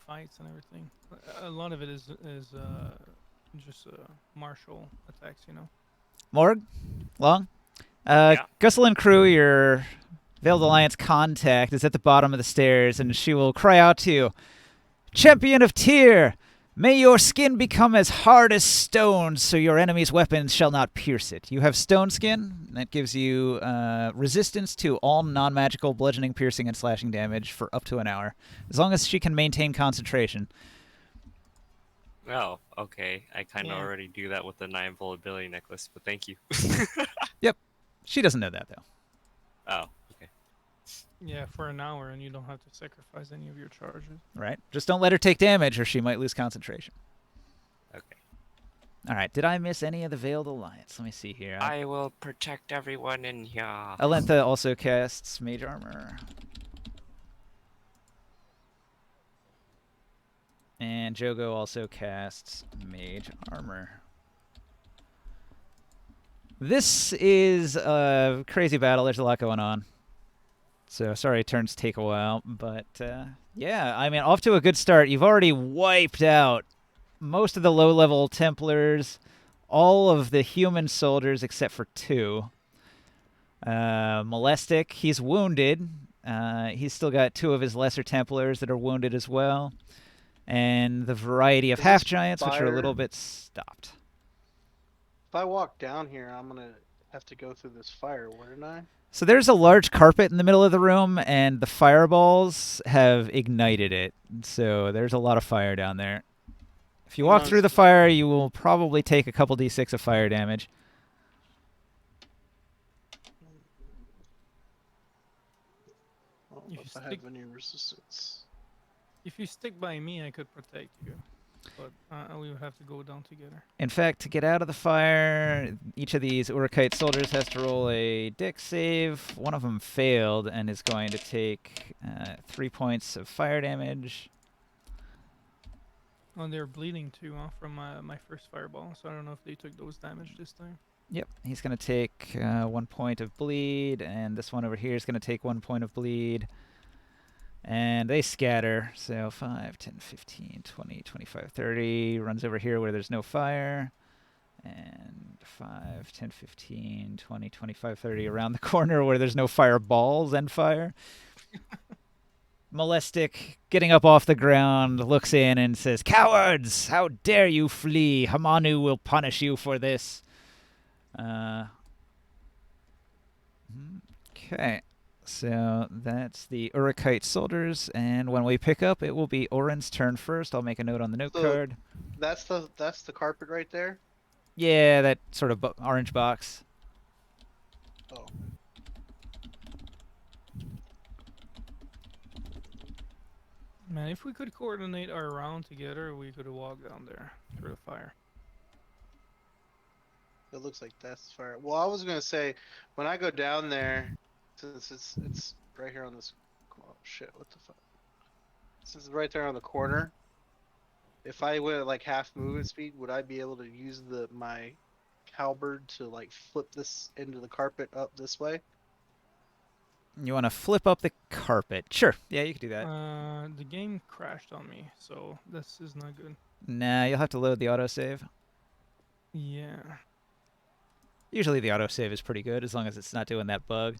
fights and everything. A lot of it is just martial attacks, you know. Morg, Long, Gusselin Crew, your Veiled Alliance contact, is at the bottom of the stairs, and she will cry out to you, "Champion of Tyr, may your skin become as hard as stone, so your enemy's weapons shall not pierce it." You have stone skin. That gives you resistance to all non-magical bludgeoning, piercing, and slashing damage for up to an hour, as long as she can maintain concentration. Oh, okay. I kind of already do that with the 9 vulnerability necklace, but thank you. Yep. She doesn't know that, though. Oh, okay. Yeah, for an hour, and you don't have to sacrifice any of your charges. Right. Just don't let her take damage, or she might lose concentration. Okay. All right. Did I miss any of the Veiled Alliance? Let me see here. I will protect everyone in here. Alentha also casts Mage Armor. And Jogo also casts Mage Armor. This is a crazy battle. There's a lot going on. So sorry turns take a while. But yeah, I mean, off to a good start. You've already wiped out most of the low-level Templars, all of the human soldiers except for 2. Molestic, he's wounded. He's still got 2 of his lesser Templars that are wounded as well. And the variety of half-giants, which are a little bit stopped. If I walk down here, I'm going to have to go through this fire, wouldn't I? So there's a large carpet in the middle of the room, and the fireballs have ignited it. So there's a lot of fire down there. If you walk through the fire, you will probably take a couple d6 of fire damage. I don't know if I have any resistance. If you stick by me, I could protect you. But we would have to go down together. In fact, to get out of the fire, each of these Urikite soldiers has to roll a dex save. One of them failed and is going to take 3 points of fire damage. Oh, they're bleeding too, from my first fireball. So I don't know if they took those damage this time. Yep, he's going to take 1 point of bleed, and this one over here is going to take 1 point of bleed. And they scatter, so 5, 10, 15, 20, 25, 30. Runs over here where there's no fire. And 5, 10, 15, 20, 25, 30 around the corner where there's no fireballs and fire. Molestic, getting up off the ground, looks in and says, "Cowards! How dare you flee? Hamanu will punish you for this." Okay. So that's the Urikite soldiers, and when we pick up, it will be Oren's turn first. I'll make a note on the note So- card. That's the carpet right there. Yeah, that sort of orange box. Oh. Man, if we could coordinate our round together, we could walk down there through the fire. It looks like that's fire. Well, I was gonna say, when I go down there, since it's right here on this. Oh shit! What the fuck? Since it's right there on the corner. If I went at like half movement speed, would I be able to use my halberd to like flip this into the carpet up this way? You want to flip up the carpet? Sure. Yeah, you could do that. The game crashed on me, so this is not good. Nah, you'll have to load the autosave. Yeah. Usually the autosave is pretty good as long as it's not doing that bug.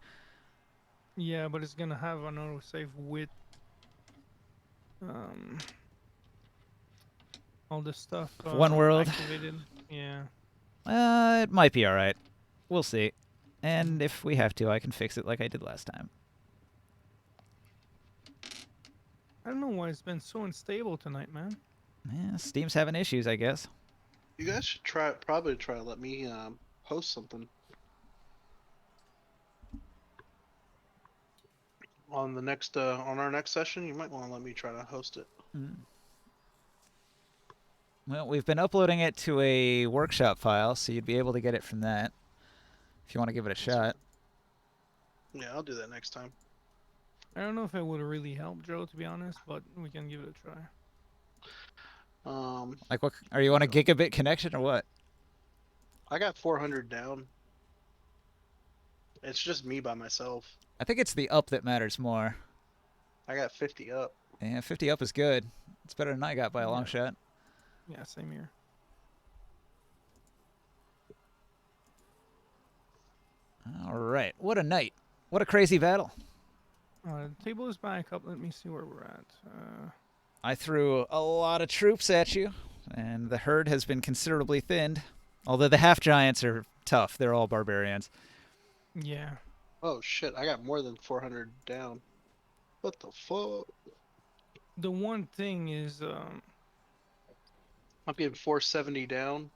Yeah, but it's gonna have an autosave with all the stuff One world. activated. Yeah. It might be alright. We'll see. And if we have to, I can fix it like I did last time. I don't know why it's been so unstable tonight, man. Yeah, Steam's having issues, I guess. You guys should probably try to let me host something on the next on our next session. You might want to let me try to host it. Well, we've been uploading it to a workshop file, so you'd be able to get it from that if you want to give it a shot. Yeah, I'll do that next time. I don't know if it would really help, Joe, to be honest, but we can give it a try. Like, what? Are you on a gigabit connection or what? I got 400 down. It's just me by myself. I think it's the up that matters more. I got 50 up. Yeah, 50 up is good. It's better than I got by a long shot. Yeah, same here. All right. What a night. What a crazy battle. The table is back up. Let me see where we're at. I threw a lot of troops at you, and the herd has been considerably thinned. Although the half-giants are tough. They're all barbarians. Yeah. Oh shit, I got more than 400 down. What the fuck? The one thing is, I'm getting 470 down.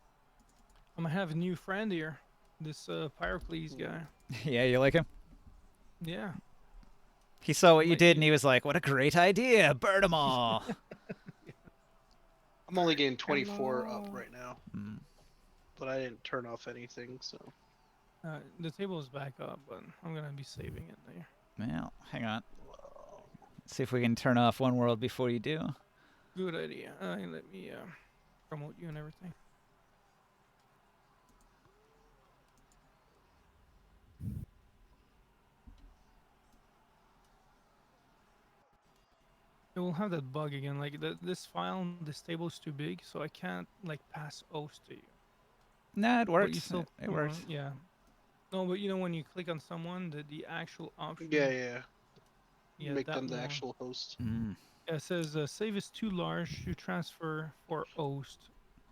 I'm gonna have a new friend here. This Pyrocles guy. Yeah, you like him? Yeah. He saw what you Like did, you. and he was like, what a great idea. Burn them all. I'm only getting 24 up Hello. right now. But I didn't turn off anything, so. The table is back up, but I'm gonna be saving it there. Well, hang on. Let's see if we can turn off one world before you do. Good idea. Let me promote you and everything. It will have that bug again. Like this file, this table is too big, so I can't like pass O's to you. Nah, it But works. you still, It works. Yeah. No, but you know when you click on someone, the actual option. Yeah. Yeah, Make that them the one. actual host. Yeah, it says save is too large to transfer for host.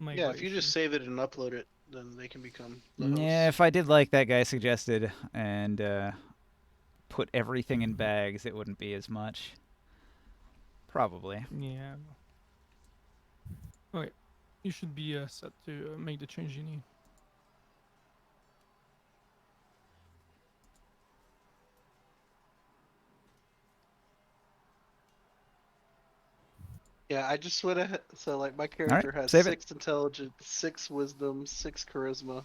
Yeah, if you just save it and upload it, then they can become the Yeah, hosts. if I did like that guy suggested and put everything in bags, it wouldn't be as much. Probably. Yeah. Okay, you should be set to make the change you need. Yeah, I just went ahead. So, like, my character has save it. 6 intelligence, 6 wisdom, 6 charisma.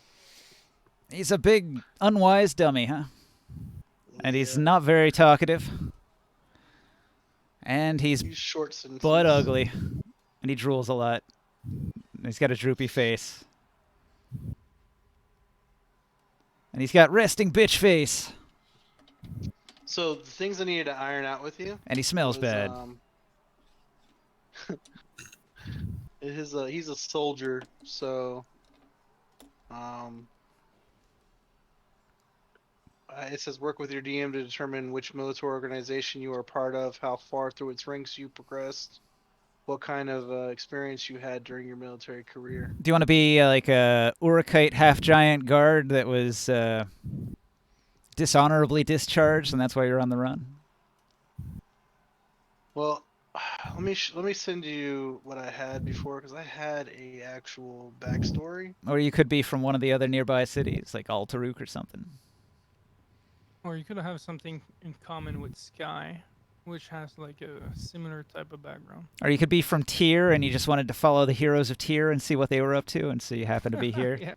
He's a big, unwise dummy, huh? And he's Yeah. not very talkative. And he's He's short sentences. butt ugly. And he drools a lot. And he's got a droopy face. And he's got resting bitch face. So, the things I needed to iron out with you. And he smells was, bad. he's a soldier, so it says work with your DM to determine which military organization you are part of, how far through its ranks you progressed, what kind of experience you had during your military career. Do you want to be like a Urikite half-giant guard that was dishonorably discharged, and that's why you're on the run? Well, let me send you what I had before because I had a actual backstory. Or you could be from one of the other nearby cities, like Altaruk or something. Or you could have something in common with Sky, which has like a similar type of background. Or you could be from Tyr, and you just wanted to follow the heroes of Tyr and see what they were up to, and so you happen to be here. Yeah,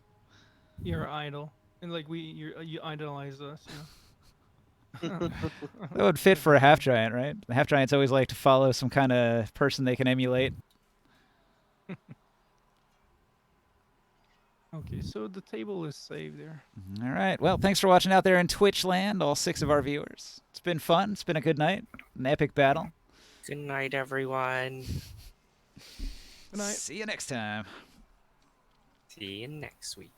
you're idol, and like you idolize us. That would fit for a half giant, right? The half giants always like to follow some kind of person they can emulate. Okay, so the table is saved there. All right. Well, thanks for watching out there in Twitch land, all 6 of our viewers. It's been fun. It's been a good night. An epic battle. Good night, everyone. Good night. See you next time. See you next week.